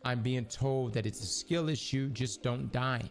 I'm being told that it's a skill issue, just don't die.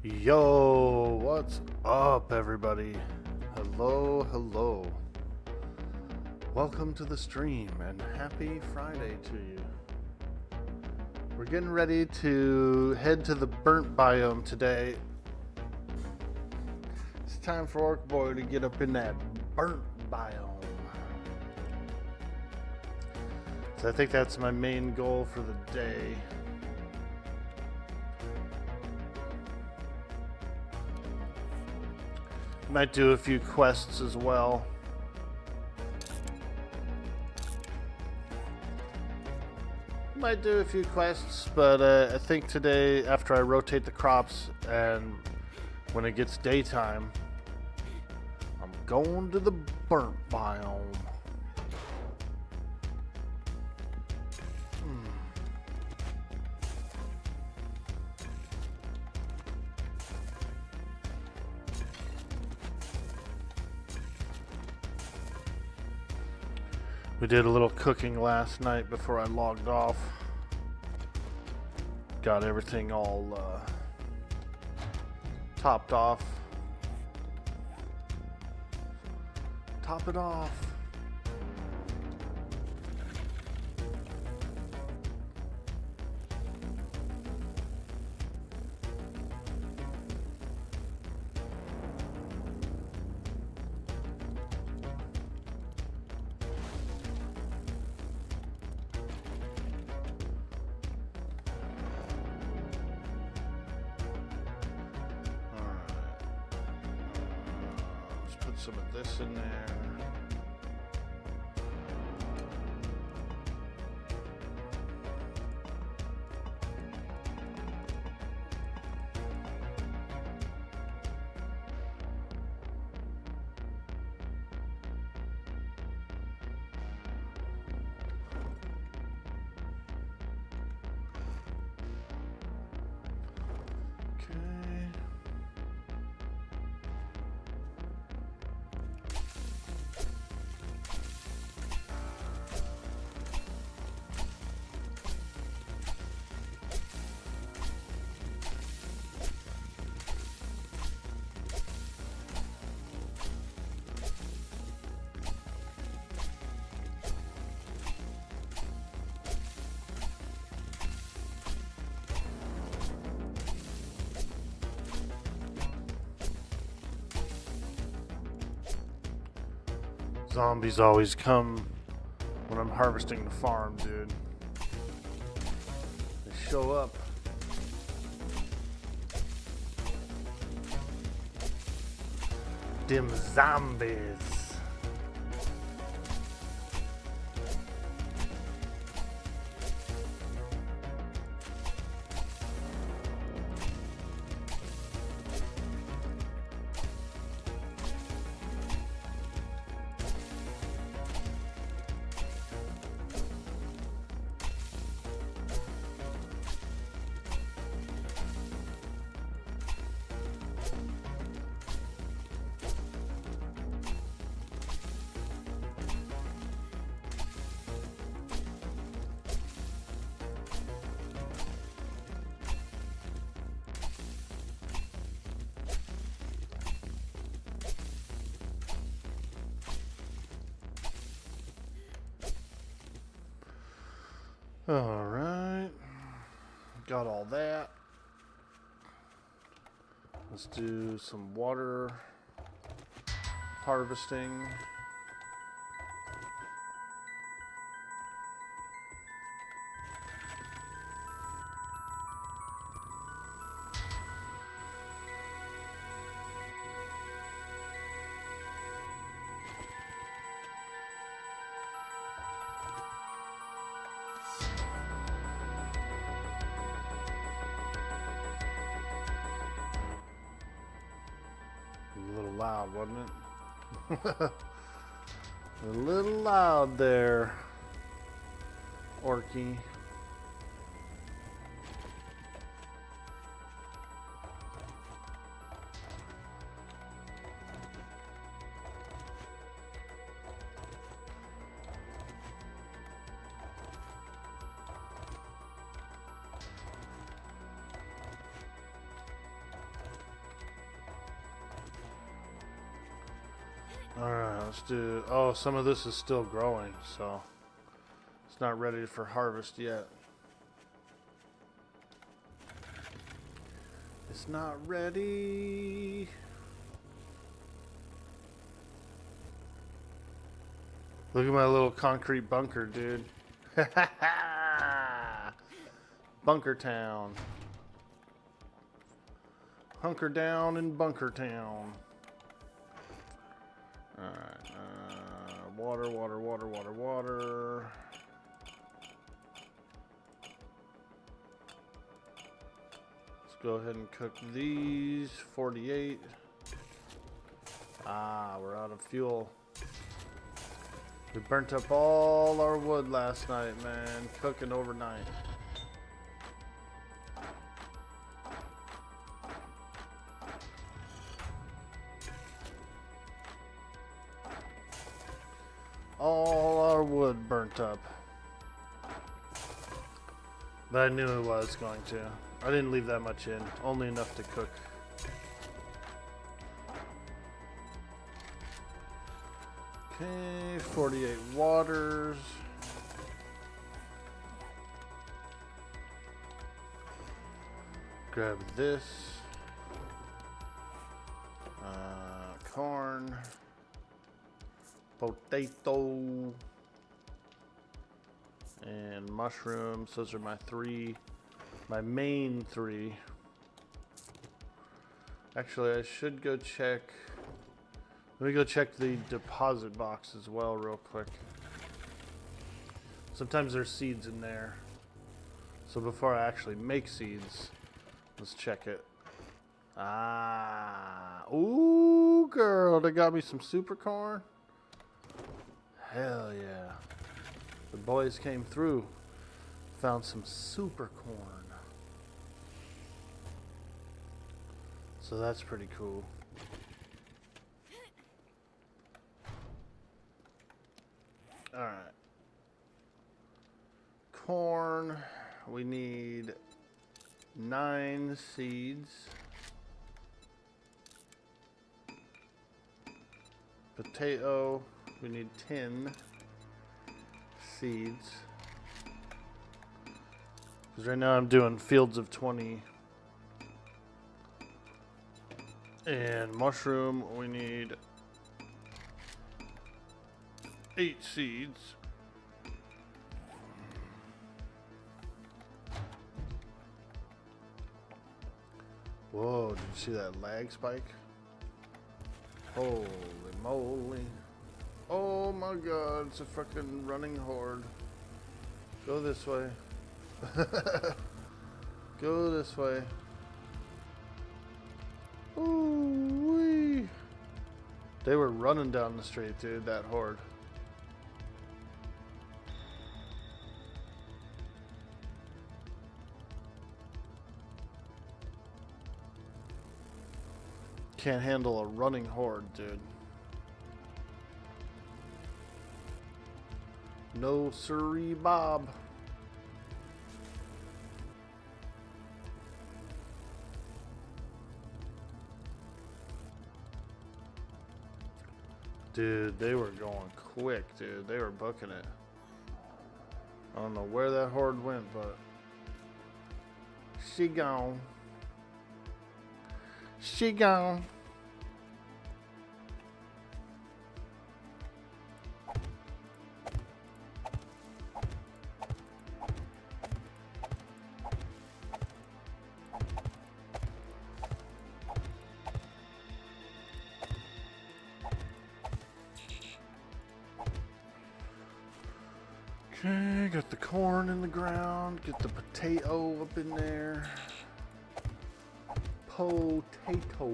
Yo, what's up, everybody? Hello. Welcome to the stream and happy Friday to you. We're getting ready to head to the burnt biome today. It's time for Orkboy to get up in that burnt biome. So I think that's my main goal for the day. Might do a few quests as well. Might do a few quests, but I think today, after I rotate the crops and when it gets daytime, I'm going to the burnt biome. We did a little cooking last night before I logged off. Got everything all topped off. Top it off. Some of this in there. Zombies always come when I'm harvesting the farm, dude. They show up. Dim zombies. All right, got all that. Let's do some water harvesting. A little loud, wasn't it? A little loud there, Orky. Alright, let's do... Oh, some of this is still growing, so it's not ready for harvest yet. It's not ready. Look at my little concrete bunker, dude. Bunker Town. Hunker down in Bunker Town. Alright. Water. Let's go ahead and cook these. 48. We're out of fuel. We burnt up all our wood last night, man. Cooking overnight. All our wood burnt up. But I knew it was going to. I didn't leave that much in. Only enough to cook. Okay, 48 waters. Grab this. Corn. Potato. And mushrooms. Those are my main three. Actually, I should go check. Let me go check the deposit box as well real quick. Sometimes there's seeds in there. So before I actually make seeds, let's check it. Ooh, girl, they got me some super corn. Hell yeah. The boys came through. Found some super corn. So that's pretty cool. Alright. Corn. We need 9 seeds. Potato. We need 10 seeds. Because right now I'm doing fields of 20. And mushroom, we need 8 seeds. Whoa, did you see that lag spike? Holy moly. Oh my god, it's a freaking running horde. Go this way. Go this way. Ooh-wee. They were running down the street, dude, that horde. Can't handle a running horde, dude. No siree, Bob. Dude, they were going quick, dude. They were booking it. I don't know where that horde went, but she gone. She gone. Okay, got the corn in the ground. Get the potato up in there. Potato.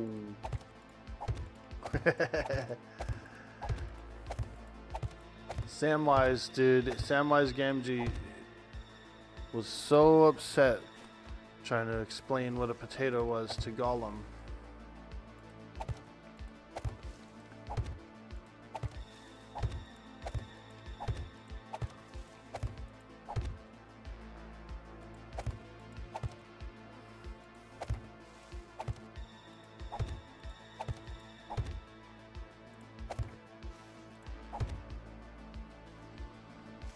Samwise, dude. Samwise Gamgee was so upset trying to explain what a potato was to Gollum.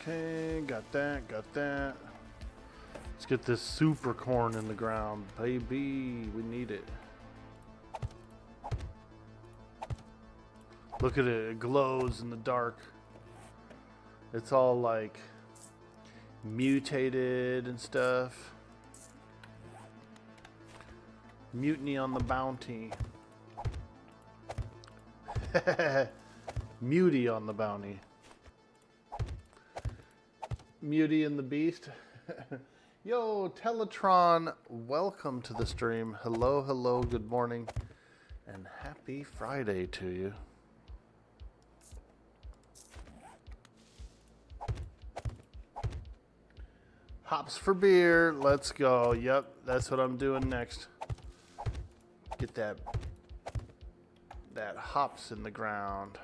Okay, got that, got that. Let's get this super corn in the ground, baby. We need it. Look at it, it glows in the dark. It's all like mutated and stuff. Mutiny on the Bounty. Muty on the Bounty. Muty and the Beast. Yo, Teletron, welcome to the stream. Hello, hello, good morning, and happy Friday to you. Hops for beer, let's go. Yep, that's what I'm doing next. Get that hops in the ground.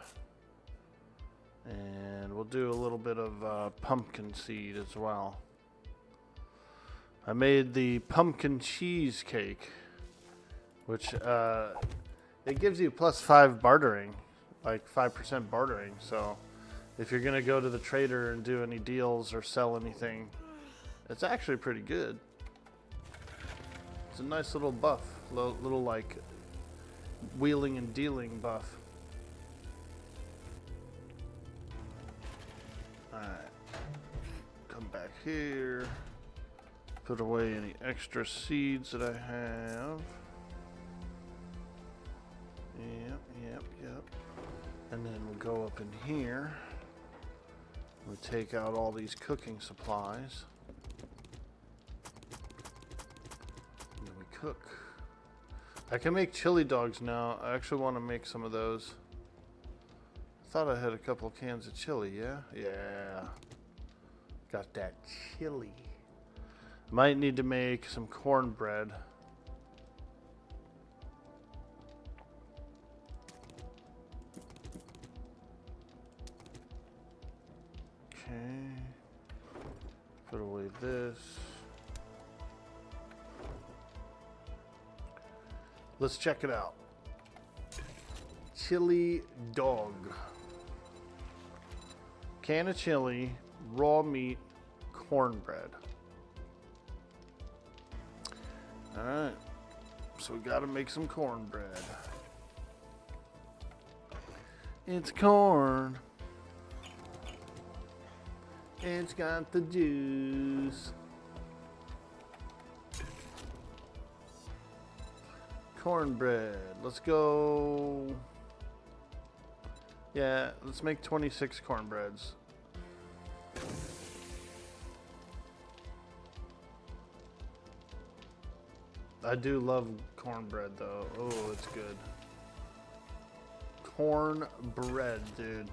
And we'll do a little bit of pumpkin seed as well. I made the pumpkin cheesecake, which it gives you +5 bartering, like 5% bartering. So if you're gonna go to the trader and do any deals or sell anything, it's actually pretty good. It's a nice little buff, little like wheeling and dealing buff. Alright, come back here, put away any extra seeds that I have. Yep. And then we'll go up in here. We'll take out all these cooking supplies. And then we cook. I can make chili dogs now. I actually want to make some of those. I thought I had a couple cans of chili, yeah? Yeah. Got that chili. Might need to make some cornbread. Okay. Put away this. Let's check it out. Chili dog. Can of chili, raw meat, cornbread. Alright. So we gotta make some cornbread. It's corn. It's got the juice. Cornbread. Let's go. Yeah, let's make 26 cornbreads. I do love cornbread though. Oh, it's good. Cornbread, dude.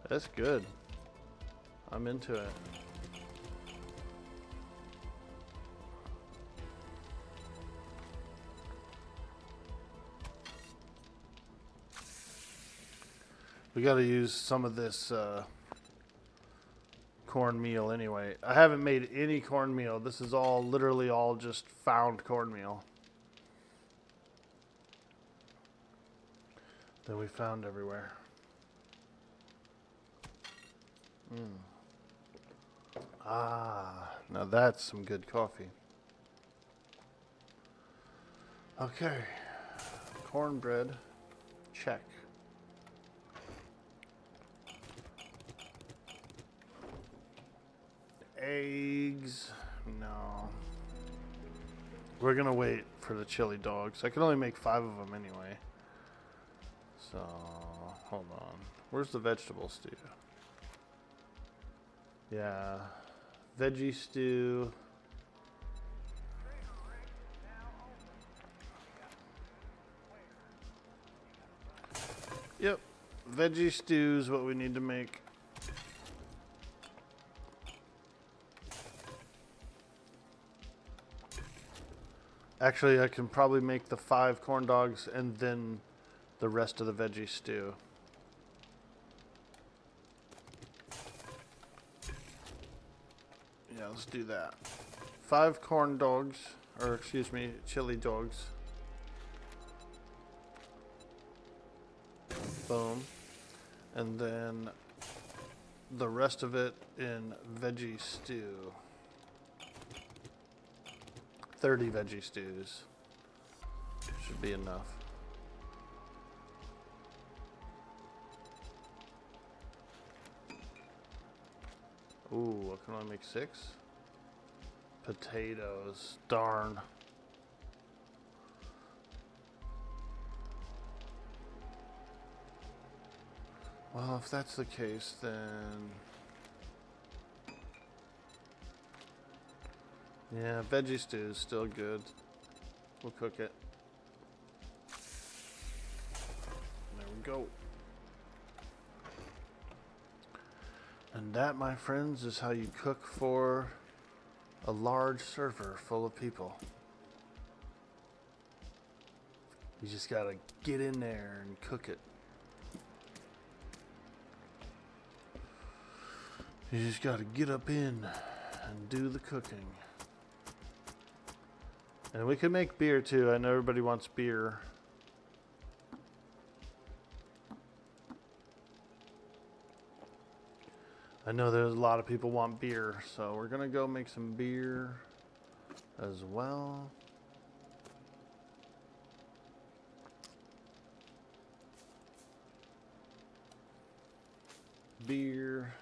That's good. I'm into it. We got to use some of this cornmeal anyway. I haven't made any cornmeal. This is all literally all just found cornmeal that we found everywhere. Ah, now that's some good coffee. Okay, cornbread, check. Eggs, no. We're gonna wait for the chili dogs. I can only make 5 of them anyway. So, hold on. Where's the vegetable stew? Yeah, veggie stew. Yep, veggie stew is what we need to make. Actually, I can probably make the 5 corn dogs and then the rest of the veggie stew. Yeah, let's do that. 5 corn dogs, or excuse me, chili dogs. Boom. And then the rest of it in veggie stew. 30 veggie stews. Should be enough. Ooh, I can only make 6. Potatoes. Darn. Well, if that's the case, then... yeah, veggie stew is still good. We'll cook it. There we go. And that, my friends, is how you cook for a large server full of people. You just gotta get in there and cook it. You just gotta get up in and do the cooking. And we can make beer too. I know everybody wants beer. I know there's a lot of people want beer, so we're gonna go make some beer as well. Beer.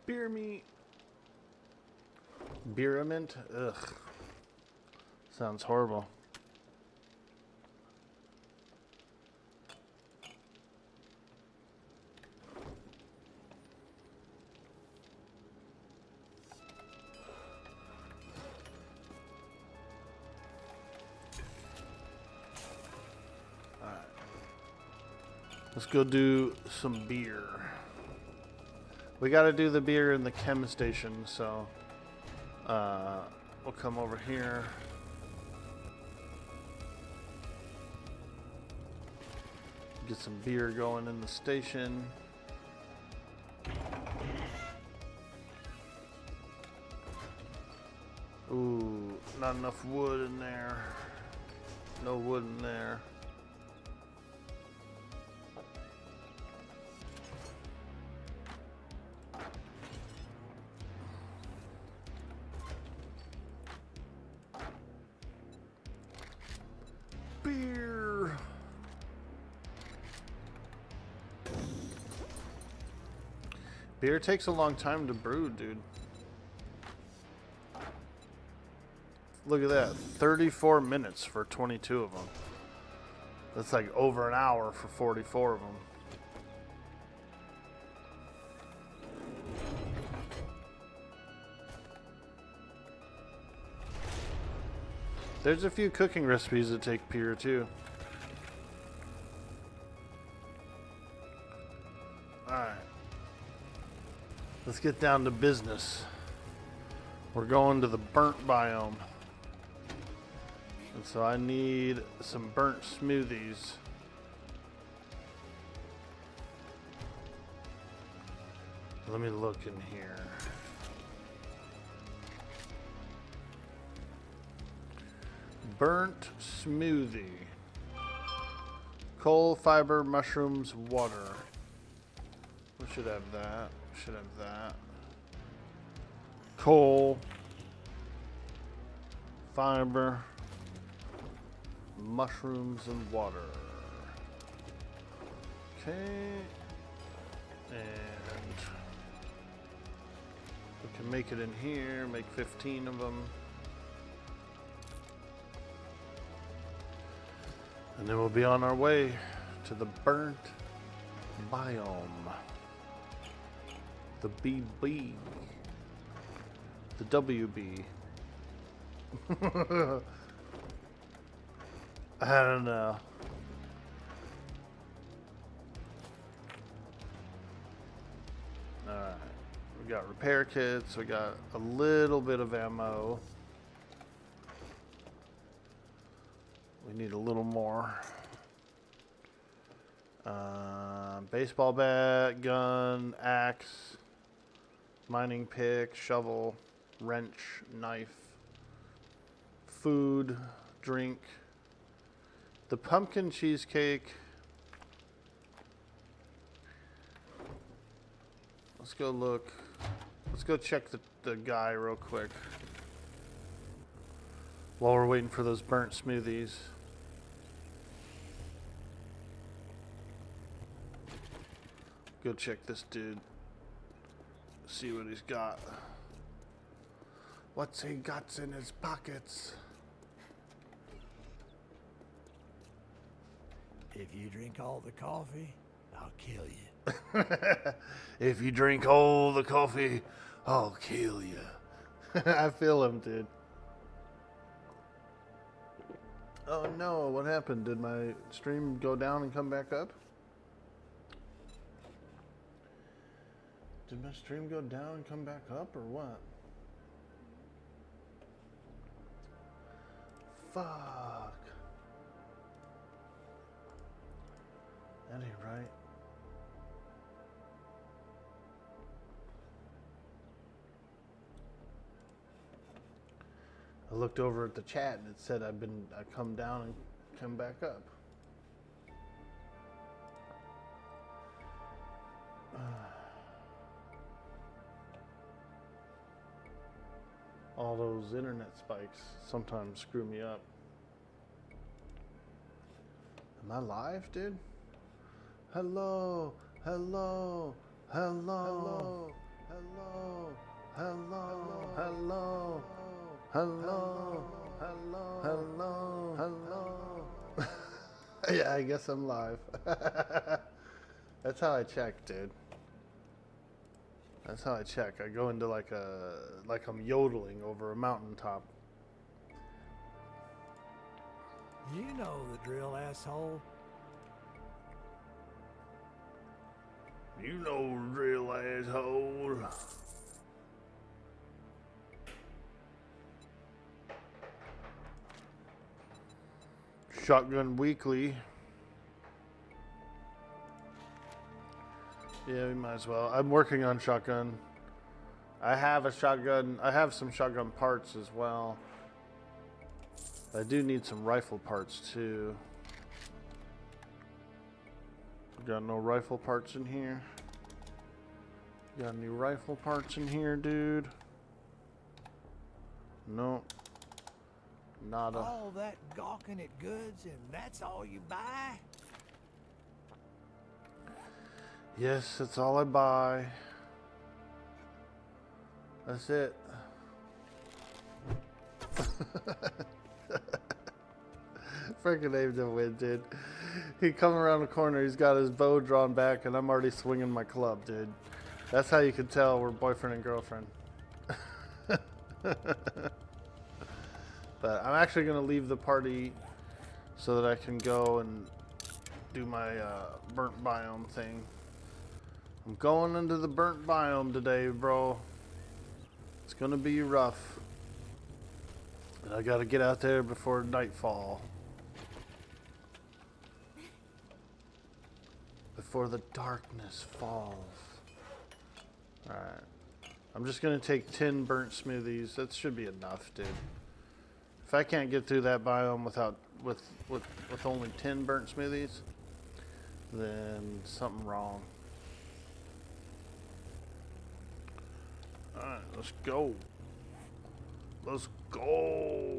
Beer meat. Beerament? Ugh. Sounds horrible. Alright. Let's go do some beer. We gotta do the beer in the chem station, so we'll come over here. Get some beer going in the station. Ooh, not enough wood in there. No wood in there. Beer. Beer takes a long time to brew, dude. Look at that, 34 minutes for 22 of them. That's like over an hour for 44 of them. There's a few cooking recipes that take beer too. Alright. Let's get down to business. We're going to the burnt biome. And so I need some burnt smoothies. Let me look in here. Burnt smoothie. Coal, fiber, mushrooms, water. We should have that. Should have that. Coal, fiber, mushrooms, and water. Okay. And we can make it in here, make 15 of them. And then we'll be on our way to the burnt biome. The BB. The WB. I don't know. Alright. We got repair kits. We got a little bit of ammo. We need a little more. Baseball bat, gun, axe, mining pick, shovel, wrench, knife, food, drink, the pumpkin cheesecake. Let's go look. Let's go check the guy real quick while we're waiting for those burnt smoothies. Go check this dude. see what he's got. What's he got in his pockets? If you drink all the coffee, I'll kill you. If you drink all the coffee, I'll kill you. I feel him, dude. Oh no, what happened? Did my stream go down and come back up? Did my stream go down and come back up or what? Fuck. That ain't right. I looked over at the chat and it said I come down and come back up. All those internet spikes sometimes screw me up. Am I live, dude? Hello, hello, hello, hello, hello, hello, hello, hello, hello, hello. Yeah, I guess I'm live. That's how I check, dude. That's how I check. I go into like I'm yodeling over a mountaintop. You know the drill, asshole. You know the drill, asshole. Shotgun Weekly. Yeah, we might as well. I'm working on shotgun. I have a shotgun. I have some shotgun parts as well. I do need some rifle parts too. Got no rifle parts in here. Got any rifle parts in here, dude? Nope. Nada. All that gawking at goods and that's all you buy? Yes, that's all I buy. That's it. Freaking aimed to win, dude. He come around the corner, he's got his bow drawn back, and I'm already swinging my club, dude. That's how you can tell we're boyfriend and girlfriend. But I'm actually going to leave the party so that I can go and do my burnt biome thing. I'm going into the burnt biome today, bro. It's going to be rough. And I got to get out there before nightfall. Before the darkness falls. Alright. I'm just going to take 10 burnt smoothies. That should be enough, dude. If I can't get through that biome with only 10 burnt smoothies, then something wrong. Alright, let's go. Let's go.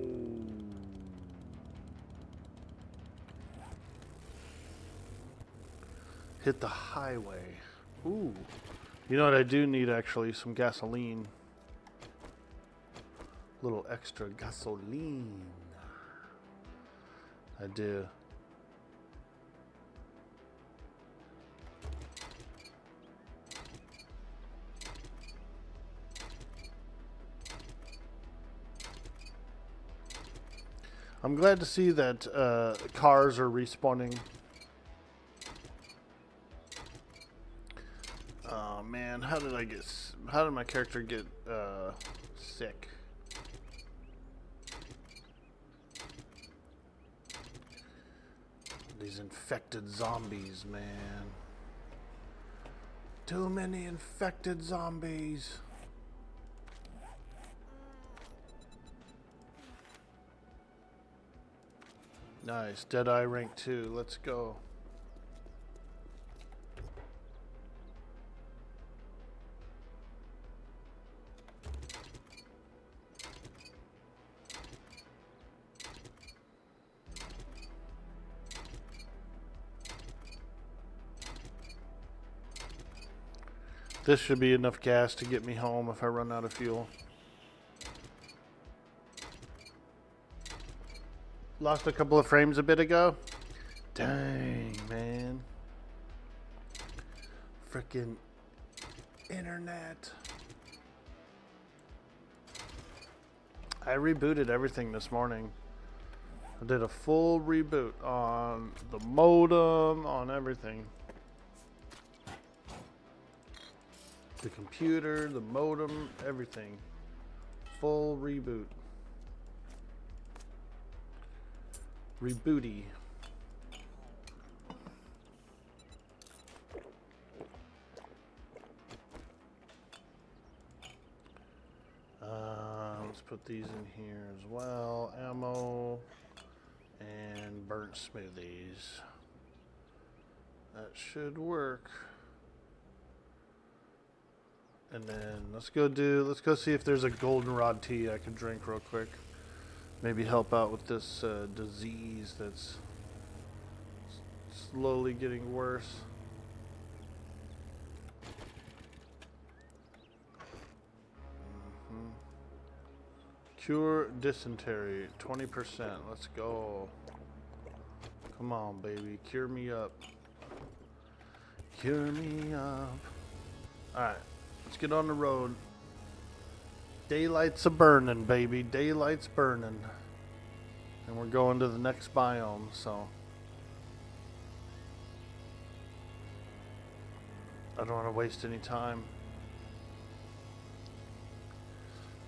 Hit the highway. Ooh. You know what I do need actually? Some gasoline. Little extra gasoline. I do. I'm glad to see that cars are respawning. Oh man, how did my character get sick? These infected zombies, man. Too many infected zombies. Nice, Deadeye rank 2, let's go. This should be enough gas to get me home if I run out of fuel. Lost a couple of frames a bit ago. Dang, man. Frickin' internet. I rebooted everything this morning. I did a full reboot on the modem, on everything. The computer, the modem, everything. Full reboot. Rebooty. Let's put these in here as well. Ammo and burnt smoothies. That should work. And then let's go see if there's a goldenrod tea I can drink real quick. Maybe help out with this disease that's slowly getting worse. Cure dysentery, 20%. Let's go. Come on, baby. Cure me up. Cure me up. Alright. Let's get on the road. Daylight's a-burning, baby. Daylight's burning. And we're going to the next biome, so. I don't want to waste any time.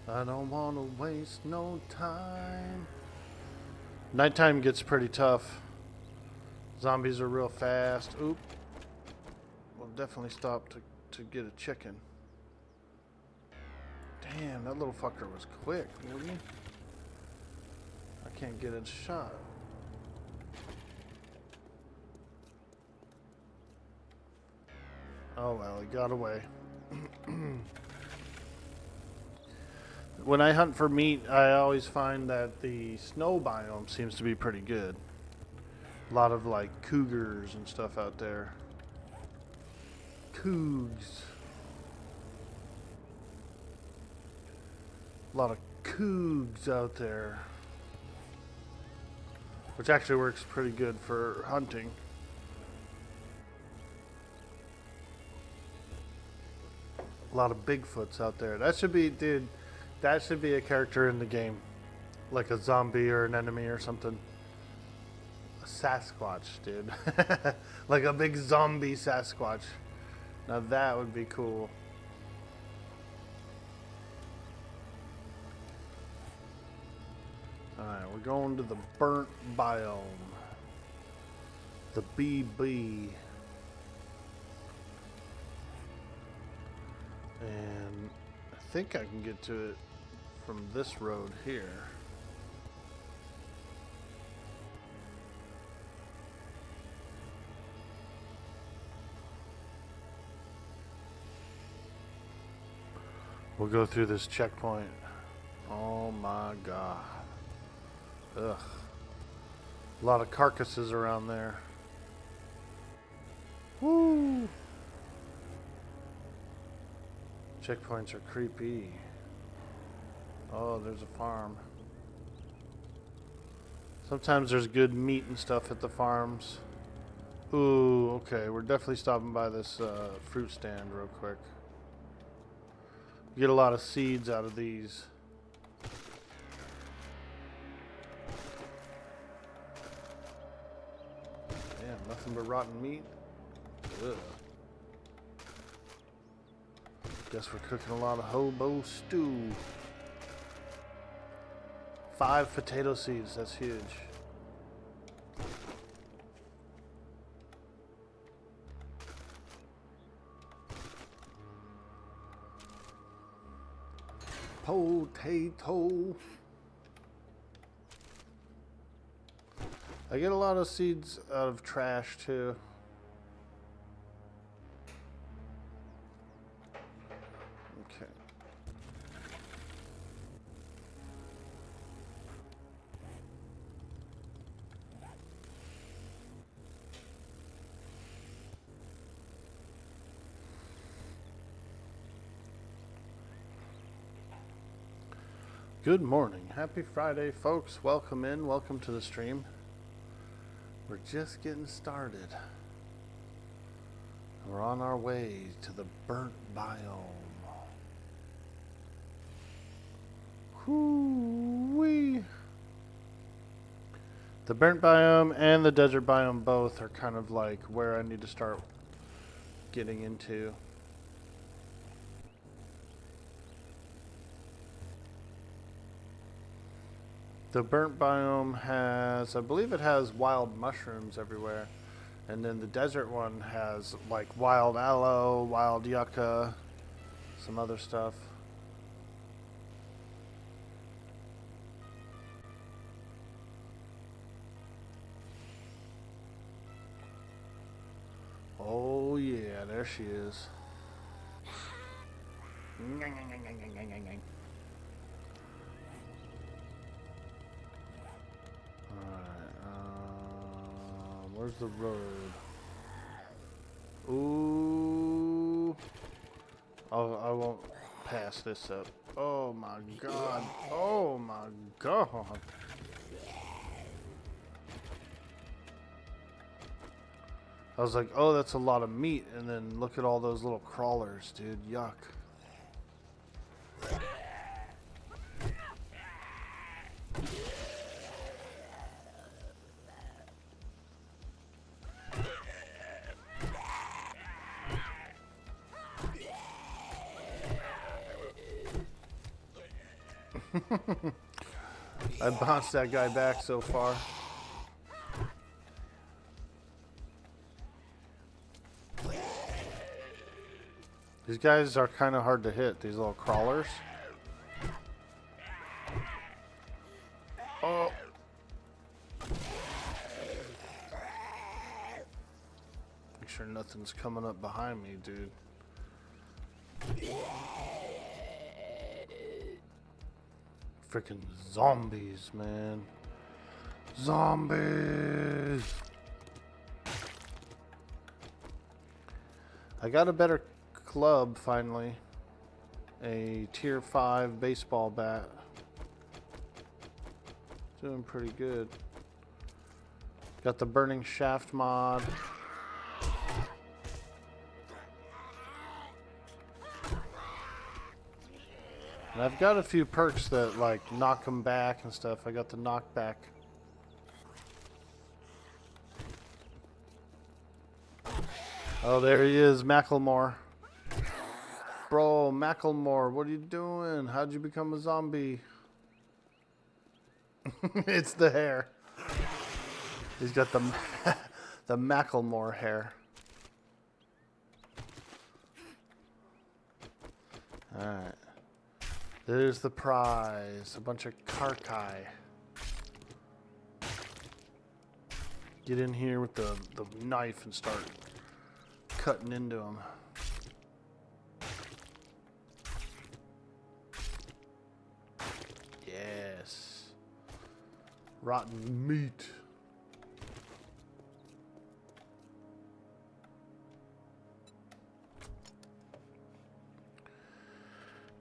I don't want to waste no time. Nighttime gets pretty tough. Zombies are real fast. Oop. We'll definitely stop to get a chicken. Damn, that little fucker was quick, wasn't he? I can't get a shot. Oh well, he got away. When I hunt for meat, I always find that the snow biome seems to be pretty good. A lot of like cougars and stuff out there. Cougs. A lot of cougs out there. Which actually works pretty good for hunting. A lot of Bigfoots out there. That should be, dude, that should be a character in the game. Like a zombie or an enemy or something. A Sasquatch, dude. Like a big zombie Sasquatch. Now that would be cool. Alright, we're going to the burnt biome. The BB. And I think I can get to it from this road here. We'll go through this checkpoint. Oh my god. Ugh. A lot of carcasses around there. Woo! Checkpoints are creepy. Oh, there's a farm. Sometimes there's good meat and stuff at the farms. Ooh, okay. We're definitely stopping by this fruit stand real quick. You get a lot of seeds out of these. Damn, nothing but rotten meat. Ugh. Guess we're cooking a lot of hobo stew. 5 potato seeds, that's huge. Potato. I get a lot of seeds out of trash too. Okay. Good morning. Happy Friday, folks. Welcome in. Welcome to the stream. We're just getting started. We're on our way to the burnt biome. Whoo-wee. The burnt biome and the desert biome both are kind of like where I need to start getting into. The burnt biome has, I believe it has wild mushrooms everywhere. And then the desert one has like wild aloe, wild yucca, some other stuff. Oh yeah, there she is. Where's the road? Ooh. Oh, I won't pass this up. Oh my god. Oh my god. I was like, oh, that's a lot of meat. And then look at all those little crawlers, dude. Yuck. I bounced that guy back so far. These guys are kind of hard to hit, these little crawlers. Oh. Make sure nothing's coming up behind me, dude. Freaking zombies, man. Zombies! I got a better club, finally. A tier 5 baseball bat. Doing pretty good. Got the burning shaft mod. And I've got a few perks that like knock them back and stuff. I got the knockback. Oh, there he is, Macklemore. Bro, Macklemore, what are you doing? How'd you become a zombie? It's the hair. He's got the the Macklemore hair. All right. There's the prize. A bunch of Karkai. Get in here with the knife and start cutting into them. Yes. Rotten meat.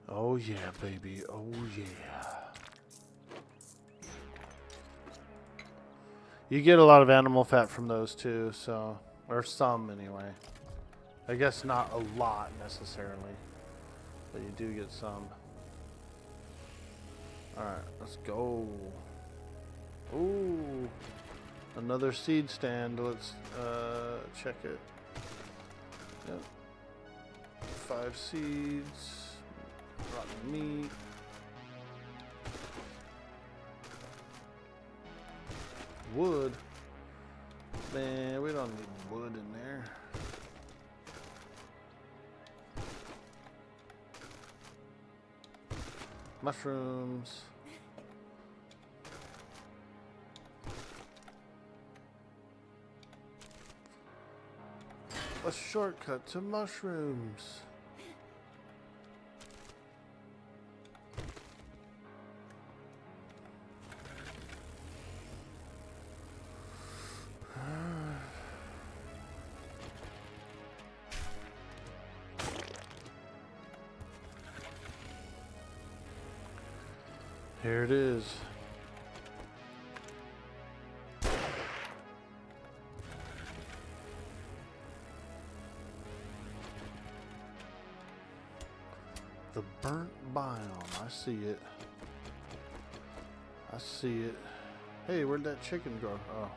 Oh yeah, baby. Oh yeah. You get a lot of animal fat from those too, so, or some anyway. I guess not a lot necessarily, but you do get some. Alright, let's go. Ooh, another seed stand. Let's check it. Yep. 5 seeds. Rotten meat. Wood. Man, we don't need wood in there. Mushrooms. A shortcut to mushrooms. Here it is. The burnt biome. I see it. I see it. Hey, where'd that chicken go? Oh.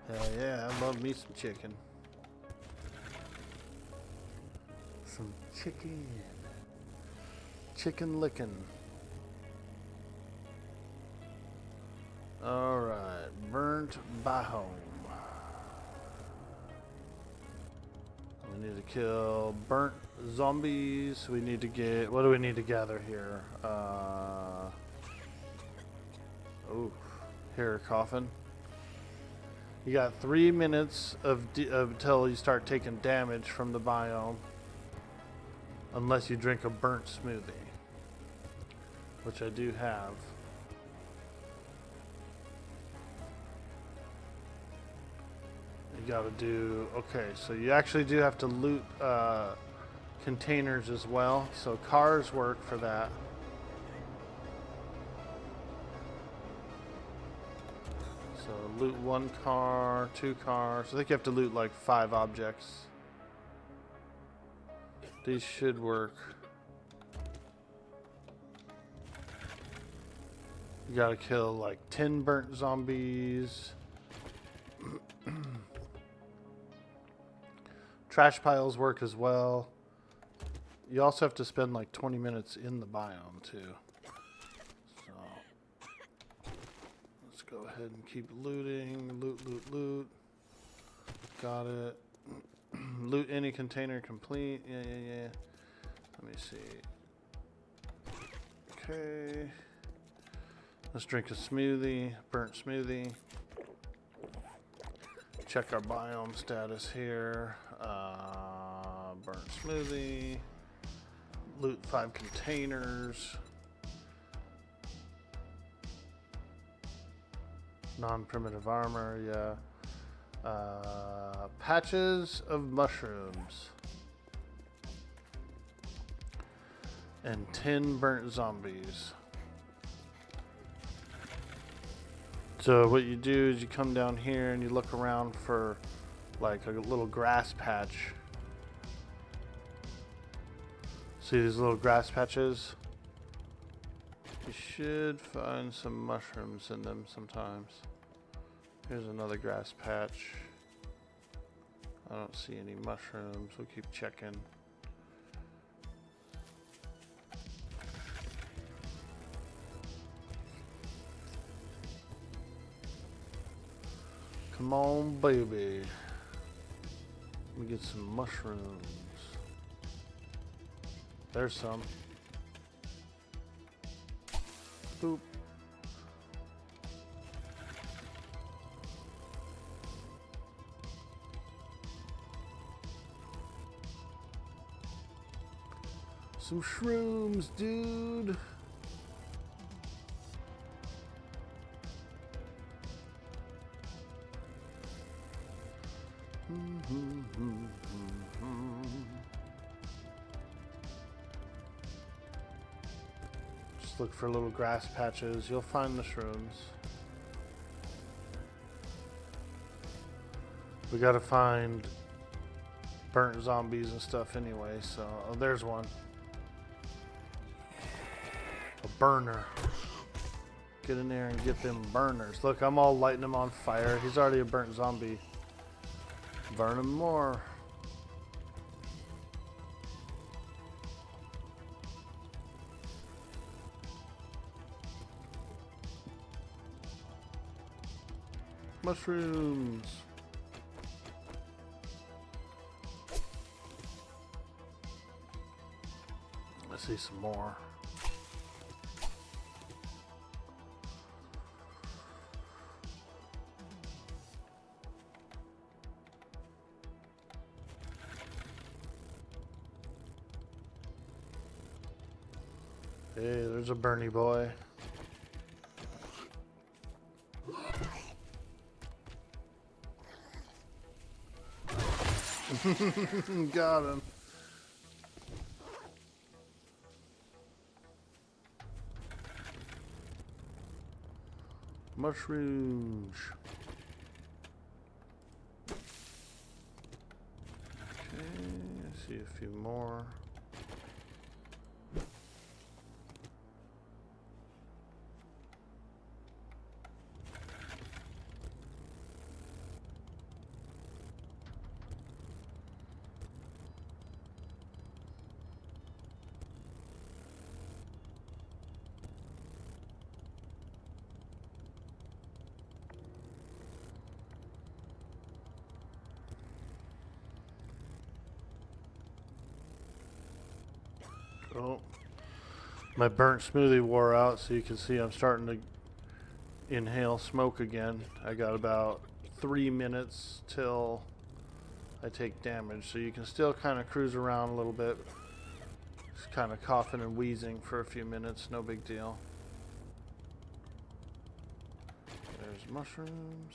Hell yeah, I love me some chicken. Some chicken. Chicken licking. Alright, burnt biome. We need to kill burnt zombies. We need to get, what do we need to gather here? Oh, here, coffin. You got 3 minutes until you start taking damage from the biome. Unless you drink a burnt smoothie. Which I do have. You gotta do, okay, so you actually do have to loot containers as well. So cars work for that. So loot 1 car, 2 cars. I think you have to loot like 5 objects. These should work. You gotta kill like 10 burnt zombies. Trash piles work as well. You also have to spend like 20 minutes in the biome too. So let's go ahead and keep looting. Loot, loot, loot. Got it. Loot any container complete. Yeah, yeah, yeah. Let me see. Okay. Let's drink a smoothie. Burnt smoothie. Check our biome status here. Burnt smoothie. Loot 5 containers. Non-primitive armor, yeah. Patches of mushrooms. And 10 burnt zombies. So what you do is you come down here and you look around for like a little grass patch. See these little grass patches? You should find some mushrooms in them sometimes. Here's another grass patch. I don't see any mushrooms. We'll keep checking. Come on, baby. Let me get some mushrooms. There's some. Boop. Some shrooms, dude. Just look for little grass patches. You'll find the shrooms. We gotta find burnt zombies and stuff anyway, so oh, there's one. A burner. Get in there and get them burners. Look, I'm all lighting him on fire. He's already a burnt zombie. Burn him more. Mushrooms. I see some more. Hey, there's a Bernie boy. Got him. Mushrooms. Okay, I see a few more. Oh, my burnt smoothie wore out, so you can see I'm starting to inhale smoke again. I got about 3 minutes till I take damage, so you can still kind of cruise around a little bit. Just kind of coughing and wheezing for a few minutes, no big deal. There's mushrooms.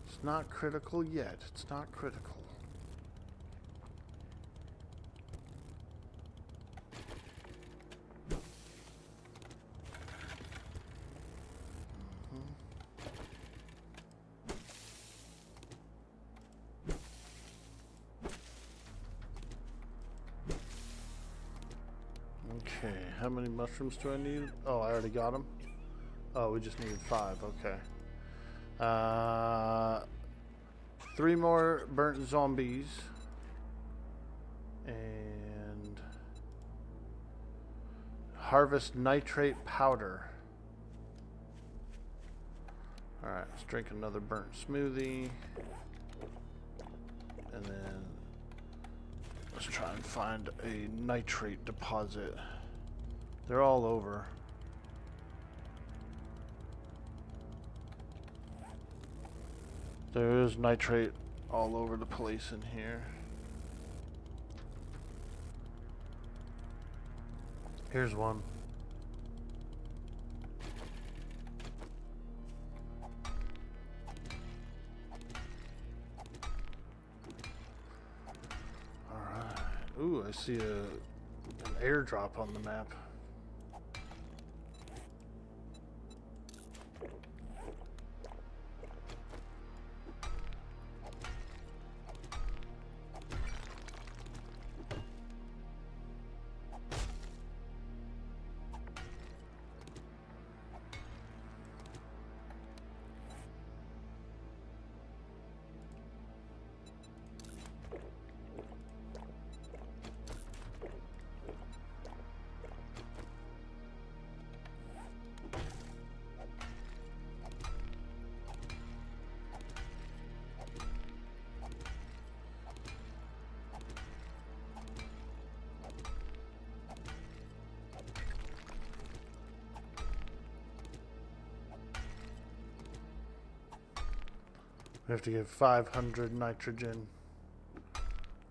It's not critical yet. It's not critical. Okay, how many mushrooms do I need? Oh, I already got them. Oh, we just needed 5. Okay. 3 more burnt zombies. And harvest nitrate powder. Alright, let's drink another burnt smoothie. And then let's try and find a nitrate deposit. They're all over. There is nitrate all over the place in here. Here's one. Alright. Ooh, I see an airdrop on the map. We have to get 500 nitrogen,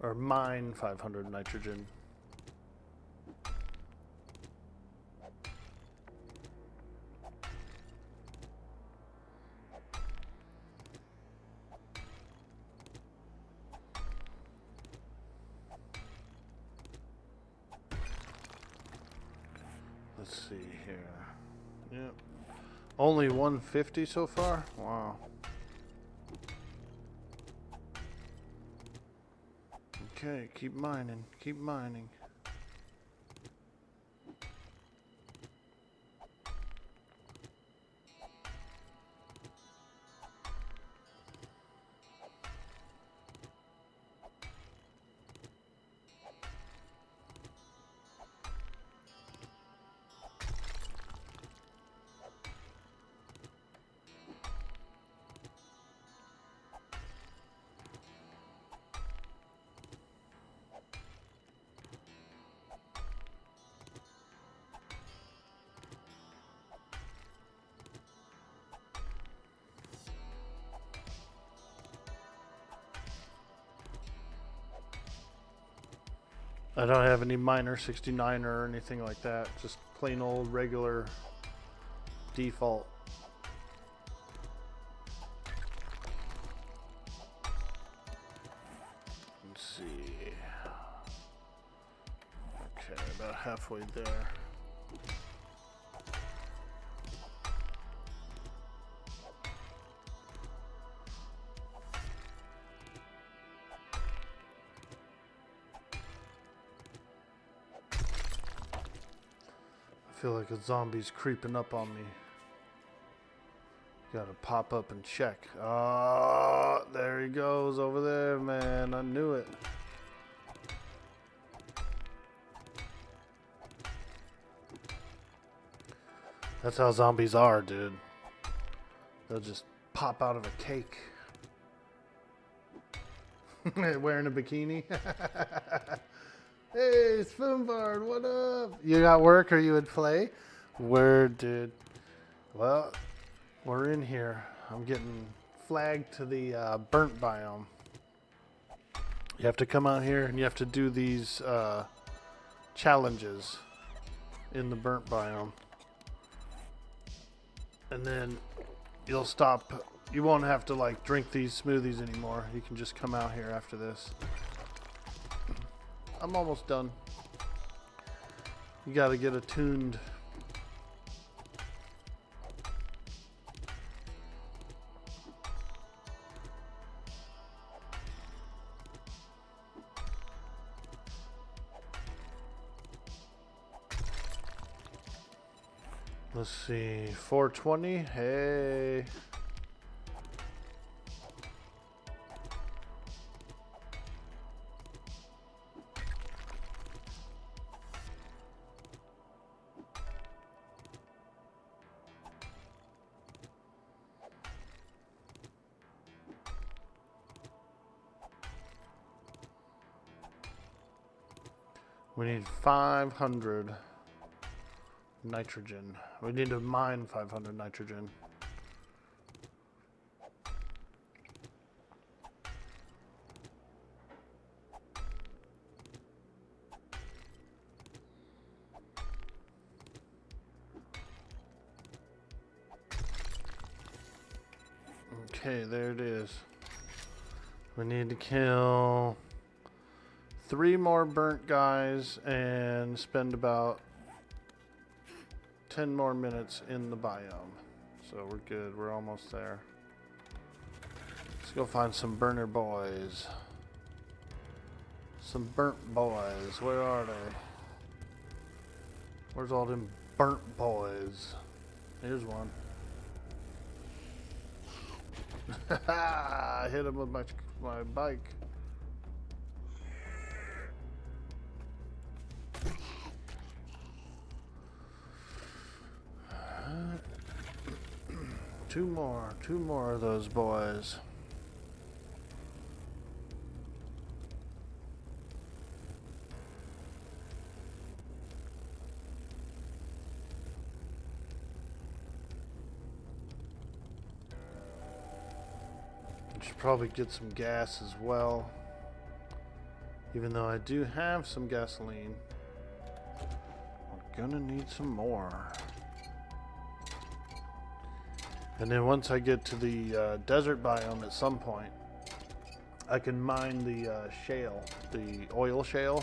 or mine 500 nitrogen. Let's see here. Yep. Only 150 so far? Wow. Okay, keep mining, keep mining. I don't have any minor 69 or anything like that. Just plain old regular default. Let's see. about halfway there. I feel like a zombie's creeping up on me. Gotta pop up and check. Oh, there he goes over there, man. I knew it. That's how zombies are, dude. They'll just pop out of a cake. Wearing a bikini. Hey, Spoonbard, what up? You got work or you would play? Word, dude. Well, we're in here. I'm getting flagged to the burnt biome. You have to come out here and you have to do these challenges in the burnt biome. And then you'll stop. You won't have to like drink these smoothies anymore. You can just come out here after this. I'm almost done. You gotta get attuned. Let's see, 420. Hey. We need 500 nitrogen. We need to mine 500 nitrogen. Okay, there it is. We need to kill 3 more burnt guys and spend about 10 more minutes in the biome. So we're good. We're almost there. Let's go find some burner boys. Some burnt boys. Where are they? Where's all them burnt boys? Here's one. I hit him with my bike. Two more of those boys. I should probably get some gas as well. Even though I do have some gasoline, I'm gonna need some more. And then once I get to the desert biome at some point, I can mine the shale, the oil shale,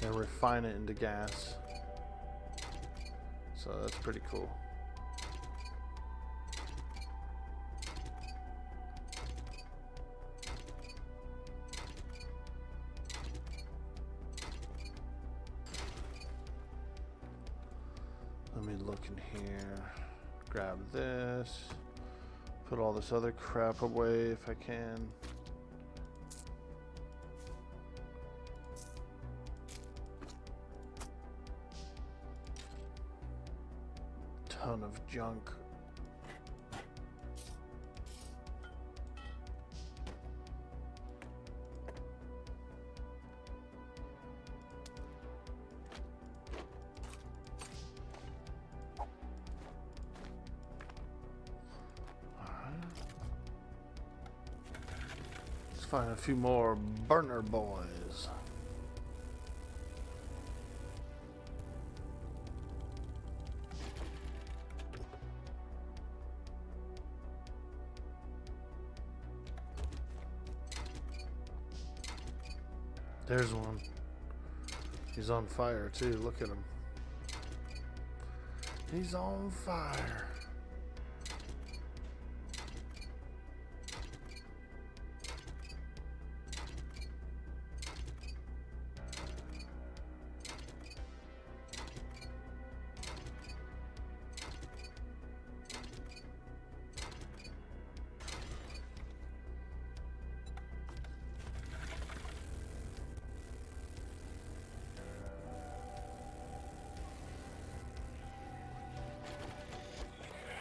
and refine it into gas. So that's pretty cool. Let me look in here. Grab this, put all this other crap away if I can. Ton of junk. Find a few more burner boys. There's one. He's on fire too. Look at him. He's on fire.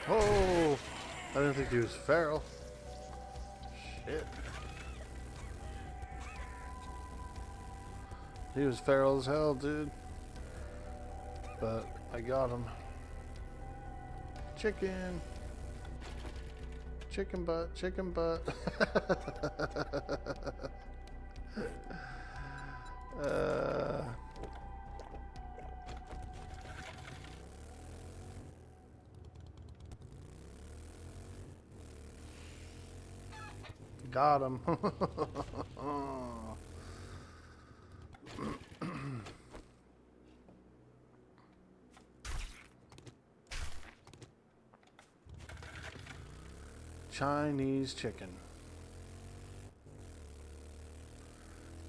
Oh, I didn't think he was feral. Shit. He was feral as hell, dude. But I got him. Chicken. Chicken butt, chicken butt. Got him. Chinese chicken.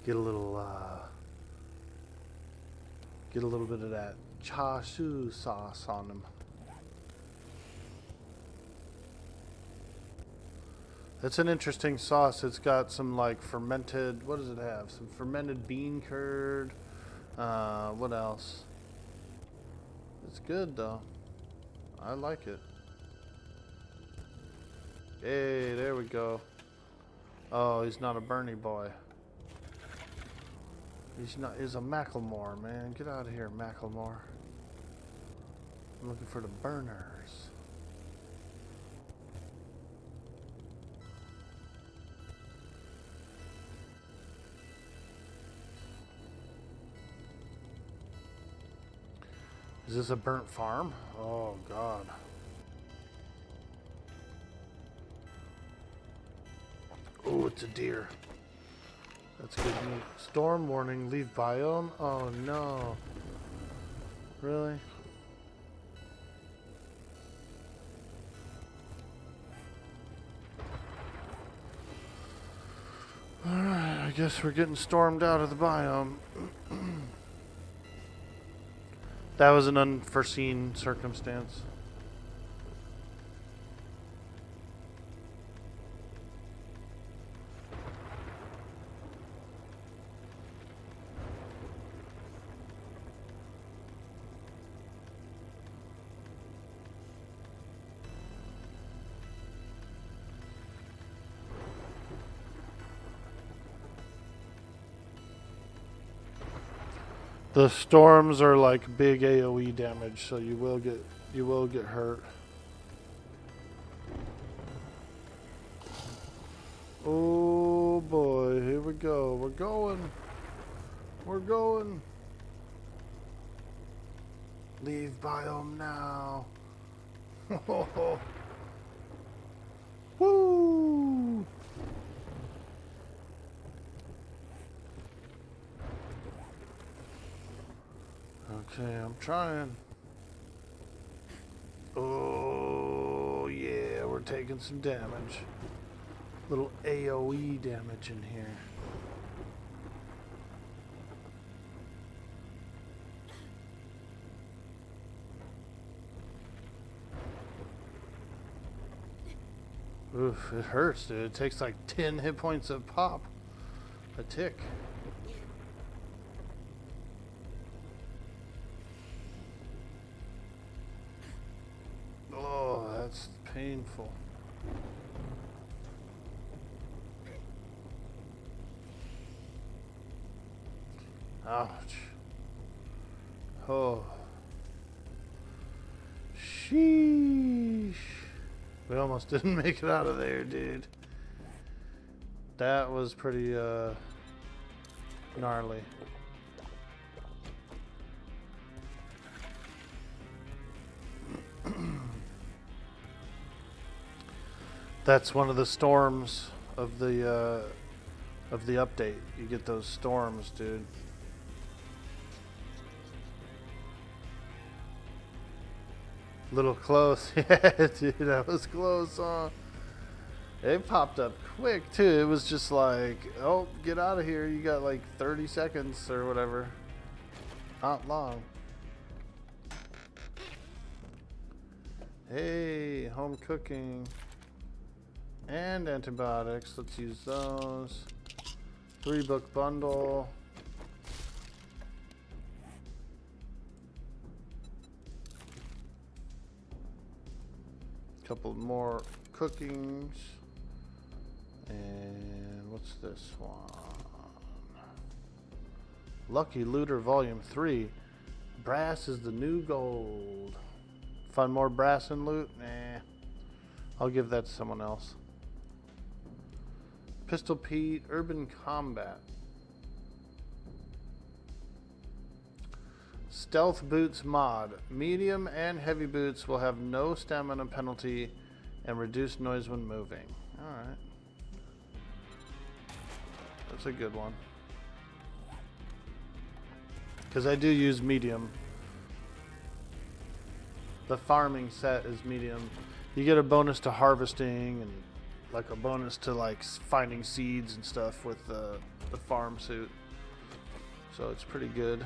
Get a little bit of that char siu sauce on them. It's an interesting sauce. It's got some like fermented, what does it have? Some fermented bean curd. What else? It's good though. I like it. Hey, there we go. Oh, he's not a Bernie boy. He's a Macklemore, man. Get out of here, Macklemore. I'm looking for the burners. Is this a burnt farm? Oh, God. Oh, it's a deer. That's good news. Storm warning, leave biome? Oh, no. Really? Alright, I guess we're getting stormed out of the biome. That was an unforeseen circumstance. The storms are like big AoE damage, so you will get hurt. Oh boy, here we go. We're going. We're going. Leave biome now. Woo! Okay, I'm trying. Oh, yeah, we're taking some damage. Little AoE damage in here. Oof, it hurts, dude. It takes like 10 hit points of pop. A tick. That's painful. Ouch. Oh. Sheesh. We almost didn't make it out of there, dude. That was pretty gnarly. That's one of the storms of the update. You get those storms, dude. Little close. Yeah, dude, that was close, huh? It popped up quick, too. It was just like, oh, get out of here. You got like 30 seconds or whatever. Not long. Hey, home cooking. And antibiotics. Let's use those. 3-book bundle. Couple more cookings. And what's this one? Lucky Looter Volume 3. Brass is the new gold. Find more brass and loot? Nah. I'll give that to someone else. Pistol Pete, Urban Combat. Stealth Boots mod. Medium and heavy boots will have no stamina penalty and reduced noise when moving. Alright. That's a good one. Because I do use medium. The farming set is medium. You get a bonus to harvesting and like a bonus to like finding seeds and stuff with the farm suit. So it's pretty good.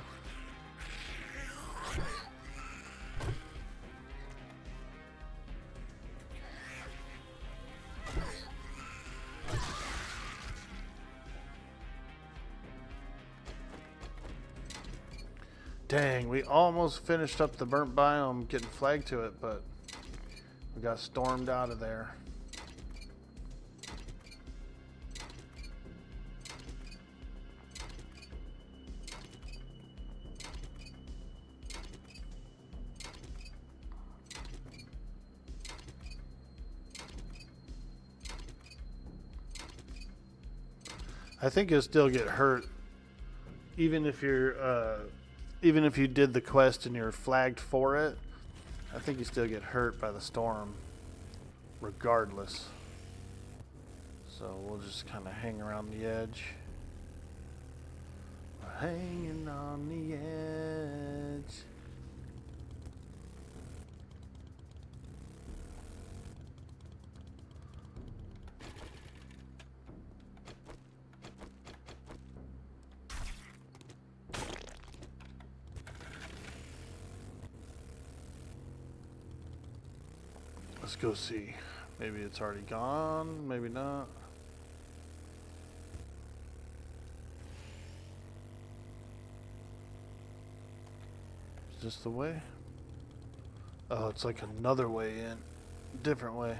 Dang, we almost finished up the burnt biome getting flagged to it, but we got stormed out of there. I think you'll still get hurt even if you're even if you did the quest and you're flagged for it. I think you still get hurt by the storm regardless. So we'll just kind of hang around the edge. We're hanging on the edge. Let's go see. Maybe it's already gone, maybe not. Is this the way? Oh, it's like another way in. Different way.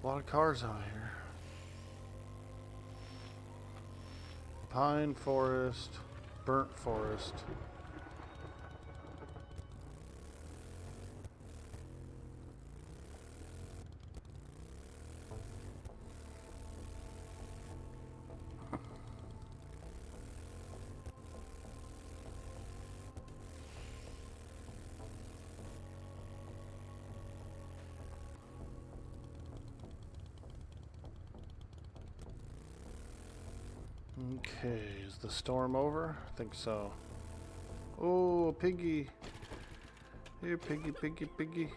A lot of cars out here. Pine forest, burnt forest. Okay, is the storm over? I think so. Oh, a piggy. Here, piggy, piggy, piggy.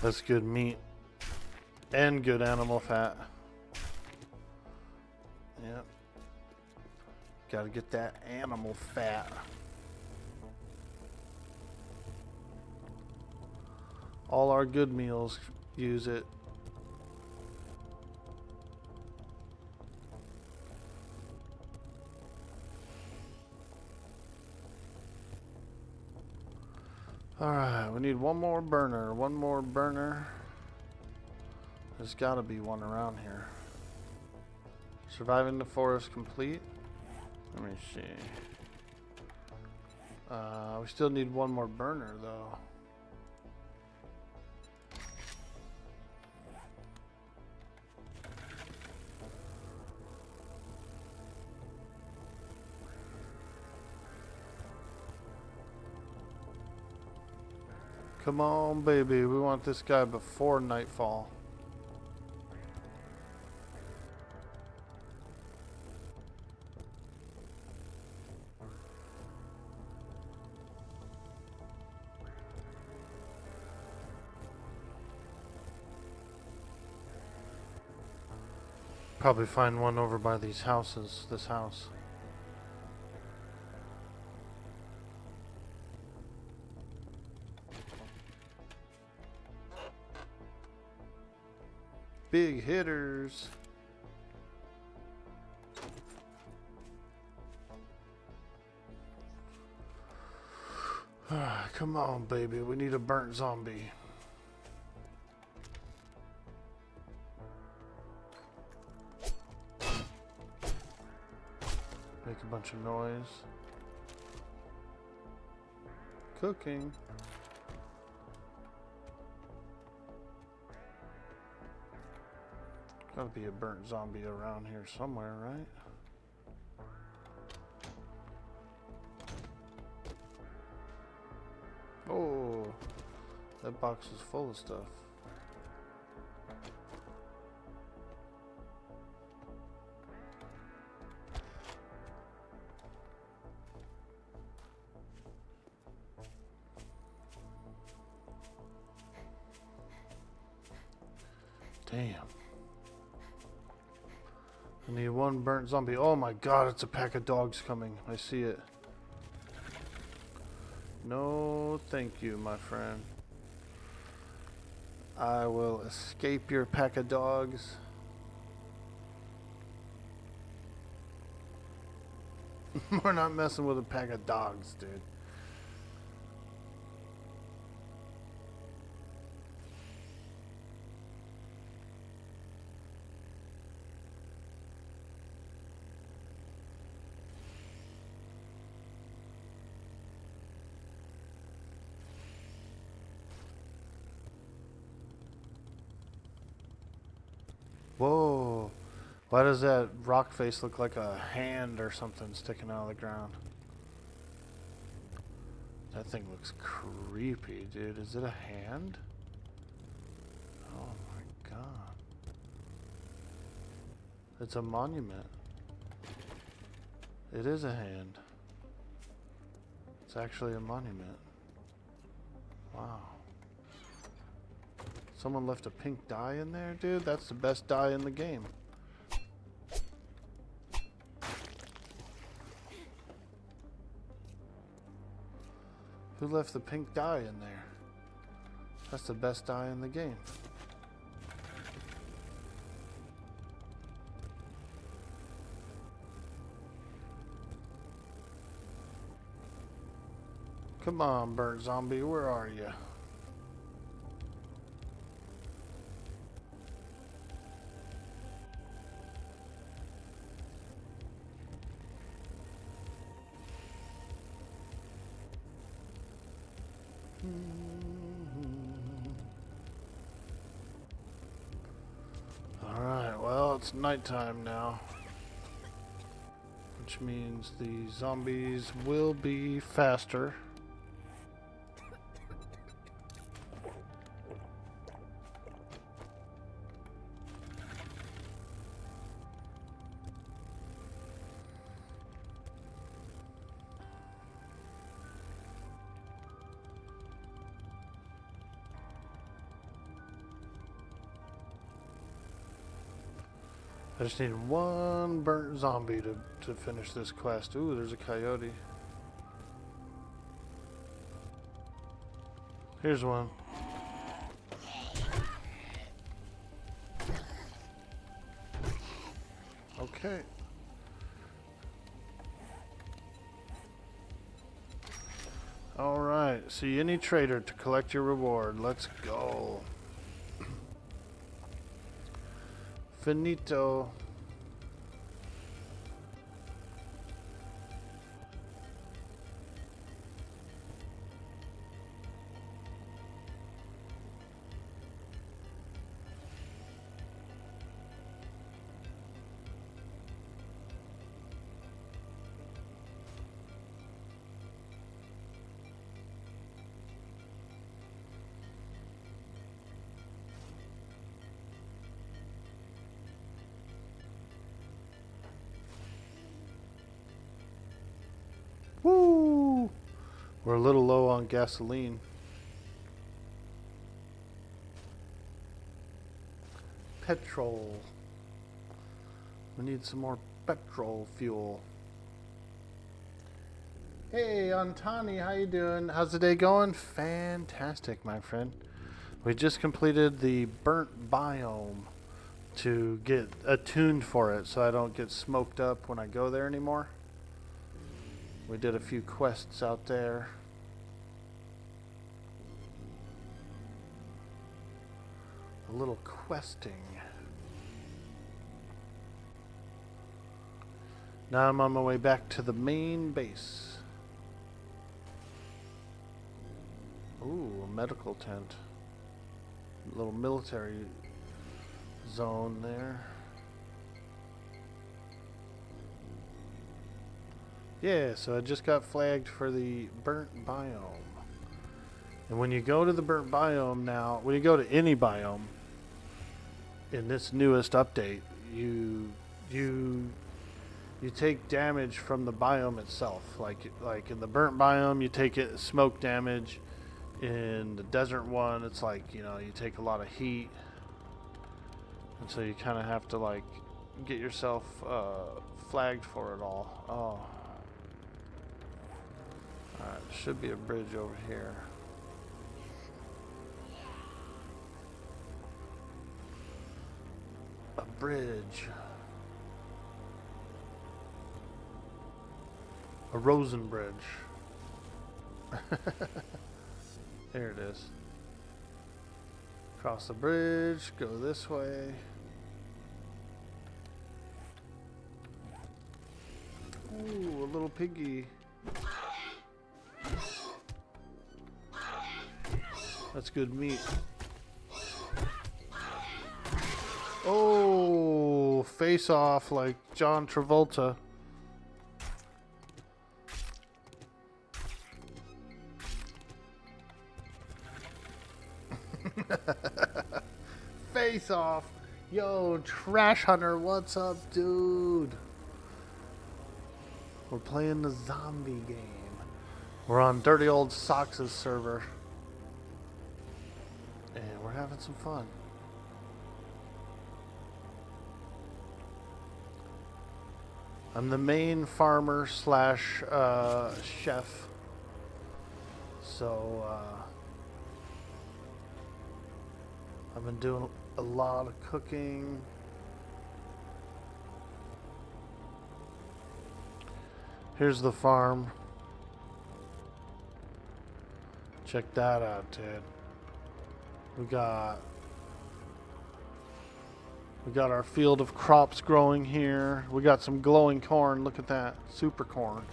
That's good meat. And good animal fat. Yep. Gotta get that animal fat. All our good meals use it. Alright, we need one more burner. One more burner. There's gotta be one around here. Surviving the forest complete. Let me see. We still need one more burner though. Come on, baby. We want this guy before nightfall. Probably find one over by these houses, this house. Big hitters. Come on, baby. We need a burnt zombie. Make a bunch of noise. Cooking. Gotta be a burnt zombie around here somewhere, right? Oh, that box is full of stuff. Damn. I need one burnt zombie. Oh my god, it's a pack of dogs coming. I see it. No, thank you, my friend. I will escape your pack of dogs. We're not messing with a pack of dogs, dude. Whoa. Why does that rock face look like a hand or something sticking out of the ground? That thing looks creepy, dude. Is it a hand? Oh my god. It's a monument. It is a hand. It's actually a monument. Wow. Someone left a pink dye in there, dude? That's the best dye in the game. Who left the pink dye in there? That's the best dye in the game. Come on, burnt zombie, where are you? Alright, well, it's nighttime now. Which means the zombies will be faster. I just need one burnt zombie to finish this quest. Ooh, there's a coyote. Here's one. Okay. Alright, see any trader to collect your reward. Let's go. Finito. Woo! We're a little low on gasoline. Petrol. We need some more petrol fuel. Hey, Antani, how you doing? How's the day going? Fantastic, my friend. We just completed the burnt biome to get attuned for it so I don't get smoked up when I go there anymore. We did a few quests out there. A little questing. Now I'm on my way back to the main base. Ooh, a medical tent. A little military zone there. Yeah, so I just got flagged for the burnt biome. And when you go to the burnt biome now, when you go to any biome in this newest update, you take damage from the biome itself. Like in the burnt biome, you take smoke damage. In the desert one, it's like, you know, you take a lot of heat, and so you kind of have to like get yourself flagged for it all. Oh, alright, should be a bridge over here. A bridge. A Rosen bridge. There it is. Cross the bridge, go this way. Ooh, a little piggy. That's good meat. Oh, face off like John Travolta. Face off. Yo, Trash Hunter, what's up, dude? We're playing the zombie game. We're on Dirty Old Socks' server. And we're having some fun. I'm the main farmer slash chef. So, I've been doing a lot of cooking. Here's the farm. Check that out, dude. We got our field of crops growing here. We got some glowing corn. Look at that. Super corn.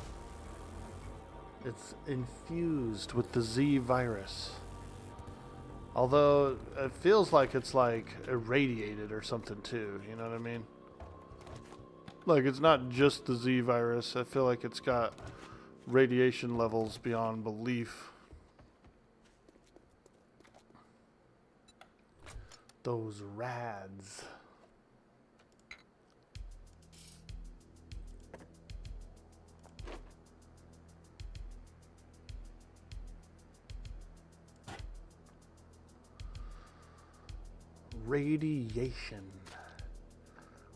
It's infused with the Z virus. Although it feels like it's like irradiated or something too, you know what I mean? Like it's not just the Z virus. I feel like it's got radiation levels beyond belief. Those rads. Radiation,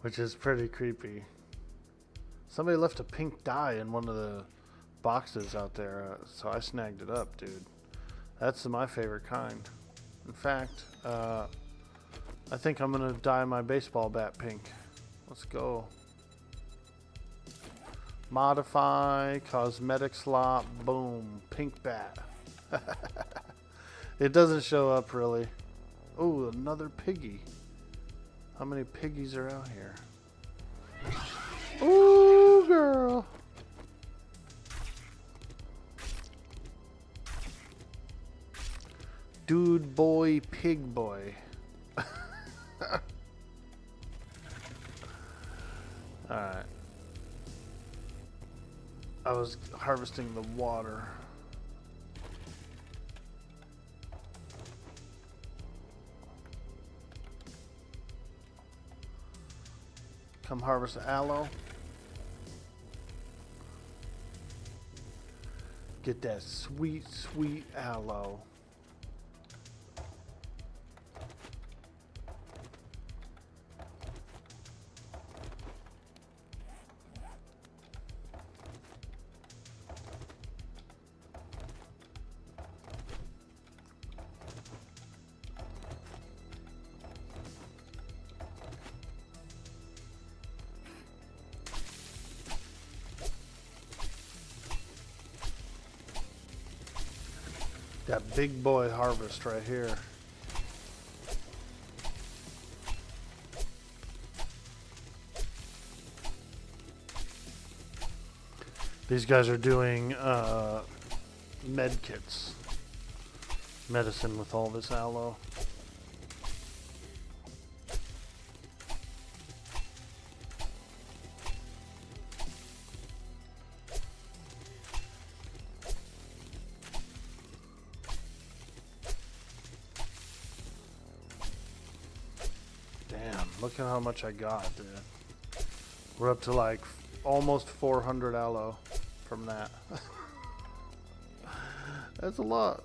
which is pretty creepy. Somebody left a pink dye in one of the boxes out there, so I snagged it up, dude. That's my favorite kind. In fact, I think I'm gonna dye my baseball bat pink. Let's go. Modify, cosmetic slot, boom, pink bat. It doesn't show up really. Oh, another piggy. How many piggies are out here? Ooh, girl. Dude boy, pig boy. Alright. I was harvesting the water. Come harvest aloe. Get that sweet, sweet aloe. That big boy harvest right here. These guys are doing med kits. Medicine with all this aloe. Look at how much I got, dude. We're up to like almost 400 aloe from that. That's a lot.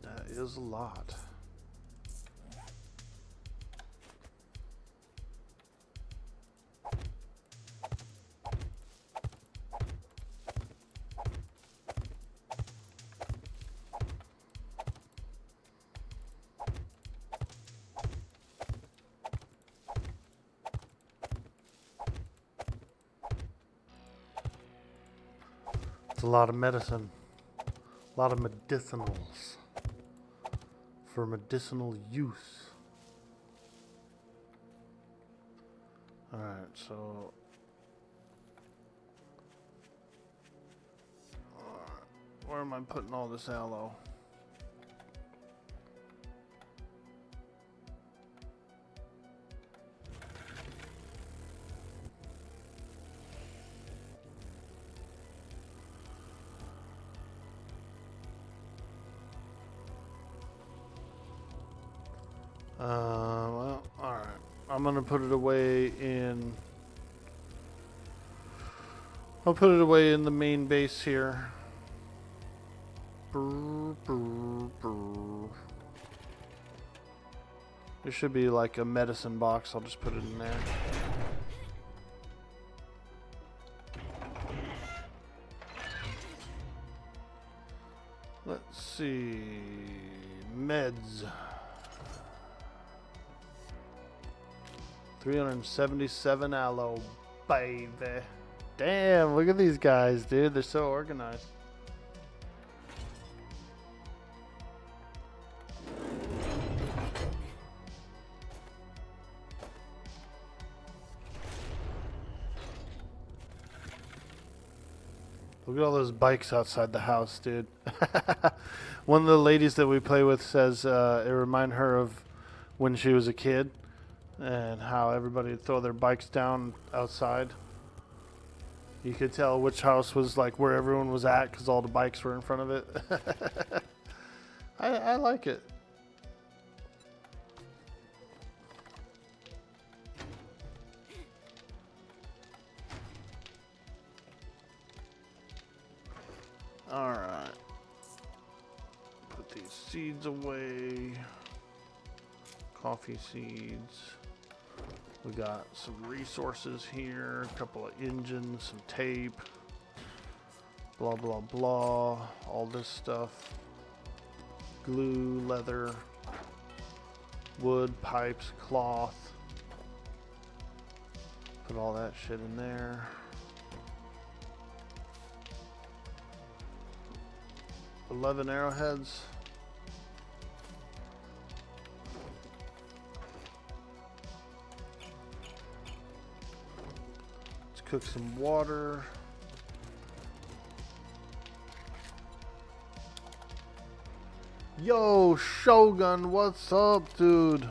That is a lot. It's a lot of medicine, a lot of medicinals for medicinal use. All right, so where am I putting all this aloe? Well, alright. I'm gonna put it away in... I'll put it away in the main base here. Brr, brr, brr. There should be like a medicine box. I'll just put it in there. Let's see. Meds. 377 aloe, baby. Damn, look at these guys, dude. They're so organized. Look at all those bikes outside the house, dude. One of the ladies that we play with says it reminded her of when she was a kid. And how everybody would throw their bikes down outside. You could tell which house was like where everyone was at because all the bikes were in front of it. I like it. Alright. Put these seeds away. Coffee seeds. We got some resources here, a couple of engines, some tape, blah, blah, blah, all this stuff. Glue, leather, wood, pipes, cloth. Put all that shit in there. $11 arrowheads. Cook some water. Yo, Shogun, what's up, dude?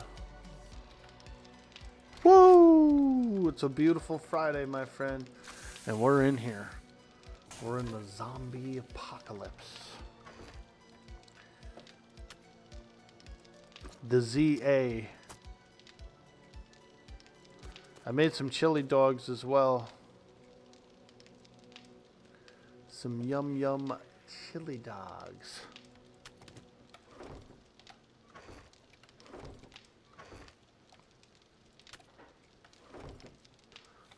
Woo! It's a beautiful Friday, my friend. And we're in here. We're in the zombie apocalypse. The ZA. I made some chili dogs as well. Some yum yum chili dogs.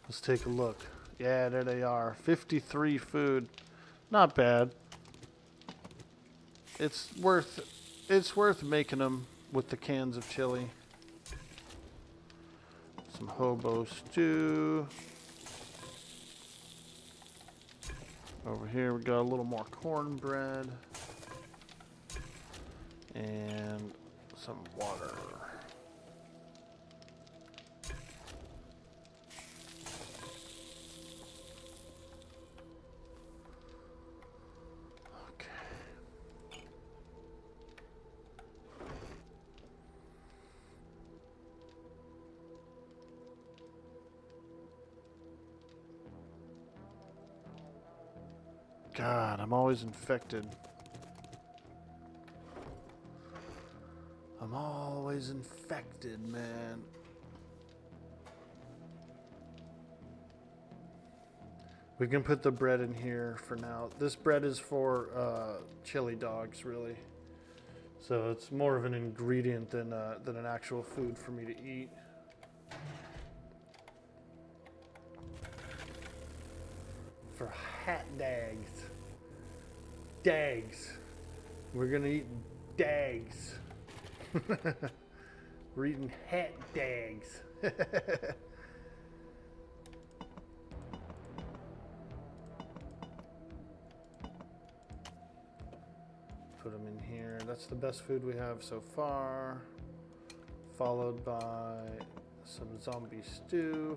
Let's take a look. Yeah, there they are. 53 food. Not bad. It's worth making them with the cans of chili. Some hobo stew. Over here we got a little more cornbread. And some water. God, I'm always infected. I'm always infected, man. We can put the bread in here for now. This bread is for chili dogs, really. So it's more of an ingredient than an actual food for me to eat. For hat dags. Dags. We're gonna eat dags. We're eating hat dags. Put them in here. That's the best food we have so far. Followed by some zombie stew.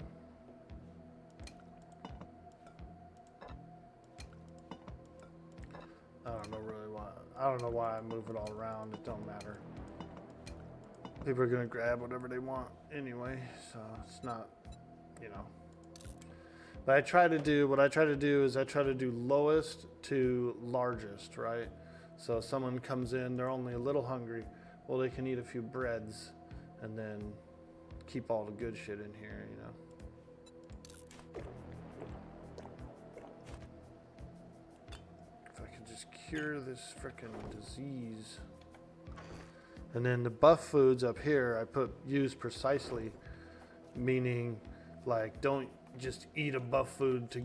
I don't know why I move it all around. It don't matter. People are gonna grab whatever they want anyway, so it's not, you know. But what I try to do is I try to do lowest to largest, right? So if someone comes in, they're only a little hungry. Well, they can eat a few breads and then keep all the good shit in here, you know. Cure this frickin' disease. And then the buff foods up here I use precisely, meaning like don't just eat a buff food to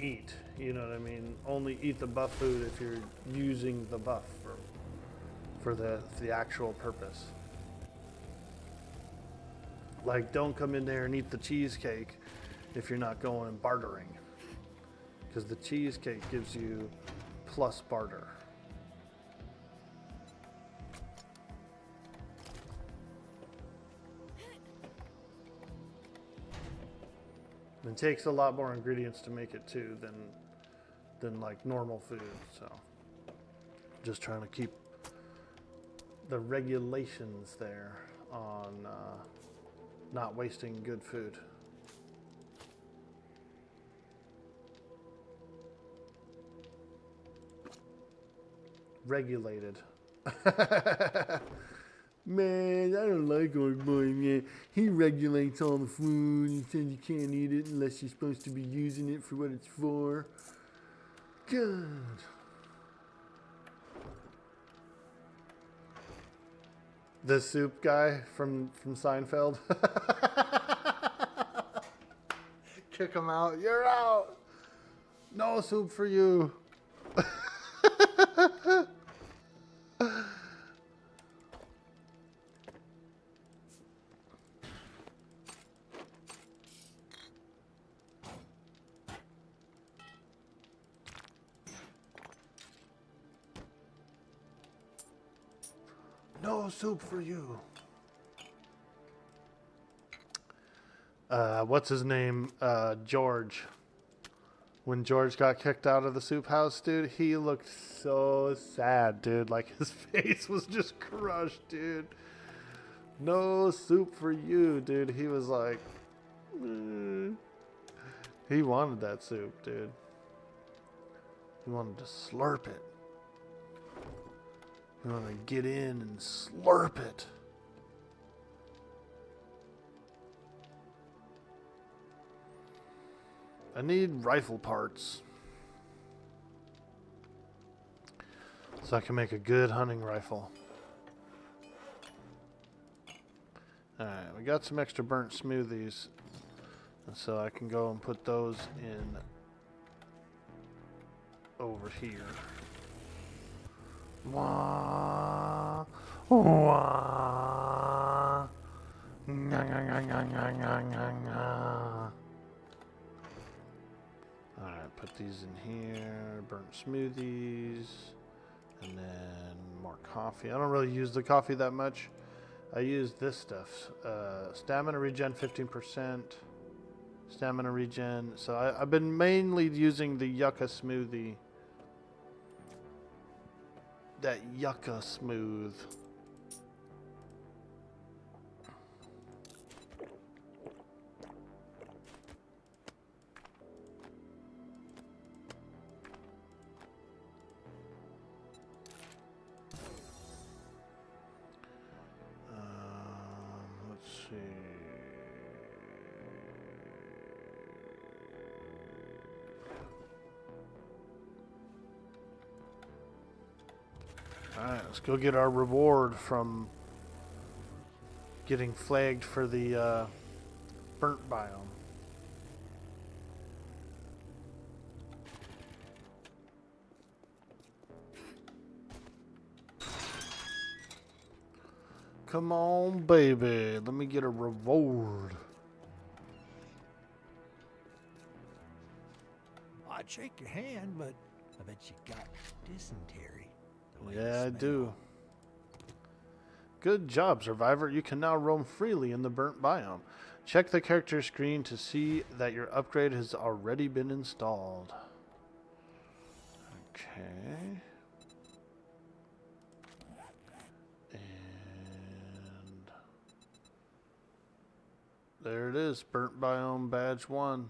eat, you know what I mean? Only eat the buff food if you're using the buff for the actual purpose. Like don't come in there and eat the cheesecake if you're not going and bartering, because the cheesecake gives you plus barter. It takes a lot more ingredients to make it too than like normal food, so just trying to keep the regulations there on not wasting good food. Regulated. Man, I don't like OrkBoy, man. He regulates all the food. He says you can't eat it unless you're supposed to be using it for what it's for. God. The soup guy from Seinfeld. Kick him out. You're out. No soup for you. No soup for you. What's his name? George. When George got kicked out of the soup house, dude, he looked so sad, dude. Like his face was just crushed, dude. No soup for you, dude. He was like, he wanted that soup, dude. He wanted to slurp it. He wanted to get in and slurp it. I need rifle parts. So I can make a good hunting rifle. Alright, we got some extra burnt smoothies. And so I can go and put those in over here. Wah, wah, nga, nga, nga, nga, nga, nga, nga. Alright, put these in here. Burnt smoothies. And then more coffee. I don't really use the coffee that much. I use this stuff. Stamina regen 15%. Stamina regen. So I've been mainly using the yucca smoothie. That yucca smooth. Let's see. Alright, let's go get our reward from getting flagged for the burnt biome. Come on, baby. Let me get a reward. I'd shake your hand, but I bet you got dysentery. the way you Yeah, I smell. do. Good job, Survivor. You can now roam freely in the burnt biome. Check the character screen to see that your upgrade has already been installed. Okay. And there it is, burnt biome badge 1.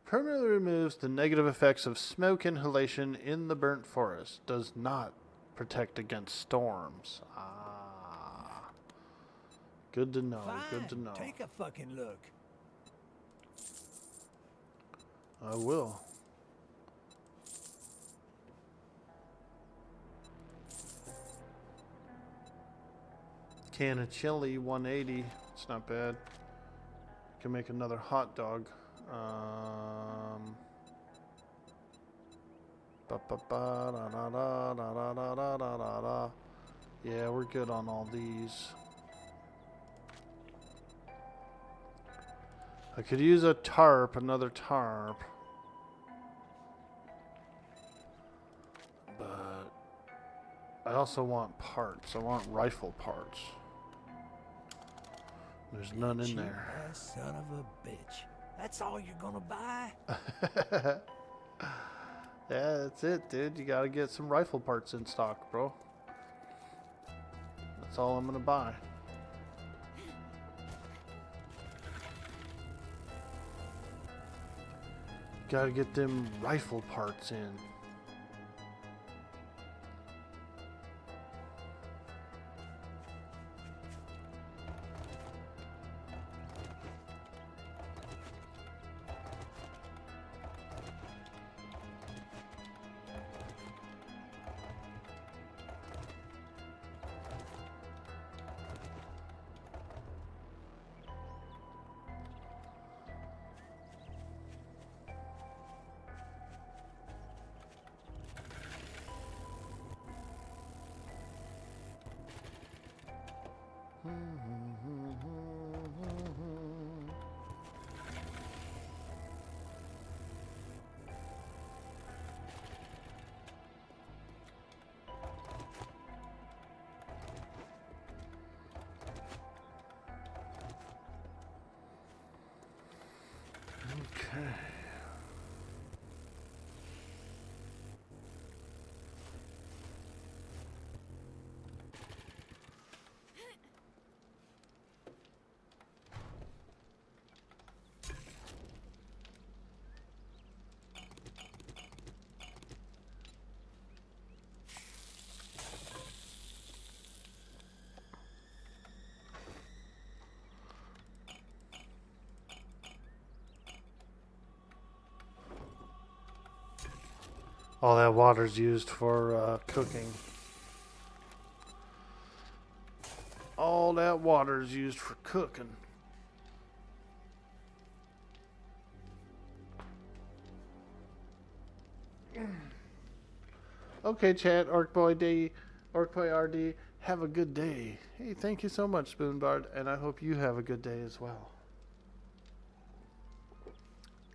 Permanently removes the negative effects of smoke inhalation in the burnt forest. Does not protect against storms. Ah. Good to know, good to Fine, know. take a fucking look. I will. Can of chili, 180. It's not bad. Can make another hot dog. Ba ba ba da da da da da da da da da. Yeah, we're good on all these. I could use a tarp, another tarp. But I also want parts. I want rifle parts. There's none in Cheap there. ass son of a bitch. That's all you're gonna buy? Yeah, that's it, dude. You gotta get some rifle parts in stock, bro. That's all I'm gonna buy. Gotta get them rifle parts in. Okay. All that water's used for cooking. All that water's used for cooking. Okay, chat, OrkboyRD, have a good day. Hey, thank you so much, Spoonbard, and I hope you have a good day as well.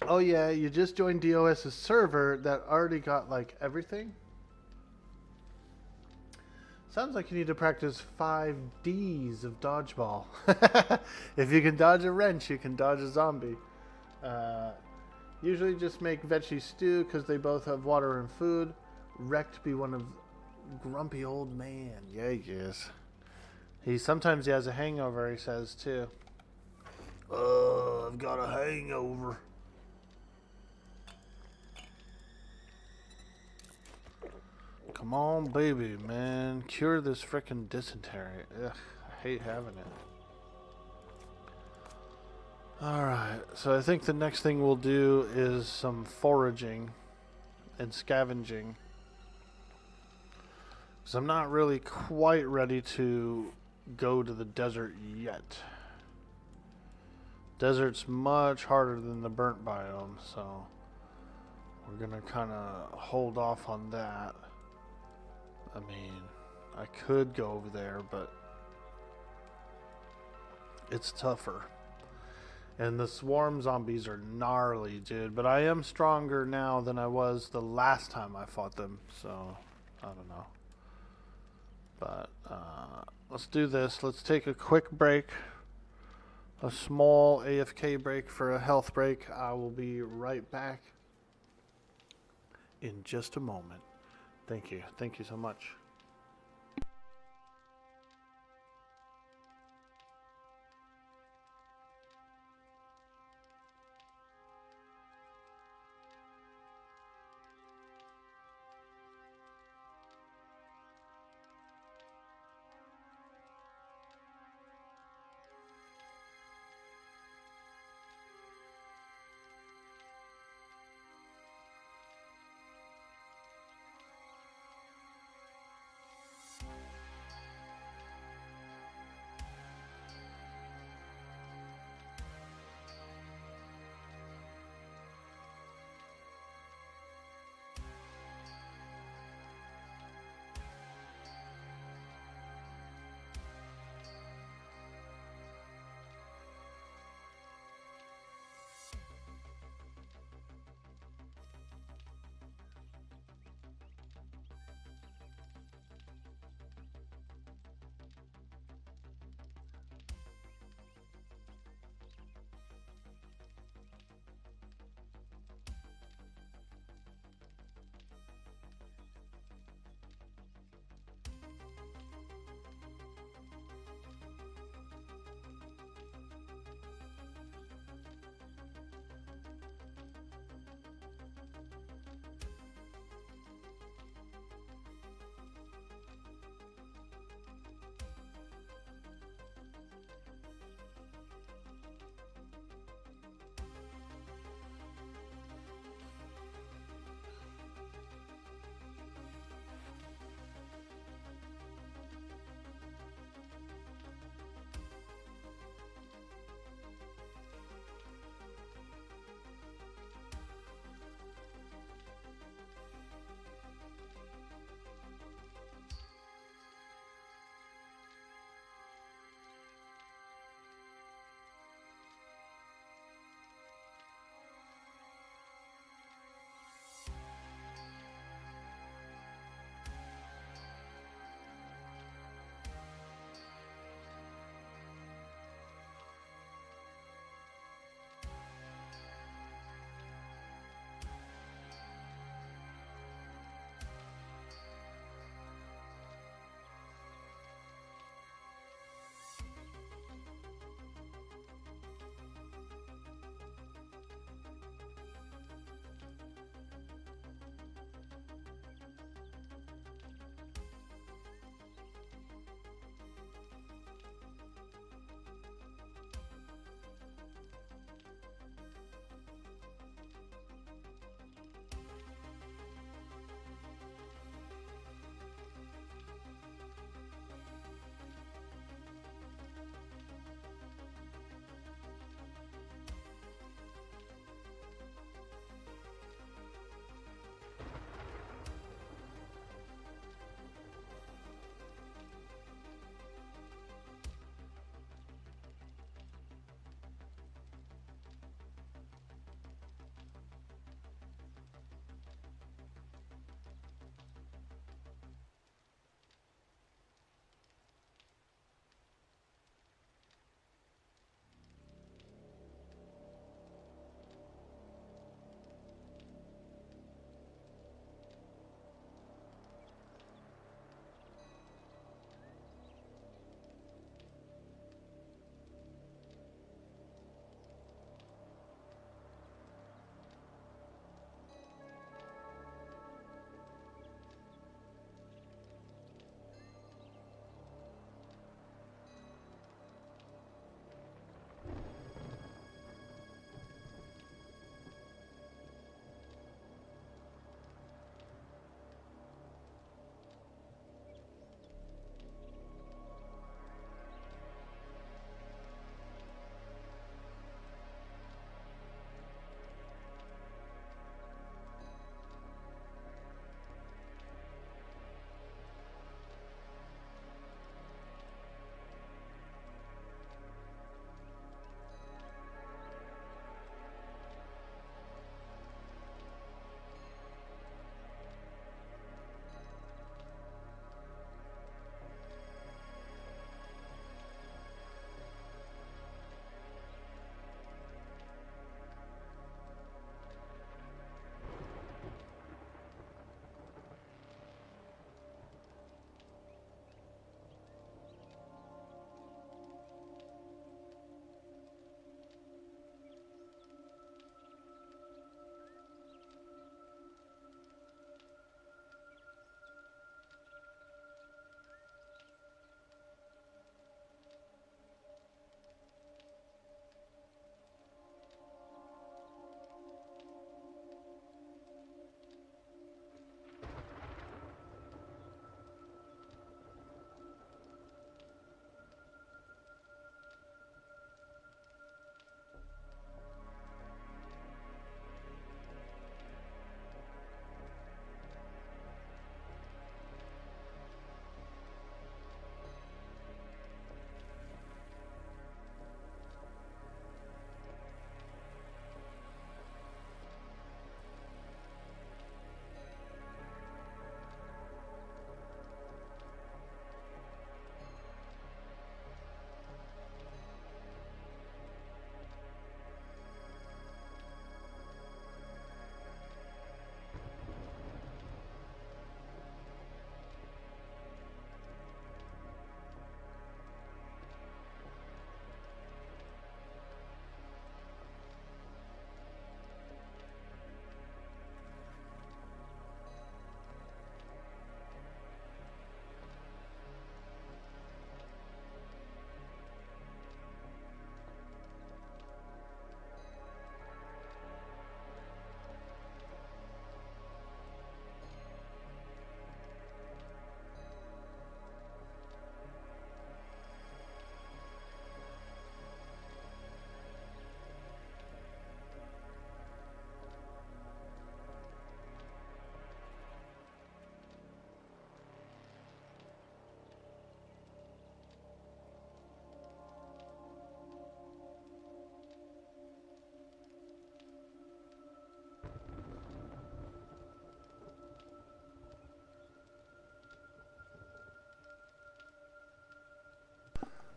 Oh yeah, you just joined DOS's server that already got like everything? Sounds like you need to practice 5 Ds of dodgeball. If you can dodge a wrench, you can dodge a zombie. Usually just make veggie stew because they both have water and food. Wrecked be one of grumpy old man. Yeah, he is. Sometimes he has a hangover, he says too. I've got a hangover. Come on, baby, man. Cure this frickin' dysentery. Ugh, I hate having it. Alright, so I think the next thing we'll do is some foraging and scavenging. Because I'm not really quite ready to go to the desert yet. Desert's much harder than the burnt biome, so we're gonna kind of hold off on that. I mean, I could go over there, but it's tougher. And the swarm zombies are gnarly, dude. But I am stronger now than I was the last time I fought them, so I don't know. But let's do this. Let's take a quick break. A small AFK break for a health break. I will be right back in just a moment. Thank you. Thank you so much.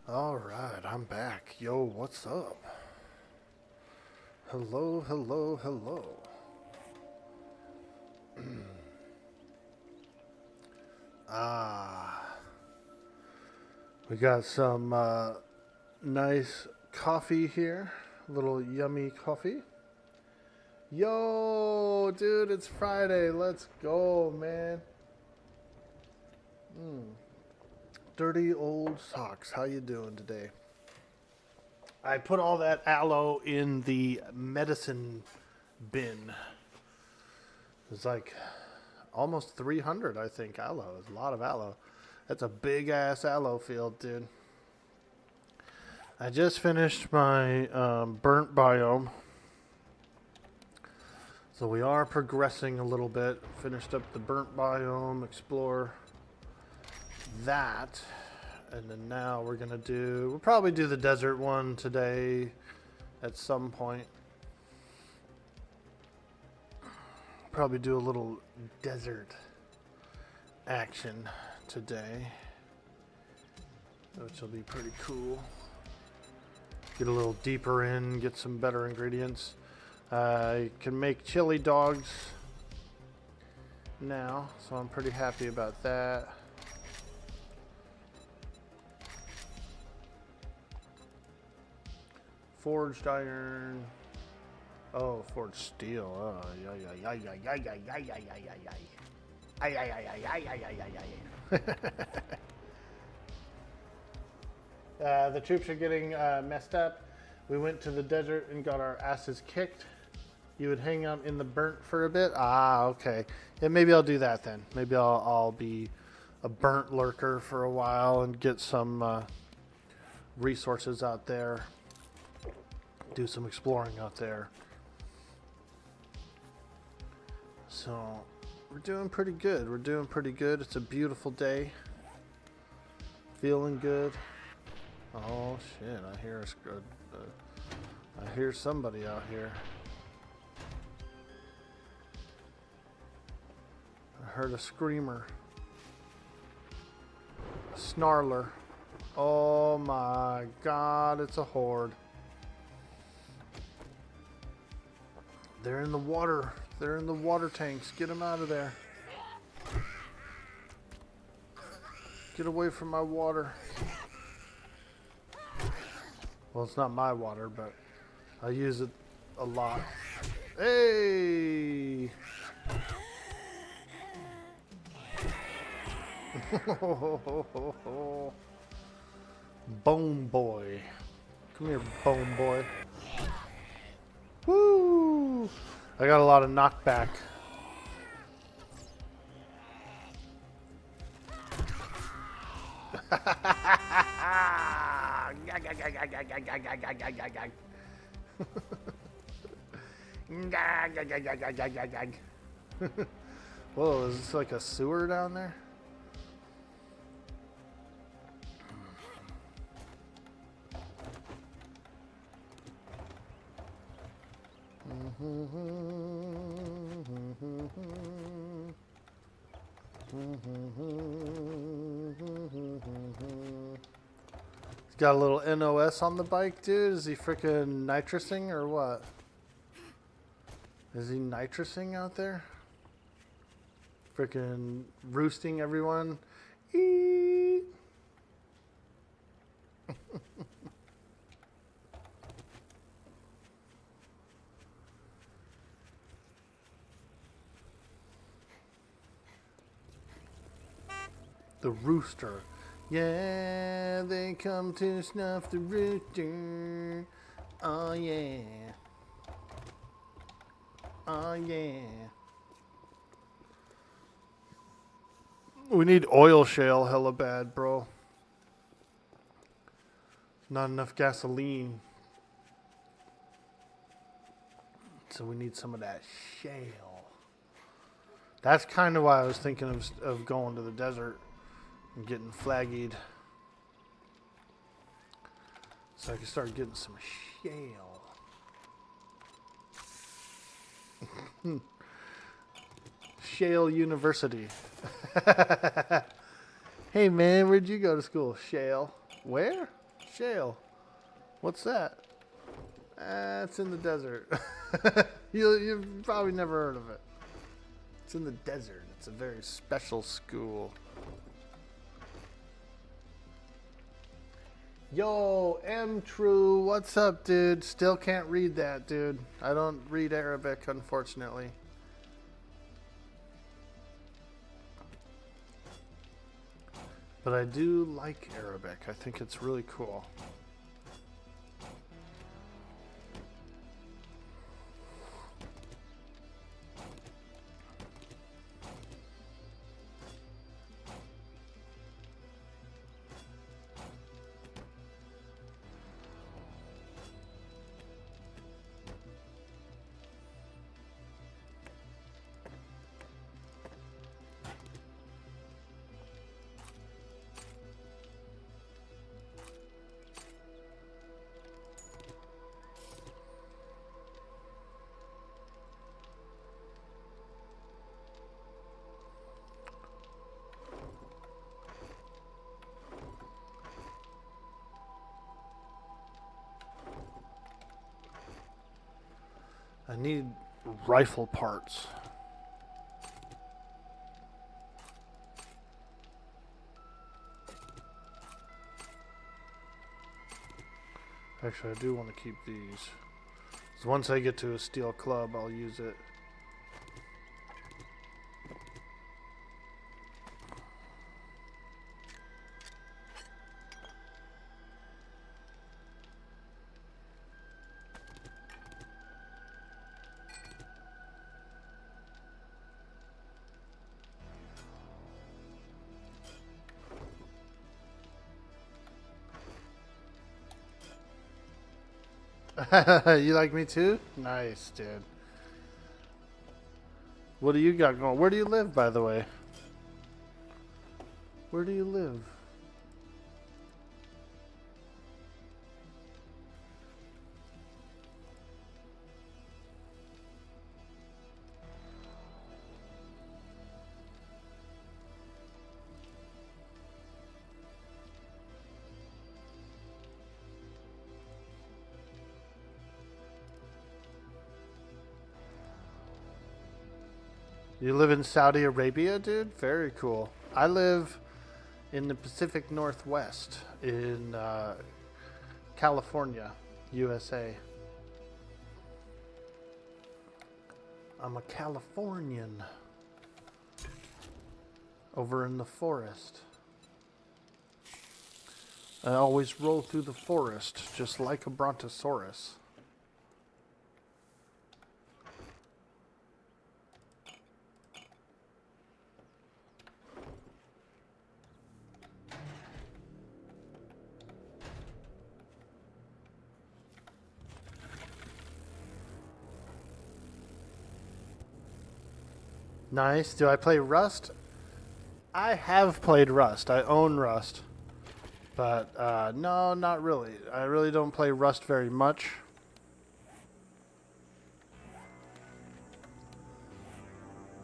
Alright, I'm back. Yo, what's up? Hello, hello, hello. We got some nice coffee here. A little yummy coffee. Yo, dude, it's Friday. Let's go, man. Dirty old socks. How you doing today? I put all that aloe in the medicine bin. It's like almost 300, I think, aloe. It's a lot of aloe. That's a big ass aloe field, dude. I just finished my burnt biome. So we are progressing a little bit. Finished up the burnt biome, explore that. And then now we'll probably do the desert one today at some point. Probably do a little desert action today, which will be pretty cool. Get a little deeper in, get some better ingredients. I can make chili dogs now, so I'm pretty happy about that. Forged iron. Oh, forged steel. Oh, the troops are getting messed up. We went to the desert and got our asses kicked. You would hang out in the burnt for a bit? Ah, okay. Yeah, maybe I'll do that then. Maybe I'll be a burnt lurker for a while and get some resources out there. Do some exploring out there. So we're doing pretty good. We're doing pretty good. It's a beautiful day. Feeling good. Oh shit! I hear somebody out here. I heard a screamer. A snarler. Oh my god! It's a horde. They're in the water. They're in the water tanks. Get them out of there. Get away from my water. Well, it's not my water, but I use it a lot. Hey! Bone boy. Come here, bone boy. Woo! I got a lot of knockback. Whoa, is this like a sewer down there? He's got a little NOS on the bike, dude. Is he freaking nitrosing or what? Is he nitrosing out there? Freaking roosting everyone. Eee. The rooster. Yeah, they come to snuff the rooster. Oh yeah. Oh yeah. We need oil shale hella bad, bro. Not enough gasoline. So we need some of that shale. That's kind of why I was thinking of going to the desert and getting flaggied. So I can start getting some shale. Shale University. Hey man, where'd you go to school? Shale. Where? shale. What's that? It's in the desert. You've probably never heard of it. It's in the desert. It's a very special school. Yo, M True, what's up, dude? Still can't read that, dude. I don't read Arabic, unfortunately. But I do like Arabic. I think it's really cool. I need rifle parts. Actually, I do want to keep these. So once I get to a steel club, I'll use it. You like me too? Nice, dude. What do you got going? Where do you live, by the way? Where do you live? You live in Saudi Arabia, dude? Very cool. I live in the Pacific Northwest in California, USA. I'm a Californian. Over in the forest. I always roll through the forest, just like a brontosaurus. Nice. Do I play Rust? I have played Rust. I own Rust. But, no, not really. I really don't play Rust very much.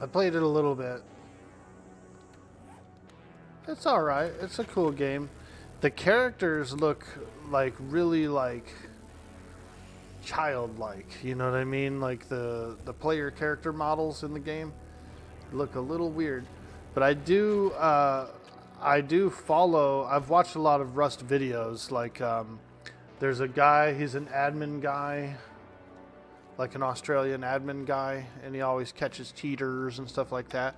I played it a little bit. It's alright. It's a cool game. The characters look like really like childlike. You know what I mean? Like the player character models in the game look a little weird. But I do follow, I've watched a lot of Rust videos. Like, there's a guy, he's an admin guy, like an Australian admin guy, and he always catches cheaters and stuff like that.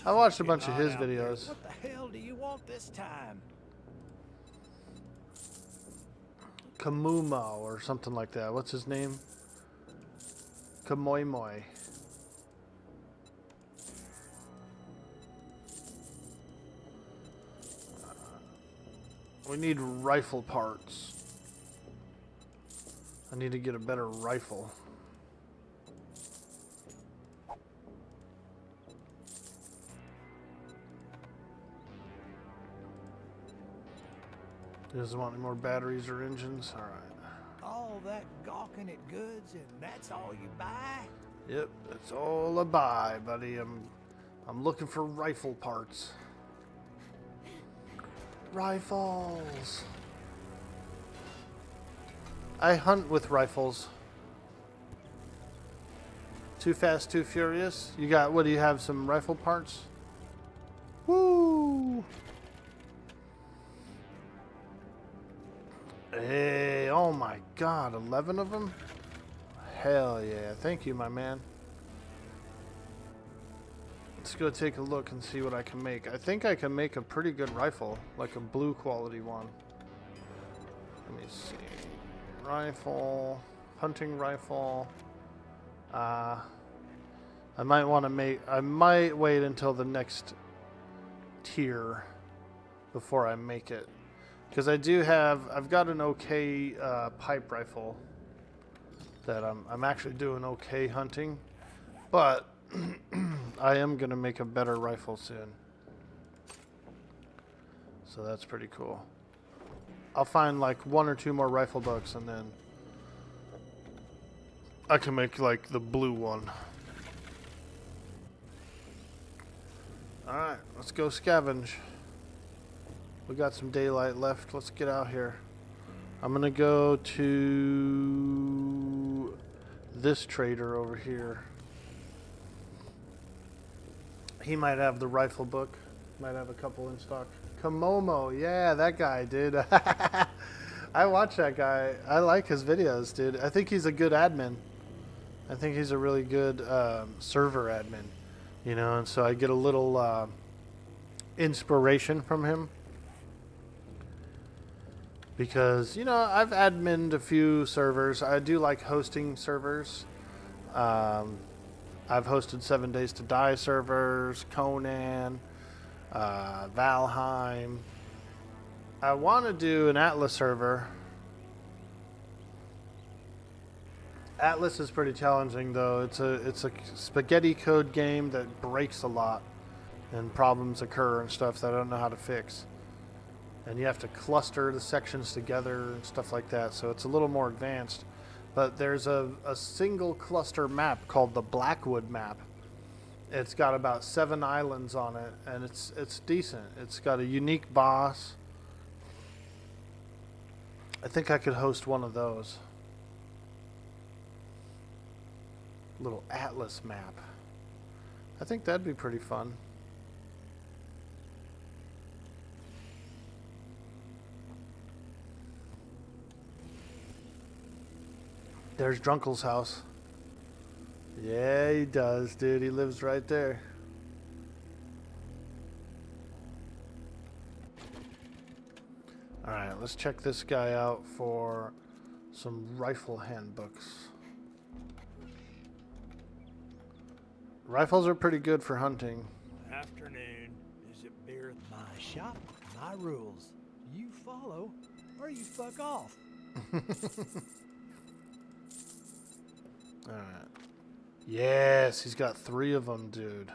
I watched a bunch of his videos. What the hell do you want this time? Kamumo or something like that. What's his name? Kamoimoy. We need rifle parts. I need to get a better rifle. Doesn't want any more batteries or engines? Alright. All that gawking at goods and that's all you buy? Yep, that's all I buy, buddy. I'm looking for rifle parts. Rifles. I hunt with rifles. Too Fast, Too Furious. You got, what do you have, some rifle parts? Woo! Hey, oh my god, 11 of them? Hell yeah, thank you, my man. Let's go take a look and see what I can make. I think I can make a pretty good rifle, like a blue quality one. Let me see. Rifle, hunting rifle. I might want to make, I might wait until the next tier before I make it. Because I do have, I've got an okay pipe rifle that I'm actually doing okay hunting. But I am going to make a better rifle soon. So that's pretty cool. I'll find like 1 or 2 more rifle books and then I can make like the blue one. Alright, let's go scavenge. We got some daylight left. Let's get out here. I'm going to go to this trader over here. He might have the rifle book. Might have a couple in stock. Kamomo, yeah, that guy, dude. I watch that guy. I like his videos, dude. I think he's a good admin. I think he's a really good server admin. You know, and so I get a little inspiration from him. Because, you know, I've adminned a few servers. I do like hosting servers. I've hosted 7 Days to Die servers, Conan, Valheim. I want to do an Atlas server. Atlas is pretty challenging, though. It's a spaghetti code game that breaks a lot, and problems occur and stuff that I don't know how to fix. And you have to cluster the sections together and stuff like that, so it's a little more advanced. But there's a single cluster map called the Blackwood map. It's got about 7 islands on it, and it's decent. It's got a unique boss. I think I could host one of those. Little Atlas map. I think that'd be pretty fun. There's Drunkle's house. Yeah, he does, dude. He lives right there. Alright, let's check this guy out for some rifle handbooks. Rifles are pretty good for hunting. Afternoon. Is it beer? My shop, my rules. You follow or you fuck off. Alright. Yes, he's got 3 of them, dude.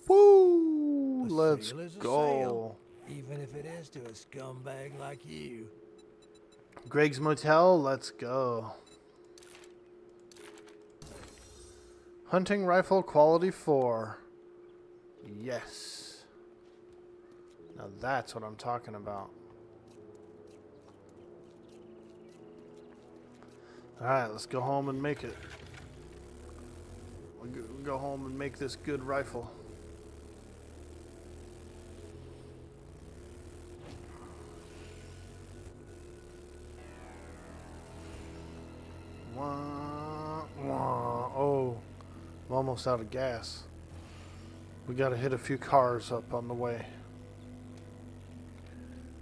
Woo! Let's sale is a go. sale, even if it is to a scumbag like you. Greg's Motel, let's go. Hunting rifle quality 4. Yes. Now that's what I'm talking about. Alright, let's go home and make it. We'll go home and make this good rifle. Wah, wah. Oh, I'm almost out of gas. We gotta hit a few cars up on the way.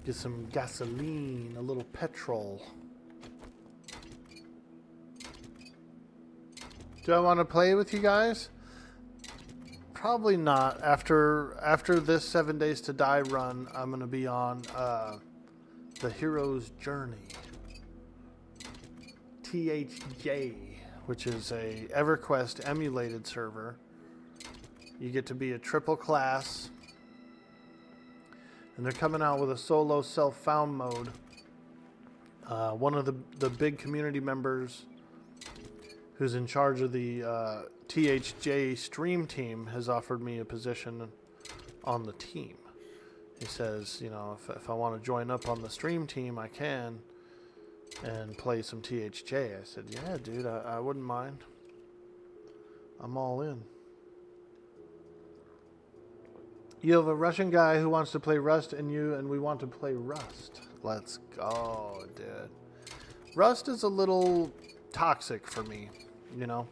Get some gasoline, a little petrol. Do I want to play with you guys? Probably not. After this 7 Days to Die run, I'm going to be on the Hero's Journey. THJ, which is a EverQuest emulated server. You get to be a triple class. And they're coming out with a solo self-found mode. One of the big community members who's in charge of the THJ stream team has offered me a position on the team. He says, you know, if I want to join up on the stream team, I can. and play some THJ. I said, yeah, dude, I wouldn't mind. I'm all in. You have a Russian guy who wants to play Rust and we want to play Rust. Let's go, dude. Rust is a little toxic for me, you know.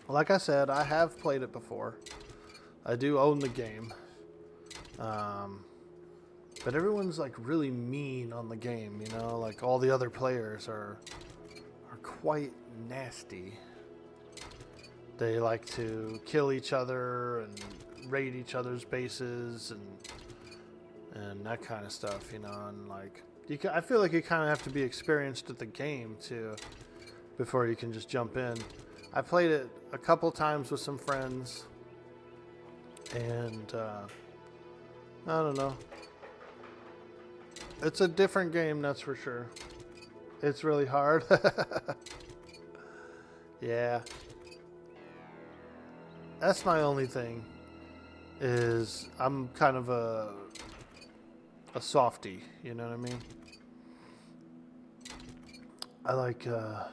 Like I said, I have played it before. I do own the game. But everyone's like really mean on the game, you know, like all the other players are quite nasty. They like to kill each other and raid each other's bases and that kind of stuff, you know, and like I feel like you kind of have to be experienced at the game too before you can just jump in. I played it a couple times with some friends and I don't know. It's a different game, that's for sure. It's really hard. Yeah. That's my only thing. Is I'm kind of a softie, you know what I mean? I like a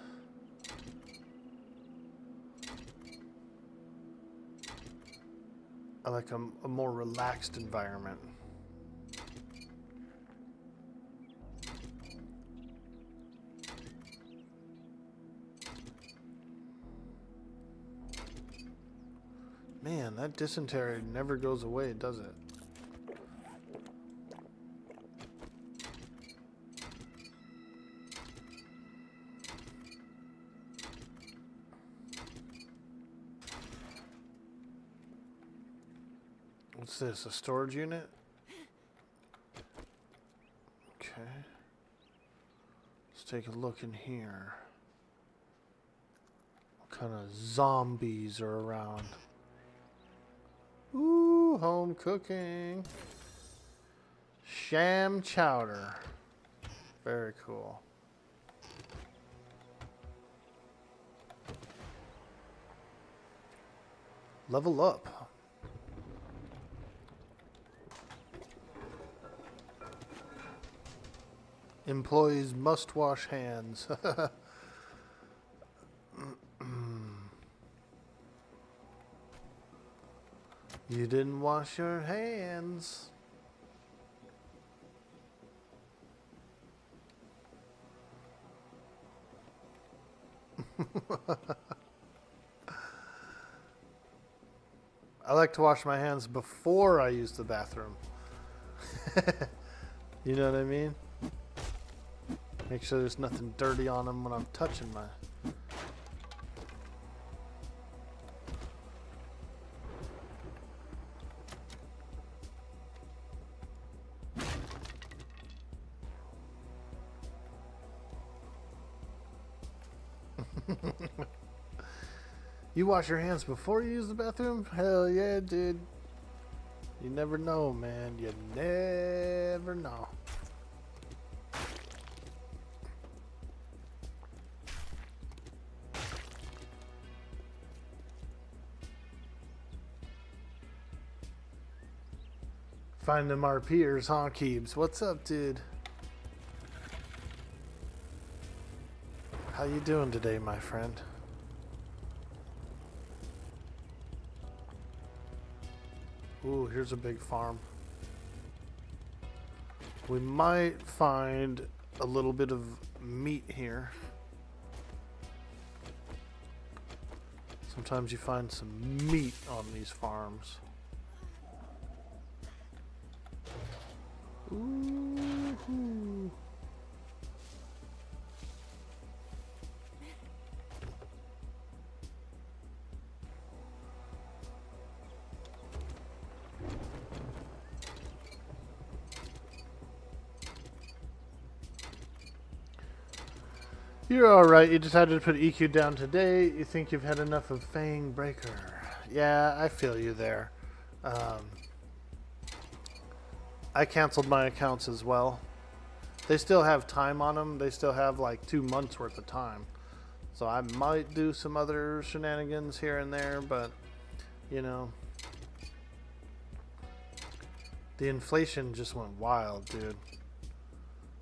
more relaxed environment. Man, that dysentery never goes away, does it? What's this, a storage unit? Okay. Let's take a look in here. What kind of zombies are around? Ooh, home cooking. Sham chowder. Very cool. Level up. Employees must wash hands. You didn't wash your hands. I like to wash my hands before I use the bathroom. You know what I mean? Make sure there's nothing dirty on them when I'm touching my... You wash your hands before you use the bathroom? Hell yeah, dude. You never know, man. You never know. Find them RPers, huh, Keebs? What's up, dude? How you doing today, my friend? Ooh, here's a big farm. We might find a little bit of meat here. Sometimes you find some meat on these farms. Ooh. You're alright, you decided to put EQ down today. You think you've had enough of Fang Breaker. Yeah, I feel you there. I canceled my accounts as well. They still have time on them. They still have like 2 months worth of time. So I might do some other shenanigans here and there, but you know, the inflation just went wild, dude.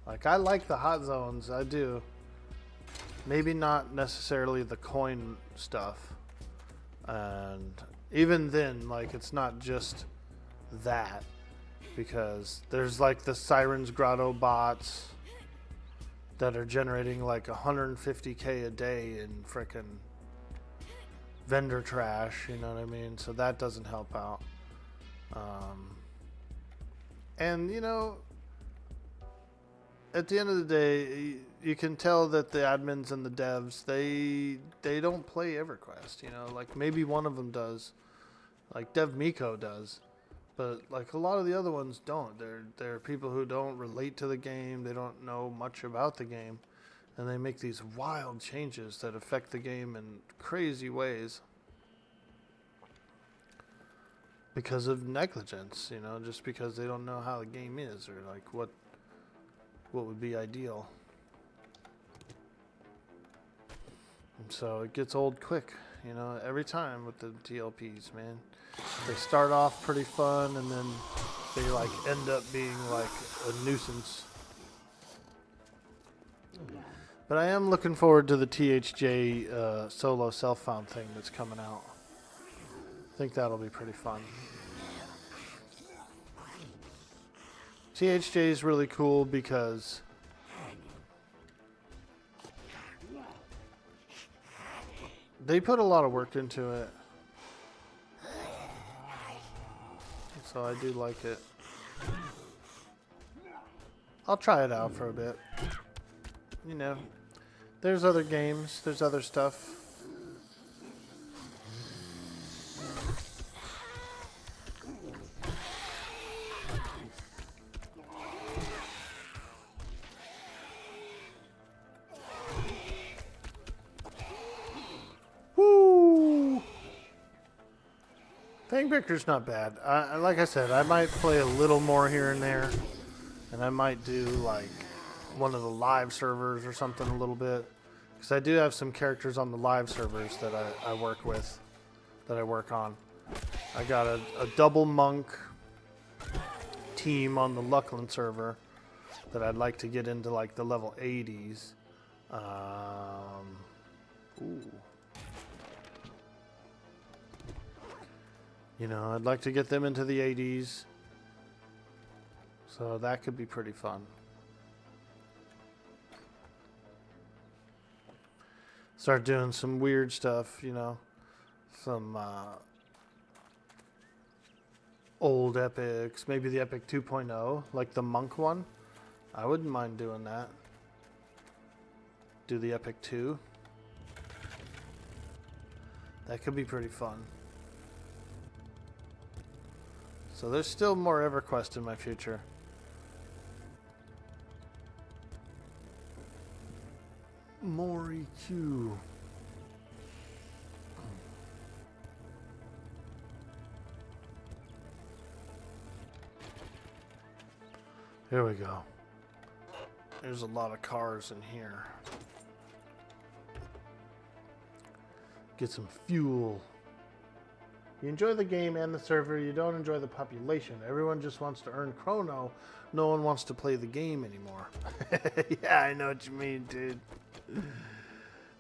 Like, I like the hot zones, I do. maybe not necessarily the coin stuff. And even then, like, it's not just that, because there's like the Sirens Grotto bots that are generating like 150k a day in frickin' vendor trash, you know what I mean? So that doesn't help out. And you know, at the end of the day, you can tell that the admins and the devs, they don't play EverQuest, you know, like maybe one of them does, like Dev Miko does, but like a lot of the other ones don't. They're people who don't relate to the game, they don't know much about the game, and they make these wild changes that affect the game in crazy ways because of negligence, you know, just because they don't know how the game is or like what would be ideal. And so it gets old quick, you know, every time with the TLPs, man. They start off pretty fun and then they like end up being like a nuisance. But I am looking forward to the THJ solo self-found thing that's coming out. I think that'll be pretty fun. THJ is really cool because they put a lot of work into it. So I do like it. I'll try it out for a bit. You know, there's other games, there's other stuff. Fangbricker's not bad. Like I said, I might play a little more here and there, and I might do like one of the live servers or something a little bit, because I do have some characters on the live servers that I work with, that I work on. I got a double monk team on the Luckland server that I'd like to get into like the level 80s. Ooh. You know, I'd like to get them into the 80s. So that could be pretty fun. Start doing some weird stuff, you know. Some old epics. Maybe the epic 2.0, like the monk one. I wouldn't mind doing that. Do the epic 2. That could be pretty fun. So there's still more EverQuest in my future. More EQ. Here we go. There's a lot of cars in here. Get some fuel. You enjoy the game and the server, you don't enjoy the population. Everyone just wants to earn chrono. No one wants to play the game anymore. Yeah, I know what you mean, dude.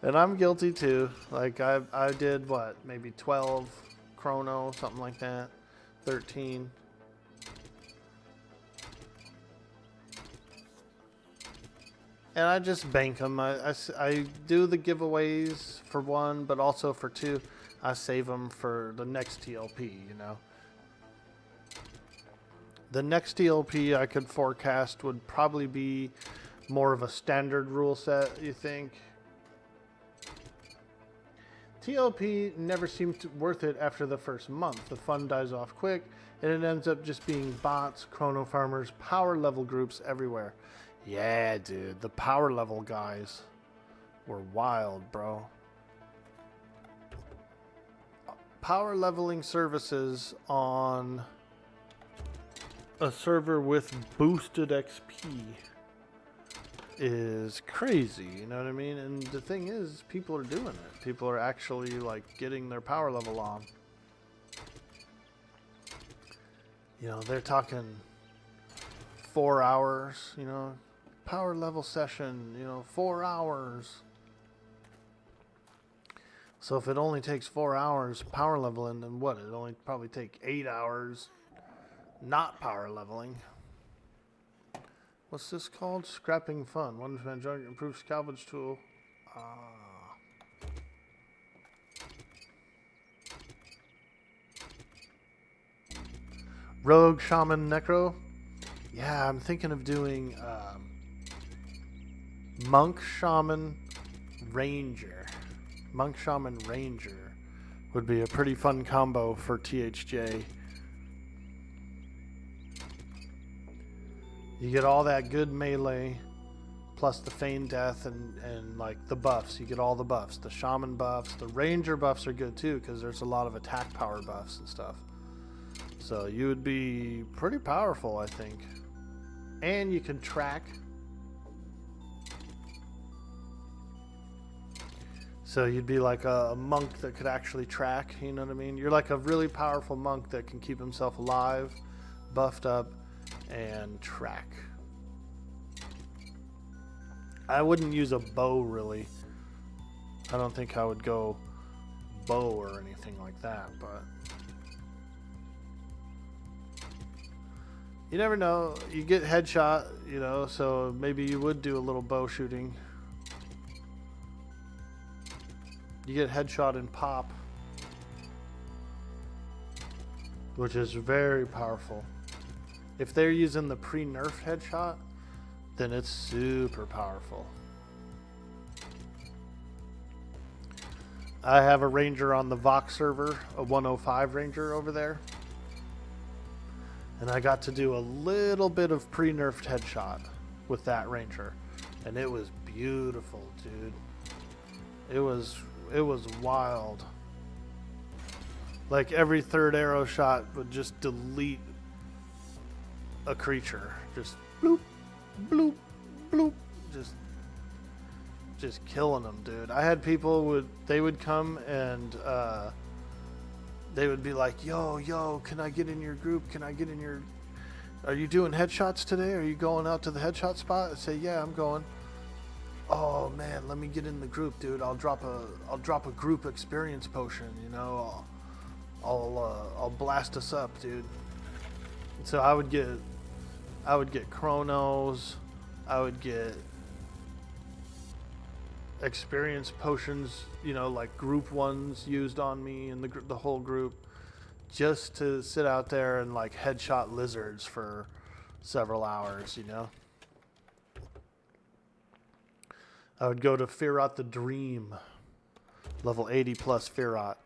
And I'm guilty too. Like I did what, maybe 12 chrono, something like that. 13. And I just bank them. I do the giveaways for 1, but also for 2. I save them for the next TLP, you know. The next TLP I could forecast would probably be more of a standard rule set, you think? TLP never seemed worth it after the first month. The fun dies off quick, and it ends up just being bots, chrono farmers, power level groups everywhere. Yeah, dude, the power level guys were wild, bro. Power leveling services on a server with boosted XP is crazy, you know what I mean? And the thing is, people are doing it. People are actually like getting their power level on. You know, they're talking 4 hours, you know, power level session, you know, 4 hours. So if it only takes 4 hours power leveling, then what? It'll only probably take 8 hours not power leveling. What's this called? Scrapping fun. One man junk improves salvage tool. Rogue Shaman Necro. Yeah, I'm thinking of doing Monk Shaman Ranger. Monk Shaman Ranger would be a pretty fun combo for THJ. You get all that good melee, plus the feign death and like the buffs. You get all the buffs. The shaman buffs. The ranger buffs are good too, because there's a lot of attack power buffs and stuff. So you would be pretty powerful, I think. And you can track. So you'd be like a monk that could actually track, you know what I mean? You're like a really powerful monk that can keep himself alive, buffed up, and track. I wouldn't use a bow really. I don't think I would go bow or anything like that, but you never know. You get headshot, you know, so maybe you would do a little bow shooting. You get headshot and pop, which is very powerful. If they're using the pre-nerf headshot, then it's super powerful. I have a ranger on the Waaagh server, a 105 ranger over there. And I got to do a little bit of pre-nerfed headshot with that ranger. And it was beautiful, dude. It was wild. Like every third arrow shot would just delete a creature. Just bloop, bloop, bloop. Just killing them, dude. I had people they would come and they would be like, yo, can I get in your group? Can I get in your... Are you doing headshots today? Are you going out to the headshot spot? I say, yeah, I'm going. Oh man, let me get in the group, dude. I'll drop a group experience potion, you know. I'll blast us up, dude. So I would get chronos. I would get experience potions, you know, like group ones used on me and the whole group, just to sit out there and like headshot lizards for several hours, you know. I would go to Firot the Dream, level 80 plus Firot,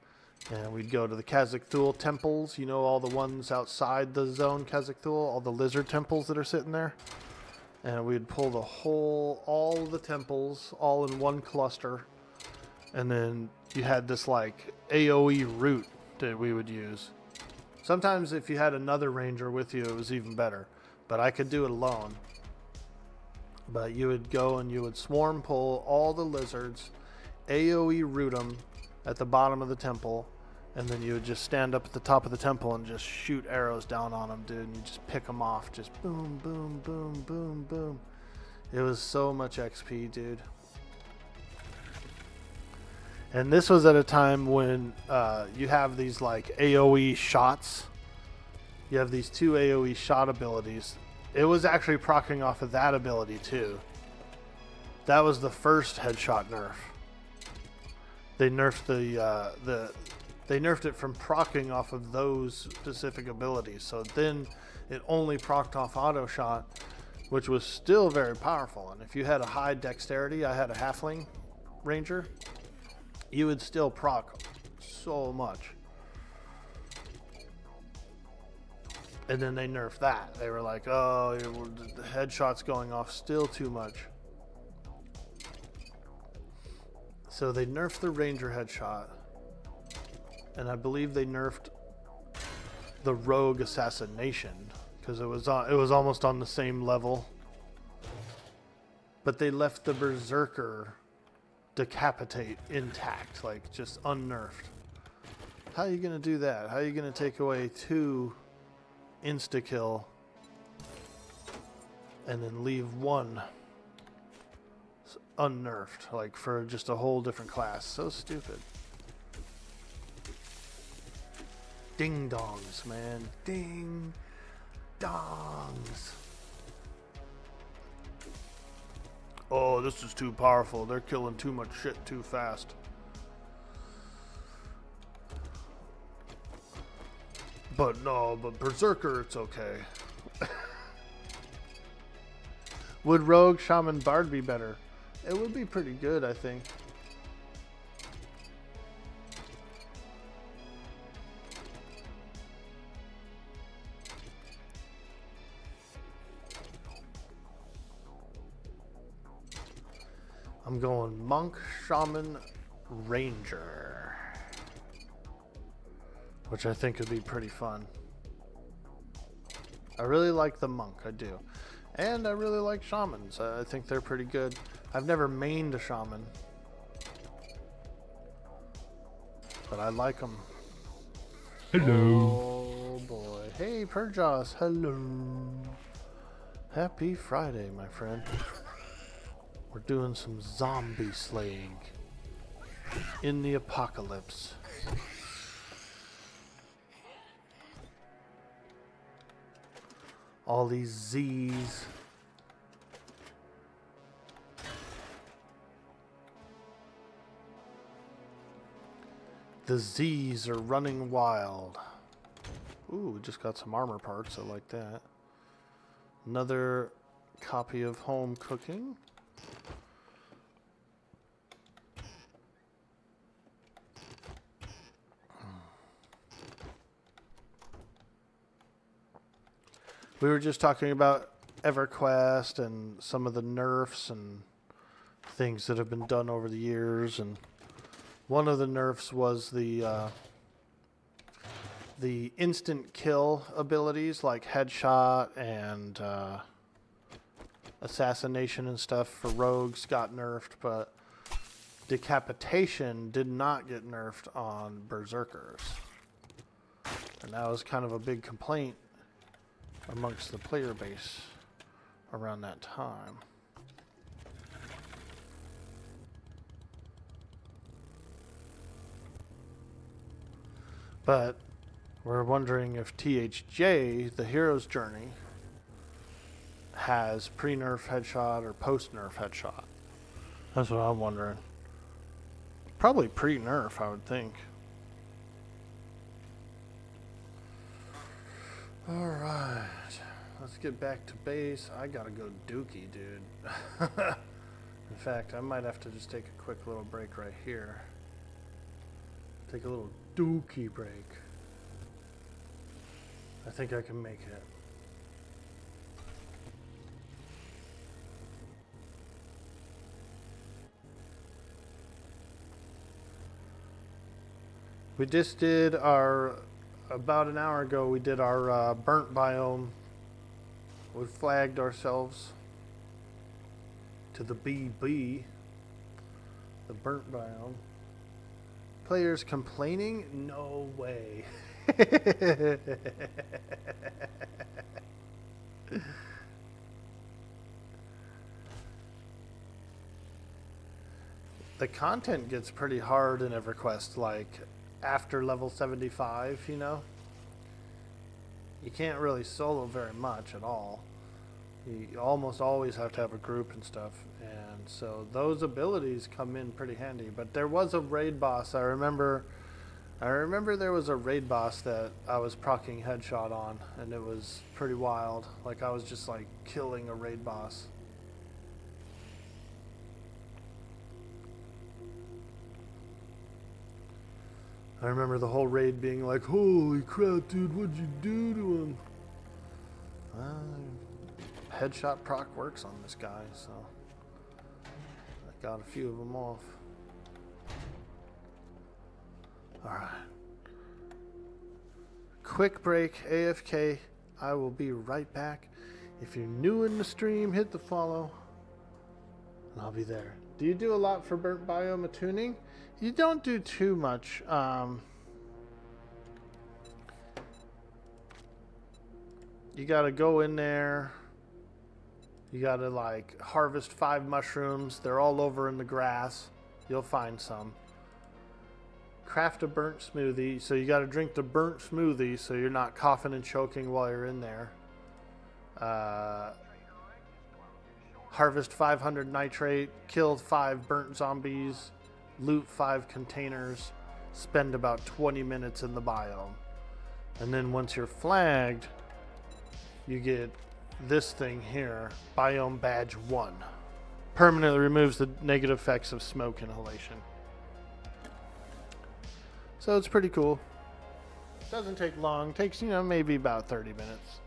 and we'd go to the Khazak-Thul temples, you know, all the ones outside the zone Khazak-Thul, all the lizard temples that are sitting there. And we'd pull all the temples all in one cluster. And then you had this like AoE route that we would use. Sometimes if you had another ranger with you, it was even better. But I could do it alone. But you would go and you would swarm pull all the lizards, AoE route them at the bottom of the temple. And then you would just stand up at the top of the temple and just shoot arrows down on them, dude. And you just pick them off. Just boom, boom, boom, boom, boom. It was so much XP, dude. And this was at a time when you have these like AoE shots. You have these 2 AoE shot abilities. It was actually proccing off of that ability too. That was the first headshot nerf. They nerfed they nerfed it from proccing off of those specific abilities. So then it only procced off auto shot, which was still very powerful. And if you had a high dexterity, I had a halfling ranger, you would still proc so much. And then they nerfed that. They were like, oh, the headshot's going off still too much. So they nerfed the ranger headshot. And I believe they nerfed the rogue assassination because it was almost on the same level. But they left the berserker decapitate intact, like just unnerfed. How are you gonna do that? How are you gonna take away 2 insta kill and then leave 1 unnerfed, like for just a whole different class? So stupid. Ding dongs, man. Ding dongs. Oh, this is too powerful. They're killing too much shit too fast. But no, but Berserker, it's okay. Would Rogue, Shaman, Bard be better? It would be pretty good, I think. I'm going Monk, Shaman, Ranger. Which I think would be pretty fun. I really like the Monk, I do. And I really like Shamans. I think they're pretty good. I've never mained a Shaman. But I like them. Hello. Oh boy. Hey, Perjos. Hello. Happy Friday, my friend. We're doing some zombie slaying in the apocalypse. All these Z's. The Z's are running wild. Ooh, we just got some armor parts. I like that. Another copy of Home Cooking. We were just talking about EverQuest and some of the nerfs and things that have been done over the years, and one of the nerfs was the instant kill abilities like headshot and assassination and stuff for rogues got nerfed, but decapitation did not get nerfed on berserkers, and that was kind of a big complaint amongst the player base around that time. But we're wondering if THJ, the hero's journey, has pre-nerf headshot or post-nerf headshot. That's what I'm wondering. Probably pre-nerf, I would think. Alright, let's get back to base. I gotta go dookie, dude. In fact, I might have to just take a quick little break right here. Take a little dookie break. I think I can make it. We just did our... About an hour ago, we did our burnt biome. We flagged ourselves to the BB, the burnt biome. Players complaining? No way. The content gets pretty hard in EverQuest, like after level 75, you know? You can't really solo very much at all. You almost always have to have a group and stuff, and so those abilities come in pretty handy. But there was a raid boss, I remember there was a raid boss that I was proccing headshot on, and it was pretty wild. Like, I was just like killing a raid boss. I remember the whole raid being like, holy crap, dude, what'd you do to him? Headshot proc works on this guy, so I got a few of them off. Alright. Quick break, AFK. I will be right back. If you're new in the stream, hit the follow, and I'll be there. Do you do a lot for burnt biome tuning? You don't do too much. You gotta go in there. You gotta like harvest 5 mushrooms. They're all over in the grass. You'll find some. craft a burnt smoothie. So you got to drink the burnt smoothie so you're not coughing and choking while you're in there. Harvest 500 nitrate, kill 5 burnt zombies, loot 5 containers, spend about 20 minutes in the biome. And then once you're flagged, you get this thing here, Biome Badge 1. Permanently removes the negative effects of smoke inhalation. So it's pretty cool. Doesn't take long. Takes, maybe about 30 minutes.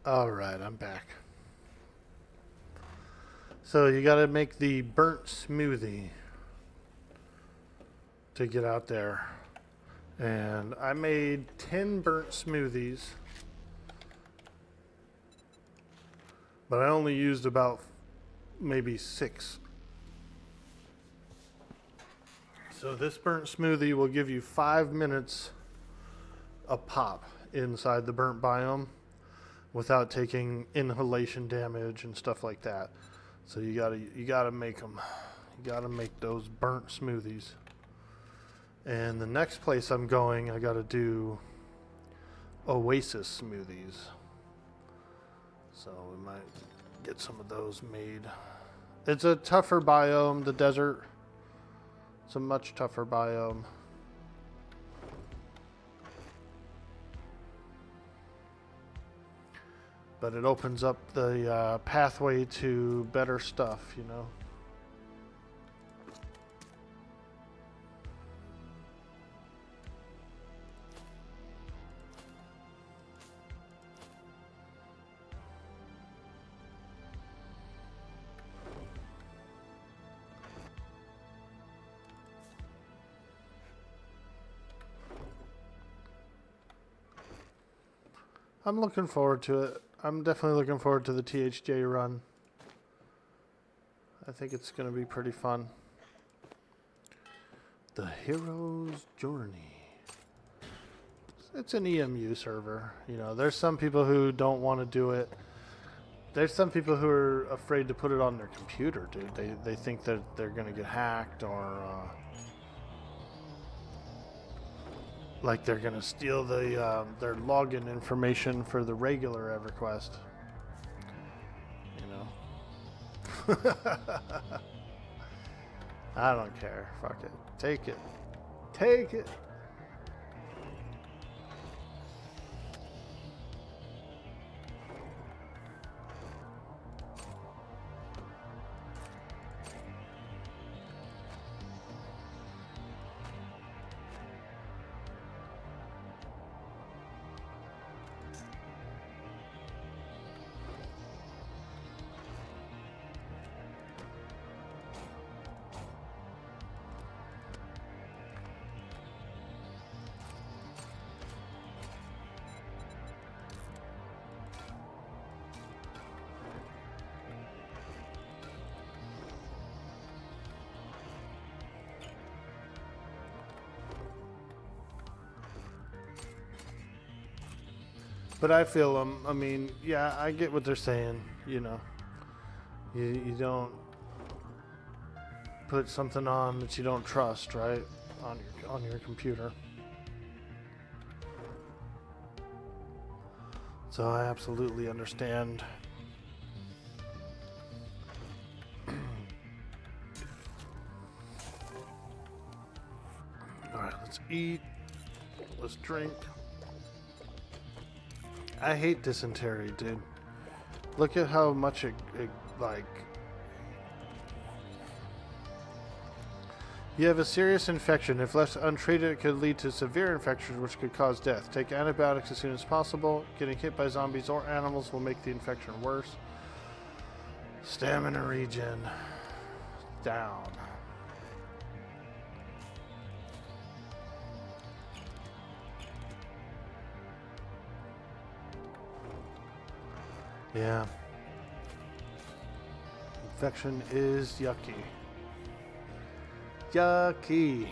Alright, I'm back. So you gotta make the burnt smoothie to get out there. And I made 10 burnt smoothies, but I only used about maybe 6. So this burnt smoothie will give you 5 minutes a pop inside the burnt biome without taking inhalation damage and stuff like that. So you gotta make them. You gotta make those burnt smoothies. And the next place I'm going, I gotta do oasis smoothies. So we might get some of those made. It's a tougher biome, the desert. It's a much tougher biome. But it opens up the pathway to better stuff, you know. I'm looking forward to it. I'm definitely looking forward to the THJ run. I think it's going to be pretty fun. The Hero's Journey. It's an EMU server. You know, there's some people who don't want to do it. There's some people who are afraid to put it on their computer, dude. They think that they're going to get hacked or like they're going to steal the their login information for the regular EverQuest. You know? I don't care. Fuck it. Take it. Take it. But I feel I mean, yeah, I get what they're saying. You know, you don't put something on that you don't trust, right? On your computer. So I absolutely understand. All right, let's eat. Let's drink. I hate dysentery, dude. Look at how much it like... You have a serious infection. If left untreated, it could lead to severe infections, which could cause death. Take antibiotics as soon as possible. Getting hit by zombies or animals will make the infection worse. Stamina regen. Down. Yeah. Infection is yucky. Yucky.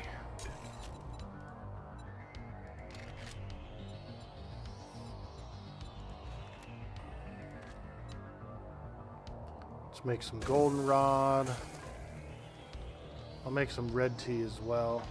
Let's make some goldenrod. I'll make some red tea as well.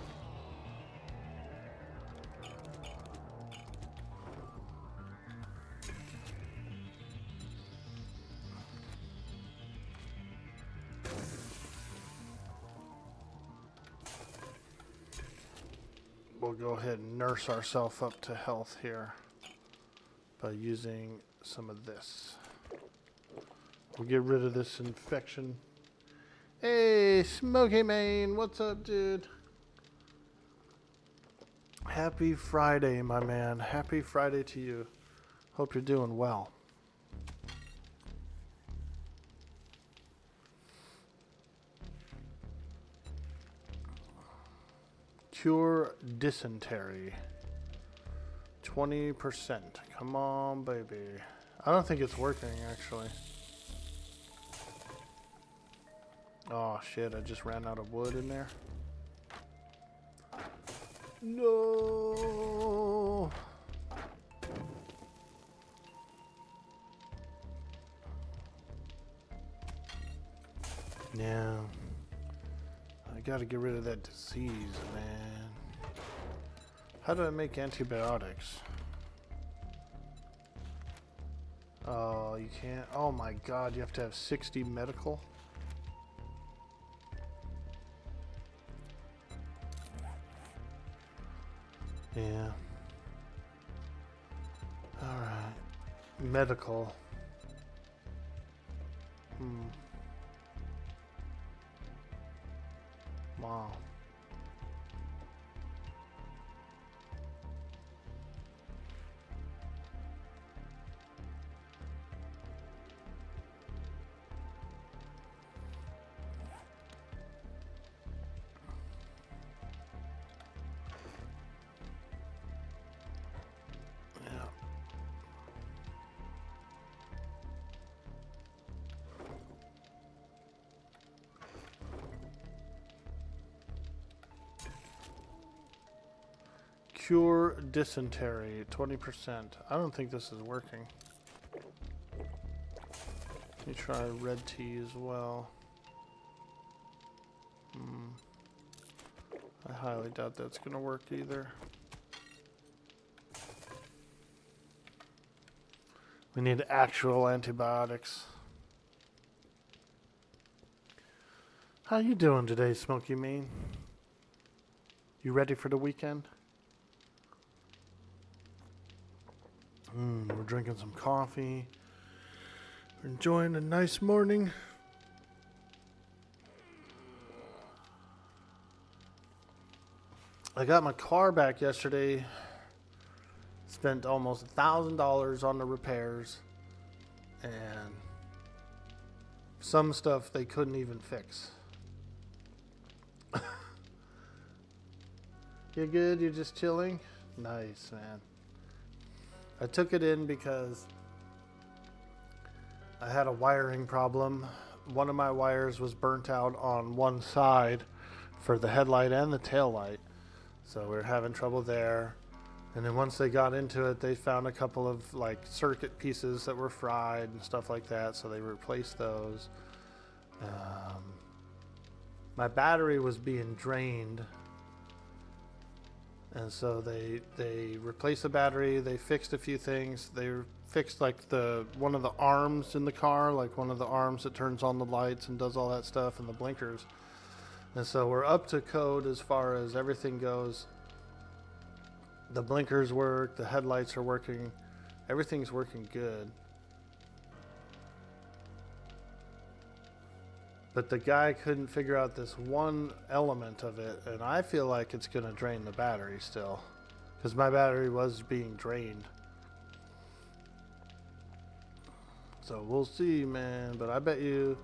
We'll go ahead and nurse ourselves up to health here by using some of this. We'll get rid of this infection. Hey, Smokey Mane, what's up, dude? Happy Friday, my man. Happy Friday to you. Hope you're doing well. Cure dysentery. 20%. Come on, baby. I don't think it's working, actually. Oh, shit. I just ran out of wood in there. No. Yeah. I gotta get rid of that disease, man. How do I make antibiotics? Oh, you can't. Oh my god, you have to have 60 medical? Yeah. Alright. Medical. Wow. Cure dysentery, 20%. I don't think this is working. Let me try red tea as well. I highly doubt that's going to work either. We need actual antibiotics. How you doing today, Smoky Mean? You ready for the weekend? We're drinking some coffee. We're enjoying a nice morning. I got my car back yesterday. Spent almost $1,000 on the repairs. And some stuff they couldn't even fix. You good? You're just chilling? Nice, man. I took it in because I had a wiring problem. One of my wires was burnt out on one side for the headlight and the tail light. So we were having trouble there. And then once they got into it, they found a couple of like circuit pieces that were fried and stuff like that. So they replaced those. My battery was being drained. And so they replaced the battery. They fixed a few things. They fixed like one of the arms in the car, like one of the arms that turns on the lights and does all that stuff, and the blinkers. And so we're up to code as far as everything goes. The blinkers work. The headlights are working. Everything's working good. But the guy couldn't figure out this one element of it, and I feel like it's going to drain the battery still. Because my battery was being drained. So we'll see, man. But I bet you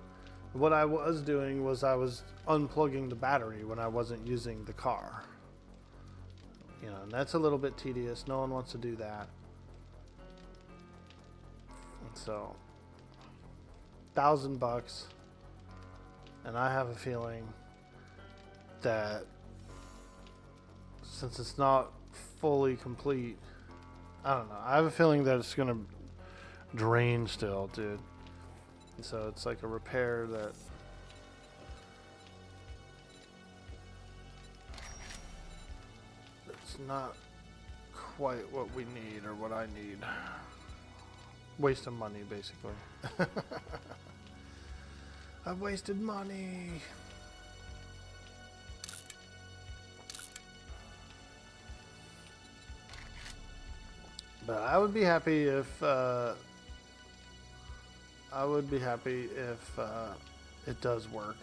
what I was doing was I was unplugging the battery when I wasn't using the car. You know, and that's a little bit tedious. No one wants to do that. And so, $1,000. And I have a feeling that since it's not fully complete, I don't know. I have a feeling that it's going to drain still, dude. And so it's like a repair that it's not quite what we need or what I need. Waste of money, basically. I've wasted money. But I would be happy if it does work.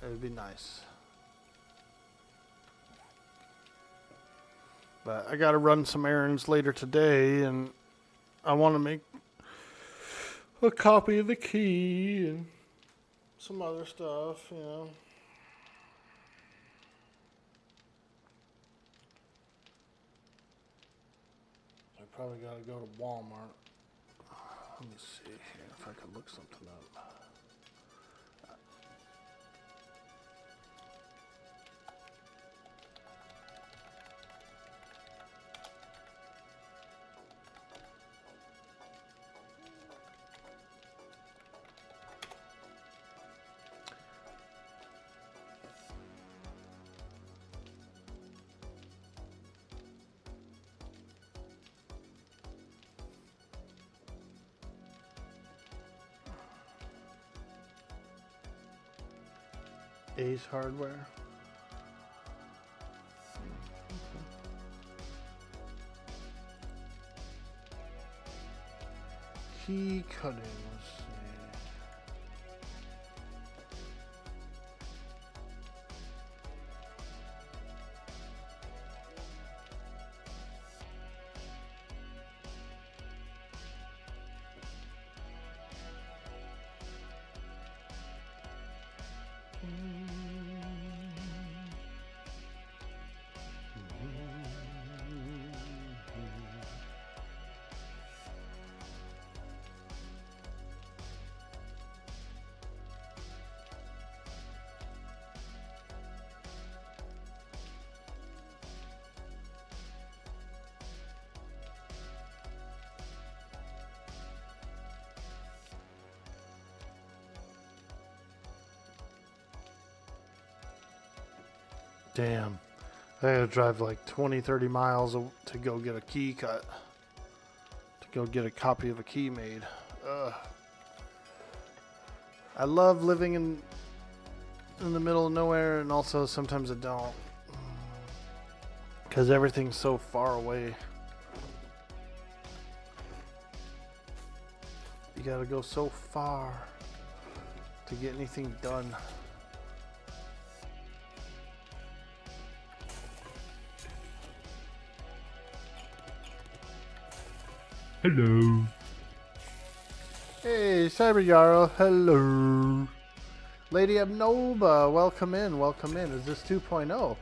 It would be nice. But I got to run some errands later today, and I want to make a copy of the key and some other stuff, you know. I probably got to go to Walmart. Let me see here if I can look something up. Ace Hardware. Key cutting. Let's see. Damn. I gotta drive like 20, 30 miles to go get a key cut. To go get a copy of a key made. Ugh. I love living in the middle of nowhere, and also sometimes I don't. Because everything's so far away. You gotta go so far to get anything done. Hello. Hey, Cyber Yarrow, hello. Lady Abnoba, welcome in, welcome in. Is this 2.0?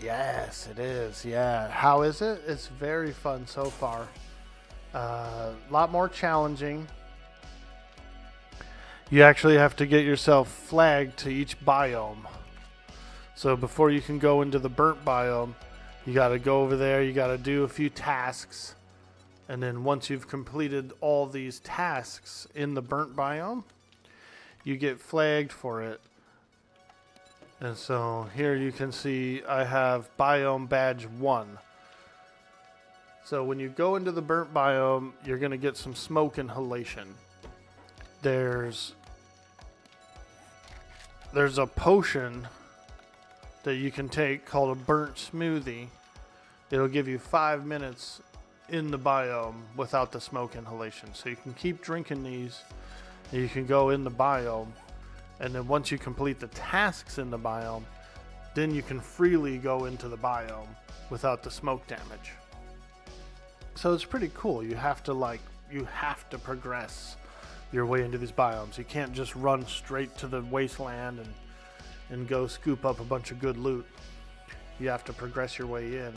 Yes, it is, yeah. How is it? It's very fun so far. A lot more challenging. You actually have to get yourself flagged to each biome. So before you can go into the burnt biome, you gotta go over there, you gotta do a few tasks. And then once you've completed all these tasks in the burnt biome, you get flagged for it. And so here you can see I have biome badge 1. So when you go into the burnt biome, you're going to get some smoke inhalation. There's a potion that you can take called a burnt smoothie. It'll give you 5 minutes in the biome without the smoke inhalation. So you can keep drinking these, and you can go in the biome, and then once you complete the tasks in the biome, then you can freely go into the biome without the smoke damage. So it's pretty cool. You have to progress your way into these biomes. You can't just run straight to the wasteland and go scoop up a bunch of good loot. You have to progress your way in.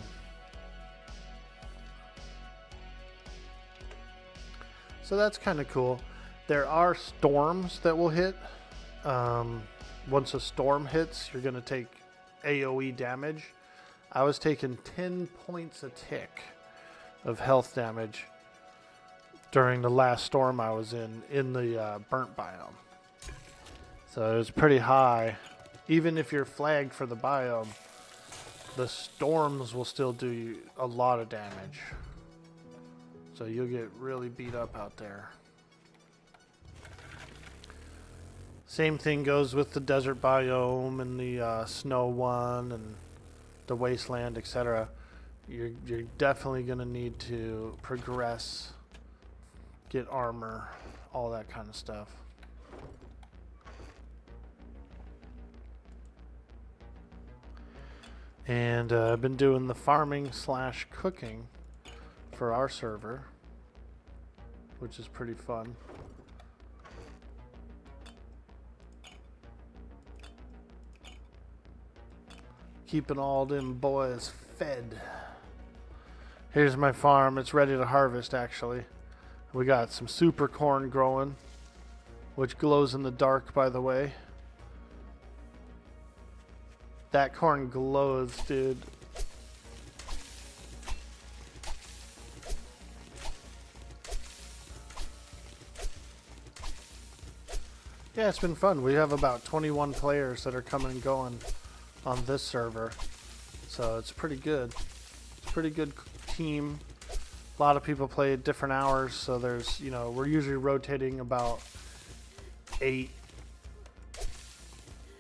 So that's kind of cool. There are storms that will hit. Once a storm hits, you're going to take AoE damage. I was taking 10 points a tick of health damage during the last storm I was in the burnt biome. So it was pretty high. Even if you're flagged for the biome, the storms will still do you a lot of damage. So you'll get really beat up out there. Same thing goes with the desert biome and the snow one and the wasteland, etc. You're definitely going to need to progress, get armor, all that kind of stuff. And I've been doing the farming / cooking for our server, which is pretty fun. Keeping all them boys fed. Here's my farm. It's ready to harvest, actually. We got some super corn growing, which glows in the dark, by the way. That corn glows, dude. Yeah, it's been fun. We have about 21 players that are coming and going on this server. So it's pretty good. It's a pretty good team. A lot of people play at different hours, so there's, we're usually rotating about 8.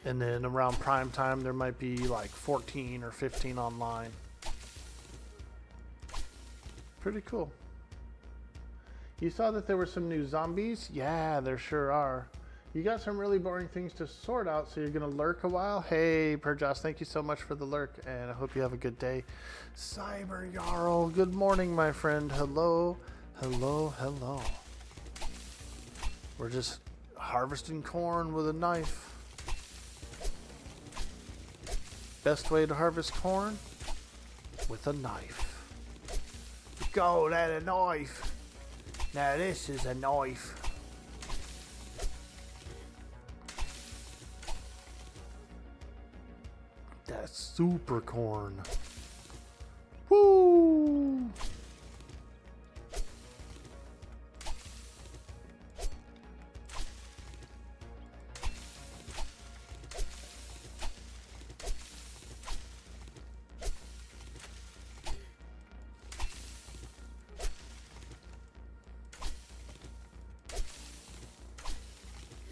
And then around prime time, there might be like 14 or 15 online. Pretty cool. You saw that there were some new zombies? Yeah, there sure are. You got some really boring things to sort out, so you're going to lurk a while? Hey, Perjoss, thank you so much for the lurk, and I hope you have a good day. Cyber Jarl, good morning, my friend. Hello, hello, hello. We're just harvesting corn with a knife. Best way to harvest corn? With a knife. Go, that a knife. Now this is a knife. That's super corn. Woo!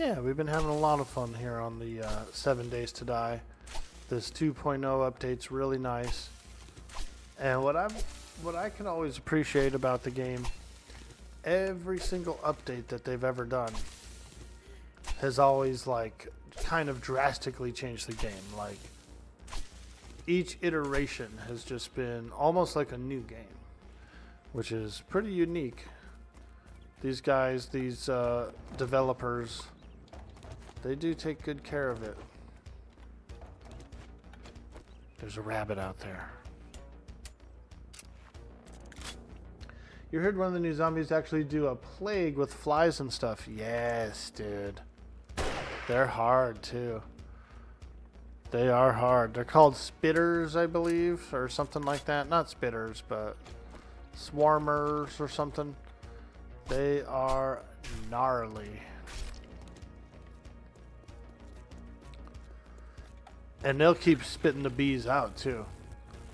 Yeah, we've been having a lot of fun here on the 7 Days to Die. This 2.0 update's really nice. And what I can always appreciate about the game, every single update that they've ever done has always like kind of drastically changed the game. Like each iteration has just been almost like a new game, which is pretty unique. These guys, these developers, they do take good care of it. There's a rabbit out there. You heard one of the new zombies actually do a plague with flies and stuff. Yes, dude. They're hard, too. They are hard. They're called spitters, I believe, or something like that. Not spitters, but swarmers or something. They are gnarly. And they'll keep spitting the bees out, too.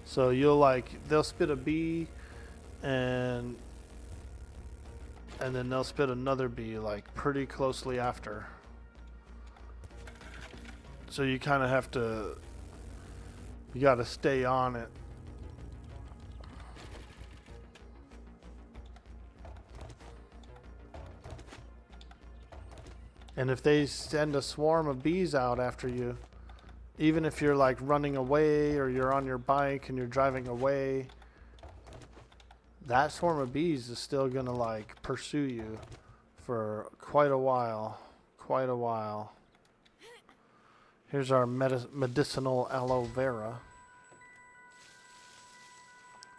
So they'll spit a bee, and then they'll spit another bee, like, pretty closely after. So you kind of have to, you got to stay on it. And if they send a swarm of bees out after you, even if you're like running away or you're on your bike and you're driving away, that swarm of bees is still gonna like pursue you for quite a while. Quite a while. Here's our medicinal aloe vera.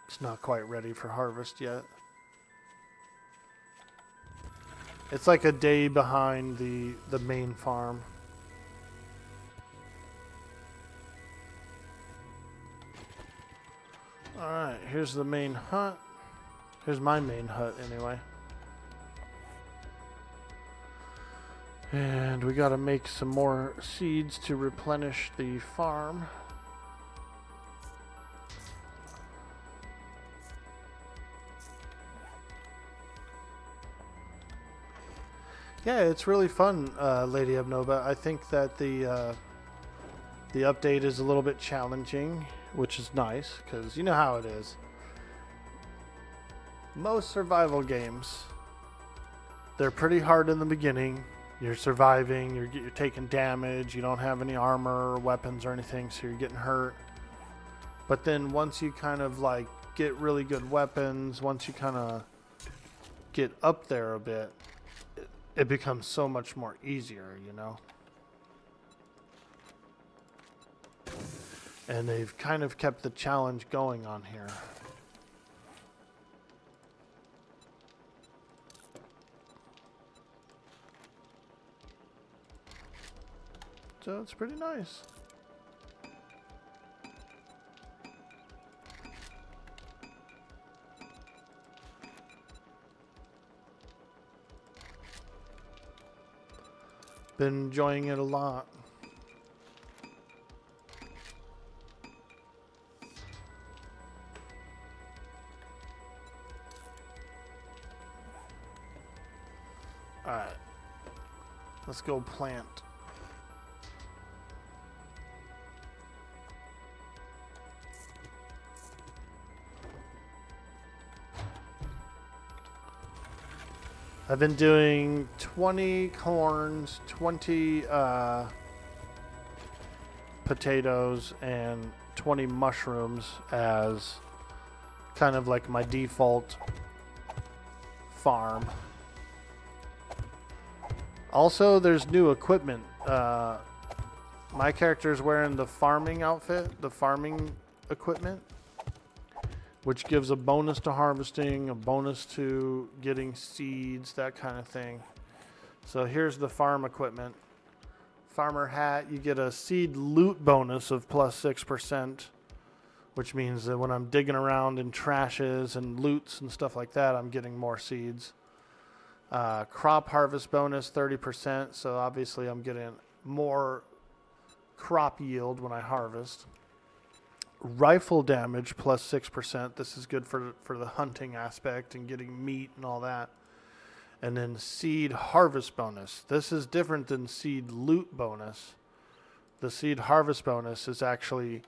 It's not quite ready for harvest yet. It's like a day behind the main farm. Alright, here's the main hut. Here's my main hut anyway. And we gotta make some more seeds to replenish the farm. Yeah, it's really fun, Lady Abnoba. I think that the update is a little bit challenging, which is nice, because you know how it is. Most survival games, they're pretty hard in the beginning. You're surviving, you're taking damage, you don't have any armor or weapons or anything, so you're getting hurt. But then once you kind of like get really good weapons, once you kind of get up there a bit, it becomes so much more easier, you know? And they've kind of kept the challenge going on here. So it's pretty nice. Been enjoying it a lot. Alright. Let's go plant. I've been doing 20 corns, 20 potatoes, and 20 mushrooms as kind of like my default farm. Also, there's new equipment. My character's wearing the farming outfit, the farming equipment, which gives a bonus to harvesting, a bonus to getting seeds, that kind of thing. So here's the farm equipment. Farmer hat, you get a seed loot bonus of plus 6%, which means that when I'm digging around in trashes and loots and stuff like that, I'm getting more seeds. Crop harvest bonus 30%, so obviously I'm getting more crop yield when I harvest. Rifle damage plus 6%. This is good for the hunting aspect and getting meat and all that. And then seed harvest bonus. This is different than seed loot bonus. The seed harvest bonus is actually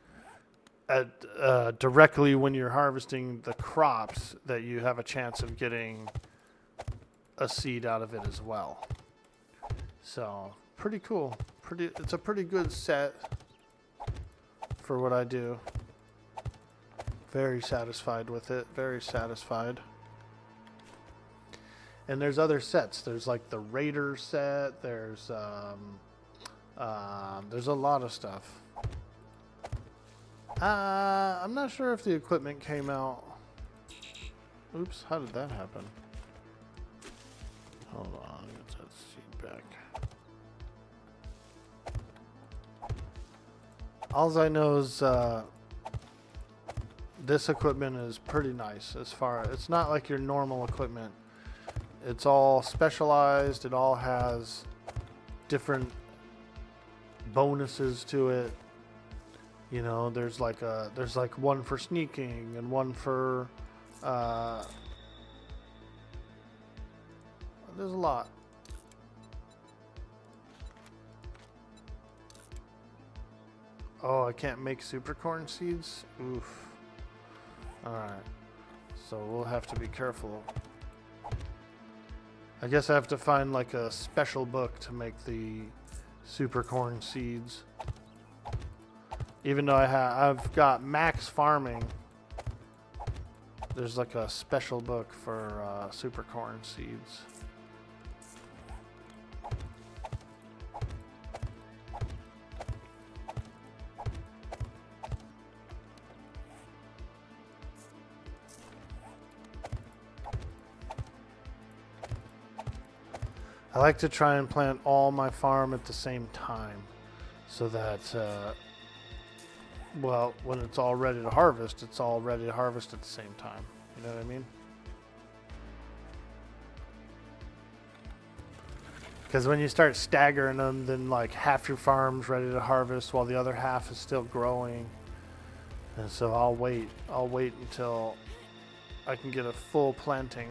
directly when you're harvesting the crops that you have a chance of getting a seed out of it as well. So pretty cool. It's a pretty good set for what I do. Very satisfied with it. Very satisfied. And there's other sets. There's like the Raider set. There's a lot of stuff. I'm not sure if the equipment came out. Oops, how did that happen? Hold on, get that seed back. All I know is this equipment is pretty nice as far. It's not like your normal equipment. It's all specialized. It all has different bonuses to it. You know, there's like one for sneaking and one for there's a lot. Oh, I can't make super corn seeds? Oof. Alright. So we'll have to be careful. I guess I have to find like a special book to make the super corn seeds. Even though I've got max farming, there's like a special book for super corn seeds. I like to try and plant all my farm at the same time so that well, when it's all ready to harvest, it's all ready to harvest at the same time. You know what I mean? Because when you start staggering them, then like half your farm's ready to harvest while the other half is still growing. And so I'll wait until I can get a full planting.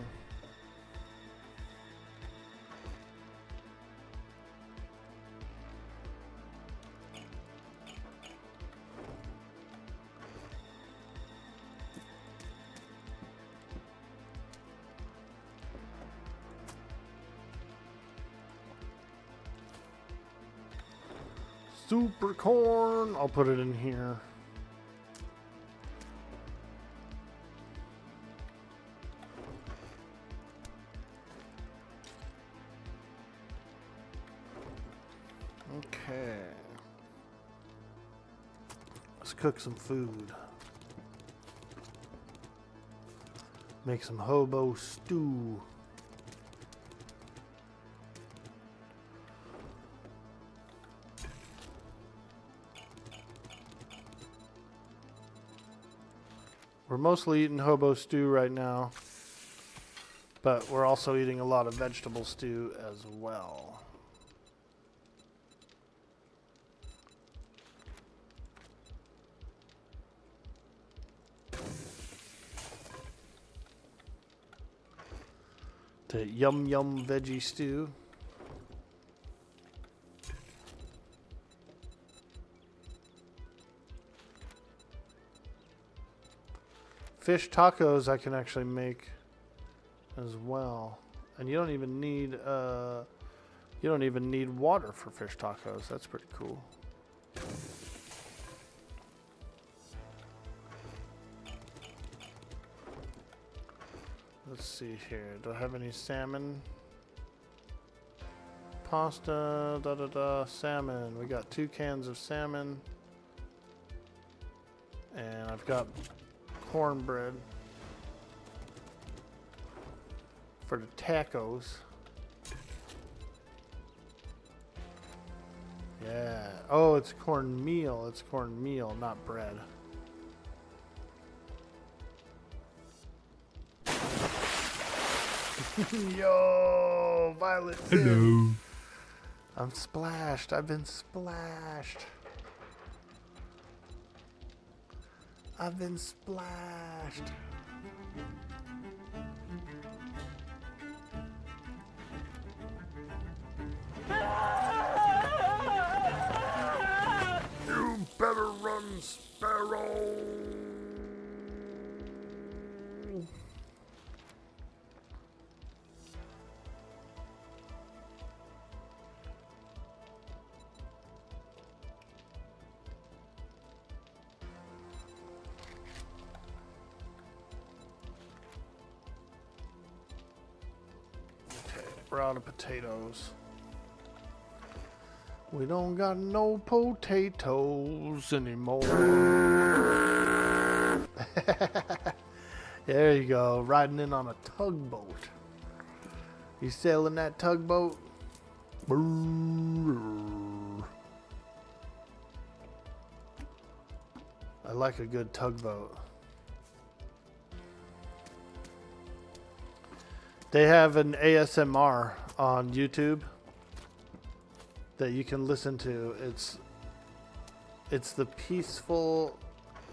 Super corn. I'll put it in here. Okay. Let's cook some food. Make some hobo stew. We're mostly eating hobo stew right now, but we're also eating a lot of vegetable stew as well. The yum yum veggie stew. Fish tacos I can actually make as well, and you don't even need water for fish tacos. That's pretty cool. Let's see here. Do I have any salmon? Pasta, salmon. We got 2 cans of salmon, and I've got cornbread for the tacos. Yeah. Oh, it's cornmeal. It's cornmeal, not bread. Yo, Violet. Hello. I'm splashed. I've been splashed. I've been splashed. Sparrow. Okay, we're out of potatoes. We don't got no potatoes anymore. There you go, riding in on a tugboat. You sailing that tugboat? I like a good tugboat. They have an ASMR on YouTube that you can listen to. It's the peaceful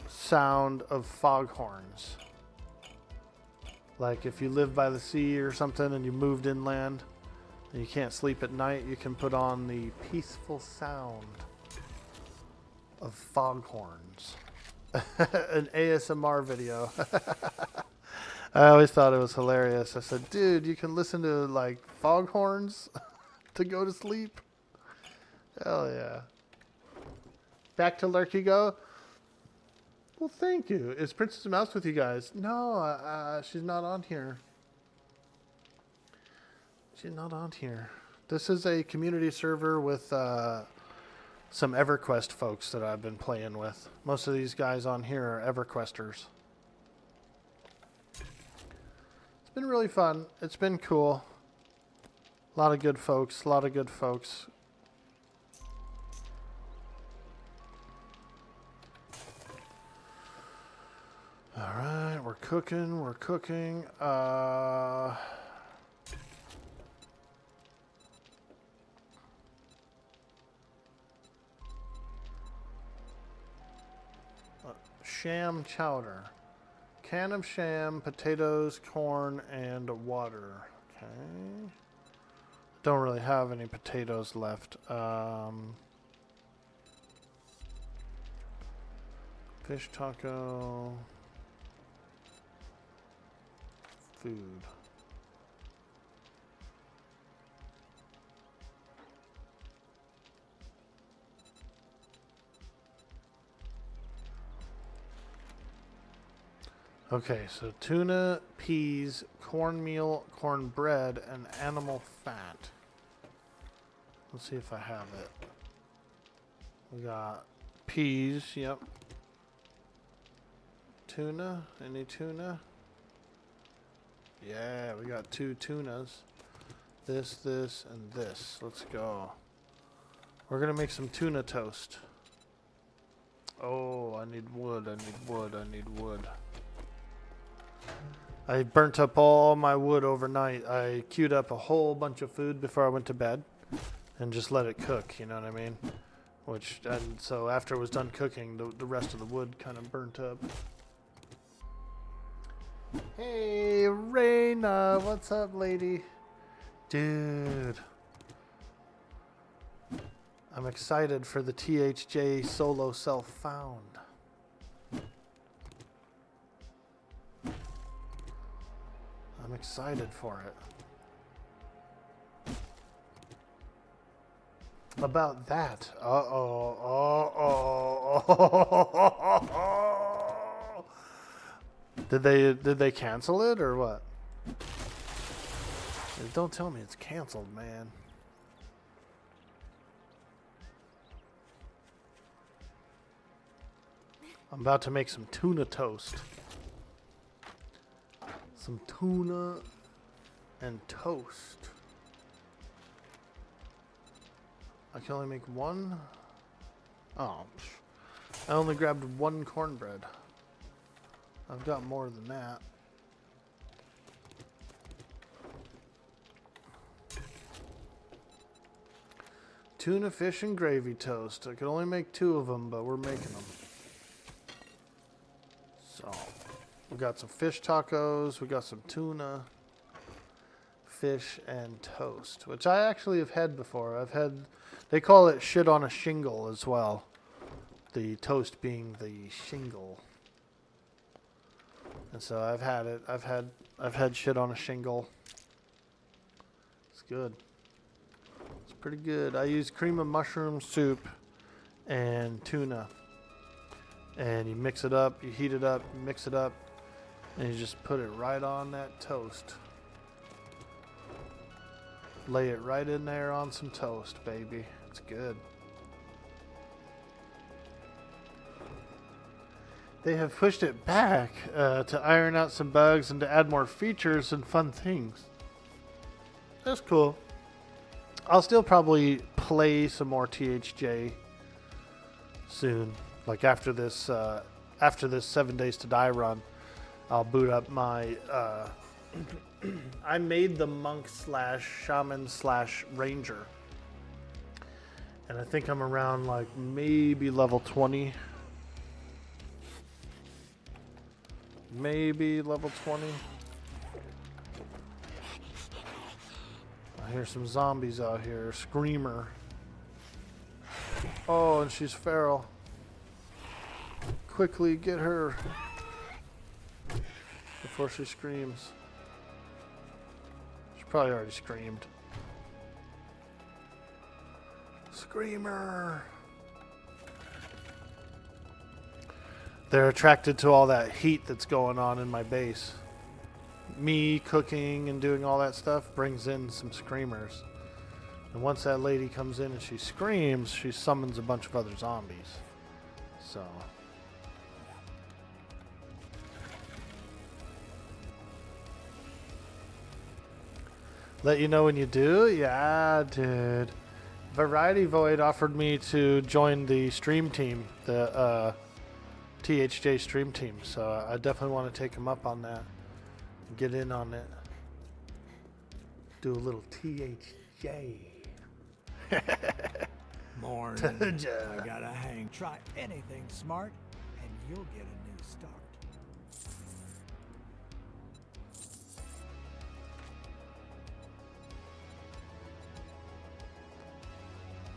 sound of foghorns. Like if you live by the sea or something and you moved inland and you can't sleep at night, you can put on the peaceful sound of foghorns. An ASMR video. I always thought it was hilarious. I said, dude, you can listen to like foghorns to go to sleep? Hell yeah. Back to Lurk you go. Well, thank you. Is Princess Mouse with you guys? No, she's not on here. She's not on here. This is a community server with some EverQuest folks that I've been playing with. Most of these guys on here are EverQuesters. It's been really fun. It's been cool. A lot of good folks. A lot of good folks. All right, we're cooking. We're cooking. Sham chowder. Can of sham, potatoes, corn, and water. Okay. Don't really have any potatoes left. Fish taco. Food. Okay, so tuna, peas, cornmeal, cornbread, and animal fat. Let's see if I have it. We got peas, yep. Tuna, any tuna? Yeah, we got 2 tunas. This, and this. Let's go. We're gonna make some tuna toast. Oh, I need wood, I need wood, I need wood. I burnt up all my wood overnight. I queued up a whole bunch of food before I went to bed and just let it cook, you know what I mean? And so after it was done cooking, the rest of the wood kind of burnt up. Hey, Raina, what's up, lady? Dude. I'm excited for the THJ solo self-found. I'm excited for it. About that. Did they cancel it or what? Don't tell me it's canceled, man. I'm about to make some tuna toast. Some tuna and toast. I can only make one. Oh, I only grabbed 1 cornbread. I've got more than that. Tuna, fish, and gravy toast. I could only make 2 of them, but we're making them. So, we got some fish tacos. We got some tuna, fish, and toast, which I actually have had before. They call it shit on a shingle as well. The toast being the shingle. And so I've had it. I've had shit on a shingle. It's good. It's pretty good. I use cream of mushroom soup and tuna. And you mix it up, you heat it up, you mix it up, and you just put it right on that toast. Lay it right in there on some toast, baby. It's good. They have pushed it back to iron out some bugs and to add more features and fun things. That's cool. I'll still probably play some more THJ soon. Like after this 7 Days to Die run, I'll boot up my. I made the monk / shaman / ranger, and I think I'm around like maybe level 20. Maybe level 20. I hear some zombies out here. Screamer. Oh, and she's feral. Quickly get her before she screams. She probably already screamed. Screamer. They're attracted to all that heat that's going on in my base. Me cooking and doing all that stuff brings in some screamers. And once that lady comes in and she screams, she summons a bunch of other zombies. So. Let you know when you do? Yeah, dude. Variety Void offered me to join the stream team. The, THJ stream team, so I definitely want to take him up on that. Get in on it. Do a little THJ. Morning. I gotta hang. Try anything smart, and you'll get a new start.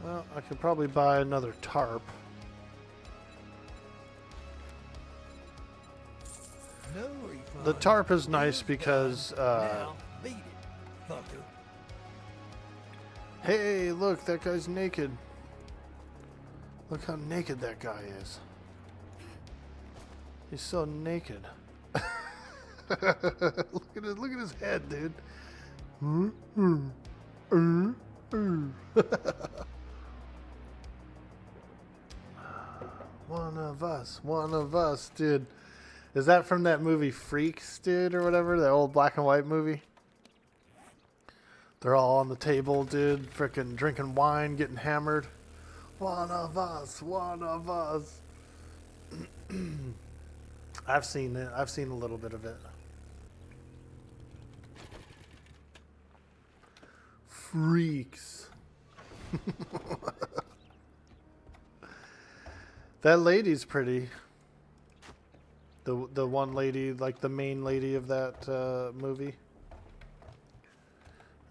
Well, I could probably buy another tarp. No refund. The tarp is nice because, Now, beat it, fucker. hey, look, that guy's naked. Look how naked that guy is. He's so naked. Look at his head, dude. One of us, dude. Is that from that movie Freaks, dude, or whatever? That old black and white movie? They're all on the table, dude, frickin' drinking wine, getting hammered. One of us, one of us. I've seen it. I've seen a little bit of it. Freaks. That lady's pretty. The one lady, like the main lady of that movie.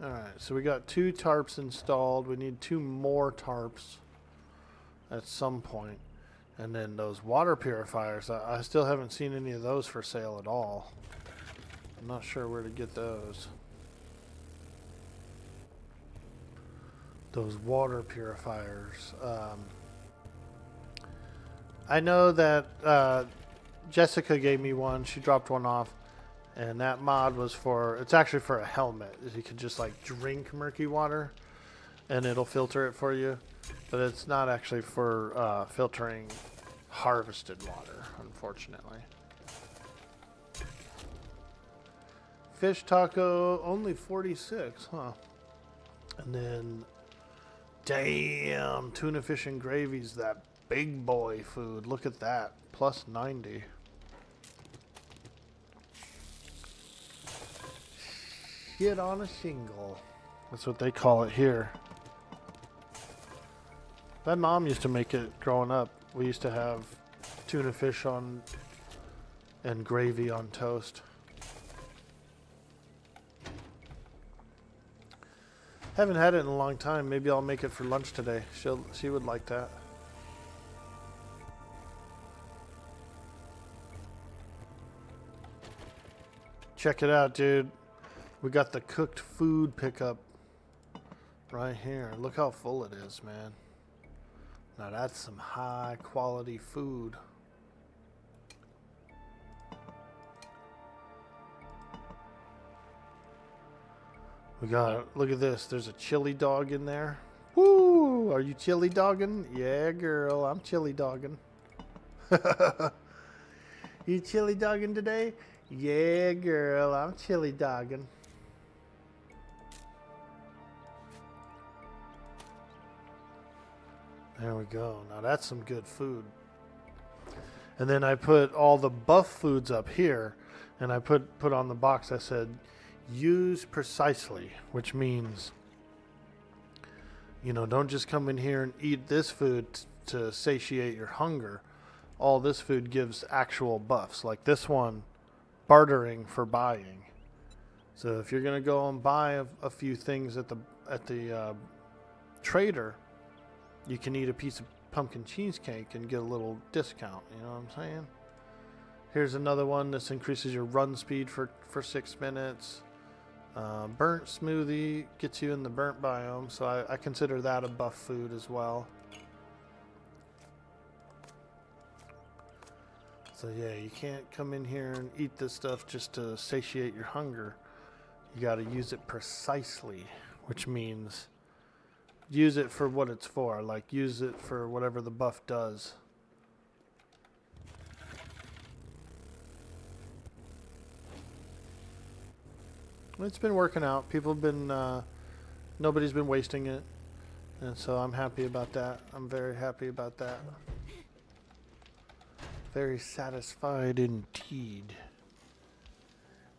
Alright, so we got 2 tarps installed. We need 2 more tarps at some point. And then those water purifiers, I still haven't seen any of those for sale at all. I'm not sure where to get those. Those water purifiers. I know that Jessica gave me one. She dropped one off. And that mod was for, it's actually for a helmet. You could just like drink murky water and it'll filter it for you. But it's not actually for filtering harvested water, unfortunately. Fish taco, only 46, huh? And then, damn, tuna fish and gravy's that big boy food. Look at that, plus 90. Shit on a shingle. That's what they call it here. My mom used to make it growing up. We used to have tuna fish on and gravy on toast. Haven't had it in a long time. Maybe I'll make it for lunch today. She would like that. Check it out, dude. We got the cooked food pickup right here. Look how full it is, man. Now that's some high quality food. We got, look at this. There's a chili dog in there. Woo! Are you chili dogging? Yeah, girl. I'm chili dogging. You chili dogging today? Yeah, girl. I'm chili dogging. There we go. Now that's some good food. And then I put all the buff foods up here, and I put on the box, I said, use precisely, which means, you know, don't just come in here and eat this food to satiate your hunger. All this food gives actual buffs, like this one, bartering for buying. So if you're gonna go and buy a few things at the trader, you can eat a piece of pumpkin cheesecake and get a little discount. You know what I'm saying? Here's another one. This increases your run speed for 6 minutes. Burnt smoothie gets you in the burnt biome, so I consider that a buff food as well. So yeah, you can't come in here and eat this stuff just to satiate your hunger. You got to use it precisely, which means use it for what it's for. Like, use it for whatever the buff does. It's been working out. People have been, nobody's been wasting it. And so I'm happy about that. I'm very happy about that. Very satisfied indeed.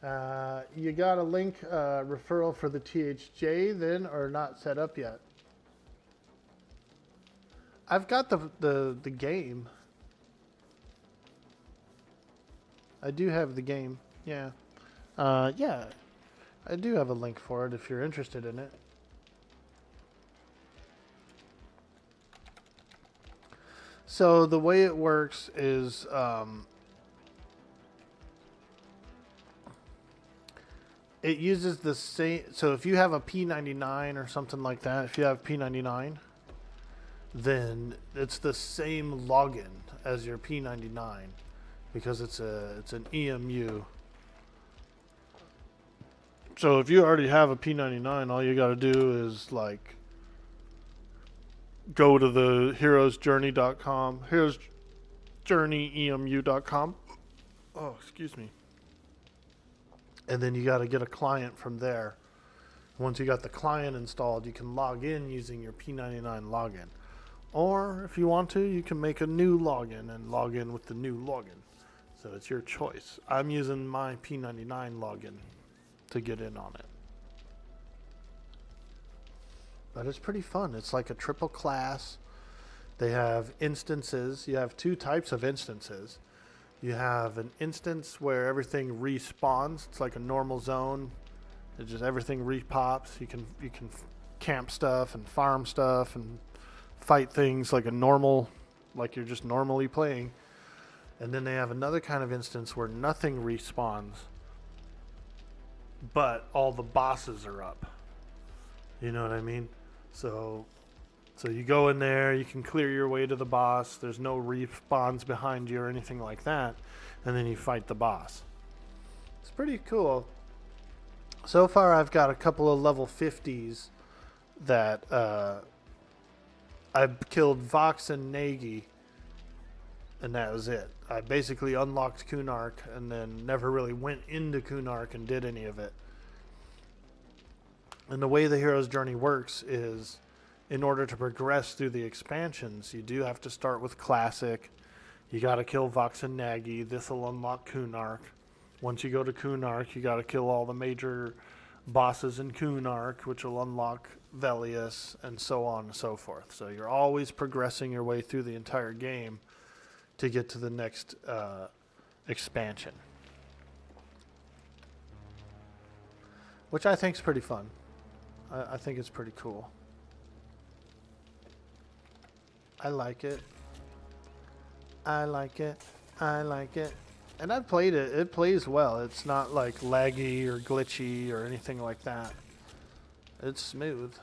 You got a link referral for the THJ then, or not set up yet? I've got the game. I do have the game. Yeah. Yeah. I do have a link for it if you're interested in it. So the way it works is it uses the same. So if you have a P99 or something like that, if you have P99, then it's the same login as your P99 because it's an EMU. So if you already have a P99, all you got to do is like go to the heroesjourney.com, heroesjourneyemu.com. Oh, excuse me. And then you got to get a client from there. Once you got the client installed, you can log in using your P99 login. Or if you want to, you can make a new login and log in with the new login. So it's your choice. I'm using my P99 login to get in on it. But it's pretty fun. It's like a triple class. They have instances. You have two types of instances. You have an instance where everything respawns. It's like a normal zone. It just everything repops. You can camp stuff and farm stuff and fight things like a normal, like you're just normally playing. And then they have another kind of instance where nothing respawns, but all the bosses are up. You know what I mean? So you go in there, you can clear your way to the boss. There's no respawns behind you or anything like that. And then you fight the boss. It's pretty cool. So far, I've got a couple of level 50s that I've killed Vox and Nagy, and that was it. I basically unlocked Kunark and then never really went into Kunark and did any of it. And the way the hero's journey works is, in order to progress through the expansions, you do have to start with Classic. You got to kill Vox and Nagy. This will unlock Kunark. Once you go to Kunark, you got to kill all the major bosses in Kunark, which will unlock Velius, and so on and so forth. So you're always progressing your way through the entire game to get to the next expansion, which I think is pretty fun. I think it's pretty cool. I like it. I like it. I like it. And I've played it. It plays well. It's not like laggy or glitchy or anything like that. It's smooth.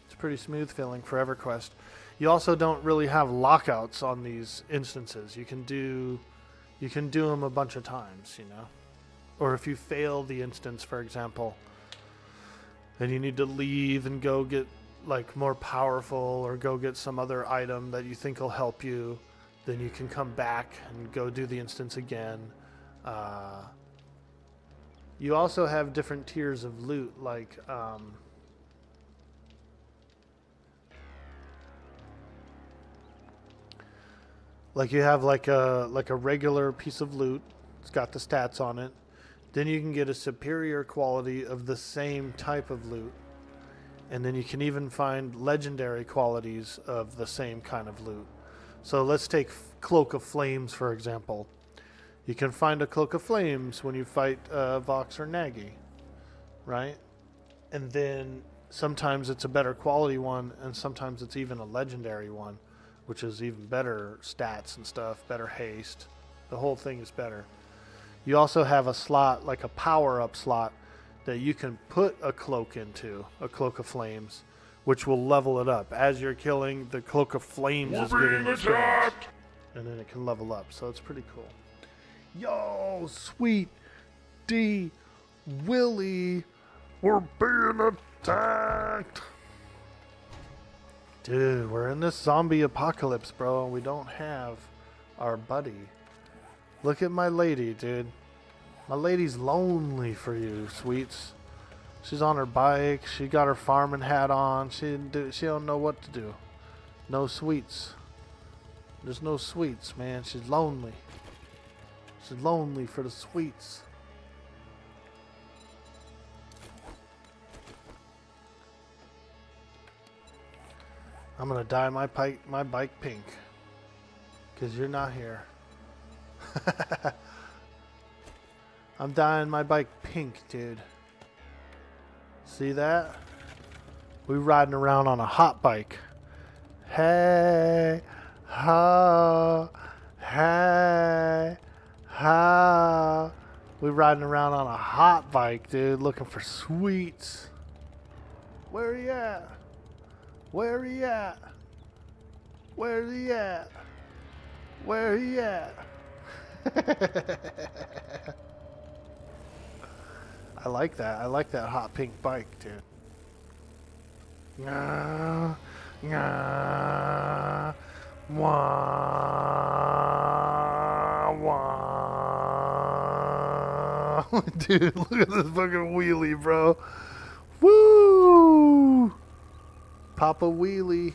It's pretty smooth feeling for EverQuest. You also don't really have lockouts on these instances. You can do them a bunch of times, you know. Or if you fail the instance, for example, and you need to leave and go get like more powerful or go get some other item that you think will help you, then you can come back and go do the instance again. You also have different tiers of loot, like you have like a regular piece of loot. It's got the stats on it. Then you can get a superior quality of the same type of loot. And then you can even find legendary qualities of the same kind of loot. So let's take Cloak of Flames, for example. You can find a Cloak of Flames when you fight Vox or Nagy, right? And then sometimes it's a better quality one, and sometimes it's even a legendary one, which is even better stats and stuff, better haste. The whole thing is better. You also have a slot, like a power-up slot, that you can put a cloak into, a Cloak of Flames, which will level it up. As you're killing, the Cloak of Flames is getting experience, and then it can level up. So it's pretty cool. Yo, sweet D Willie, we're being attacked. Dude, we're in this zombie apocalypse, bro, and we don't have our buddy. Look at my lady, dude. My lady's lonely for you, sweets. She's on her bike. She got her farming hat on. She don't know what to do. No sweets. There's no sweets, man. She's lonely. She's lonely for the sweets. I'm gonna dye my bike pink, 'cause you're not here. I'm dyeing my bike pink, dude. See that? We riding around on a hot bike. Hey, ha, hey, ha. We riding around on a hot bike, dude, looking for sweets. Where he at? Where he at? Where he at? Where he at? I like that. I like that hot pink bike, dude. Nah, nah, wah, wah. Dude, look at this fucking wheelie, bro. Woo! Papa wheelie.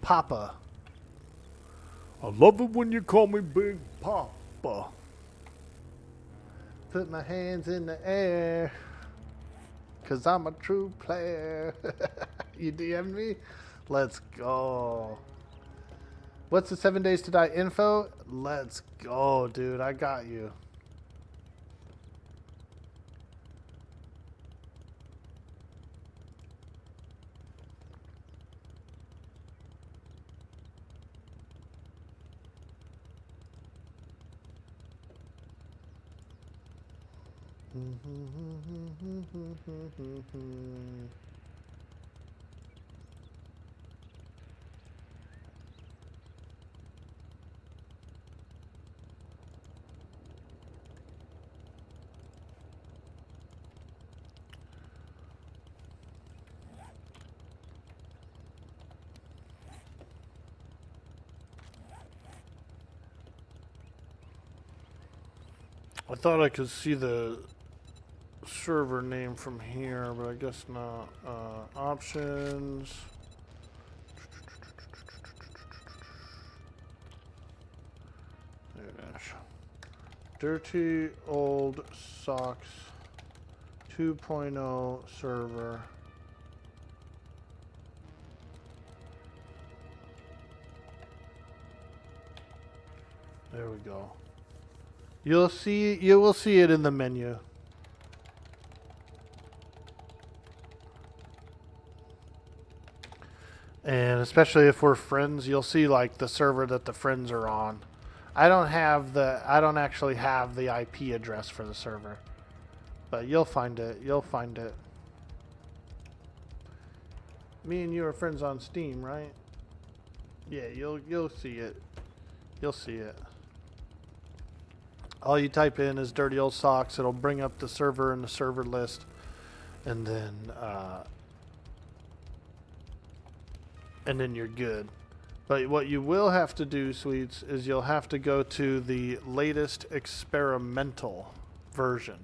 Papa. I love it when you call me Big Papa. Put my hands in the air, 'cause I'm a true player. You DM me? Let's go. What's the 7 days to die info? Let's go, dude. I got you. I thought I could see the server name from here, but I guess not. Options. There it is. Dirty Old Socks 2.0 server. There we go. You will see it in the menu. And especially if we're friends, you'll see like the server that the friends are on. I don't actually have the IP address for the server. But you'll find it. You'll find it. Me and you are friends on Steam, right? Yeah, you'll see it. You'll see it. All you type in is dirty old socks. It'll bring up the server and the server list, and then you're good. But what you will have to do, sweets, is you'll have to go to the latest experimental version.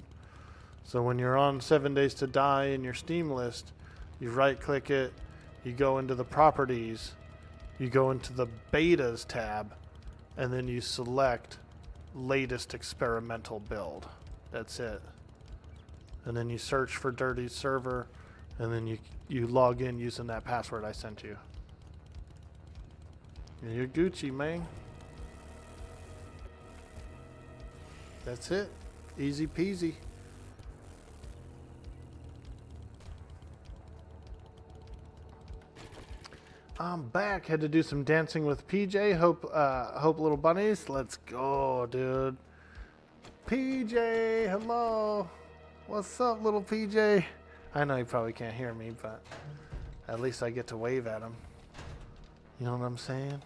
So when you're on 7 Days to Die in your Steam list, you right click it, you go into the properties, you go into the betas tab, and then you select latest experimental build. That's it. And then you search for dirty server, and then you log in using that password I sent you. And you're Gucci, man. That's it. Easy peasy. I'm back. Had to do some dancing with PJ. Hope little bunnies. Let's go, dude. PJ, hello. What's up, little PJ? I know you probably can't hear me, but at least I get to wave at him. You know what I'm saying?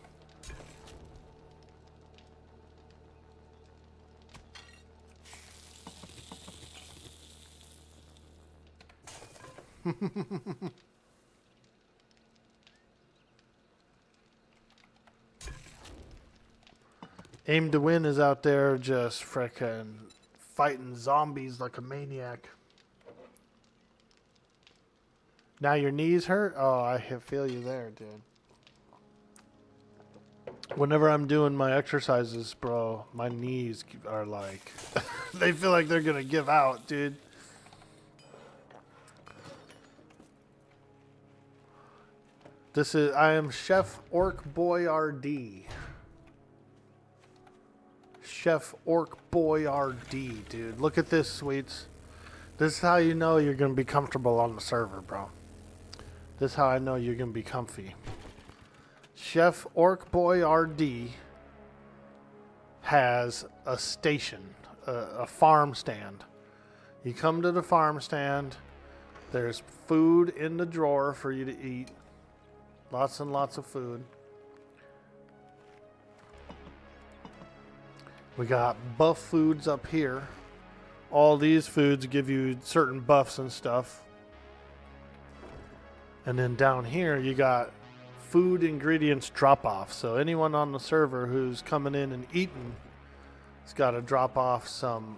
Aim to Win is out there just frickin' fighting zombies like a maniac. Now your knees hurt? Oh, I feel you there, dude. Whenever I'm doing my exercises, bro, my knees are like, they feel like they're gonna give out, dude. I am Chef OrkboyRD. Chef OrkboyRD, dude. Look at this, sweets. This is how you know you're gonna be comfortable on the server, bro. This is how I know you're gonna be comfy. Chef OrkboyRD has a station, a farm stand. You come to the farm stand, there's food in the drawer for you to eat. Lots and lots of food. We got buff foods up here. All these foods give you certain buffs and stuff. And then down here you got food ingredients drop off. So anyone on the server who's coming in and eating has got to drop off some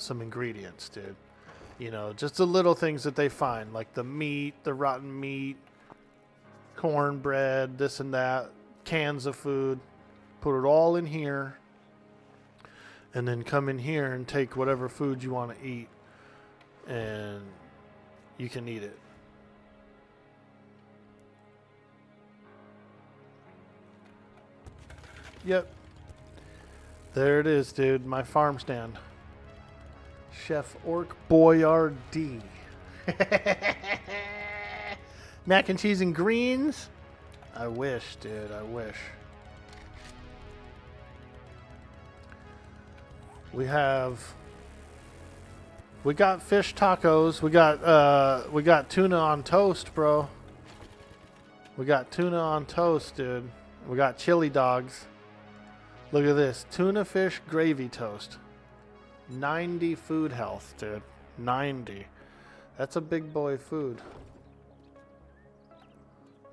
ingredients, dude. You know, just the little things that they find, like the meat, the rotten meat, cornbread, this and that, cans of food. Put it all in here. And then come in here and take whatever food you want to eat. And you can eat it. Yep. There it is, dude. My farm stand. Chef OrkboyRD. Mac and cheese and greens? I wish, dude. I wish. We got fish tacos. We got tuna on toast, bro. We got tuna on toast, dude. We got chili dogs. Look at this. Tuna fish gravy toast. 90 food health, dude. 90. That's a big boy food.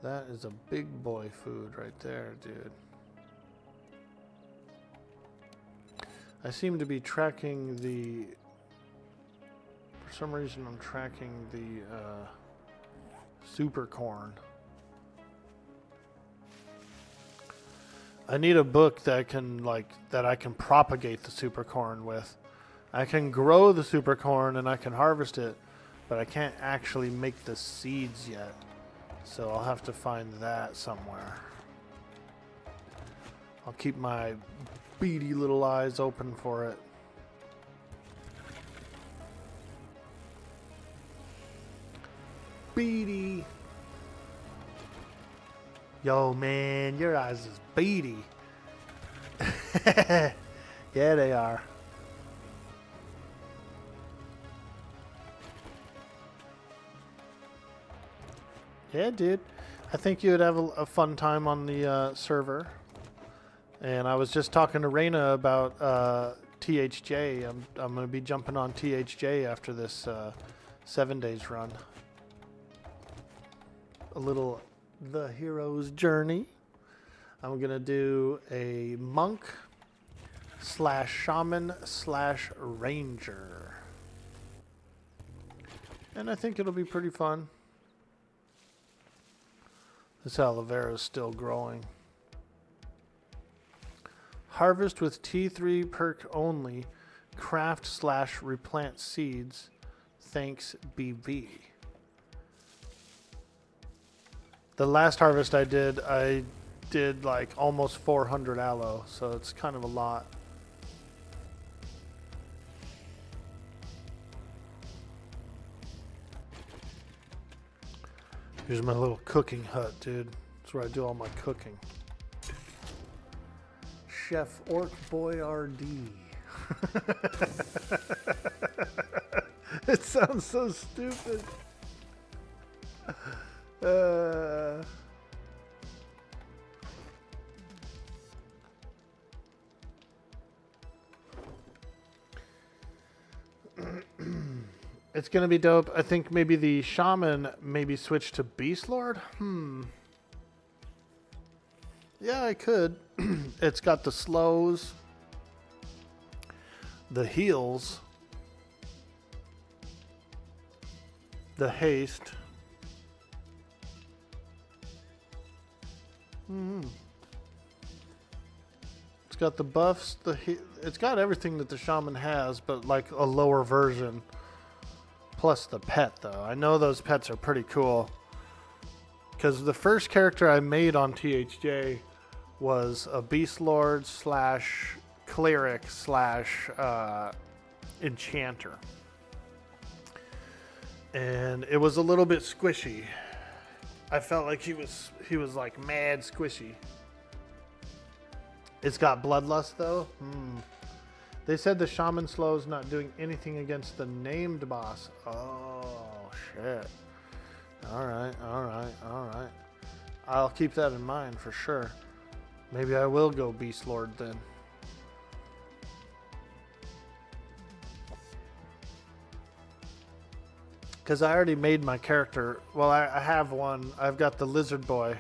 That is a big boy food right there, dude. I seem to be tracking for some reason I'm tracking the super corn. I need a book that I can propagate the super corn with. I can grow the super corn and I can harvest it, but I can't actually make the seeds yet. So I'll have to find that somewhere. I'll keep my beady little eyes open for it. Beady. Yo, man, your eyes is beady. Yeah, they are. Yeah, dude. I think you would have a fun time on the server. And I was just talking to Raina about THJ. I'm going to be jumping on THJ after this 7 days run. A little The Hero's Journey. I'm going to do a monk / shaman / ranger. And I think it'll be pretty fun. This aloe vera is still growing. Harvest with T3 perk only. Craft / replant seeds. Thanks, BB. The last harvest I did like almost 400 aloe, so it's kind of a lot. Here's my little cooking hut, dude. That's where I do all my cooking. Chef OrkboyRD. It sounds so stupid. It's gonna be dope. I think maybe the shaman maybe switch to Beast Lord. Yeah, I could. It's got the slows, the heals, the haste. It's got the buffs, it's got everything that the shaman has, but like a lower version. Plus the pet, though. I know those pets are pretty cool. Because the first character I made on THJ was a Beast Lord / cleric / enchanter. And it was a little bit squishy. I felt like he was like mad squishy. It's got bloodlust though. They said the shaman slow is not doing anything against the named boss. Oh shit. Alright. I'll keep that in mind for sure. Maybe I will go Beast Lord then. Because I already made my character. Well, I have one. I've got the lizard boy.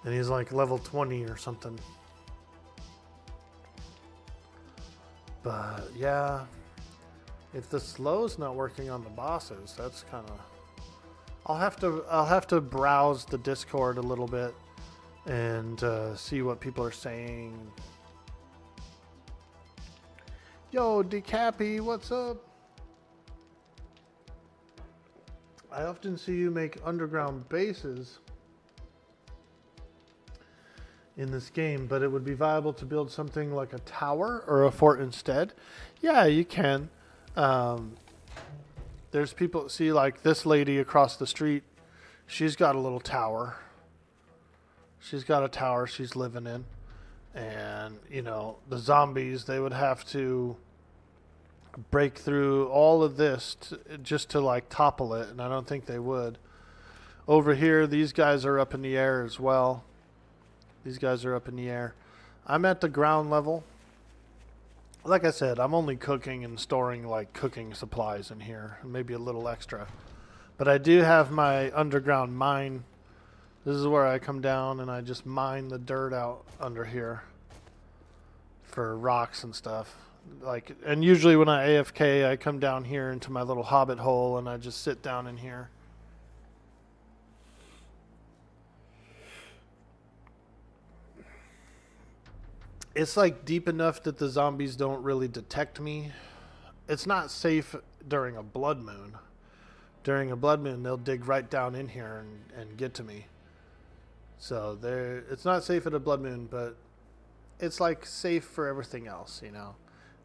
And he's like level 20 or something. But yeah, if the slow's not working on the bosses, that's kind of... I'll have to browse the Discord a little bit and see what people are saying. Yo, Decappy, what's up? I often see you make underground bases in this game, but it would be viable to build something like a tower or a fort instead. Yeah, you can. There's people, see, like this lady across the street, she's got a little tower. She's got a tower she's living in. And, you know, the zombies, they would have to break through all of this just to like topple it, and I don't think they would. Over here, these guys are up in the air as well. These guys are up in the air. I'm at the ground level. Like I said, I'm only cooking and storing like cooking supplies in here, maybe a little extra. But I do have my underground mine. This is where I come down and I just mine the dirt out under here for rocks and stuff. Like, and usually when I AFK, I come down here into my little hobbit hole and I just sit down in here. It's like deep enough that the zombies don't really detect me. It's not safe during a blood moon. During a blood moon, they'll dig right down in here and get to me. So it's not safe at a blood moon, but it's like safe for everything else, you know.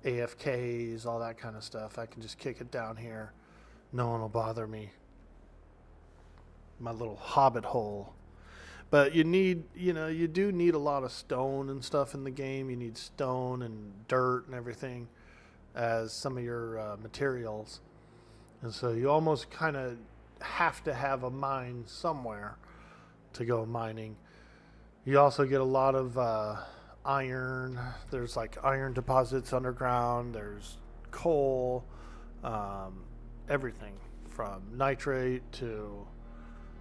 AFKs, all that kind of stuff. I can just kick it down here. No one will bother me. my little hobbit hole. But you need, you do need a lot of stone and stuff in the game. You need stone and dirt and everything as some of your materials. And so you almost kind of have to have a mine somewhere to go mining. You also get a lot of iron. There's like iron deposits underground. There's coal, everything from nitrate to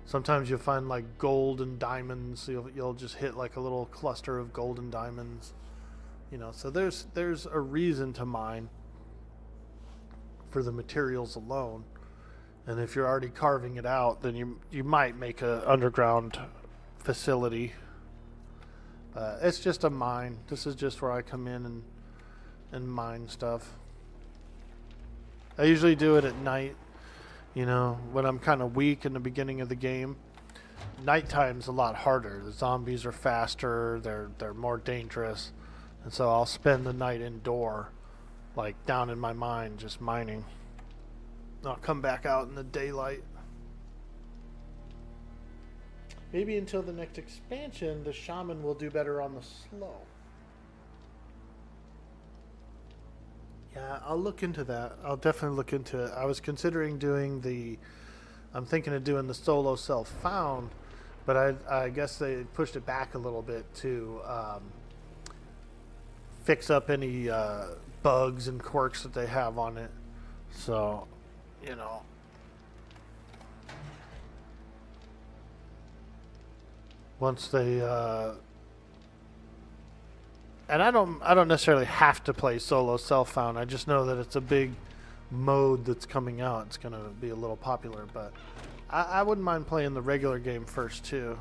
sometimes you'll find like gold and diamonds. So you'll just hit like a little cluster of gold and diamonds. So there's a reason to mine for the materials alone. And if you're already carving it out, then you might make an underground facility. It's just a mine. This is just where I come in and mine stuff. I usually do it at night, when I'm kind of weak in the beginning of the game. Nighttime's a lot harder. The zombies are faster, they're more dangerous. And so I'll spend the night indoor, like down in my mine, just mining. I'll come back out in the daylight. Maybe until the next expansion, the shaman will do better on the slow. Yeah, I'll look into that. I'll definitely look into it. I was considering I'm thinking of doing the solo self-found, but I guess they pushed it back a little bit to fix up any bugs and quirks that they have on it. So, once they and I don't necessarily have to play solo self-found. I just know that it's a big mode that's coming out. It's going to be a little popular, but I wouldn't mind playing the regular game first too.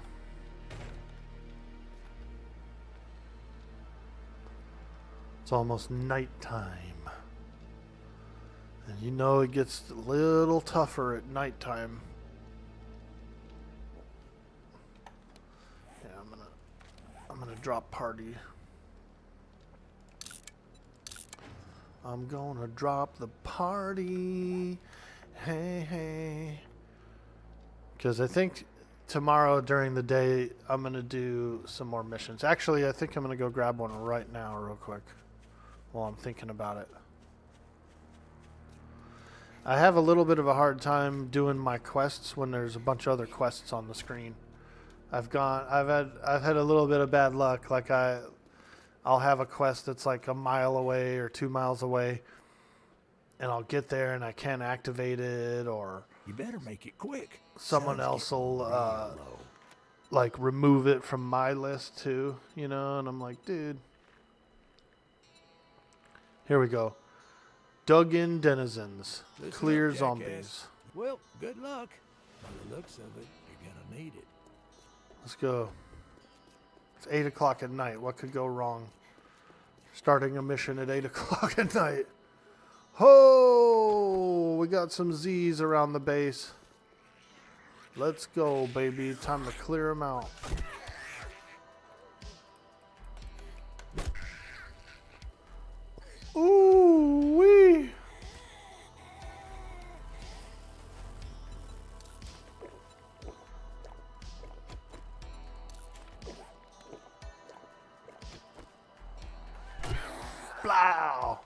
It's almost nighttime. And it gets a little tougher at nighttime. Yeah, I'm gonna drop party. I'm gonna drop the party. Hey. Because I think tomorrow during the day I'm gonna do some more missions. Actually, I think I'm gonna go grab one right now real quick while I'm thinking about it. I have a little bit of a hard time doing my quests when there's a bunch of other quests on the screen. I've had a little bit of bad luck. Like I'll have a quest that's like a mile away or 2 miles away, and I'll get there and I can't activate it, or You better make it quick. someone else will like remove it from my list too, and I'm like, dude. Here we go. Dug in denizens. Listen Clear up, zombies. jackass. Well, good luck. By the looks of it, you're gonna need it. Let's go. It's 8 o'clock at night. What could go wrong? Starting a mission at 8 o'clock at night. Ho! We got some Z's around the base. Let's go, baby. Time to clear them out. Ooh wee! Blow!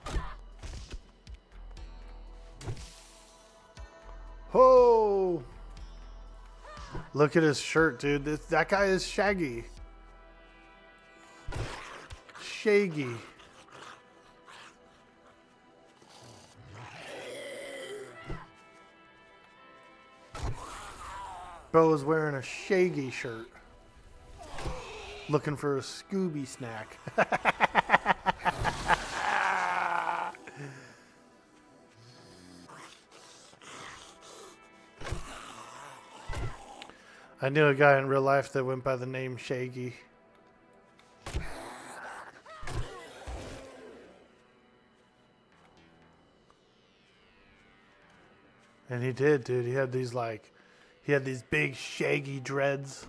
Ho! Look at his shirt, dude. That guy is Shaggy. Shaggy. Bro is wearing a Shaggy shirt. Looking for a Scooby snack. I knew a guy in real life that went by the name Shaggy. And he did, dude. He had these big shaggy dreadlocks.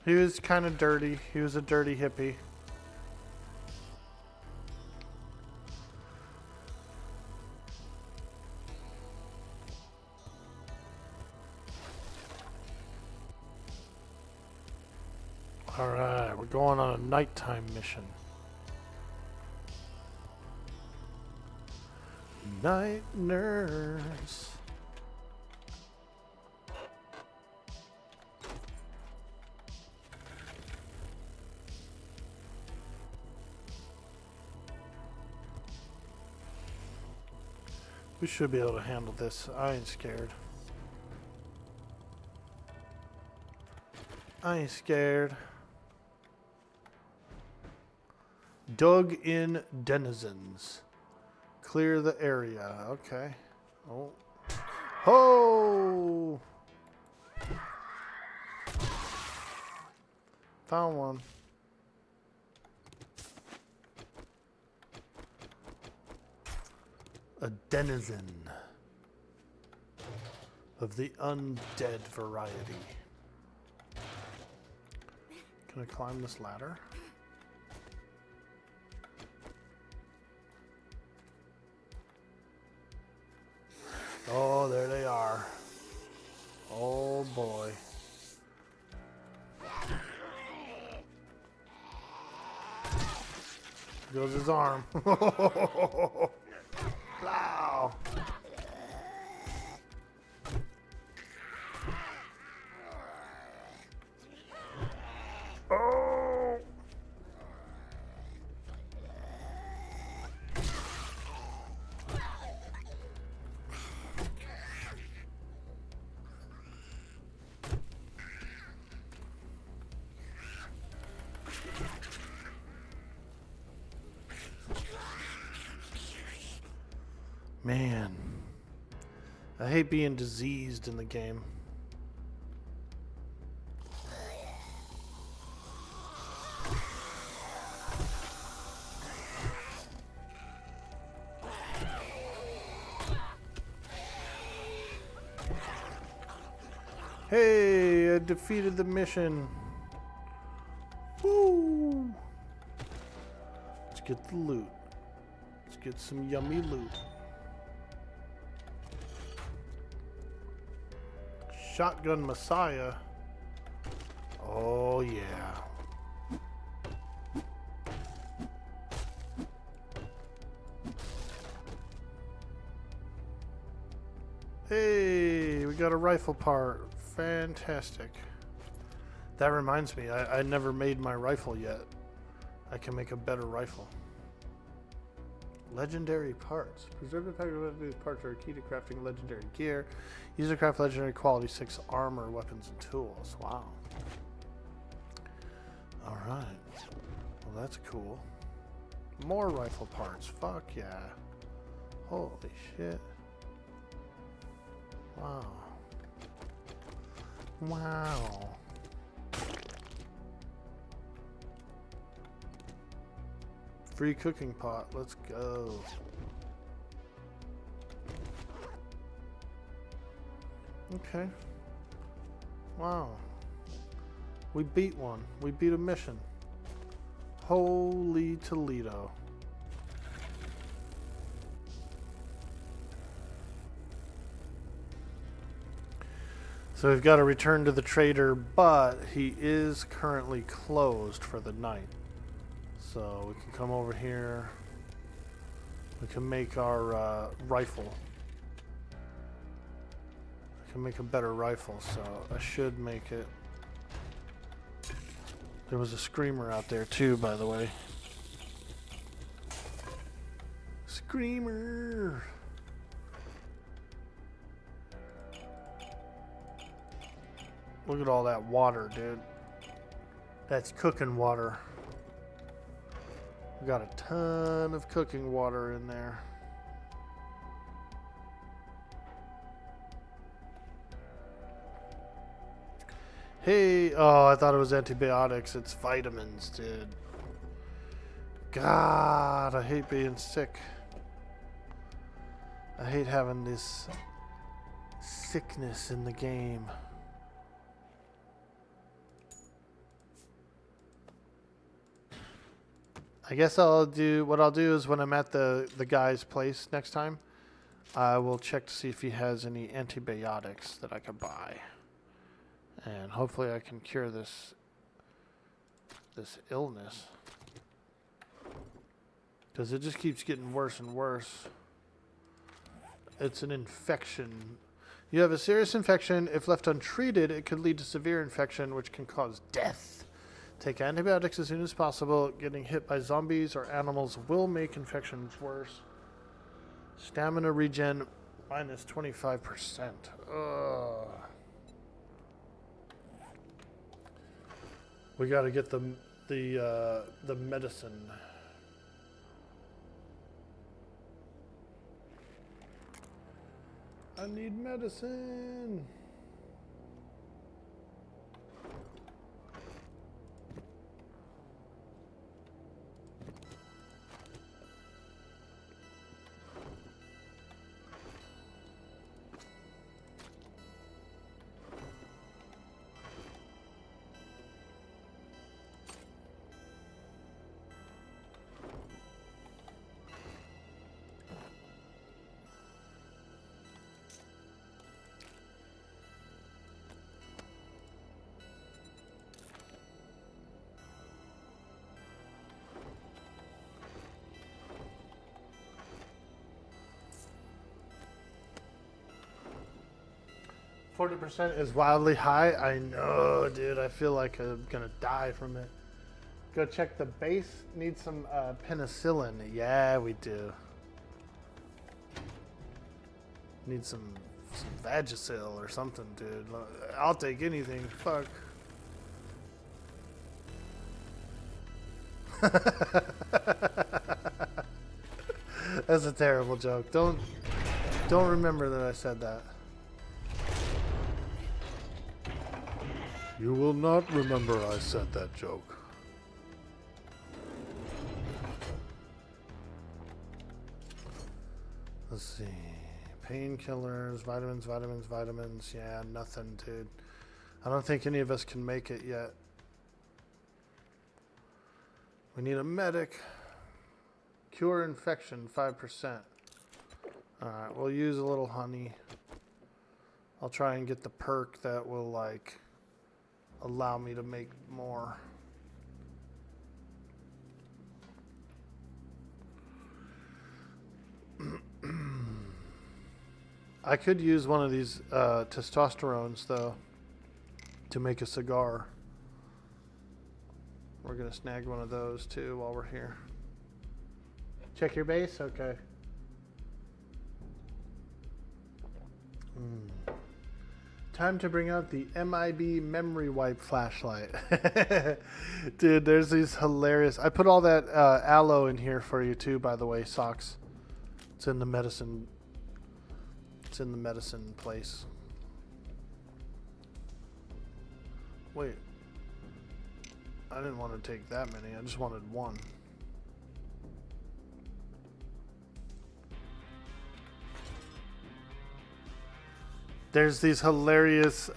He was kind of dirty. He was a dirty hippie. Alright, we're going on a nighttime mission. Night nurse. We should be able to handle this. I ain't scared. I ain't scared. Dug in denizens. Clear the area. Okay. Oh. Oh! Found one. A denizen of the undead variety. Can I climb this ladder? Oh, there they are. Oh boy. There goes his arm. Wow. Oh. Man, I hate being diseased in the game. Hey, I defeated the mission. Woo! Let's get the loot. Let's get some yummy loot. Shotgun Messiah. Oh yeah. Hey, we got a rifle part. Fantastic. That reminds me, I never made my rifle yet. I can make a better rifle. Legendary parts. Preserve the fact that these parts are key to crafting legendary gear. Use to craft legendary quality 6 armor, weapons, and tools. Wow. Alright. Well, that's cool. More rifle parts. Fuck yeah. Holy shit. Wow. Wow. Free cooking pot. Let's go. Okay. Wow. We beat one. We beat a mission. Holy Toledo. So we've got to return to the trader, but he is currently closed for the night. So we can come over here. We can make our rifle. I can make a better rifle, so I should make it. There was a screamer out there too, by the way. Screamer! Look at all that water, dude. That's cooking water. We got a ton of cooking water in there. Hey, oh, I thought it was antibiotics. It's vitamins, dude. God, I hate being sick. I hate having this sickness in the game. I guess what I'll do is when I'm at the guy's place next time, I will check to see if he has any antibiotics that I could buy. And hopefully I can cure this illness. Because it just keeps getting worse and worse. It's an infection. You have a serious infection. If left untreated, it could lead to severe infection, which can cause death. Take antibiotics as soon as possible. Getting hit by zombies or animals will make infections worse. Stamina regen minus 25%. Ugh. We got to get the medicine. I need medicine. %40 is wildly high. I know, dude. I feel like I'm gonna die from it. Go check the base. Need some penicillin. Yeah, we do. Need some Vagisil or something, dude. I'll take anything. Fuck. That's a terrible joke. Don't remember that I said that. You will not remember I said that joke. Let's see. Painkillers, vitamins. Yeah, nothing, dude. I don't think any of us can make it yet. We need a medic. Cure infection, 5%. Alright, we'll use a little honey. I'll try and get the perk that will, like, allow me to make more. I could use one of these testosterones, though, to make a cigar. We're going to snag one of those, too, while we're here. Check your base? Okay. Time to bring out the MIB memory wipe flashlight. Dude, there's these hilarious... I put all that aloe in here for you too, by the way, Socks. It's in the medicine... It's in the medicine place. Wait. I didn't want to take that many. I just wanted one. There's these hilarious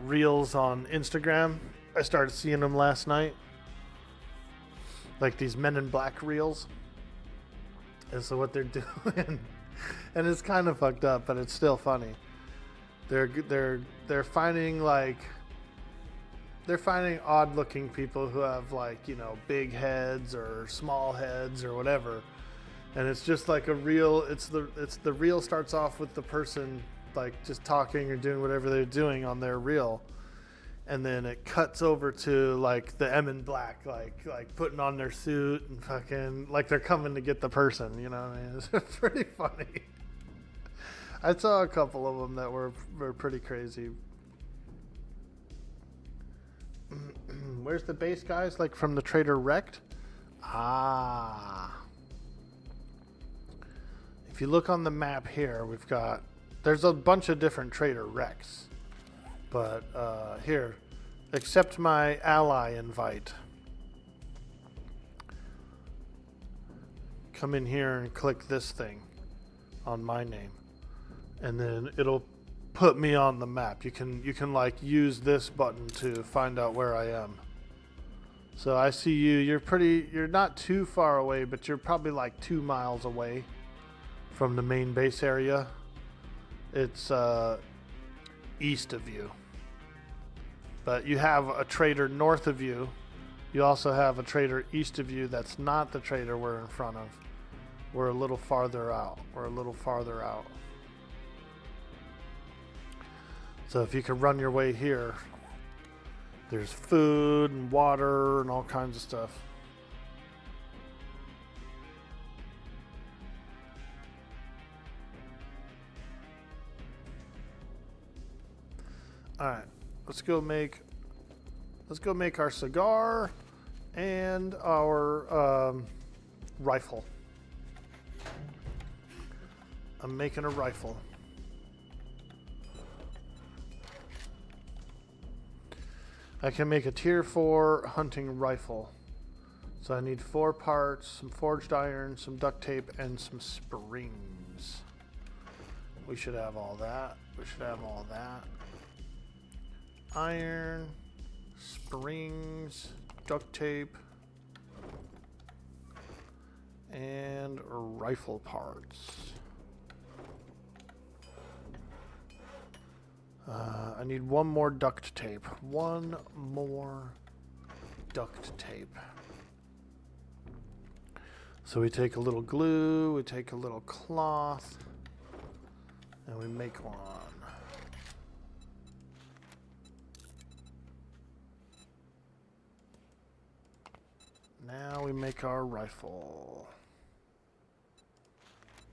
reels on Instagram. I started seeing them last night. Like these Men in Black reels. And so what they're doing, and it's kind of fucked up, but it's still funny. They're finding odd looking people who have, like, you know, big heads or small heads or whatever. And it's just like a reel. It's the reel starts off with the person like just talking or doing whatever they're doing on their reel, and then it cuts over to like the M in Black, like putting on their suit and fucking like they're coming to get the person, you know what I mean? It's pretty funny. I saw a couple of them that were pretty crazy. Where's the base, guys? Like from the Trader Wrecked? If you look on the map here, there's a bunch of different Trader Wrecks. But here, accept my ally invite. Come in here and click this thing on my name. And then it'll put me on the map. You can like use this button to find out where I am. So I see you. You're not too far away, but you're probably like 2 miles away from the main base area. It's east of you. But you have a trader north of you. You also have a trader east of you that's not the trader we're in front of. We're a little farther out. So if you could run your way here, there's food and water and all kinds of stuff. All right, let's go make our cigar and our rifle. I'm making a rifle. I can make a tier 4 hunting rifle. So I need 4 parts, some forged iron, some duct tape, and some springs. We should have all that. Iron, springs, duct tape, and rifle parts. I need 1 more duct tape. 1 more duct tape. So we take a little glue, we take a little cloth, and we make one. Now we make our rifle.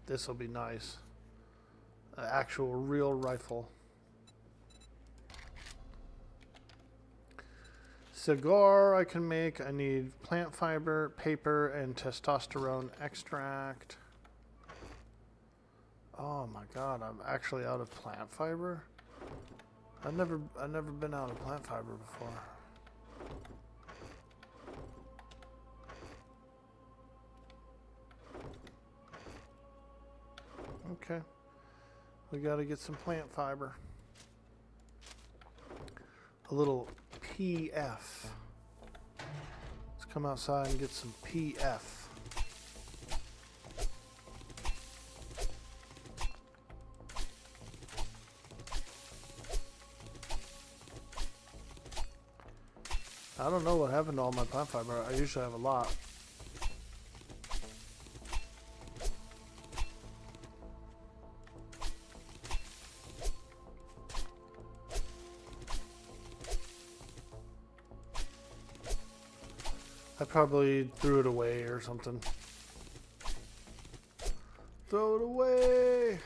This will be nice. An actual real rifle. Cigar I can make. I need plant fiber, paper, and testosterone extract. Oh my god, I'm actually out of plant fiber? I've never been out of plant fiber before. Okay. We gotta get some plant fiber. A little PF. Let's come outside and get some PF. I don't know what happened to all my plant fiber. I usually have a lot. I probably threw it away or something. Throw it away!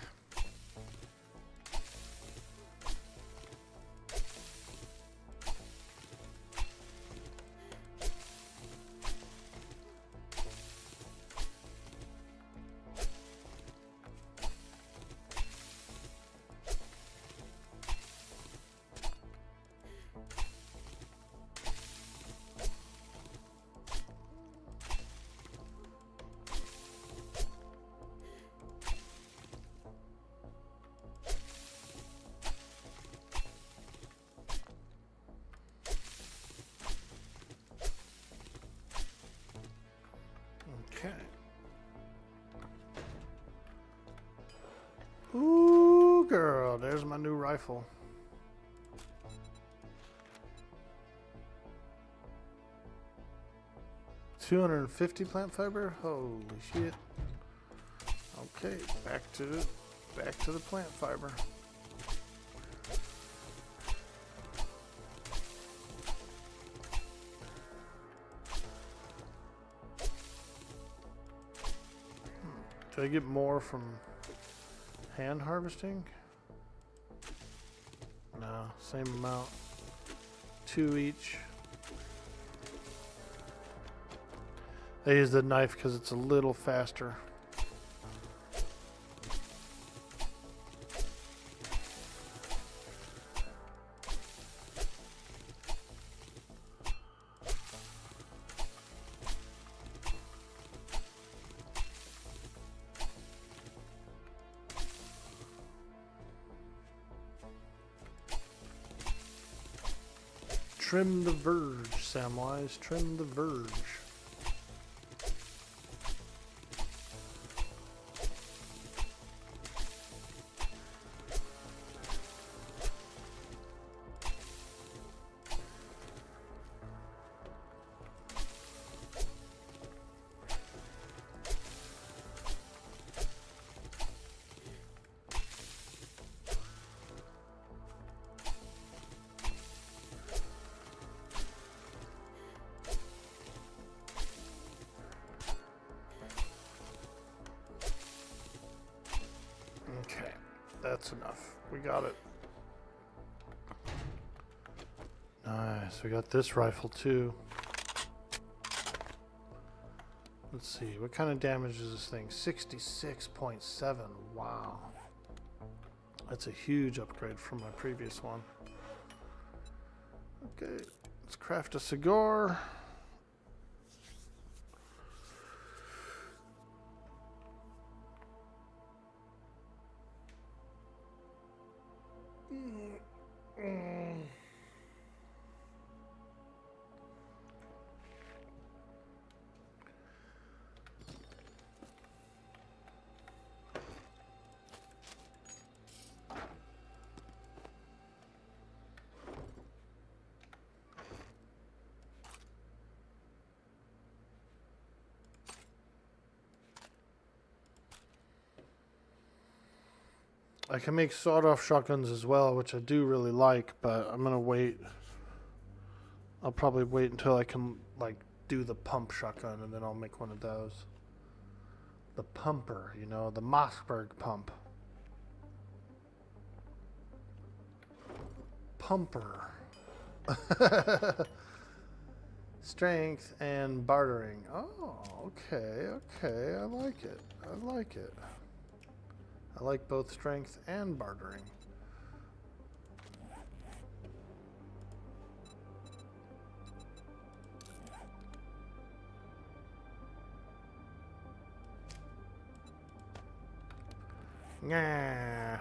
Okay. Ooh, girl, there's my new rifle. $250 plant fiber? Holy shit. Okay, back to the plant fiber. Do I get more from hand harvesting? No, same amount. 2 each. I use the knife because it's a little faster. Trim the verge, Samwise. Trim the verge. Okay, that's enough. We got it. Nice, we got this rifle too. Let's see, what kind of damage is this thing? 66.7, wow. That's a huge upgrade from my previous one. Okay, let's craft a cigar. I can make sawed-off shotguns as well, which I do really like, but I'm gonna wait. I'll probably wait until I can like do the pump shotgun, and then I'll make one of those. The pumper, you know, the Mossberg pump. Pumper. Strength and bartering. Oh, okay, okay. I like it. I like it. I like both strength and bartering. Nah.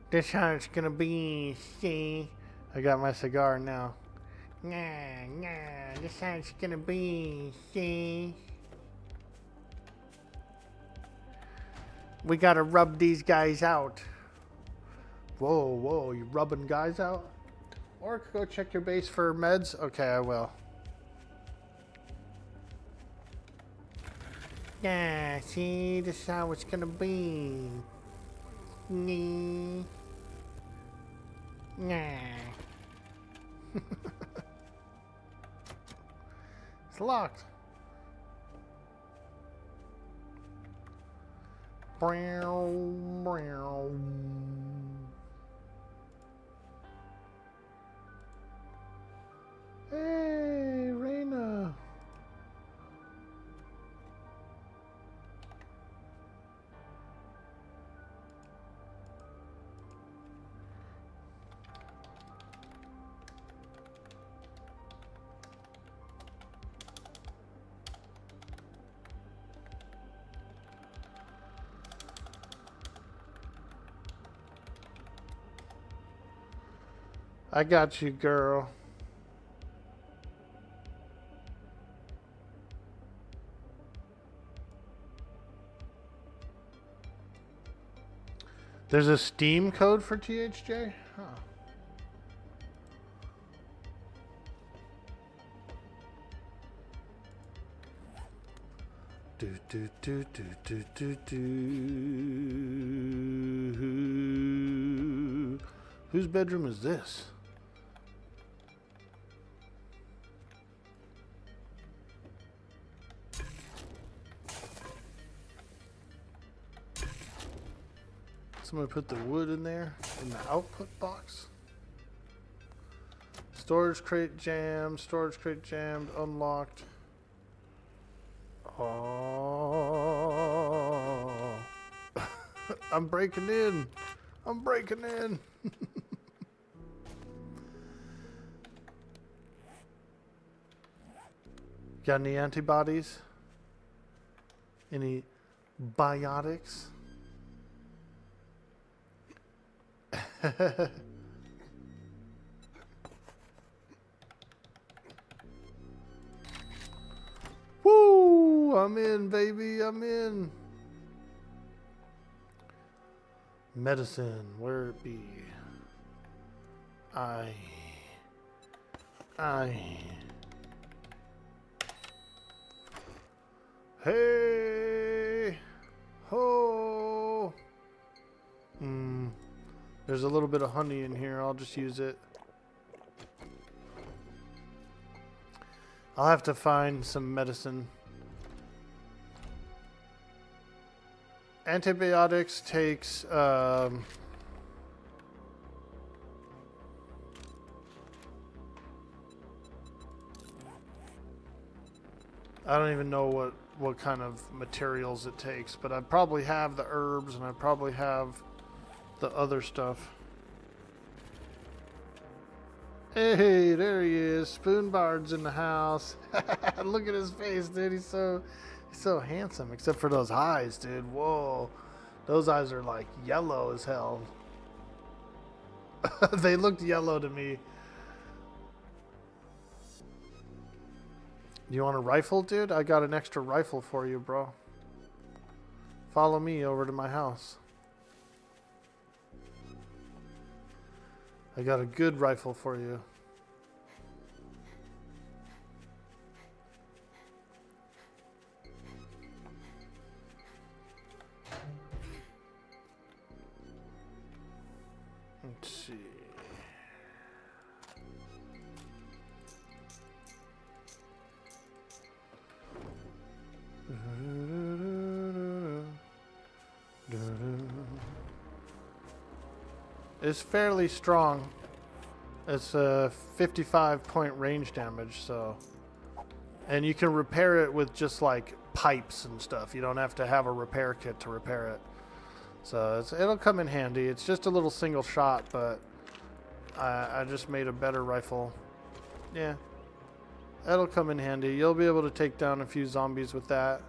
This how it's gonna be, see? I got my cigar now. Nah, nah, this how it's gonna be, see? We gotta rub these guys out. Whoa, whoa, you rubbing guys out? Orc, go check your base for meds? Okay, I will. Yeah, see, this is how it's gonna be. Nee. Nah. It's locked. Brow, brow. Hey, Reyna. I got you, girl. There's a Steam code for THJ? Huh. Do do do do do do do. Whose bedroom is this? Somebody put the wood in there in the output box. Storage crate jammed, unlocked. Oh, I'm breaking in. I'm breaking in. Got any antibodies? Any biotics? I'm in, baby. I'm in. Medicine, where it be? I. Hey. Ho. There's a little bit of honey in here. I'll just use it. I'll have to find some medicine. Antibiotics takes I don't even know what kind of materials it takes, but I probably have the herbs and I probably have the other stuff. Hey, there he is. Spoonbard's in the house. Look at his face, dude. He's so handsome, except for those eyes, dude. Whoa. Those eyes are like yellow as hell. They looked yellow to me. You want a rifle, dude? I got an extra rifle for you, bro. Follow me over to my house. I got a good rifle for you. Let's see. It's fairly strong. It's a 55-point range damage, so. And you can repair it with just like pipes and stuff. You don't have to have a repair kit to repair it. So it'll come in handy. It's just a little single shot, but I just made a better rifle. Yeah. That'll come in handy. You'll be able to take down a few zombies with that.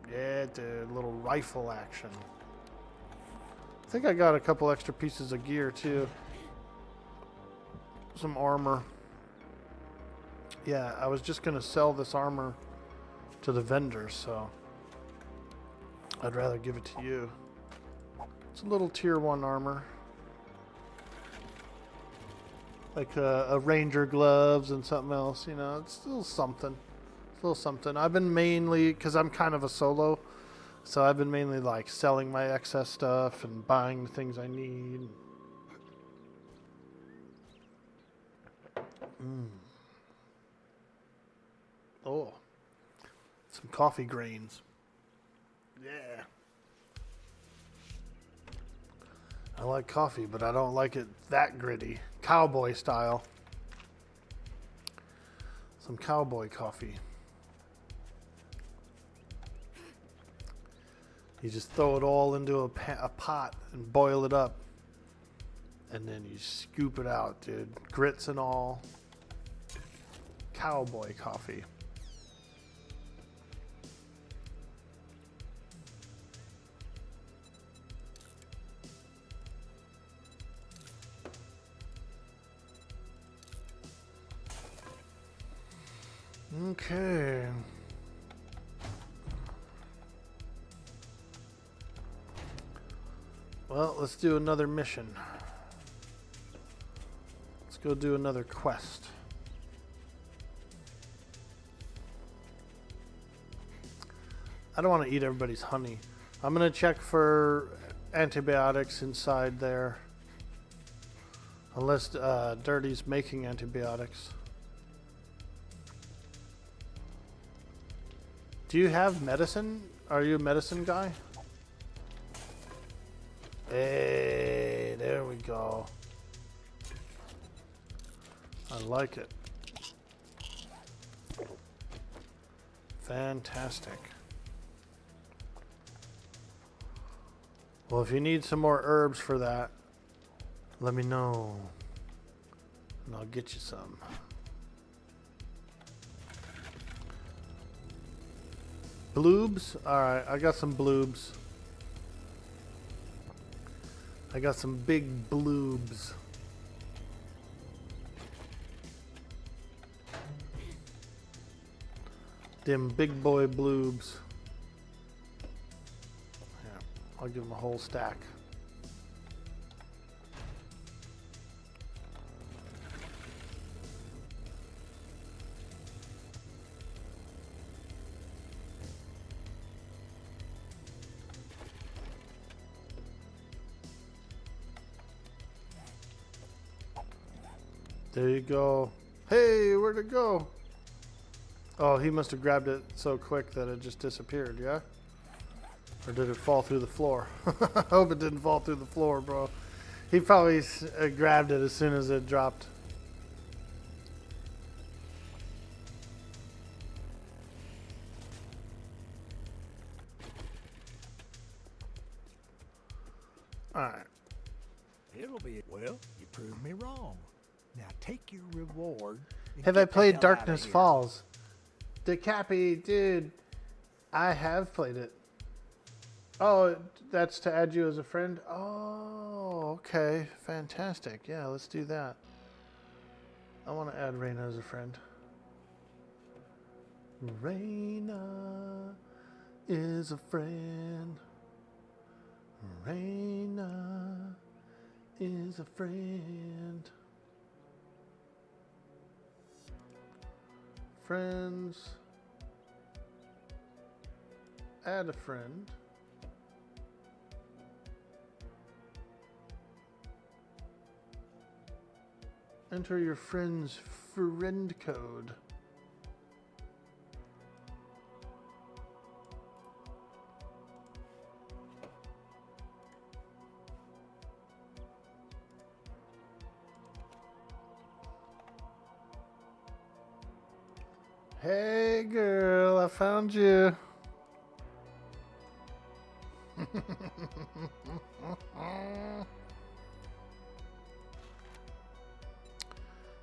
Yeah, dude. Little rifle action. I think I got a couple extra pieces of gear too. Some armor. Yeah, I was just gonna sell this armor to the vendors, so I'd rather give it to you. It's a little tier 1 armor. Like a ranger gloves and something else, you know, it's still something. It's a little something. I've been mainly, because I'm kind of a solo, so I've been mainly like selling my excess stuff and buying the things I need. Oh, some coffee grains. Yeah. I like coffee, but I don't like it that gritty. Cowboy style. Some cowboy coffee. You just throw it all into a pot and boil it up. And then you scoop it out, dude. Grits and all. Cowboy coffee. Okay. Well, let's do another mission. Let's go do another quest. I don't want to eat everybody's honey. I'm going to check for antibiotics inside there. Unless Dirty's making antibiotics. Do you have medicine? Are you a medicine guy? Hey, there we go. I like it. Fantastic. Well, if you need some more herbs for that, let me know. And I'll get you some. Bloobs? Alright, I got some bloobs. I got some big bloobs. Them big boy bloobs. Yeah, I'll give them a whole stack. There you go. Hey, where'd it go? Oh, he must have grabbed it so quick that it just disappeared, yeah? Or did it fall through the floor? I hope it didn't fall through the floor, bro. He probably grabbed it as soon as it dropped. Alright. It'll be well. You proved me wrong. Now take your reward. And Have I get the played hell outta Darkness here. Falls? DeCappy, dude. I have played it. Oh, that's to add you as a friend? Oh, okay. Fantastic. Yeah, let's do that. I want to add Reyna as a friend. Reyna is a friend. Reyna is a friend. Friends. Add a friend. Enter your friend's friend code. Hey girl, I found you.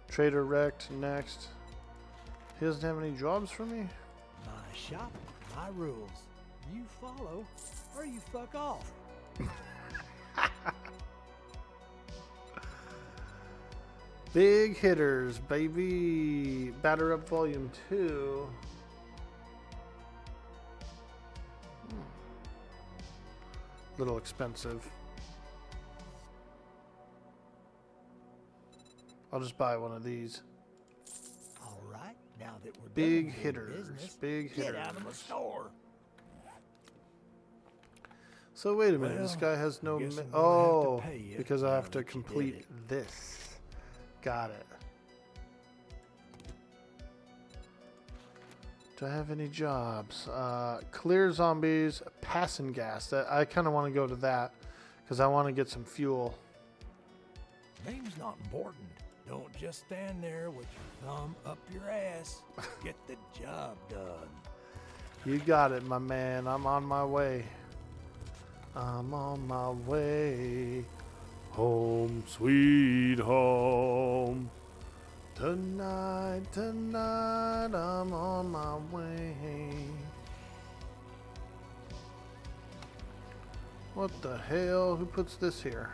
Trader wrecked next. He doesn't have any jobs for me? My shop, my rules. You follow or you fuck off. Big hitters, baby. Batter Up Volume 2. Little expensive. I'll just buy one of these. All right, now that we're Big done with hitters, business, big get hitters. out of my store. So wait a minute, Well, this guy has no... guess I'm gonna have to Oh, pay you because I now have to that you did complete it. this. Got it. Do I have any jobs? Clear zombies, passing gas. I kind of want to go to that because I want to get some fuel. Name's not important. Don't just stand there with your thumb up your ass. Get the job done. You got it, my man. I'm on my way. I'm on my way. Home, sweet home. Tonight, tonight, I'm on my way. What the hell? Who puts this here?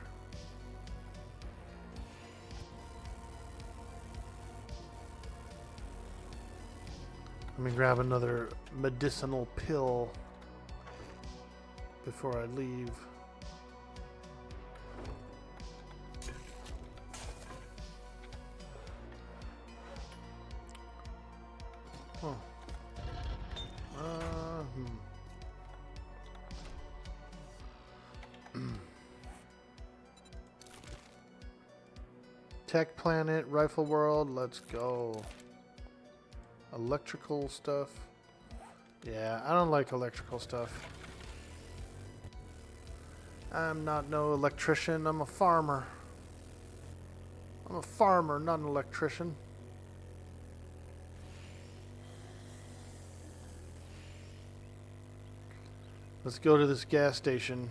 Let me grab another medicinal pill before I leave. Oh. Tech Planet, Rifle World, let's go. Electrical stuff. Yeah, I don't like electrical stuff. I'm not no electrician, I'm a farmer. I'm a farmer, not an electrician. Let's go to this gas station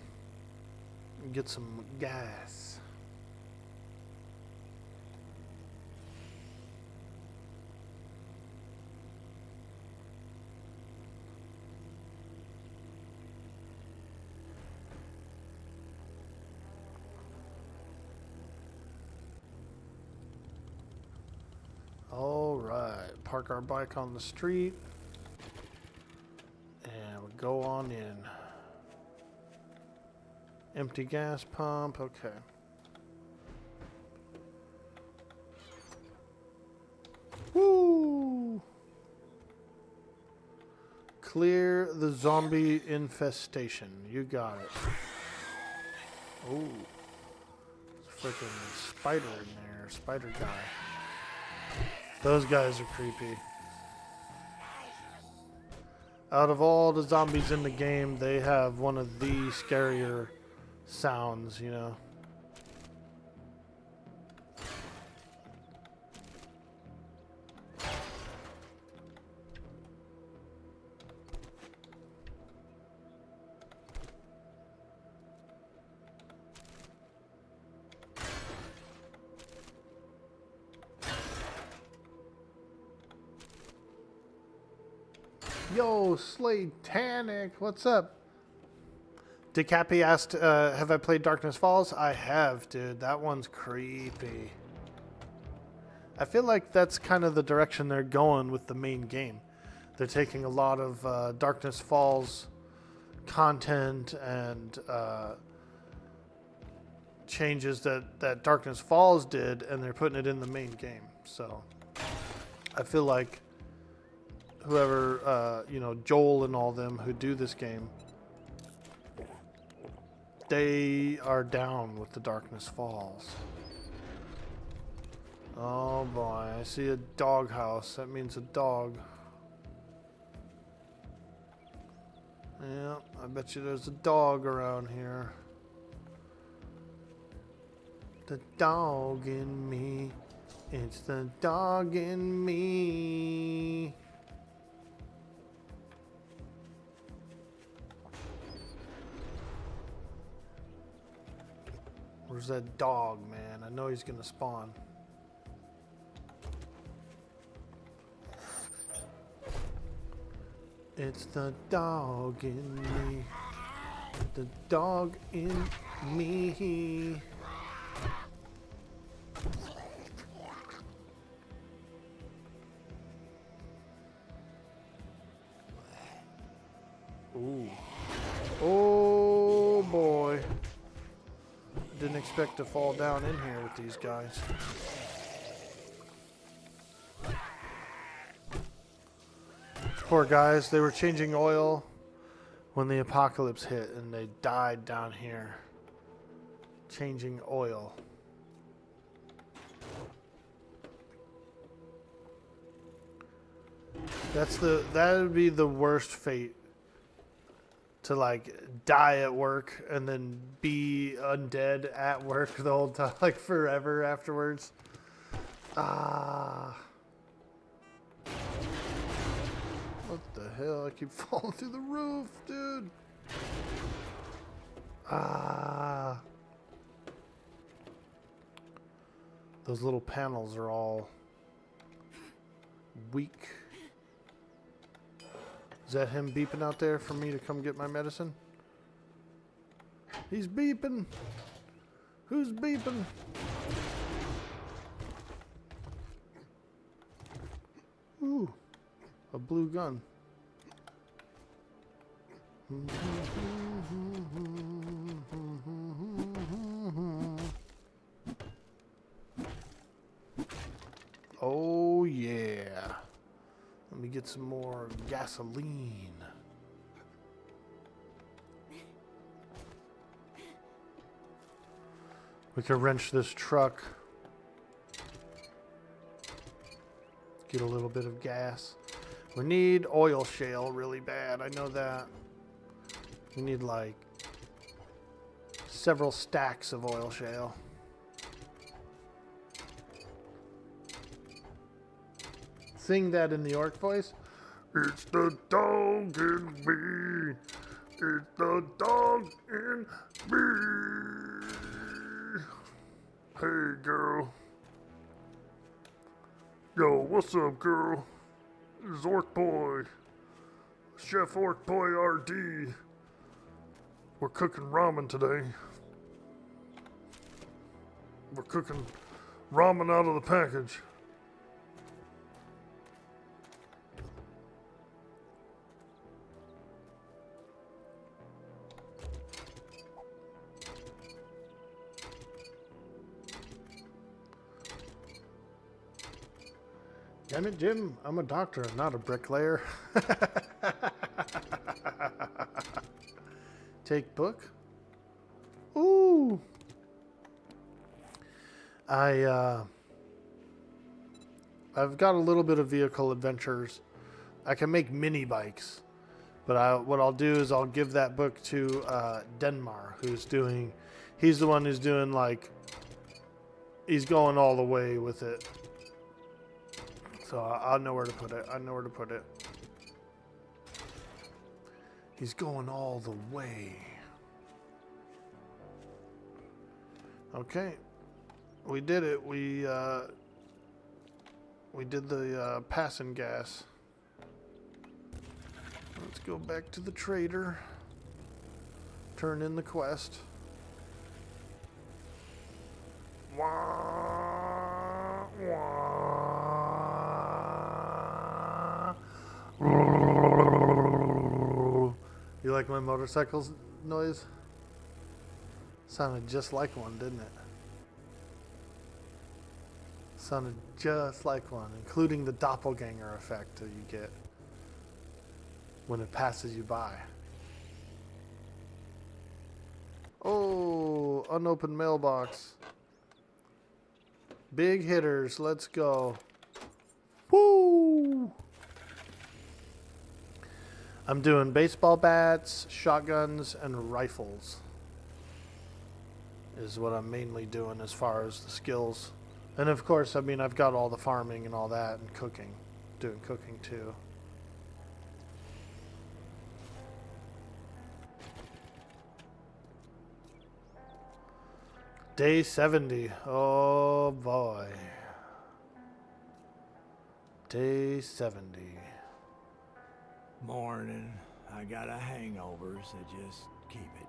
and get some gas. All right, park our bike on the street. go on in. Empty gas pump, okay. Woo! Clear the zombie infestation. You got it. Oh. There's a freaking spider in there. Spider guy. Those guys are creepy. Out of all the zombies in the game, they have one of the scarier sounds, you know. Yo, Slatanic, what's up? Dick Happy asked, have I played Darkness Falls? I have, dude. That one's creepy. I feel like that's kind of the direction they're going with the main game. They're taking a lot of Darkness Falls content and changes that Darkness Falls did, and they're putting it in the main game. So I feel like whoever, you know, Joel and all them who do this game, they are down with the Darkness Falls. Oh boy, I see a dog house. That means a dog. Yeah, I bet you there's a dog around here. The dog in me. It's the dog in me. Where's that dog, man? I know he's gonna spawn. It's the dog in me. The dog in me. Ooh. Oh boy. Didn't expect to fall down in here with these guys. Poor guys, they were changing oil when the apocalypse hit and they died down here changing oil. That would be the worst fate, to like die at work and then be undead at work the whole time, like forever afterwards. Ah. What the hell? I keep falling through the roof, dude. Ah. Those little panels are all weak. Is that him beeping out there for me to come get my medicine? He's beeping. Who's beeping? Ooh, a blue gun. Oh yeah. Let me get some more gasoline. We can wrench this truck. Get a little bit of gas. We need oil shale really bad. I know that. We need like several stacks of oil shale. Sing that in the orc voice. It's the dog in me. It's the dog in me. Hey, girl. Yo, what's up, girl? This is OrkBoy. Chef OrkboyRD. We're cooking ramen today. We're cooking ramen out of the package. Damn it, Jim. I'm a doctor, not a bricklayer. Take book. Ooh. I've got a little bit of vehicle adventures. I can make mini bikes, but what I'll do is I'll give that book to Denmar, he's the one who's doing like, he's going all the way with it. So I'll know where to put it. I know where to put it. He's going all the way. Okay. We did it. We did the passing gas. Let's go back to the trader. Turn in the quest. Wah, wah. You like my motorcycle's noise? Sounded just like one, didn't it? Sounded just like one, including the doppelganger effect that you get when it passes you by. Oh, unopened mailbox. Big hitters, let's go. Woo! I'm doing baseball bats, shotguns, and rifles. Is what I'm mainly doing as far as the skills. And of course, I mean, I've got all the farming and all that and cooking. Doing cooking too. Day 70. Oh boy. Day 70. Morning. I got a hangover, so just keep it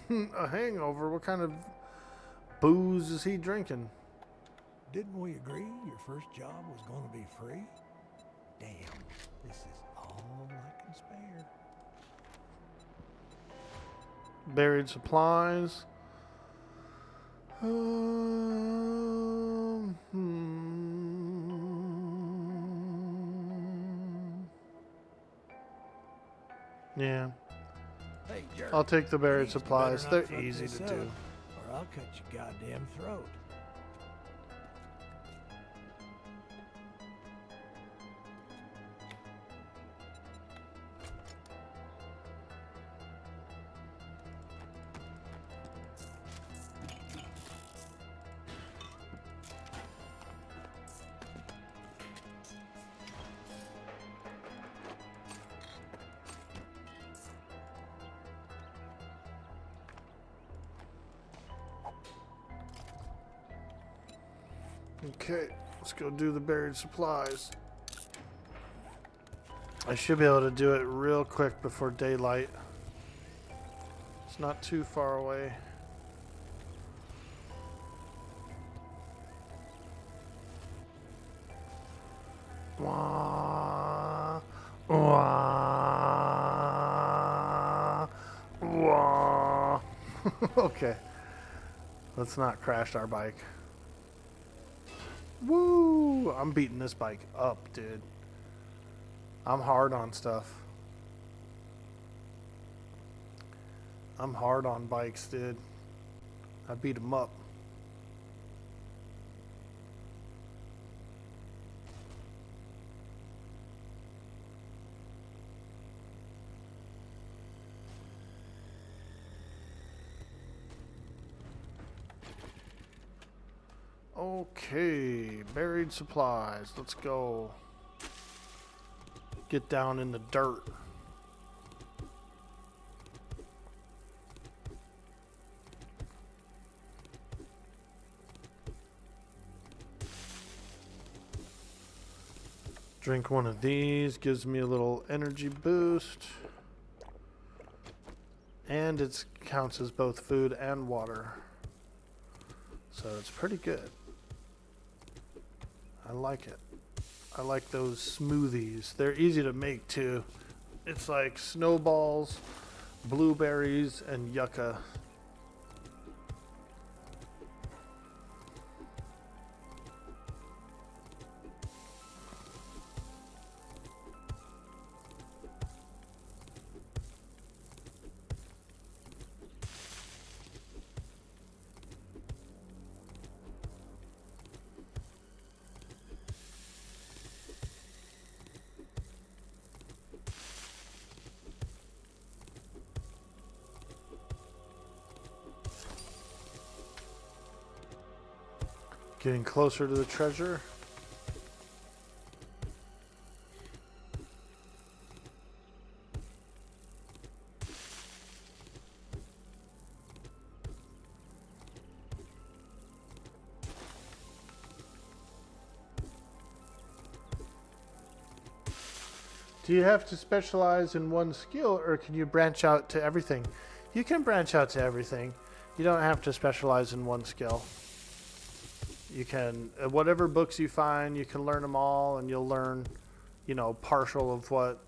down. A hangover? What kind of booze is he drinking? Didn't we agree your first job was going to be free? Damn, this is all I can spare. Buried supplies. Yeah. Hey, jerk. I'll take the buried Please, supplies. you They're better not fuck easy this to up, do. Or I'll cut your goddamn throat. Okay, let's go do the buried supplies. I should be able to do it real quick before daylight. It's not too far away. Wah, wah, wah. Okay, let's not crash our bike. Woo! I'm beating this bike up, dude. I'm hard on stuff. I'm hard on bikes, dude. I beat them up. Okay, buried supplies. Let's go. Get down in the dirt. Drink one of these, gives me a little energy boost. And it counts as both food and water. So it's pretty good. I like it. I like those smoothies. They're easy to make too. It's like snowballs, blueberries, and yucca. Getting closer to the treasure. Do you have to specialize in one skill, or can you branch out to everything? You can branch out to everything. You don't have to specialize in one skill. You can, whatever books you find, you can learn them all, and you'll learn, you know, partial of what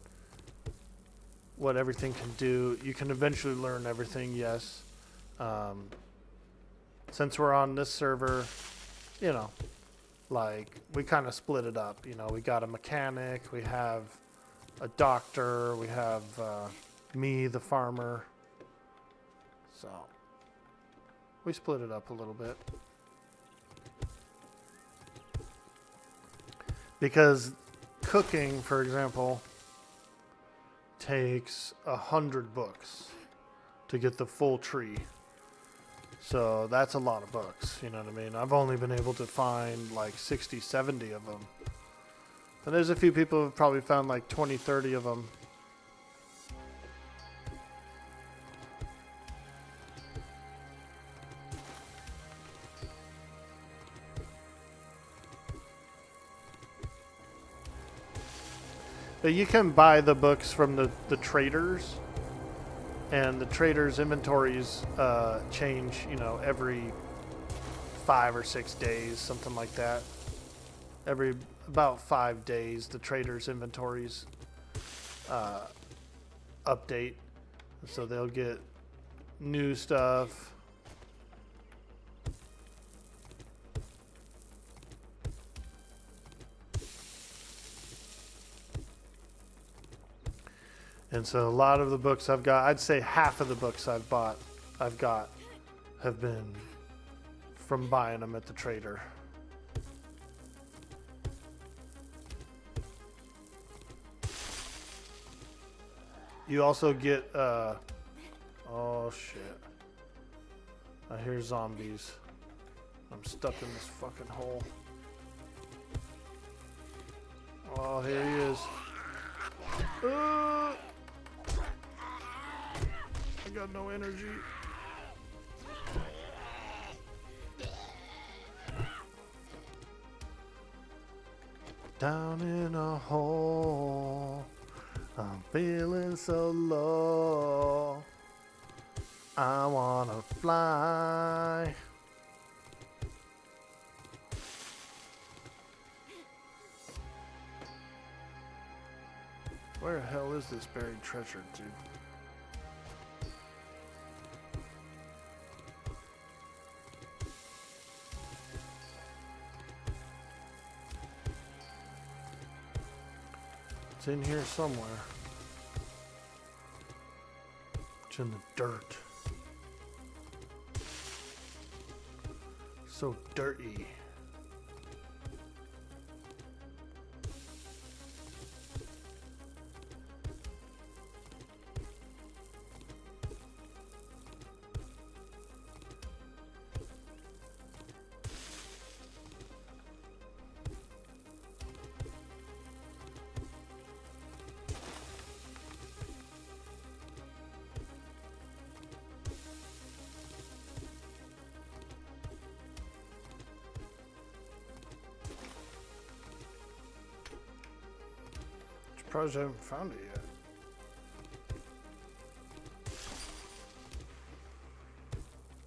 everything can do. You can eventually learn everything, yes. Since we're on this server, you know, like, we kind of split it up. You know, we got a mechanic, we have a doctor, we have me, the farmer. So we split it up a little bit. Because cooking, for example, takes 100 books to get the full tree. So that's a lot of books, you know what I mean? I've only been able to find like 60, 70 of them. And there's a few people who've probably found like 20, 30 of them. But you can buy the books from the traders, and the traders' inventories change, you know, every 5 or 6 days, something like that. Every about 5 days, the traders' inventories update, so they'll get new stuff. And so a lot of the books I've got, I'd say half of the books I've got have been from buying them at the trader. You also get, oh shit. I hear zombies. I'm stuck in this fucking hole. Oh, here he is. I got no energy. Down in a hole, I'm feeling so low. I wanna fly. Where the hell is this buried treasure, dude? It's in here somewhere. It's in the dirt. So dirty. Surprised I haven't found it yet.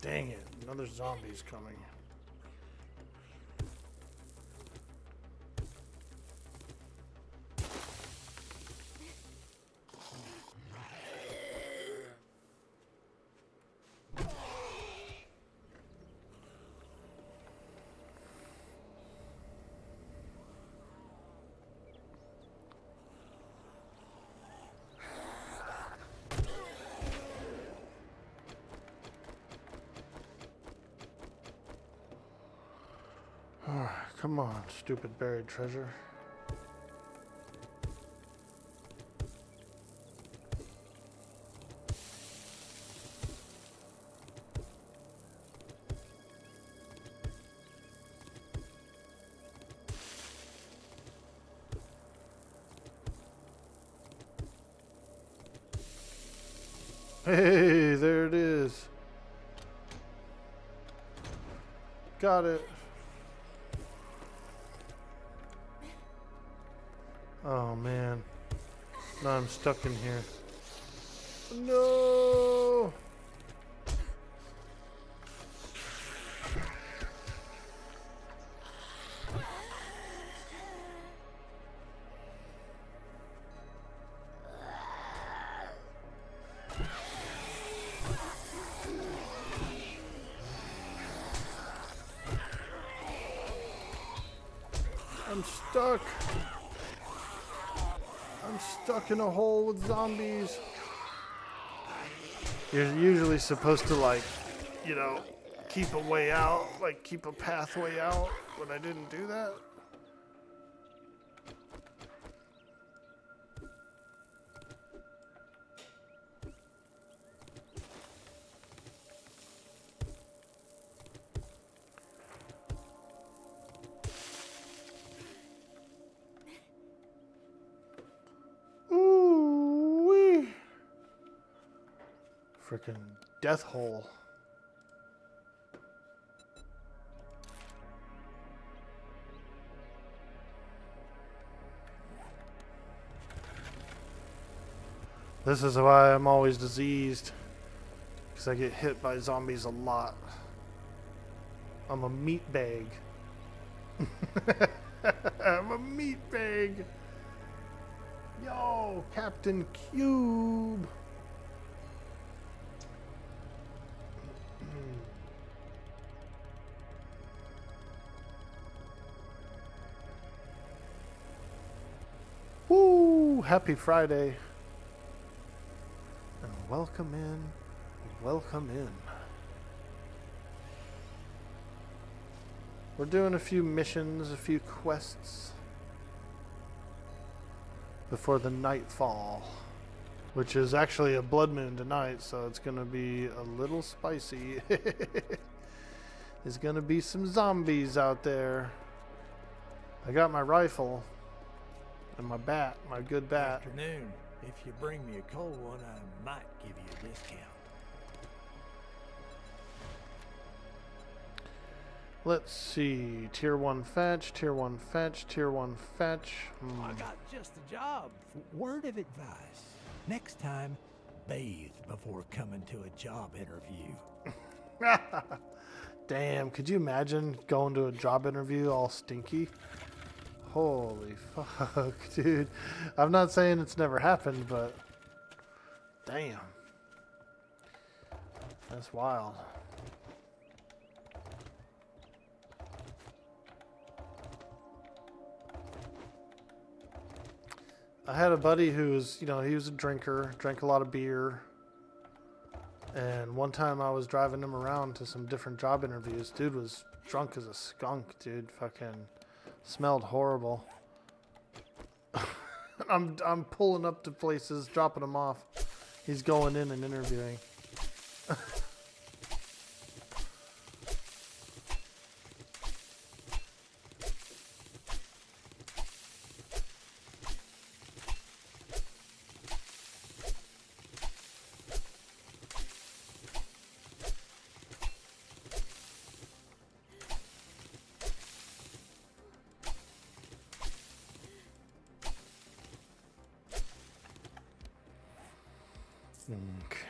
Dang it, another zombie's coming. Come on, stupid buried treasure. Hey, there it is. Got it. Oh man. Now I'm stuck in here. No. I'm stuck. I'm stuck in a hole with zombies. You're usually supposed to, like, you know, keep a way out, like keep a pathway out, but I didn't do that. Ooh-wee. Freaking death hole. This is why I'm always diseased, because I get hit by zombies a lot. I'm a meat bag. I'm a meat bag. Yo, Captain Cube. Woo! Happy Friday. And welcome in. Welcome in. We're doing a few missions, a few quests before the nightfall, which is actually a blood moon tonight, so it's gonna be a little spicy. There's gonna be some zombies out there. I got my rifle and my bat, my good bat. Afternoon. If you bring me a cold one, I might give you a discount. Let's see. Tier 1 fetch, Tier 1 fetch, Tier 1 fetch. I got just the job. Word of advice. Next time, bathe before coming to a job interview. Damn, could you imagine going to a job interview all stinky? Holy fuck, dude. I'm not saying it's never happened, but damn. That's wild. I had a buddy who was, you know, he was a drinker, drank a lot of beer. And one time I was driving him around to some different job interviews. Dude was drunk as a skunk, dude. Fucking smelled horrible. I'm pulling up to places, dropping him off. He's going in and interviewing.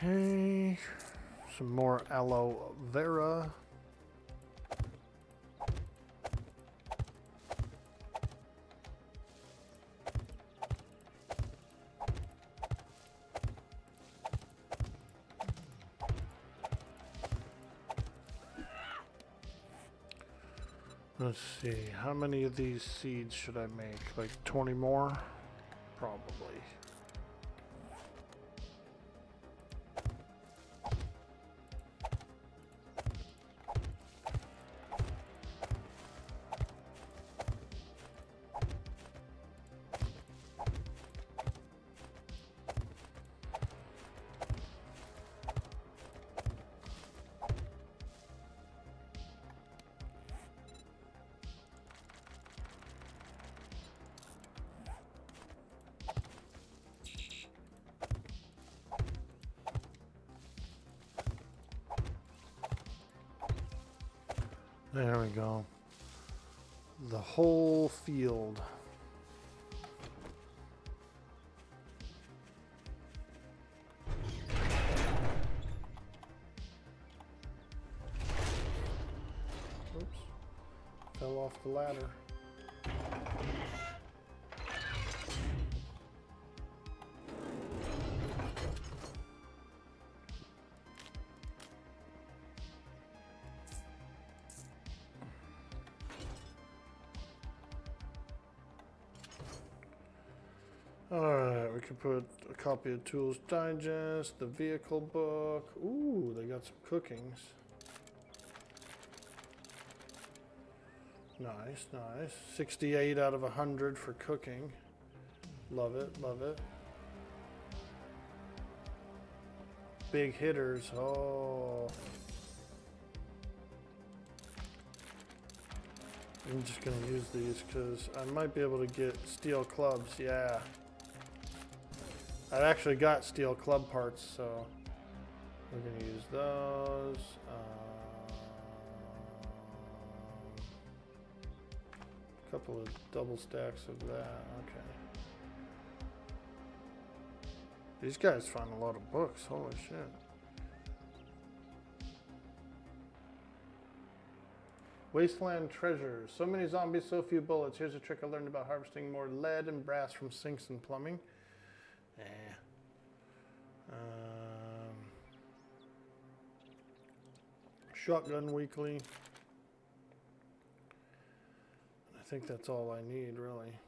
Okay, some more aloe vera. Let's see, how many of these seeds should I make? Like 20 more? Probably. There we go. The whole field. Oops. Fell off the ladder. Alright, we can put a copy of Tools Digest, the vehicle book. Ooh, they got some cookings. Nice, nice. 68 out of 100 for cooking. Love it, love it. Big hitters, oh. I'm just gonna use these because I might be able to get steel clubs, yeah. I've actually got steel club parts, so we're gonna use those. A couple of double stacks of that, okay. These guys find a lot of books, holy shit. Wasteland treasures. So many zombies, so few bullets. Here's a trick I learned about harvesting more lead and brass from sinks and plumbing. Shotgun weekly. I think that's all I need, really.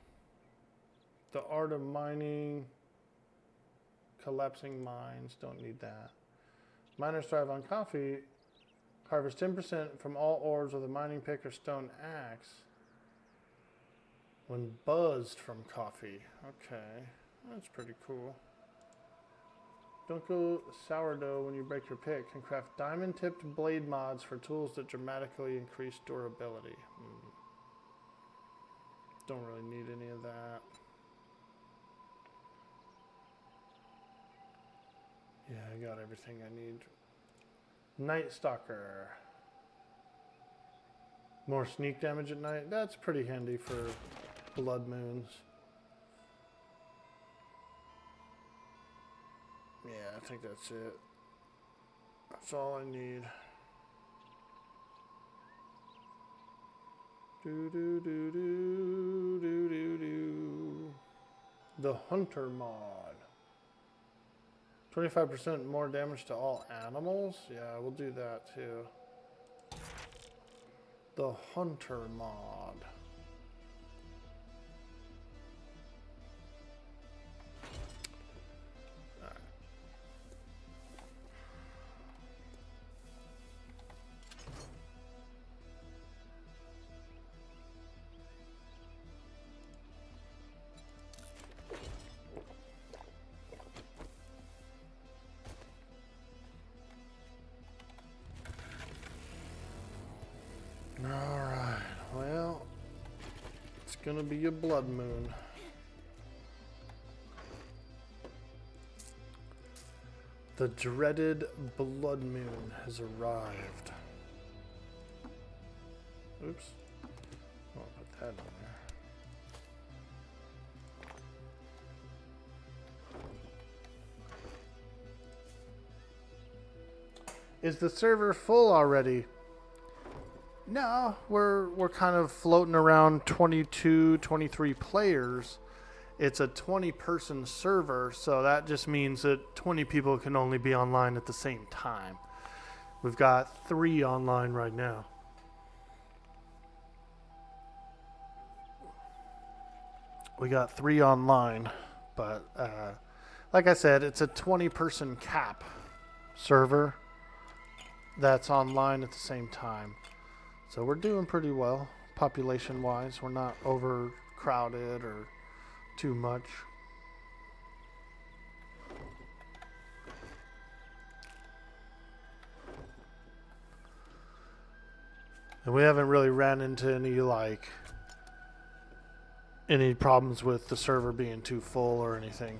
The art of mining. Collapsing mines. Don't need that. Miners thrive on coffee. Harvest 10% from all ores with a mining pick or stone axe. When buzzed from coffee. Okay. That's pretty cool. Don't go sourdough when you break your pick. Can craft diamond-tipped blade mods for tools that dramatically increase durability. Don't really need any of that. Yeah, I got everything I need. Night Stalker. More sneak damage at night. That's pretty handy for blood moons. Yeah, I think that's it. That's all I need. Do do do do do do do. The Hunter mod. 25% more damage to all animals? Yeah, we'll do that too. The Hunter mod. Alright, well, it's gonna be a blood moon. The dreaded blood moon has arrived. Oops. I'll put that on there. Is the server full already? No, we're kind of floating around 22, 23 players. It's a 20-person server, so that just means that 20 people can only be online at the same time. We've got 3 online right now. We got 3 online, but like I said, it's a 20-person cap server that's online at the same time. So we're doing pretty well, population-wise. We're not overcrowded or too much. And we haven't really ran into any problems with the server being too full or anything.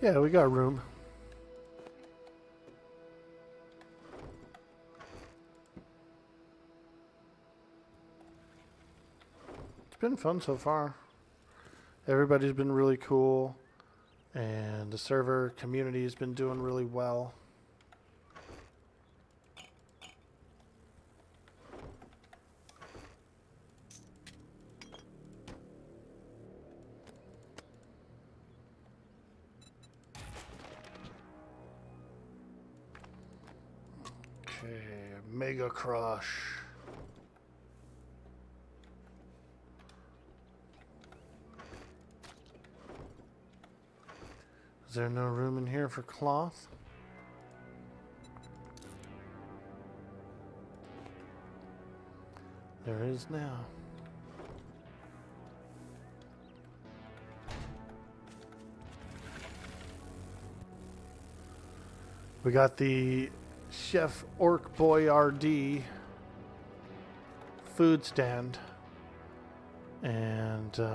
Yeah, we got room. It's been fun so far. Everybody's been really cool, and the server community has been doing really well. Okay, Mega Crush. Is there no room in here for cloth? There is now. We got the Chef OrkboyRD food stand, and we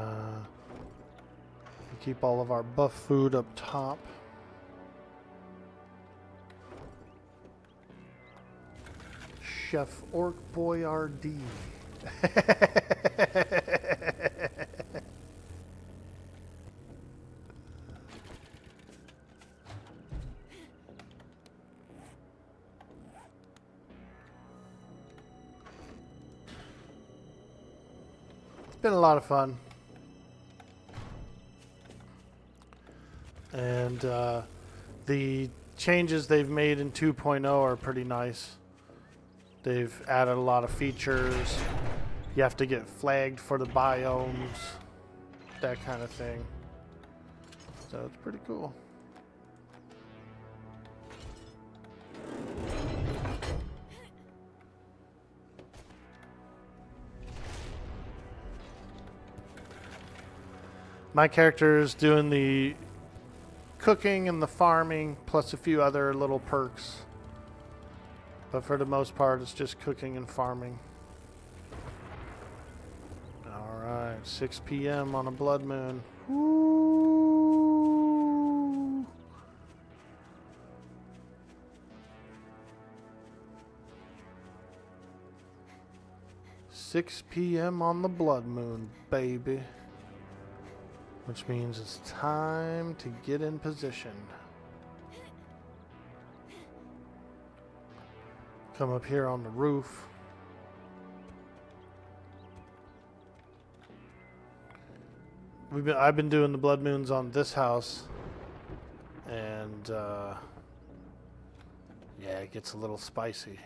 keep all of our buff food up top. Chef OrkboyRD. Been a lot of fun, and the changes they've made in 2.0 are pretty nice. They've added a lot of features. You have to get flagged for the biomes, that kind of thing. So it's pretty cool. My character is doing the cooking and the farming, plus a few other little perks. But for the most part, it's just cooking and farming. Alright, 6 p.m. on a blood moon. Woo! "6 p.m. on the blood moon, baby." Which means it's time to get in position. Come up here on the roof. I've been doing the blood moons on this house, and yeah, it gets a little spicy.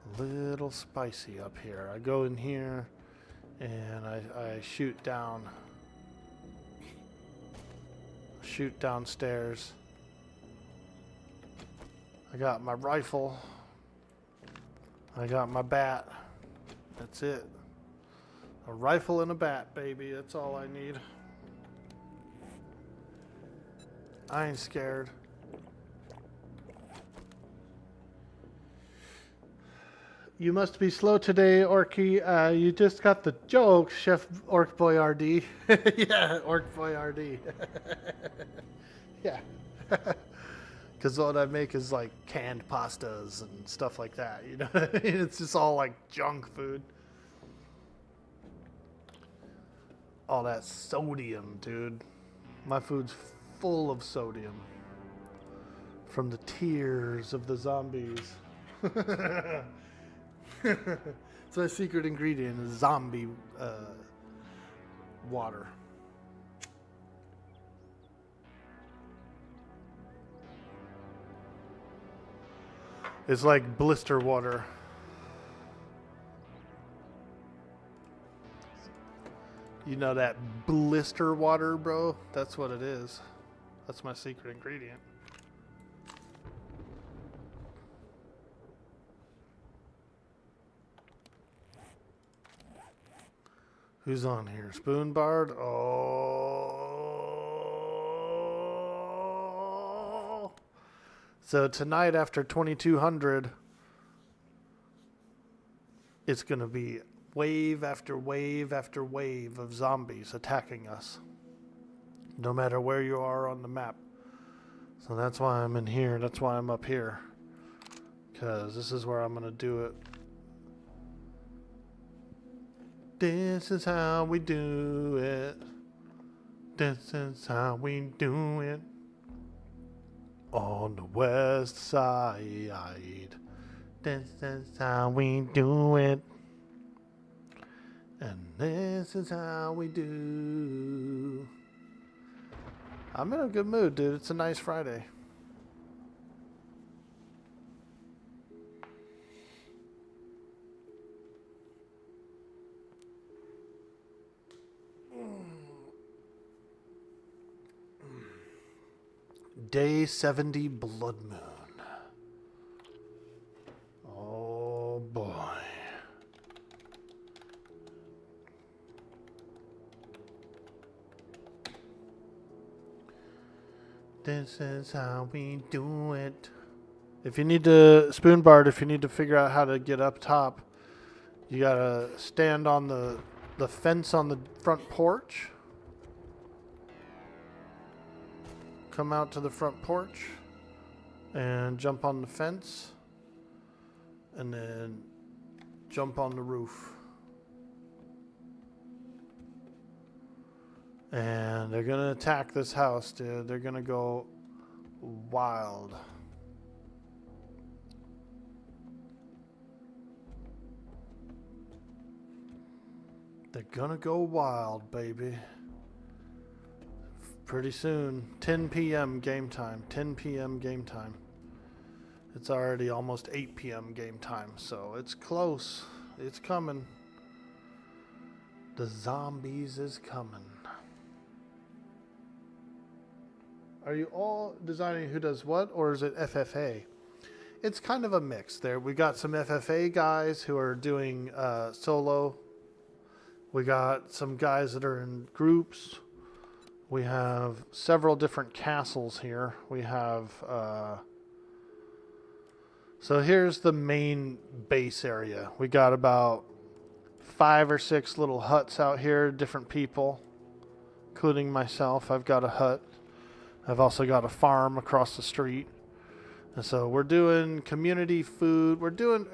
A little spicy up here. I go in here and I shoot down. Shoot downstairs. I got my rifle. I got my bat. That's it. A rifle and a bat, baby. That's all I need. I ain't scared. You must be slow today, Orky. You just got the joke, Chef OrkboyRD. Yeah, OrkboyRD. Yeah. Because what I make is like canned pastas and stuff like that. You know what I mean? It's just all like junk food. All that sodium, dude. My food's full of sodium. From the tears of the zombies. So my secret ingredient is zombie water. It's like blister water. You know that blister water, bro? That's what it is. That's my secret ingredient. Who's on here? Spoonbard? Oh. So tonight after 2200, it's going to be wave after wave after wave of zombies attacking us. no matter where you are on the map. So that's why I'm in here. That's why I'm up here. Because this is where I'm going to do it. This is how we do it. This is how we do it. On the west side. This is how we do it. And this is how we do. I'm in a good mood, dude. It's a nice Friday. Day 70 Blood Moon. Oh boy. This is how we do it. If you need to, Spoonbard, if you need to figure out how to get up top, you gotta stand on the fence on the front porch. Come out to the front porch and jump on the fence and then jump on the roof. And they're gonna attack this house, dude. They're gonna go wild. They're gonna go wild, baby. Pretty soon. 10 p.m. game time. 10 p.m. game time. It's already almost 8 p.m. game time, so it's close. It's coming. The zombies is coming. Are you all designing who does what, or is it FFA? It's kind of a mix there. We got some FFA guys who are doing solo. We got some guys that are in groups. We have several different castles here. We have... so here's the main base area. We got about 5 or 6 little huts out here, different people, including myself. I've got a hut. I've also got a farm across the street. And so we're doing community food.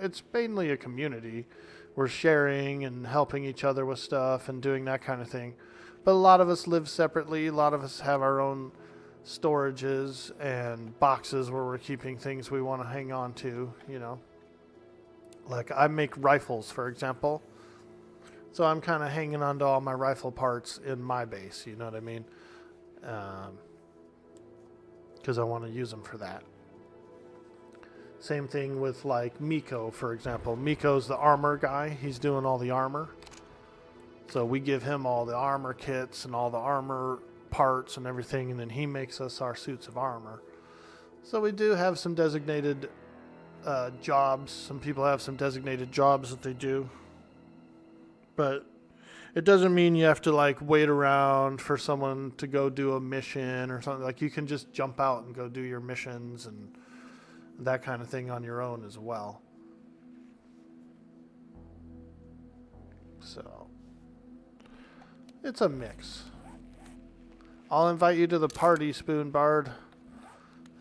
It's mainly a community. We're sharing and helping each other with stuff and doing that kind of thing. But a lot of us live separately. A lot of us have our own storages and boxes where we're keeping things we want to hang on to, you know. Like I make rifles, for example. So I'm kind of hanging on to all my rifle parts in my base, you know what I mean? Because I want to use them for that. Same thing with like Miko, for example. Miko's the armor guy. He's doing all the armor. So we give him all the armor kits and all the armor parts and everything, and then he makes us our suits of armor. So we do have some designated jobs. Some people have some designated jobs that they do. But it doesn't mean you have to like wait around for someone to go do a mission or something. Like you can just jump out and go do your missions and that kind of thing on your own as well. So it's a mix. I'll invite you to the party, Spoonbard,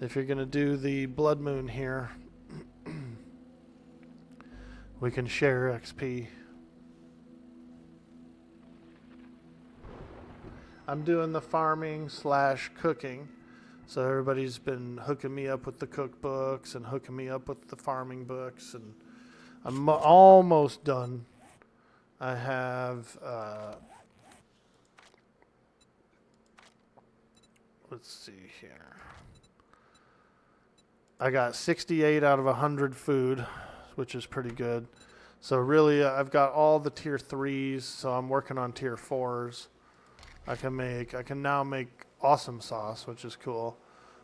if you're going to do the Blood Moon here. We can share XP. I'm doing the farming / cooking. So everybody's been hooking me up with the cookbooks and hooking me up with the farming books. And I'm almost done. I have... let's see here. I got 68 out of 100 food, which is pretty good. So really, I've got all the tier 3s, so I'm working on tier 4s. I can now make awesome sauce, which is cool.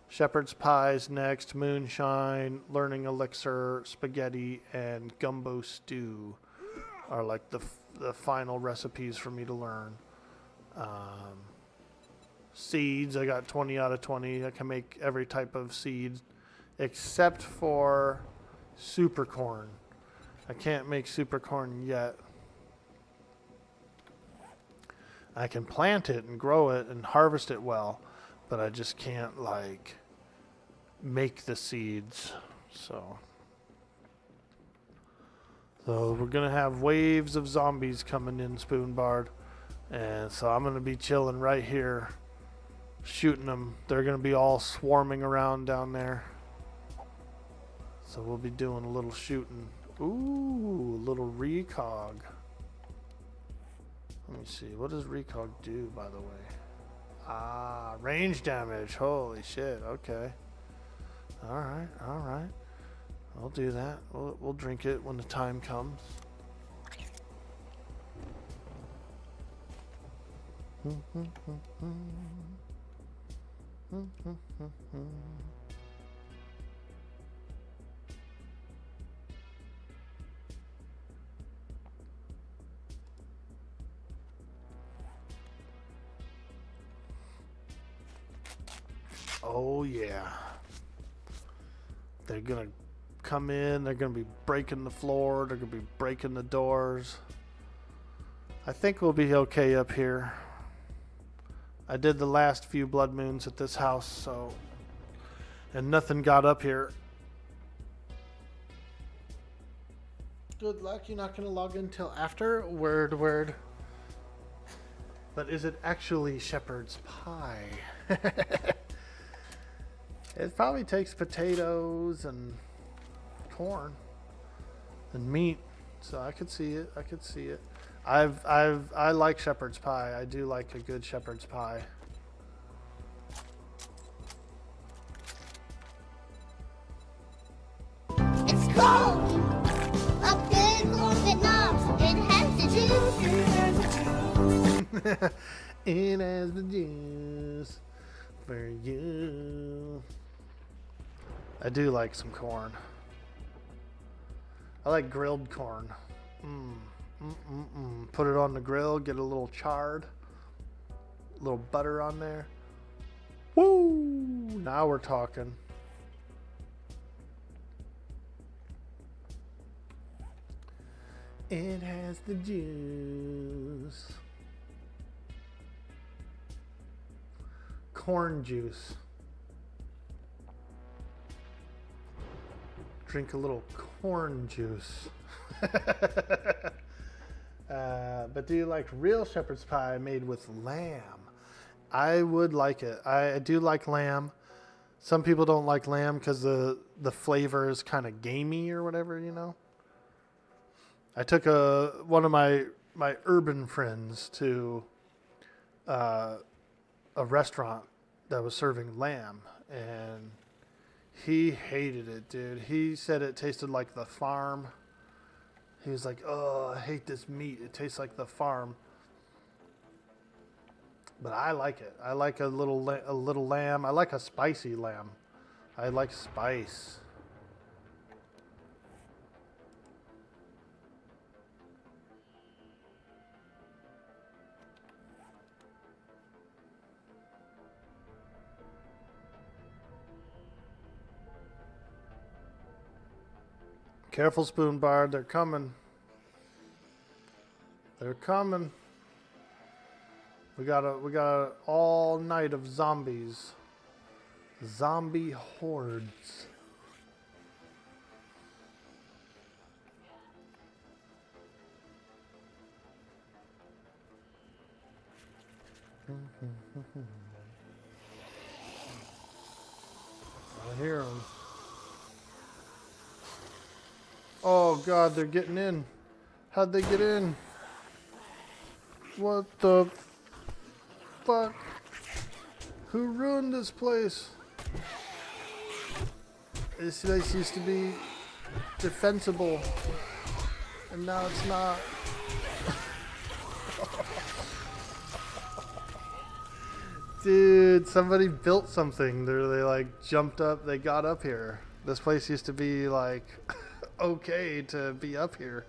Shepherd's pies next, moonshine, learning elixir, spaghetti, and gumbo stew are like the final recipes for me to learn. Seeds, I got 20 out of 20. I can make every type of seed except for super corn. I can't make super corn yet. I can plant it and grow it and harvest it well, but I just can't like make the seeds. So we're gonna have waves of zombies coming in Spoonbard, and so I'm gonna be chilling right here, shooting them. They're gonna be all swarming around down there. So we'll be doing a little shooting. Ooh, a little recog. Let me see. What does recog do, by the way? Ah, range damage. Holy shit. Okay. All right. All right. I'll do that. We'll drink it when the time comes. Oh yeah. They're gonna come in, they're gonna be breaking the floor, they're gonna be breaking the doors. I think we'll be okay up here. I did the last few blood moons at this house, so, and nothing got up here. Good luck, you're not gonna log in till after? Word. But is it actually shepherd's pie? It probably takes potatoes and corn and meat, so I could see it. I like shepherd's pie. I do like a good shepherd's pie. It's cold. A big corn that knobs. It has the juice. It has the juice for you. I do like some corn. I like grilled corn. Put it on the grill, get a little charred, a little butter on there. Woo! Now we're talking. It has the juice. Corn juice. Drink a little corn juice. But do you like real shepherd's pie made with lamb? I would like it. I do like lamb. Some people don't like lamb because the flavor is kind of gamey or whatever, you know. I took one of my urban friends to a restaurant that was serving lamb, and he hated it, dude. He said it tasted like the farm. He was like, "Oh, I hate this meat. It tastes like the farm." But I like it. I like a little lamb. I like a spicy lamb. I like spice. Careful, Spoonbard. They're coming. They're coming. We got all night of zombies. Zombie hordes. I hear them. Oh God, they're getting in. How'd they get in? What the fuck? Who ruined this place? This place used to be defensible, and now it's not. Dude, somebody built something. They like jumped up, they got up here. This place used to be like okay to be up here.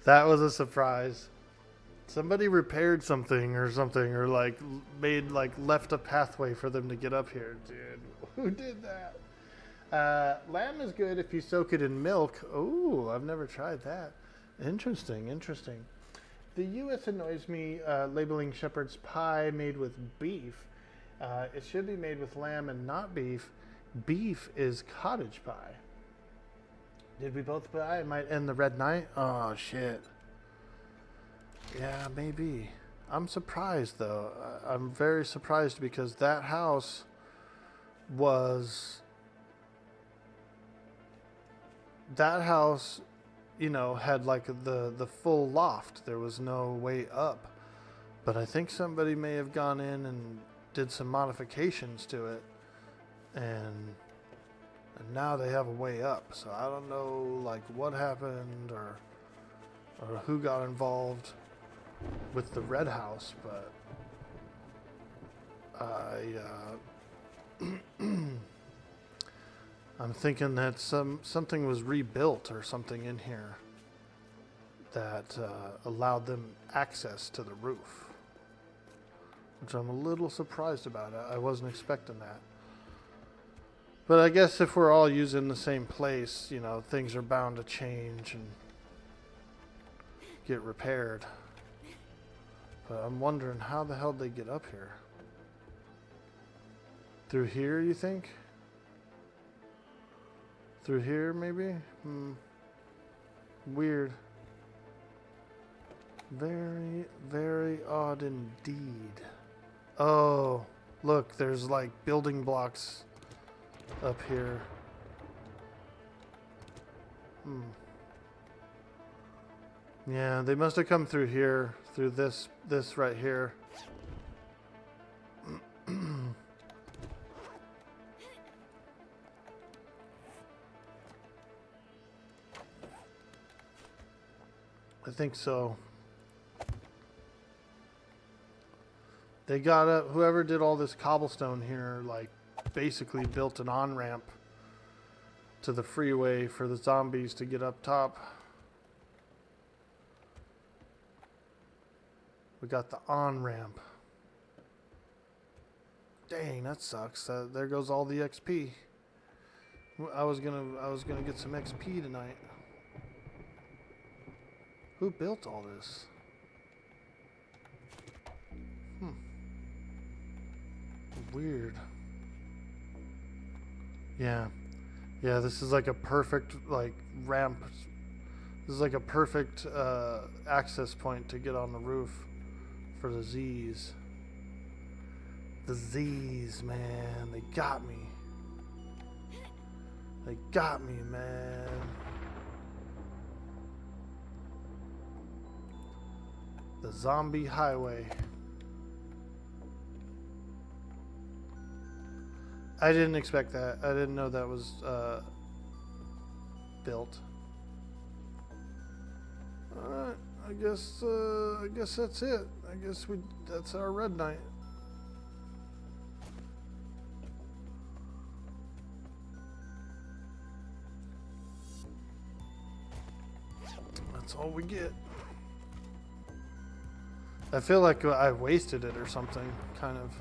That was a surprise. Somebody repaired something, or like left a pathway for them to get up here, dude. Who did that? Lamb is good if you soak it in milk. Oh, I've never tried that. Interesting. The U.S. annoys me labeling shepherd's pie made with beef. It should be made with lamb and not beef. Beef is cottage pie. Did we both buy? It might end the red night. Oh, shit. Yeah, maybe. I'm surprised, though. I'm very surprised because that house was... That house, you know, had like the full loft. There was no way up. But I think somebody may have gone in and did some modifications to it. And now they have a way up. So I don't know like what happened or who got involved with the red house, but I'm thinking that something was rebuilt or something in here that allowed them access to the roof, which I'm a little surprised about. I wasn't expecting that. But I guess if we're all using the same place, you know, things are bound to change and get repaired. But I'm wondering how the hell they get up here. Through here, you think? Through here, maybe? Weird. Very, very odd indeed. Oh, look, there's like building blocks up here. Yeah, they must have come through here, through this right here. I think so. They got up, whoever did all this cobblestone here, like, basically built an on-ramp to the freeway for the zombies to get up top. We got the on-ramp. Dang, that sucks. There goes all the XP. I was gonna get some XP tonight. Who built all this? Weird. Yeah, this is like a perfect like ramp. This is like a perfect access point to get on the roof for the Z's. The Z's, man, they got me. They got me, man. The zombie highway. I didn't expect that. I didn't know that was built. Alright, I guess that's it. I guess that's our red night. That's all we get. I feel like I wasted it or something, kind of.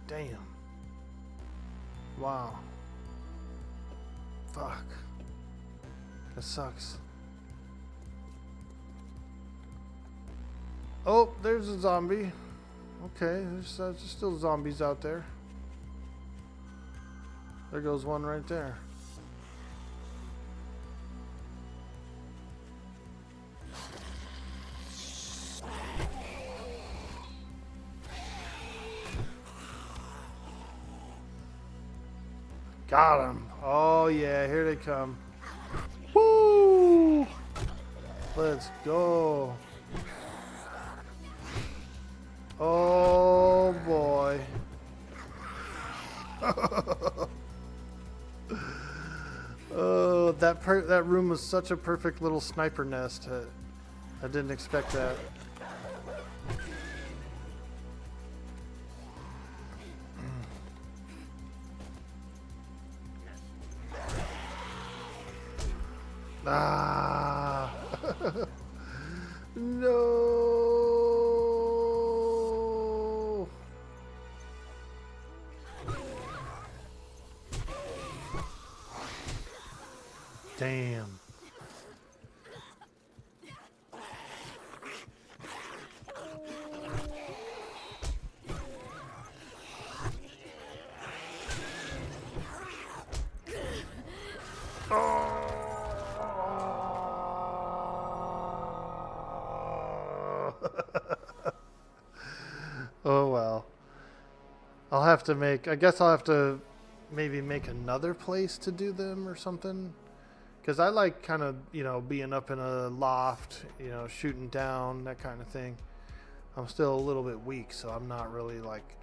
Damn. Wow. Fuck. That sucks. Oh, there's a zombie. Okay, there's still zombies out there. There goes one right there. Got him. Oh yeah, here they come. Woo! Let's go. Oh boy. Oh, that room was such a perfect little sniper nest. I didn't expect that. Ah. No. Damn. Oh well. I'll have to make, I guess I'll have to maybe make another place to do them or something. Because I like kind of, you know, being up in a loft, you know, shooting down, that kind of thing. I'm still a little bit weak, so I'm not really like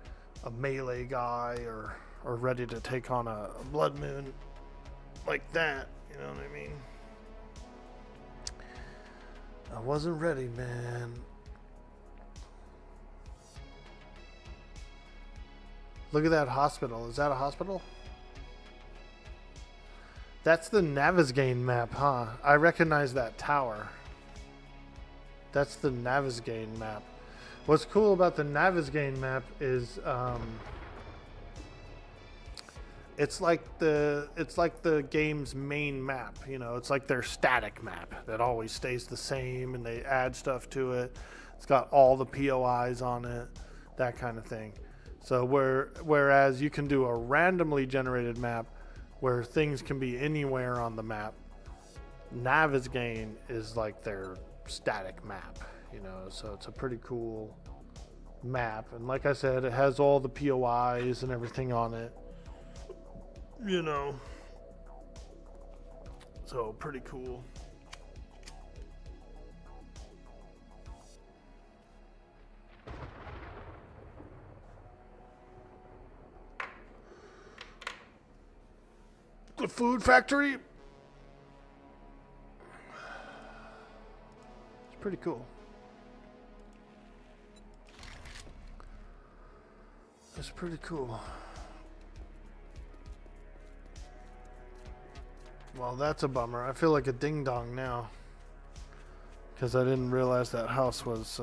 a melee guy or ready to take on a blood moon like that. You know what I mean? I wasn't ready, man. Look at that hospital. Is that a hospital? That's the Navezgane map, huh? I recognize that tower. That's the Navezgane map. What's cool about the Navezgane map is it's like the game's main map, you know. It's like their static map that always stays the same, and they add stuff to it. It's got all the POIs on it, that kind of thing. So whereas you can do a randomly generated map where things can be anywhere on the map, Navezgane is like their static map, you know. So it's a pretty cool map, and like I said, it has all the POIs and everything on it, you know. So pretty cool. The food factory. It's pretty cool. It's pretty cool. Well, that's a bummer. I feel like a ding dong now, because I didn't realize that house was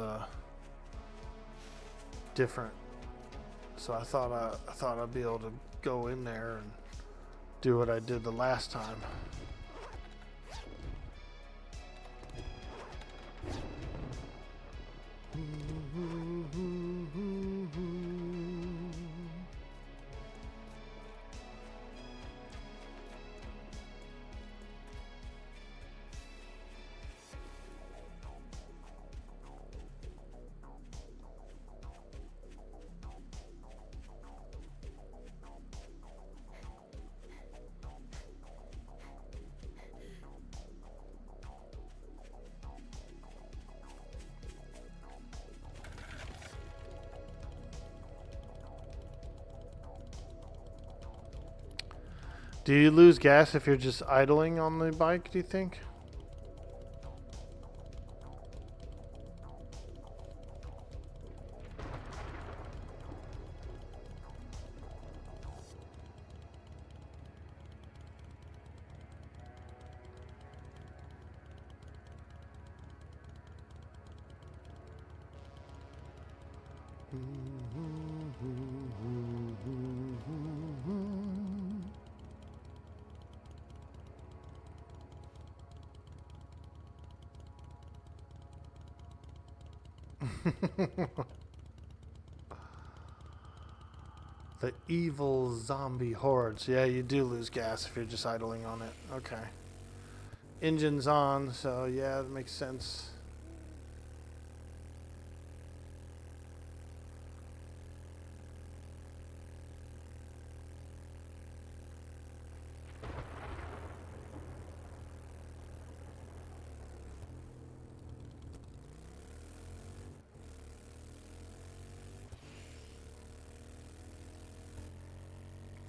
different. So I thought I'd be able to go in there and do what I did the last time. Do you lose gas if you're just idling on the bike, do you think? The evil zombie hordes. Yeah, you do lose gas if you're just idling on it. Okay. Engine's on, so yeah, that makes sense.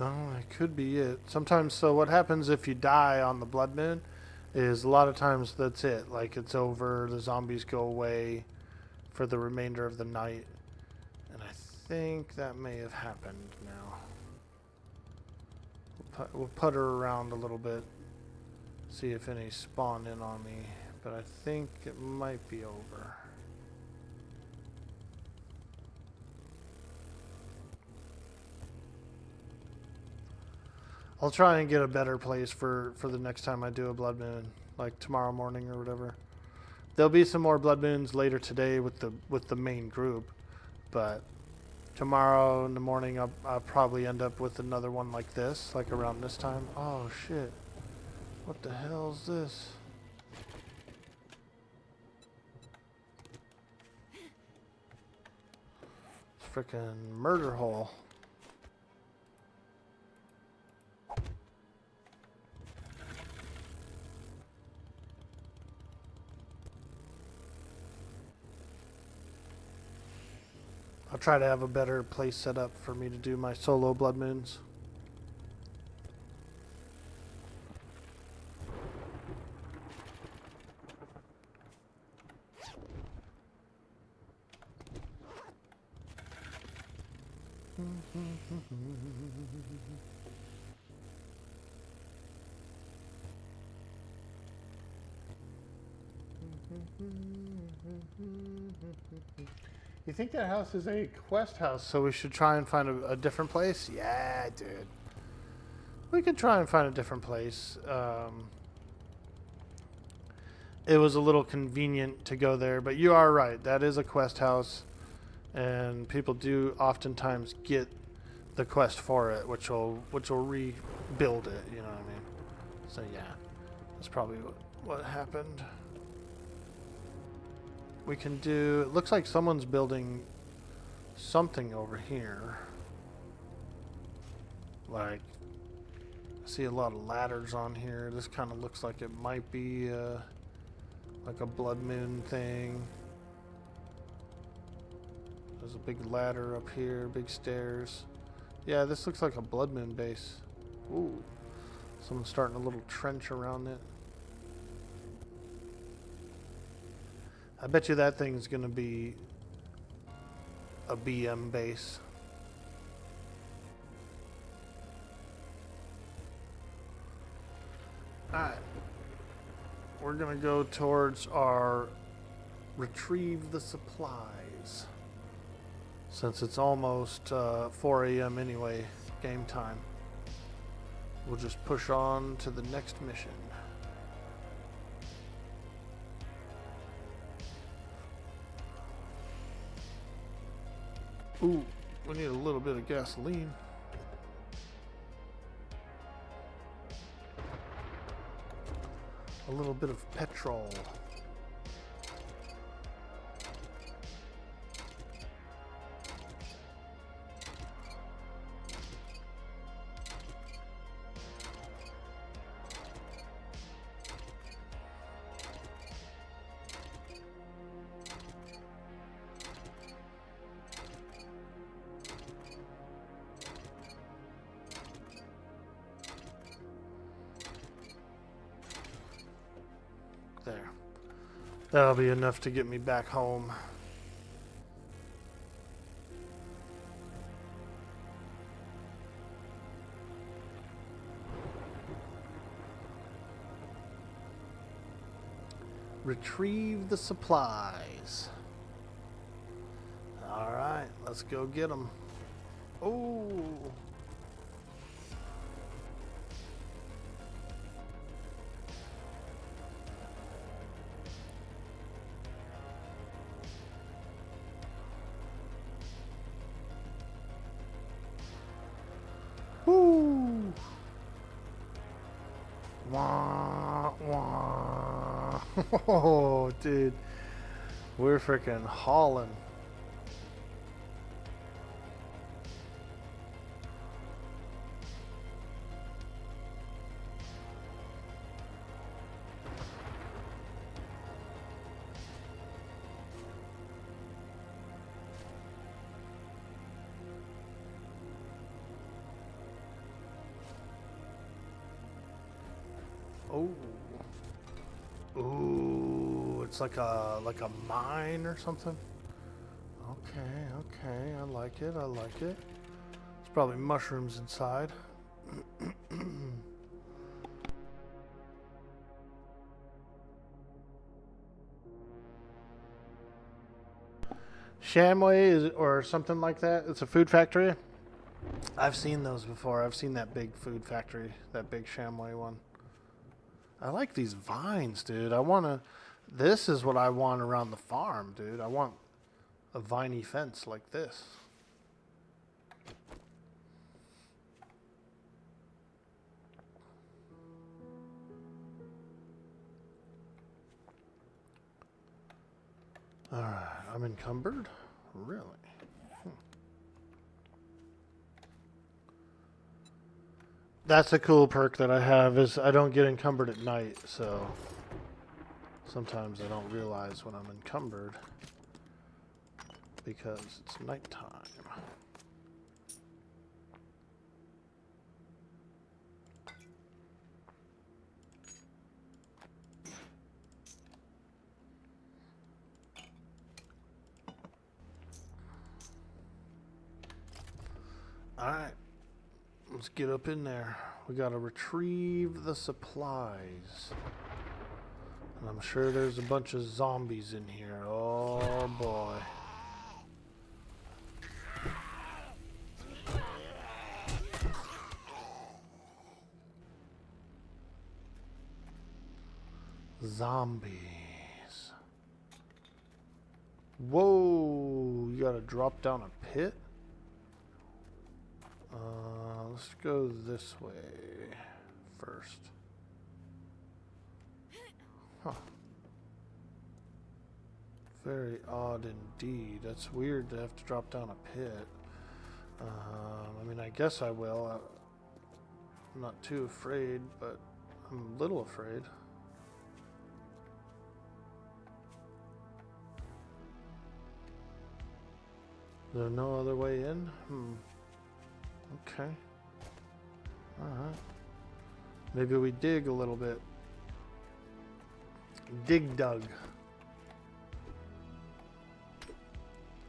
Oh, that could be it. Sometimes, so what happens if you die on the blood moon is a lot of times that's it. Like, it's over, the zombies go away for the remainder of the night. And I think that may have happened now. We'll putter around a little bit, See if any spawn in on me, but I think it might be over. I'll try and get a better place for the next time I do a blood moon, like tomorrow morning or whatever. There'll be some more blood moons later today with the main group, but tomorrow in the morning I'll probably end up with another one like this, like around this time. Oh shit. What the hell is this? Frickin' murder hole. I'll try to have a better place set up for me to do my solo blood moons. You think that house is a quest house, so we should try and find a different place? Yeah, dude. We could try and find a different place. It was a little convenient to go there, but you are right. That is a quest house, and people do oftentimes get the quest for it, which will rebuild it. You know what I mean? So yeah, that's probably what happened. We can do, it looks like someone's building something over here. Like, I see a lot of ladders on here. This kind of looks like it might be like a blood moon thing. There's a big ladder up here, big stairs. Yeah, this looks like a blood moon base. Ooh, someone's starting a little trench around it. I bet you that thing's gonna be a BM base. Alright. We're gonna go towards our retrieve the supplies. Since it's almost 4 a.m. anyway, game time. We'll just push on to the next mission. Ooh, we need a little bit of gasoline. A little bit of petrol. There. That'll be enough to get me back home. Retrieve the supplies. All right, let's go get them. Oh. Woo! Wah, wah. Oh, dude. We're freaking hauling. Oh. Ooh, it's like a mine or something. Okay, I like it. There's probably mushrooms inside. Shamway or something like that. It's a food factory. I've seen those before. I've seen that big food factory, that big Shamway one. I like these vines, dude. This is what I want around the farm, dude. I want a viney fence like this. Alright, I'm encumbered? Really? That's a cool perk that I have, is I don't get encumbered at night, so sometimes I don't realize when I'm encumbered because it's nighttime. Alright, let's get up in there. We gotta retrieve the supplies. And I'm sure there's a bunch of zombies in here. Oh boy. Zombies. Whoa, you gotta drop down a pit? Let's go this way first. Huh. Very odd indeed. That's weird to have to drop down a pit. I mean, I guess I will. I'm not too afraid, but I'm a little afraid. Is there no other way in? Okay. Alright. Maybe we dig a little bit. Dig dug.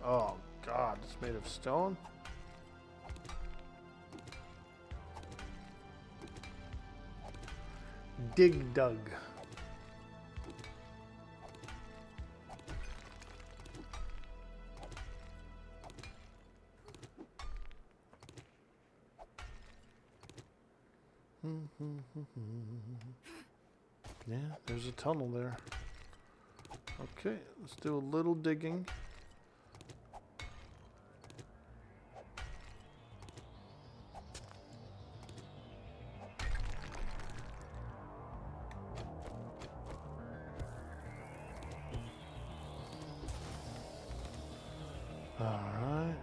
Oh god, it's made of stone? Dig dug. Yeah, there's a tunnel there. Okay, let's do a little digging. All right.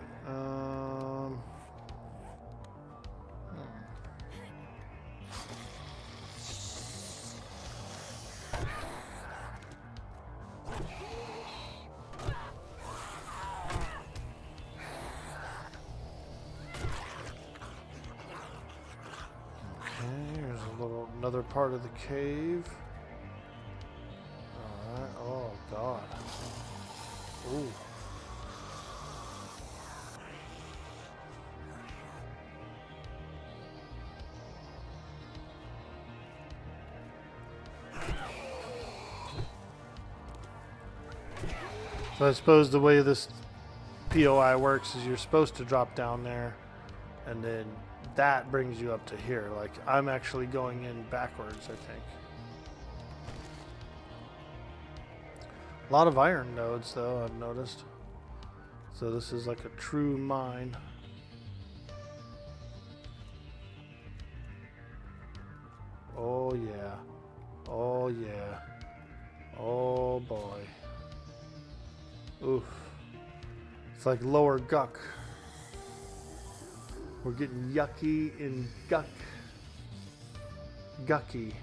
Here's another part of the cave. Alright, oh god. Ooh. So I suppose the way this POI works is you're supposed to drop down there and then that brings you up to here. Like, I'm actually going in backwards, I think. A lot of iron nodes, though, I've noticed. So this is like a true mine. Oh, yeah. Oh, yeah. Oh, boy. Oof. It's like lower guck. We're getting yucky and gucky.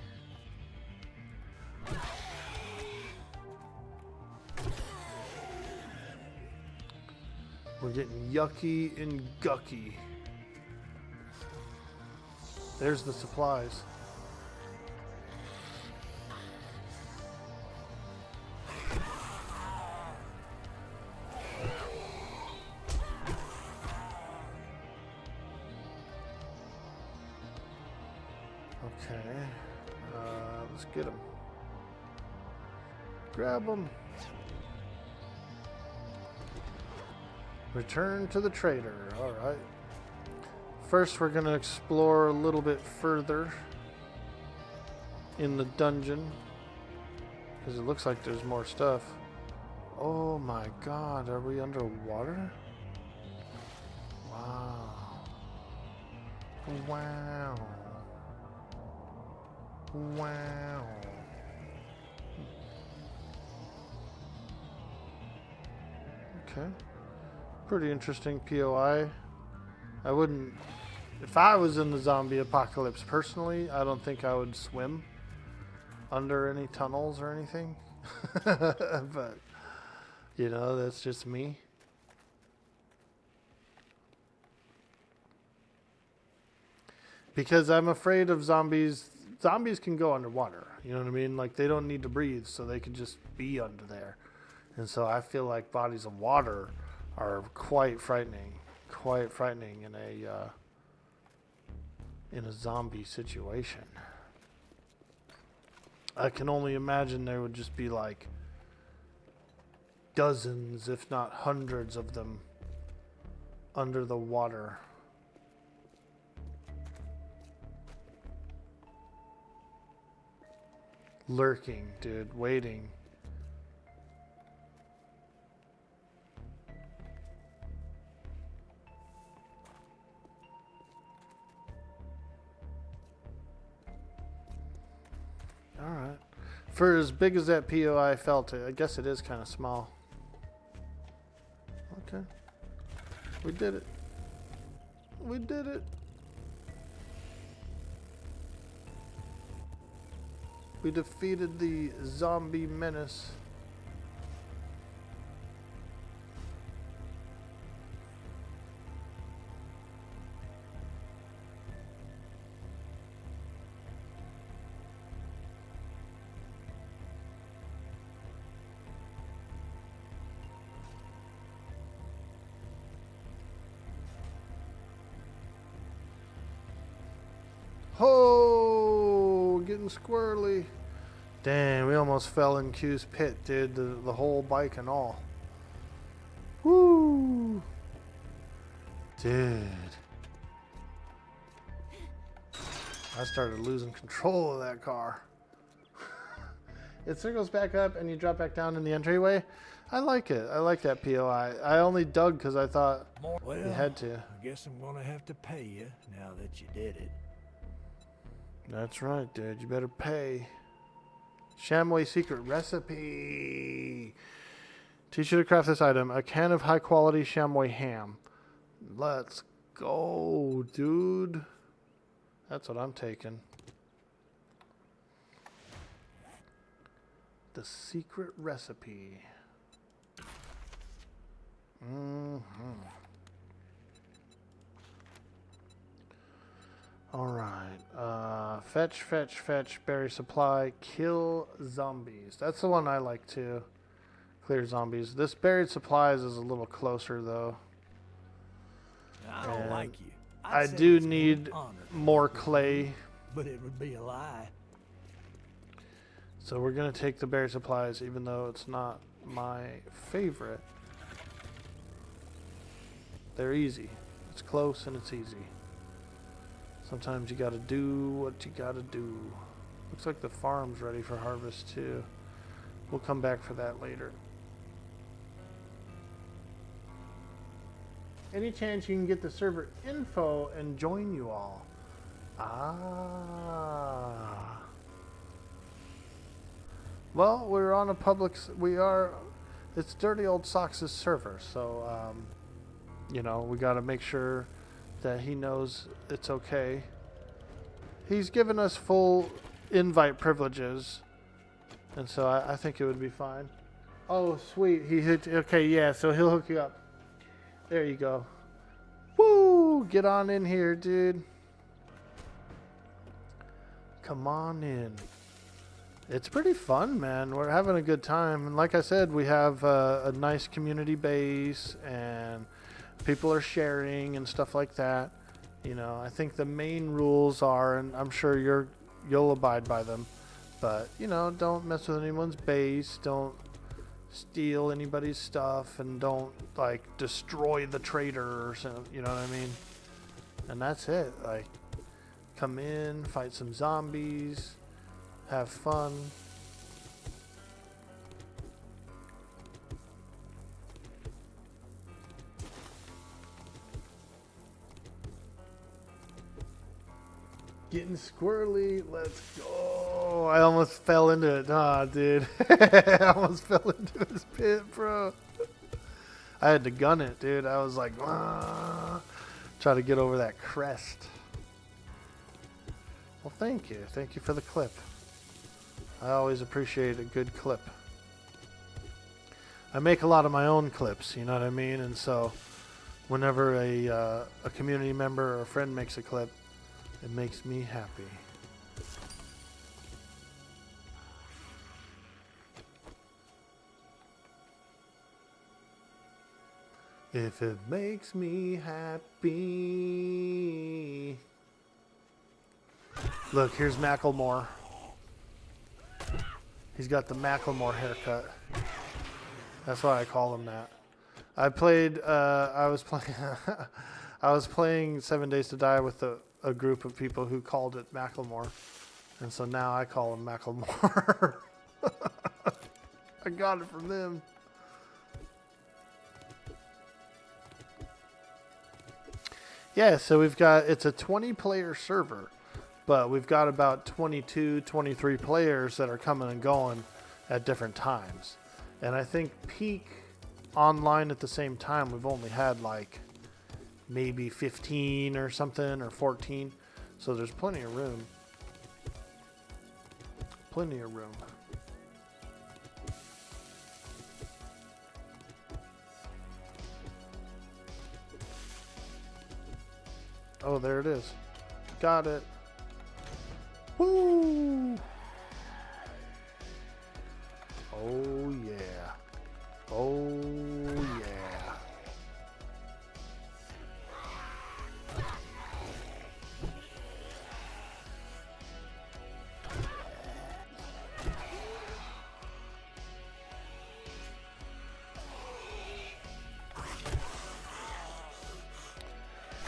We're getting yucky and gucky. There's the supplies. Okay, let's get him. Grab him. Return to the trader. Alright. First, we're going to explore a little bit further in the dungeon. Because it looks like there's more stuff. Oh my god, are we underwater? Wow. Wow. Wow. Okay. Pretty interesting POI. I wouldn't... If I was in the zombie apocalypse personally, I don't think I would swim under any tunnels or anything. But, you know, that's just me. Because I'm afraid of zombies. Zombies can go underwater. You know what I mean? Like, they don't need to breathe, so they can just be under there. And so I feel like bodies of water are quite frightening. Quite frightening in a zombie situation. I can only imagine there would just be like dozens, if not hundreds of them under the water. Lurking, dude, waiting. Alright. For as big as that POI felt, I guess it is kind of small. Okay. We did it. We did it. We defeated the zombie menace. Oh, getting squirrely. Damn, we almost fell in Q's pit, dude. The whole bike and all. Woo. Dude. I started losing control of that car. It circles back up and you drop back down in the entryway. I like it. I like that POI. I only dug because I thought Well, you had to. I guess I'm gonna have to pay you now that you did it. That's right, dude. You better pay. Chamois secret recipe. Teach you to craft this item. A can of high quality chamois ham. Let's go, dude. That's what I'm taking. The secret recipe. Alright. Fetch, berry supply, kill zombies. That's the one I like too. Clear zombies. This buried supplies is a little closer though. I don't And like you. I say do it's an need honor, more clay. but it would be a lie. So we're going to take the berry supplies even though it's not my favorite. They're easy. It's close and it's easy. Sometimes you gotta do what you gotta do. Looks like the farm's ready for harvest too. We'll come back for that later. Any chance you can get the server info and join you all? Ah. Well, we're on a public... It's Dirty Old Socks' server, so, you know, we gotta make sure that he knows it's okay. He's given us full invite privileges, and so I think it would be fine. Oh, sweet. He hit. Okay, yeah, so he'll hook you up. There you go. Woo! Get on in here, dude. Come on in. It's pretty fun, man. We're having a good time. And like I said, we have a nice community base, and people are sharing and stuff like that. You know, I think the main rules are, and I'm sure you'll abide by them, but, you know, don't mess with anyone's base. Don't steal anybody's stuff and don't like destroy the trader or something, you know what I mean? And that's it. Like, come in, fight some zombies, have fun. Getting squirrely, let's go. I almost fell into it. Nah, dude. I almost fell into this pit, bro. I had to gun it, dude. I was like, try to get over that crest. Well, thank you. Thank you for the clip. I always appreciate a good clip. I make a lot of my own clips, you know what I mean? And so whenever a community member or a friend makes a clip, it makes me happy. If it makes me happy. Look, here's Macklemore. He's got the Macklemore haircut. That's why I call him that. I was playing 7 Days to Die with a group of people who called it Macklemore, and so now I call him Macklemore. I got it from them. Yeah, so it's a 20-player server, but we've got about 22, 23 players that are coming and going at different times. And I think peak online at the same time, we've only had like maybe 15 or something, or 14. So there's plenty of room. Plenty of room. Oh, there it is. Got it. Woo! Oh, yeah. Oh, yeah.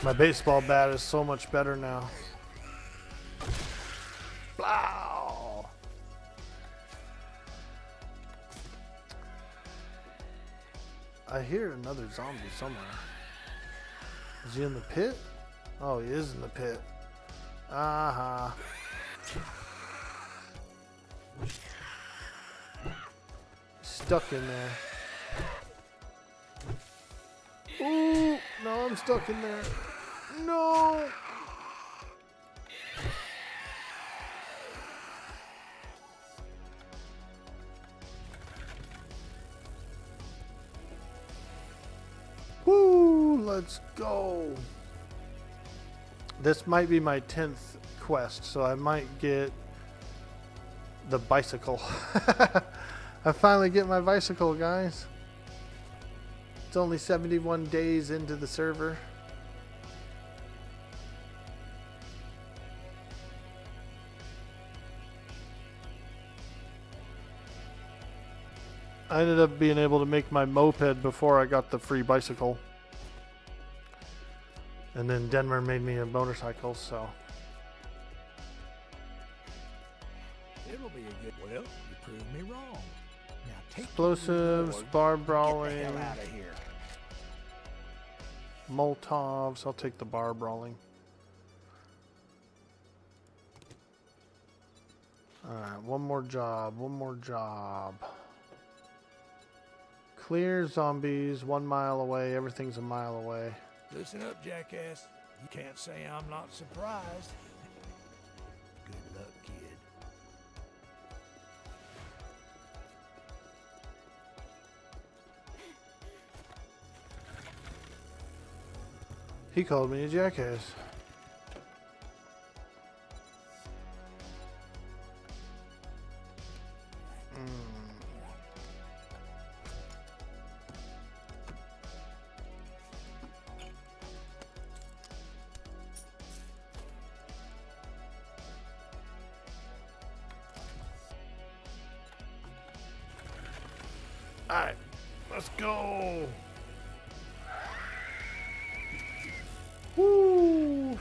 My baseball bat is so much better now. Blow! I hear another zombie somewhere. Is he in the pit? Oh, he is in the pit. Uh-huh. Stuck in there. Ooh, no, I'm stuck in there. No! Woo, let's go. This might be my 10th quest, so I might get the bicycle. I finally get my bicycle, guys. It's only 71 days into the server. I ended up being able to make my moped before I got the free bicycle. And then Denver made me a motorcycle, so. It'll be a good. Well, you proved me wrong. Now take Explosives, bar Get the brawling, hell out of here. Molotovs. I'll take the bar brawling. Alright, one more job, one more job. Clear zombies 1 mile away. Everything's a mile away. Listen up, jackass. You can't say I'm not surprised. Good luck, kid. He called me a jackass. Alright, let's go. Woo!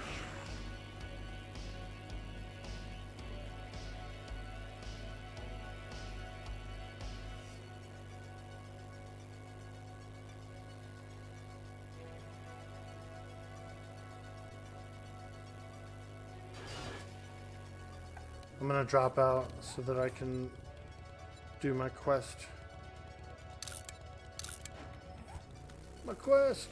I'm gonna drop out so that I can do my quest. My quest!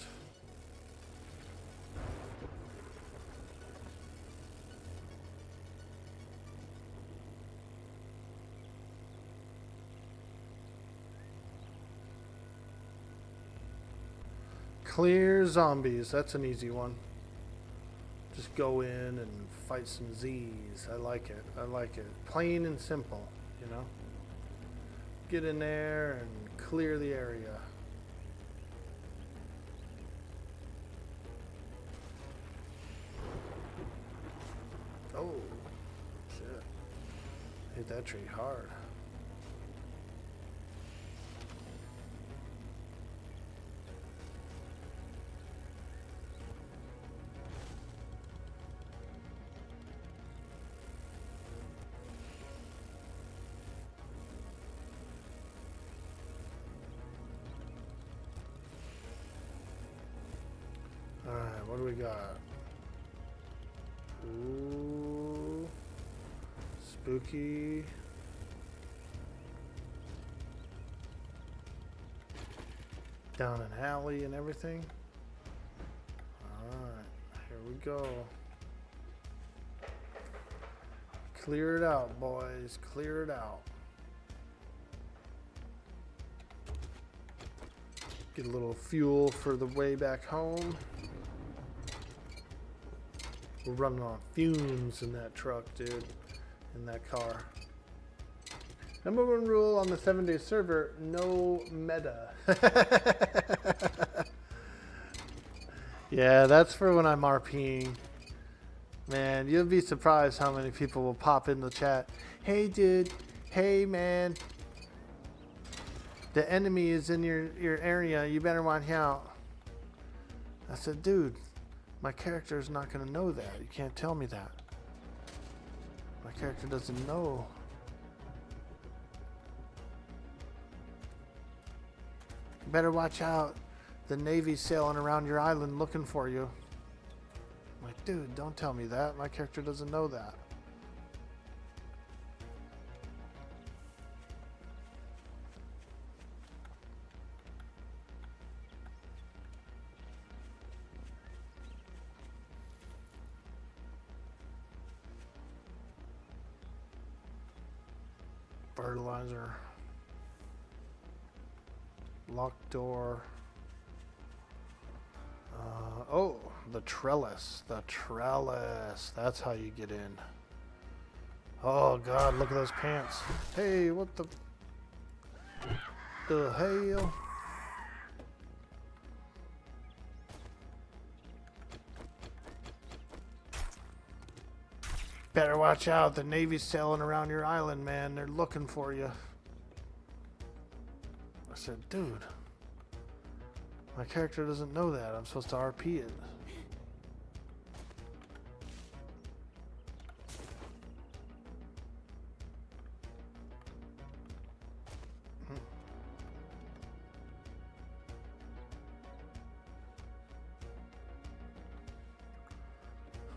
Clear zombies. That's an easy one. Just go in and fight some Z's. I like it. I like it. Plain and simple, you know? Get in there and clear the area. Oh, shit. Hit that tree hard. Alright, what do we got? Ooh. Spooky. Down an alley and everything. Alright, here we go. Clear it out, boys. Clear it out. Get a little fuel for the way back home. We're running on fumes in that truck, dude. In that car. Number one rule on the 7-day server, no meta. Yeah, that's for when I'm RPing. Man, you'll be surprised how many people will pop in the chat. Hey, dude. Hey, man. The enemy is in your area. You better watch out. I said, dude, my character is not going to know that. You can't tell me that. My character doesn't know. You better watch out. The Navy's sailing around your island looking for you. I'm like, dude, don't tell me that. My character doesn't know that. Fertilizer. Locked door. Oh, the trellis. The trellis. That's how you get in. Oh, God, look at those pants. Hey, what the hell? Better watch out. The Navy's sailing around your island, man. They're looking for you. I said, dude, my character doesn't know that. I'm supposed to RP it.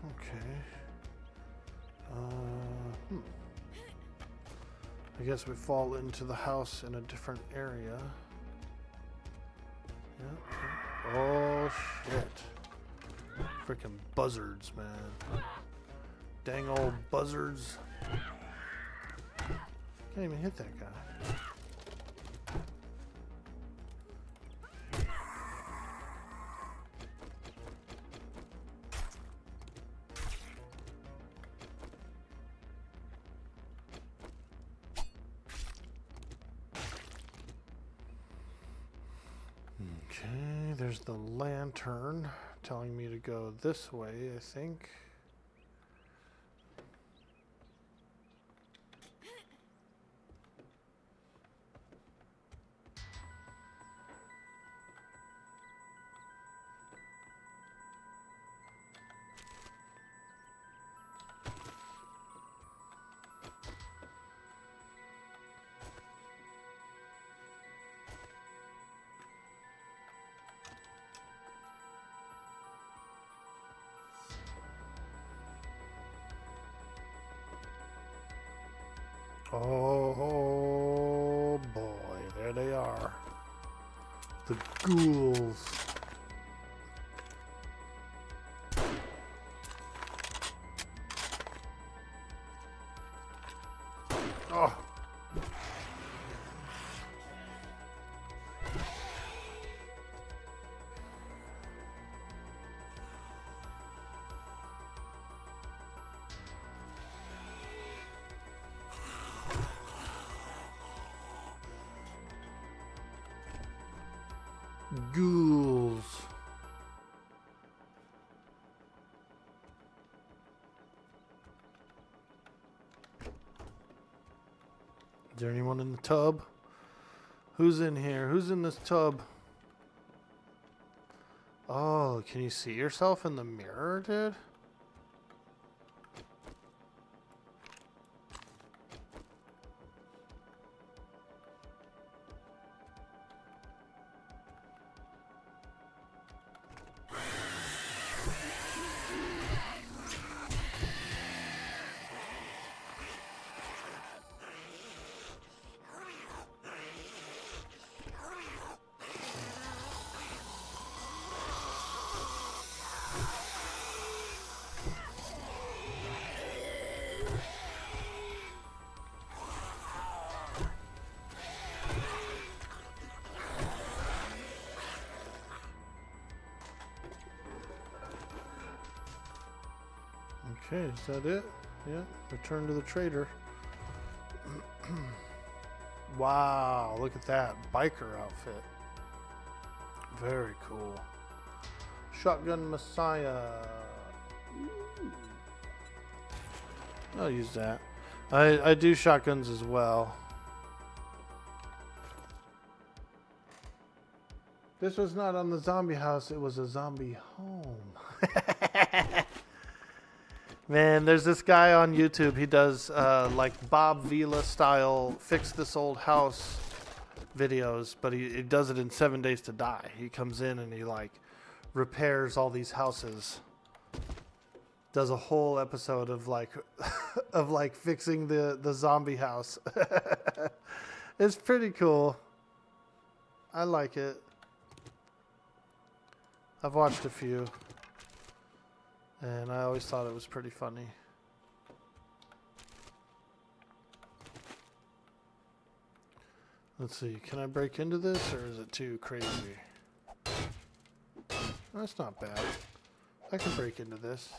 Okay. I guess we fall into the house in a different area. Yeah. Oh shit. Freaking buzzards, man. Dang old buzzards. Can't even hit that guy. Okay, there's the lantern telling me to go this way, I think. Oh boy, there they are. The ghouls. Oh. Ghouls. Is there anyone in the tub? Who's in here? Who's in this tub? Oh, can you see yourself in the mirror, dude? Okay, is that it? Yeah, return to the trader. Wow, look at that biker outfit. Very cool. Shotgun Messiah. I'll use that. I do shotguns as well. This was not on the zombie house, it was a zombie home. Man, there's this guy on YouTube. He does like Bob Vila style fix this old house videos, but he does it in 7 Days to Die. He comes in and he like repairs all these houses. Does a whole episode of like of like fixing the zombie house. It's pretty cool. I like it. I've watched a few. And I always thought it was pretty funny. Let's see, can I break into this or is it too crazy? That's not bad. I can break into this.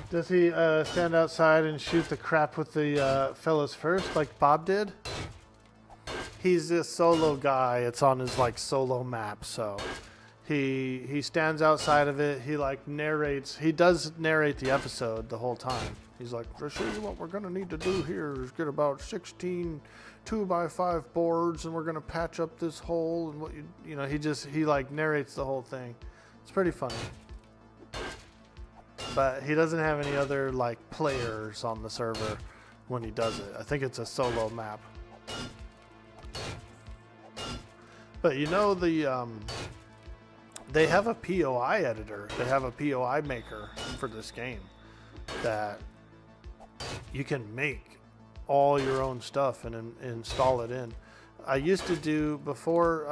Does he stand outside and shoot the crap with the fellas first, like Bob did? He's a solo guy. It's on his like solo map, so he stands outside of it. He like narrates. He does narrate the episode the whole time. He's like, "For sure, what we're gonna need to do here is get about 16 2x5 boards, and we're gonna patch up this hole." And what you know, he like narrates the whole thing. It's pretty funny. But he doesn't have any other like players on the server when he does it. I think it's a solo map. But you know they have a POI editor. They have a POI maker for this game that you can make all your own stuff and install it in. I used to do before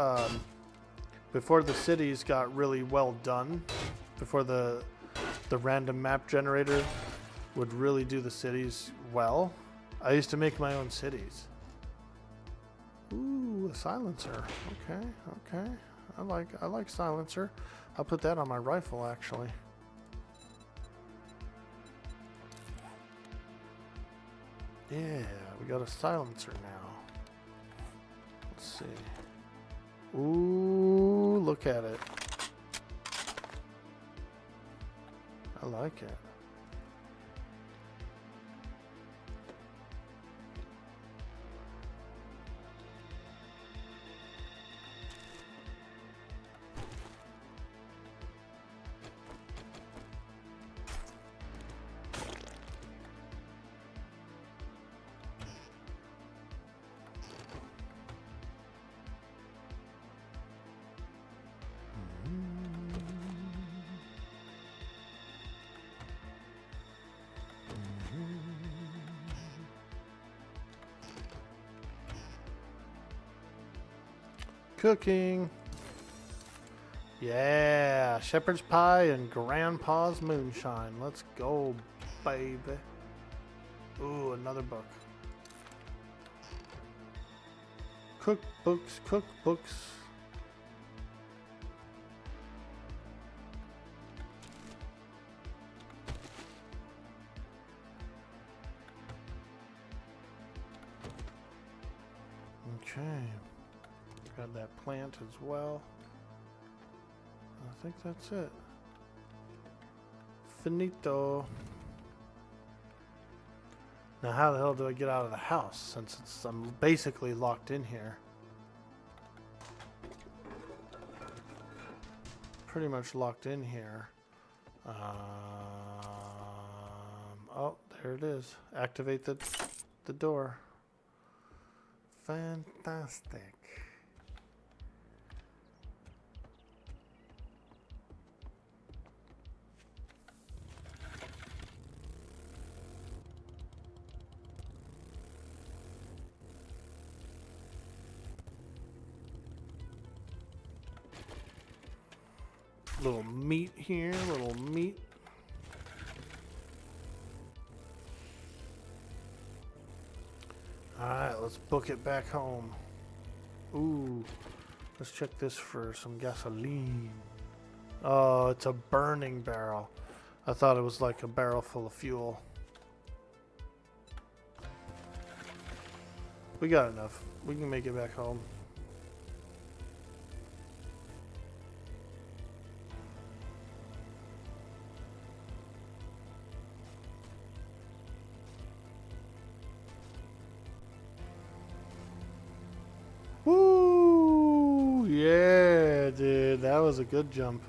the cities got really well done, before the random map generator would really do the cities well. I used to make my own cities. Ooh, a silencer. Okay, okay. I like silencer. I'll put that on my rifle actually. Yeah, we got a silencer now. Let's see. Ooh, look at it. I like it. Cooking. Yeah, shepherd's pie and grandpa's moonshine. Let's go, baby. Ooh, another book. Cookbooks, cookbooks. Okay. Got that plant as well. I think that's it. Finito. Now how the hell do I get out of the house since I'm basically locked in here? Pretty much locked in here. Oh, there it is. Activate the door. Fantastic. Little meat here, little meat. Alright, let's book it back home. Ooh, let's check this for some gasoline. Oh, it's a burning barrel. I thought it was like a barrel full of fuel. We got enough. We can make it back home. Woo! Yeah, dude, that was a good jump.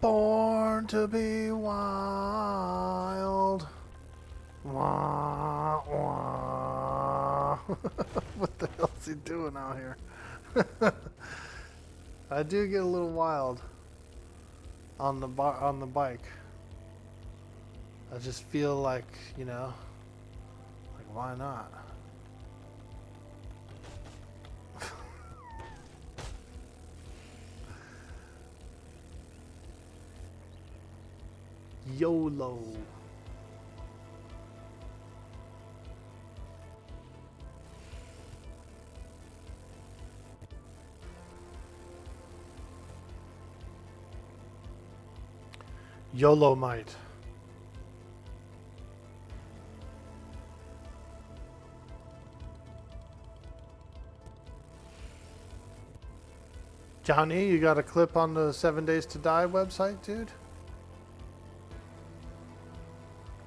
Born to be wild. Wah, wah. What the hell is he doing out here? I do get a little wild on the bike. I just feel like, you know, like why not? YOLO. YOLO might. Johnny, you got a clip on the 7 Days to Die website, dude?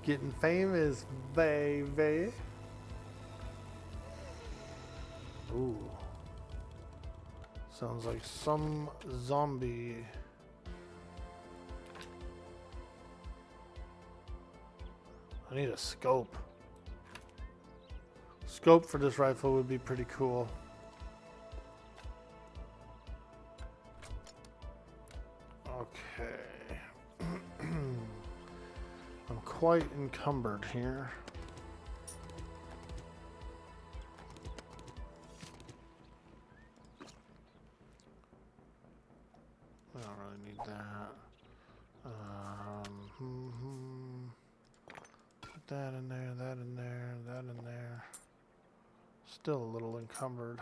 Getting famous, baby. Ooh. Sounds like some zombie. I need a scope. Scope for this rifle would be pretty cool. Okay. I'm quite encumbered here. I don't really need that. Put that in there, that in there, that in there. Still a little encumbered.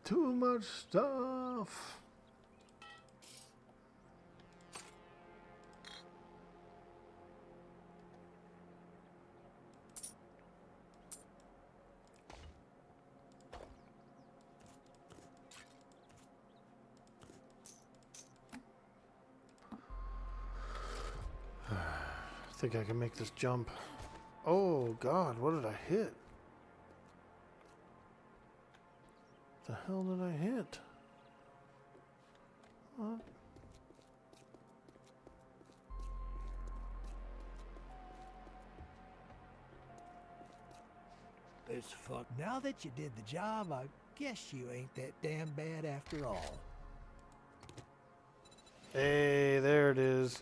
Too much stuff. I think I can make this jump. Oh God, what did I hit? The hell did I hit? What? This fuck. Now that you did the job, I guess you ain't that damn bad after all. Hey, there it is.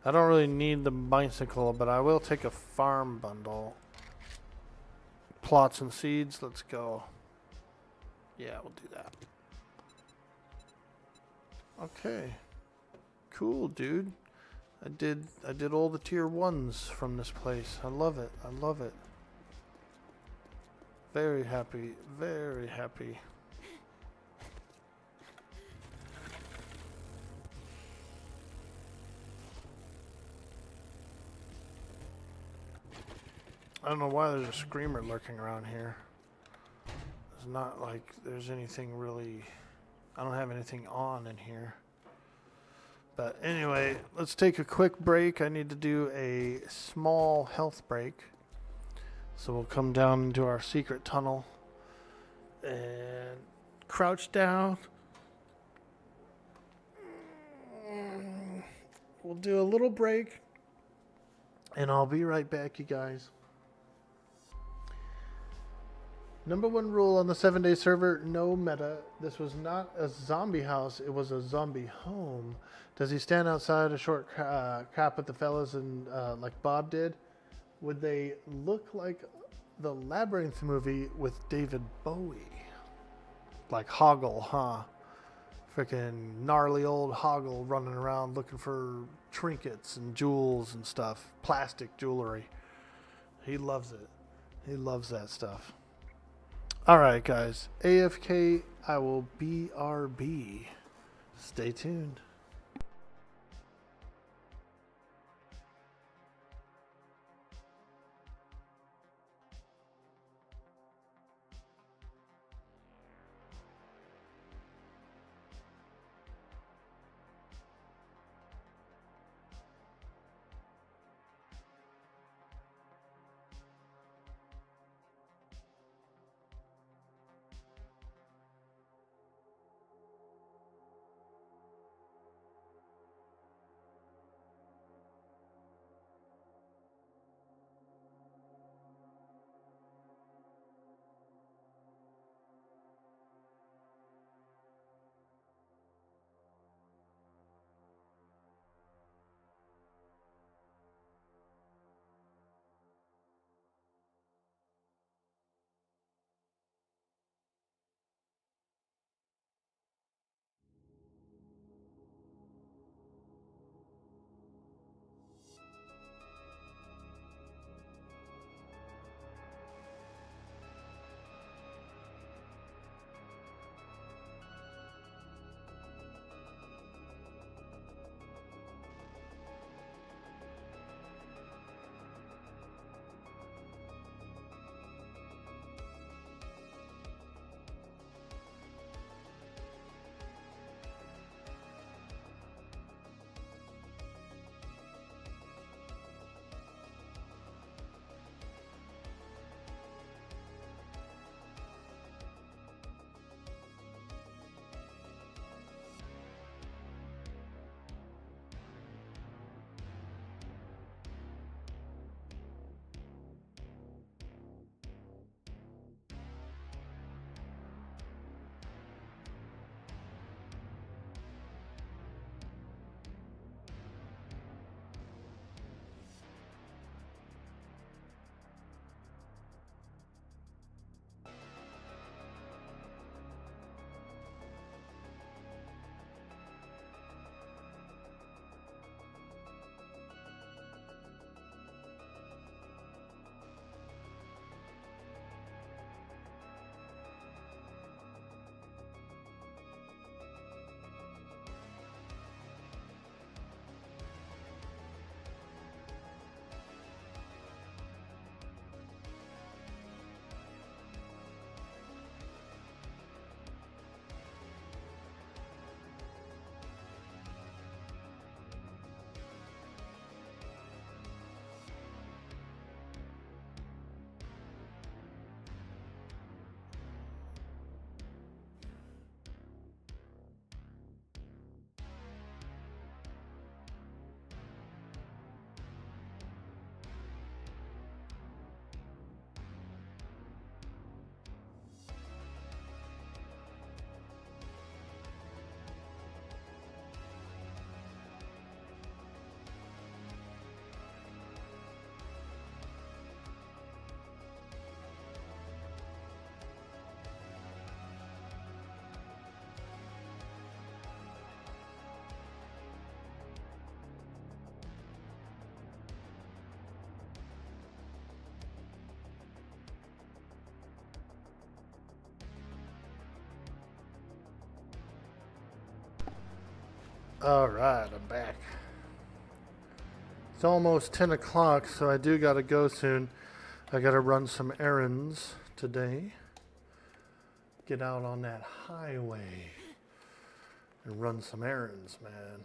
I don't really need the bicycle, but I will take a farm bundle. Plots and seeds, let's go. Yeah, we'll do that. Okay. Cool, dude. I did all the tier 1s from this place. I love it. I love it. Very happy. Very happy. I don't know why there's a screamer lurking around here. It's not like there's anything really... I don't have anything on in here. But anyway, let's take a quick break. I need to do a small health break. So we'll come down into our secret tunnel. And crouch down. We'll do a little break. And I'll be right back, you guys. Number 1 rule on the 7-day server, no meta. This was not a zombie house, it was a zombie home. Does he stand outside a short crap with the fellas and like Bob did? Would they look like the Labyrinth movie with David Bowie? Like Hoggle, huh? Freaking gnarly old Hoggle running around looking for trinkets and jewels and stuff. Plastic jewelry. He loves it. He loves that stuff. Alright guys, AFK, I will BRB. Stay tuned. Alright, I'm back. It's almost 10 o'clock, so I do gotta go soon. I gotta run some errands today. Get out on that highway and run some errands, man.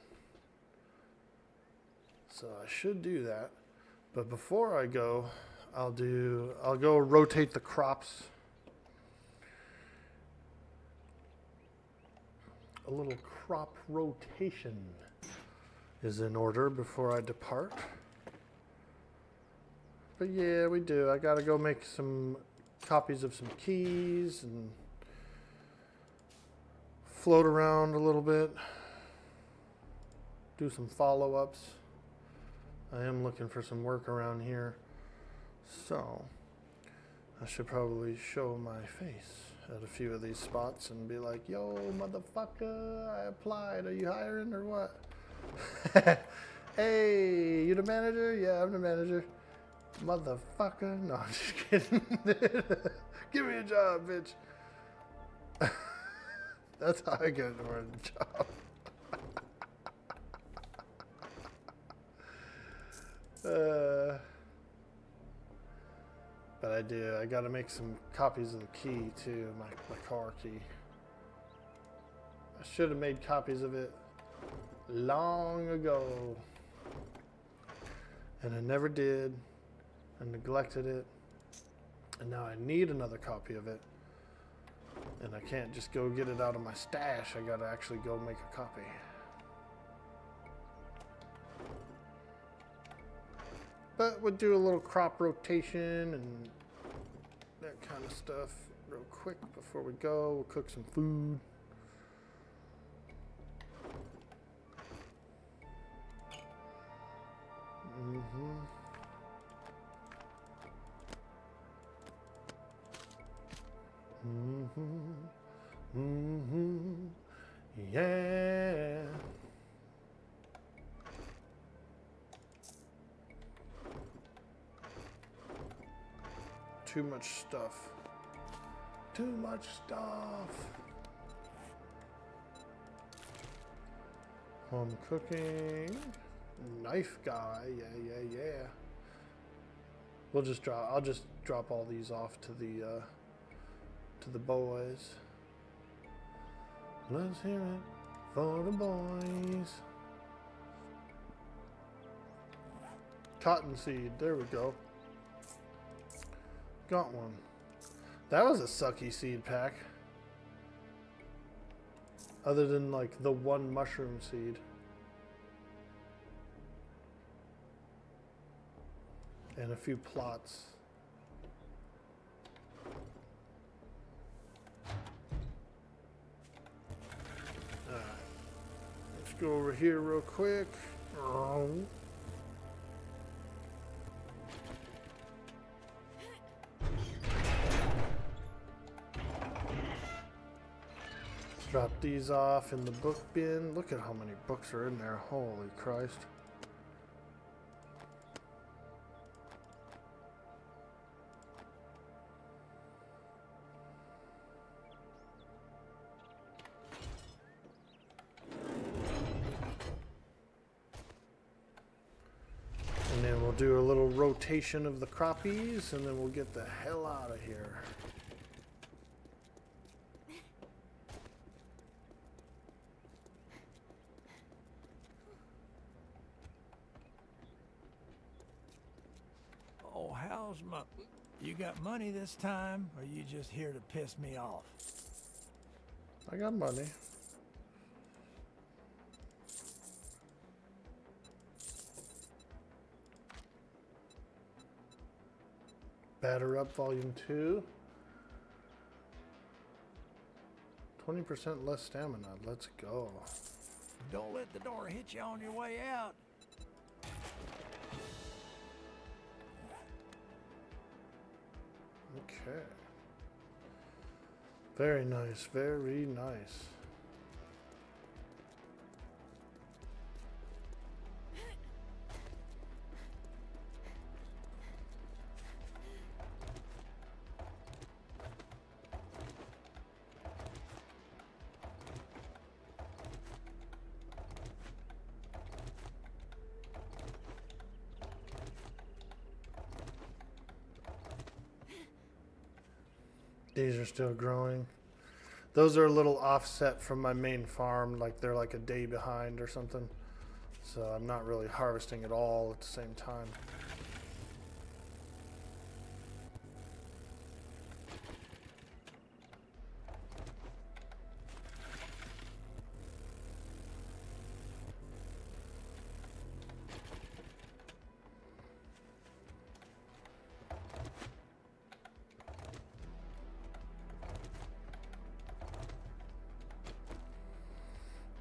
So I should do that. But before I go, I'll go rotate the crops. A little crop rotation is in order before I depart. But yeah, we do. I gotta go make some copies of some keys and float around a little bit. Do some follow-ups. I am looking for some work around here. So I should probably show my face at a few of these spots and be like, yo, motherfucker, I applied. Are you hiring or what? Hey, you the manager? Yeah, I'm the manager. Motherfucker. No, I'm just kidding. Give me a job, bitch. That's how I get a job. But I gotta make some copies of the key too, my car key. I should have made copies of it long ago. And I never did. I neglected it. And now I need another copy of it. And I can't just go get it out of my stash. I gotta actually go make a copy. But we'll do a little crop rotation and that kind of stuff real quick before we go. We'll cook some food. Yeah. Too much stuff. Too much stuff. Home cooking. Knife guy. Yeah. I'll just drop all these off to the boys. Let's hear it for the boys. Cottonseed. There we go. Got one. That was a sucky seed pack. Other than like the one mushroom seed. And a few plots. Alright. Let's go over here real quick. Drop these off in the book bin. Look at how many books are in there. Holy Christ. And then we'll do a little rotation of the crappies and then we'll get the hell out of here. Oh, how's my... You got money this time, or you just here to piss me off? I got money. Batter Up Volume 2. 20% less stamina. Let's go. Don't let the door hit you on your way out. Okay. Very nice, very nice. These are still growing. Those are a little offset from my main farm, like they're like a day behind or something. So I'm not really harvesting it all at the same time.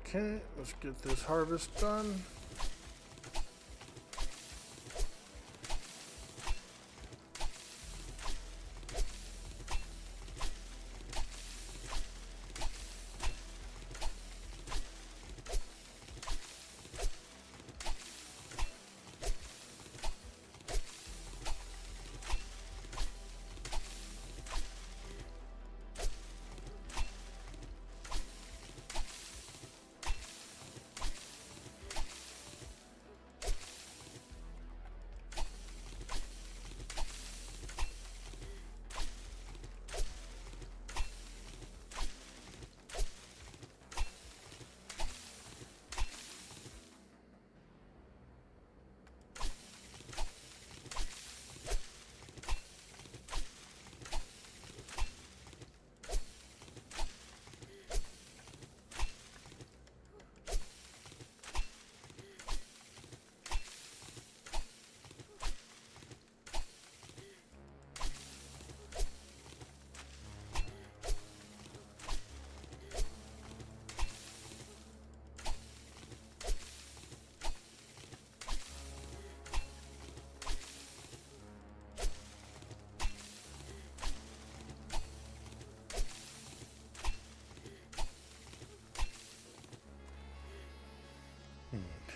Okay, let's get this harvest done.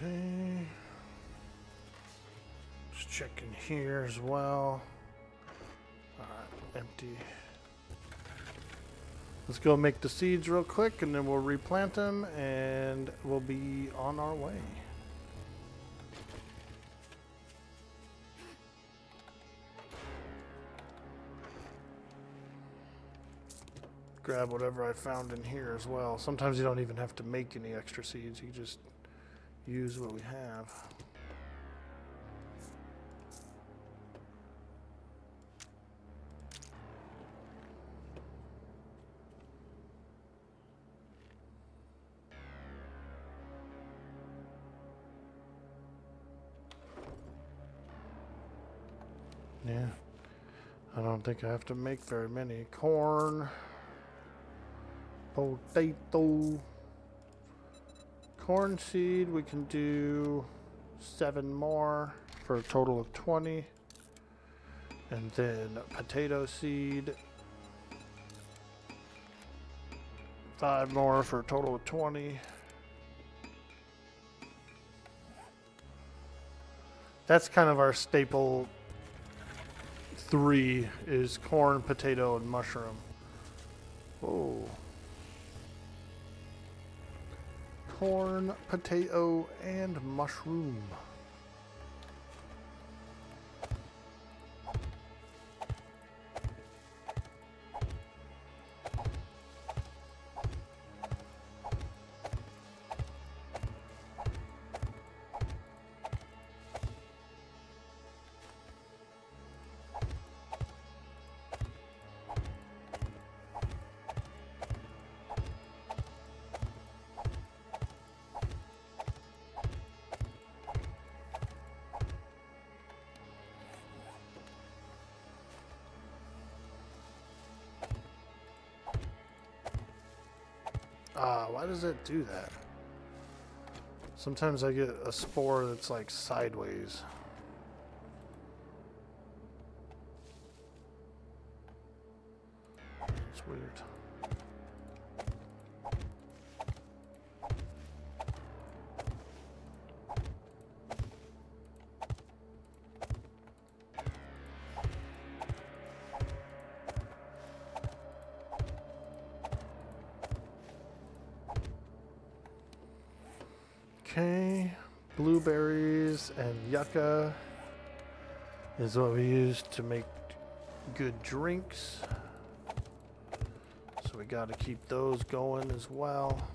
Okay. Just checking here as well. Alright, empty. Let's go make the seeds real quick and then we'll replant them and we'll be on our way. Grab whatever I found in here as well. Sometimes you don't even have to make any extra seeds. You just use what we have. Yeah, I don't think I have to make very many. Corn, potato, corn seed, we can do 7 more for a total of 20. And then potato seed, 5 more for a total of 20. That's kind of our staple 3 is corn, potato, and mushroom. Whoa. Corn, potato, and mushroom. Why does it do that? Sometimes I get a spore that's like sideways. It's weird. Okay, blueberries and yucca is what we use to make good drinks. we got to keep those going as well.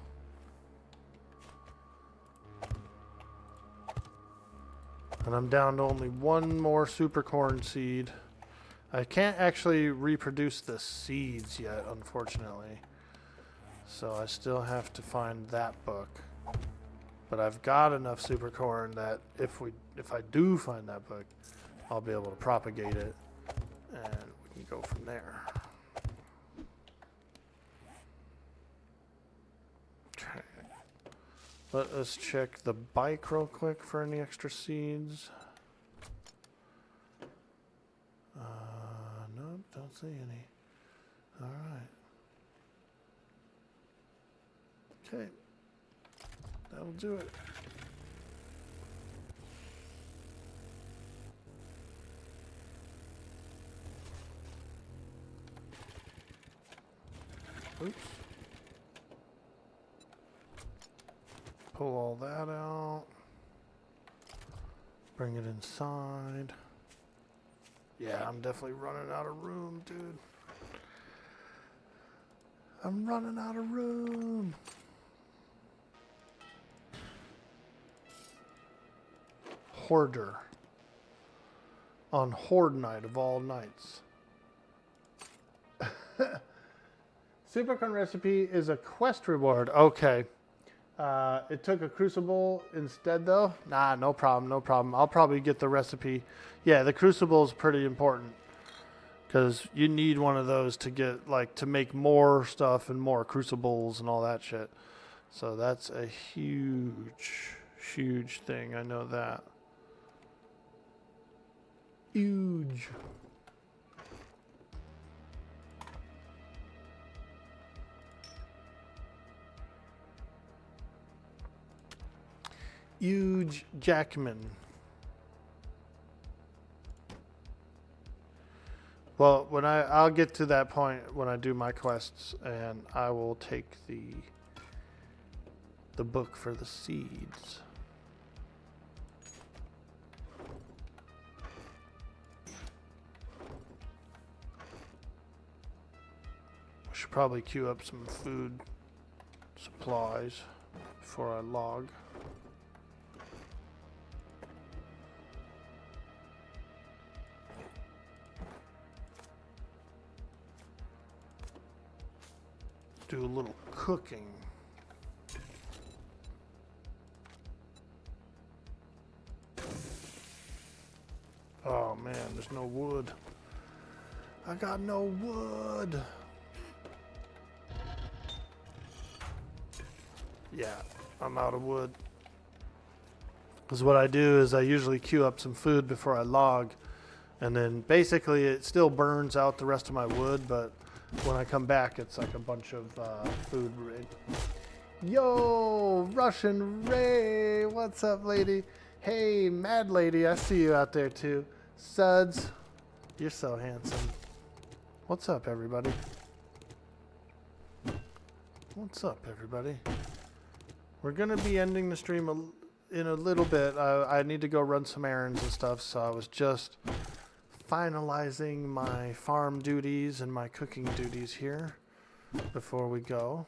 And I'm down to only one more super corn seed. I can't actually reproduce the seeds yet, unfortunately. So I still have to find that book. But I've got enough super corn that if I do find that book, I'll be able to propagate it, and we can go from there. Okay. Let us check the bike real quick for any extra seeds. Nope, don't see any. All right. Okay. That'll do it. Oops. Pull all that out. Bring it inside. Yeah, I'm definitely running out of room, dude. I'm running out of room. Hoarder. On Horde Night of all nights. Supercorn recipe is a quest reward. Okay. It took a crucible instead though. Nah, no problem, no problem. I'll probably get the recipe. Yeah, the crucible is pretty important because you need one of those to get to make more stuff and more crucibles and all that shit. So that's a huge, huge thing. I know that. Huge. Huge Jackman. Well, I'll get to that point when I do my quests, and I will take the book for the seeds. I should probably queue up some food supplies before I log. Do a little cooking. Oh man, there's no wood. I got no wood. Yeah, I'm out of wood. Because what I do is I usually queue up some food before I log, and then basically it still burns out the rest of my wood, but when I come back, it's like a bunch of food. Yo, Russian Ray, what's up, lady? Hey, Mad Lady, I see you out there too. Suds, you're so handsome. What's up, everybody? What's up, everybody? We're gonna be ending the stream in a little bit. I need to go run some errands and stuff, so I was just finalizing my farm duties and my cooking duties here before we go.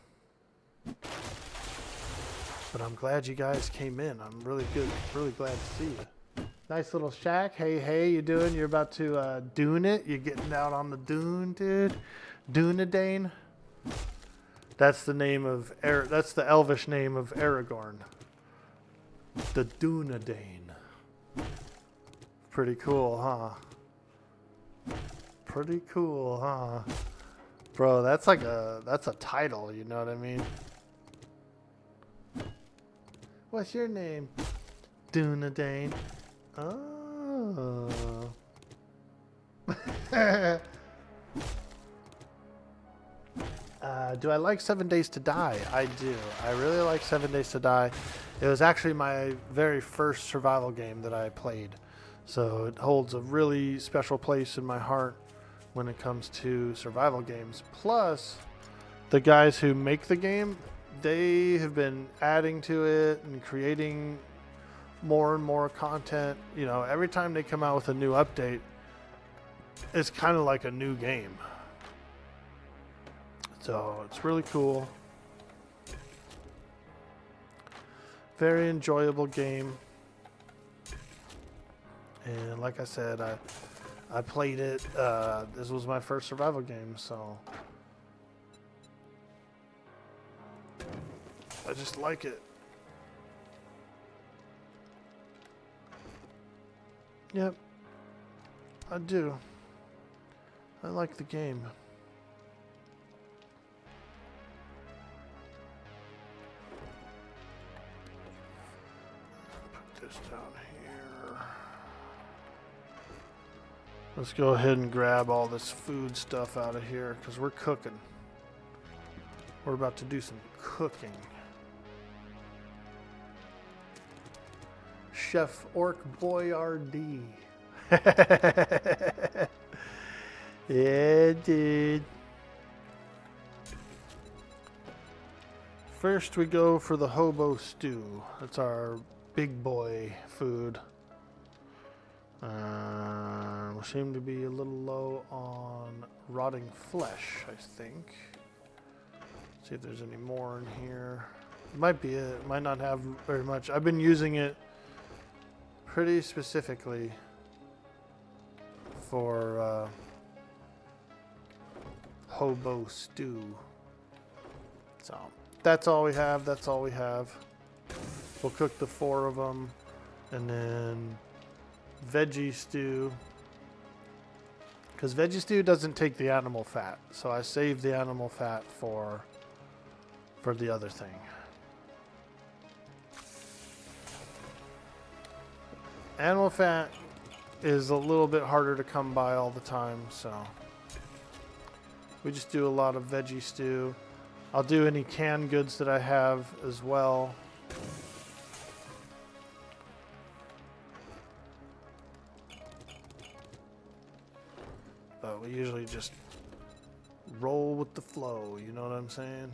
But I'm glad you guys came in. I'm really glad to see you. Nice little shack. Hey, you doing? You're about to dune it? You're getting out on the dune, dude? Dunedain? That's the name of that's the elvish name of Aragorn. The Dunedain. Pretty cool, huh? Pretty cool, huh? Bro, that's a title, you know what I mean? What's your name? Dunedain. Oh. Do I like 7 Days to Die? I do. I really like 7 Days to Die. It was actually my very first survival game that I played. So it holds a really special place in my heart when it comes to survival games. Plus, the guys who make the game, they have been adding to it and creating more and more content. You know, every time they come out with a new update, it's kind of like a new game. So it's really cool. Very enjoyable game. And like I said, I played it. This was my first survival game, so I just like it. Yep, I do. I like the game. Put this down here. Let's go ahead and grab all this food stuff out of here because we're cooking. We're about to do some cooking. Chef OrkboyRD. Yeah, dude. First we go for the hobo stew. That's our big boy food. We seem to be a little low on rotting flesh, I think. See if there's any more in here. Might be it. Might not have very much. I've been using it pretty specifically for hobo stew. So that's all we have. That's all we have. We'll cook the 4 of them, and then veggie stew. Because veggie stew doesn't take the animal fat, so I saved the animal fat for the other thing. Animal fat is a little bit harder to come by all the time, so we just do a lot of veggie stew. I'll do any canned goods that I have as well. But we usually just roll with the flow, you know what I'm saying?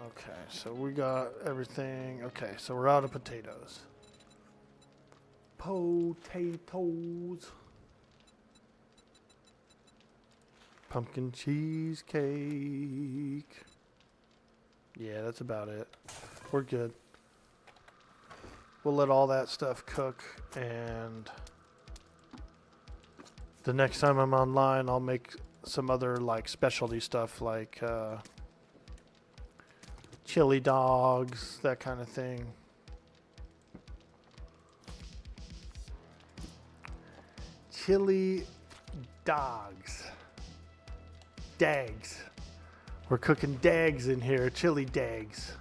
Okay, so we got everything. Okay, so we're out of potatoes. Potatoes. Pumpkin cheesecake. Yeah, that's about it. We're good. We'll let all that stuff cook, and the next time I'm online, I'll make some other like specialty stuff like chili dogs, that kind of thing. Chili dogs. Dags. We're cooking dags in here, chili dags.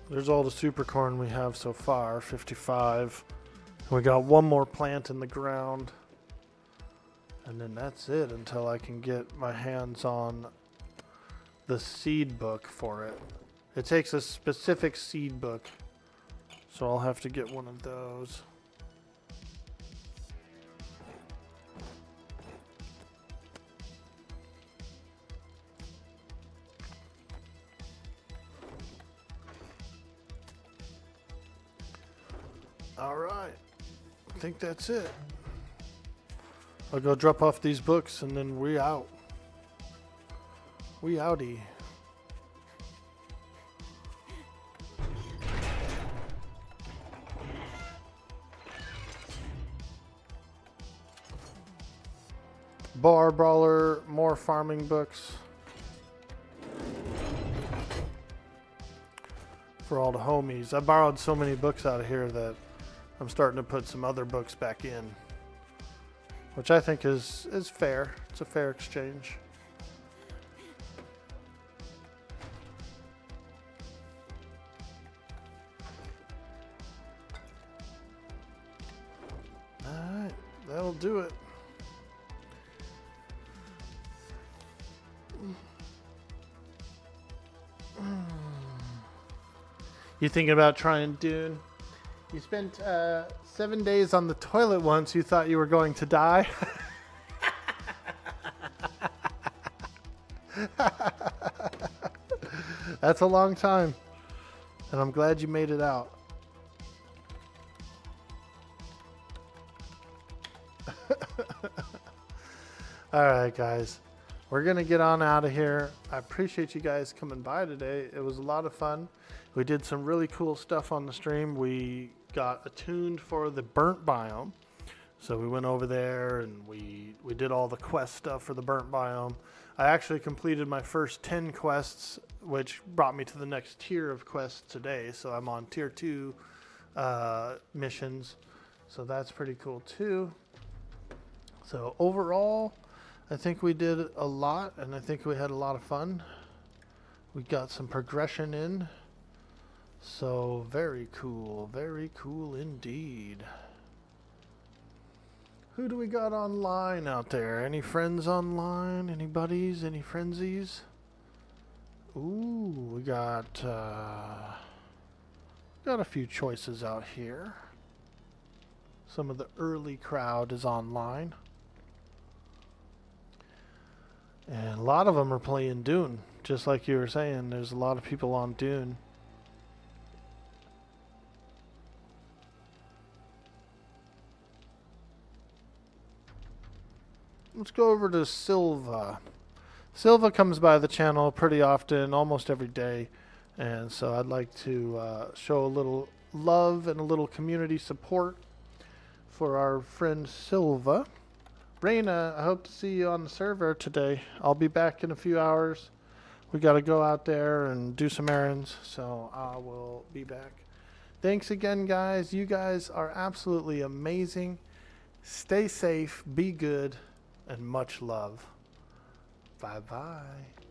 There's all the super corn we have so far, 55. We got one more plant in the ground. And then that's it until I can get my hands on the seed book for it. It takes a specific seed book, so I'll have to get one of those. All right, I think that's it. I'll go drop off these books and then we out. We outie. Bar Brawler, more farming books. For all the homies. I borrowed so many books out of here that I'm starting to put some other books back in, which I think is fair. It's a fair exchange. Alright, that'll do it. You thinking about trying Dune? You spent 7 days on the toilet once. You thought you were going to die? That's a long time. And I'm glad you made it out. Alright guys, we're going to get on out of here. I appreciate you guys coming by today. It was a lot of fun. We did some really cool stuff on the stream. We got attuned for the burnt biome. So we went over there and we did all the quest stuff for the burnt biome. I actually completed my first 10 quests, which brought me to the next tier of quests today. So I'm on tier 2 missions. So that's pretty cool too. So overall, I think we did a lot, and I think we had a lot of fun. We got some progression in. So very cool indeed. Who do we got online out there? Any friends online? Any buddies? Any frenzies? Ooh, we got a few choices out here. Some of the early crowd is online. And a lot of them are playing Dune. Just like you were saying, there's a lot of people on Dune. Let's go over to Silva. Silva comes by the channel pretty often, almost every day. And so I'd like to show a little love and a little community support for our friend Silva. Raina, I hope to see you on the server today. I'll be back in a few hours. We got to go out there and do some errands, so I will be back. Thanks again, guys. You guys are absolutely amazing. Stay safe, be good, and much love. Bye-bye.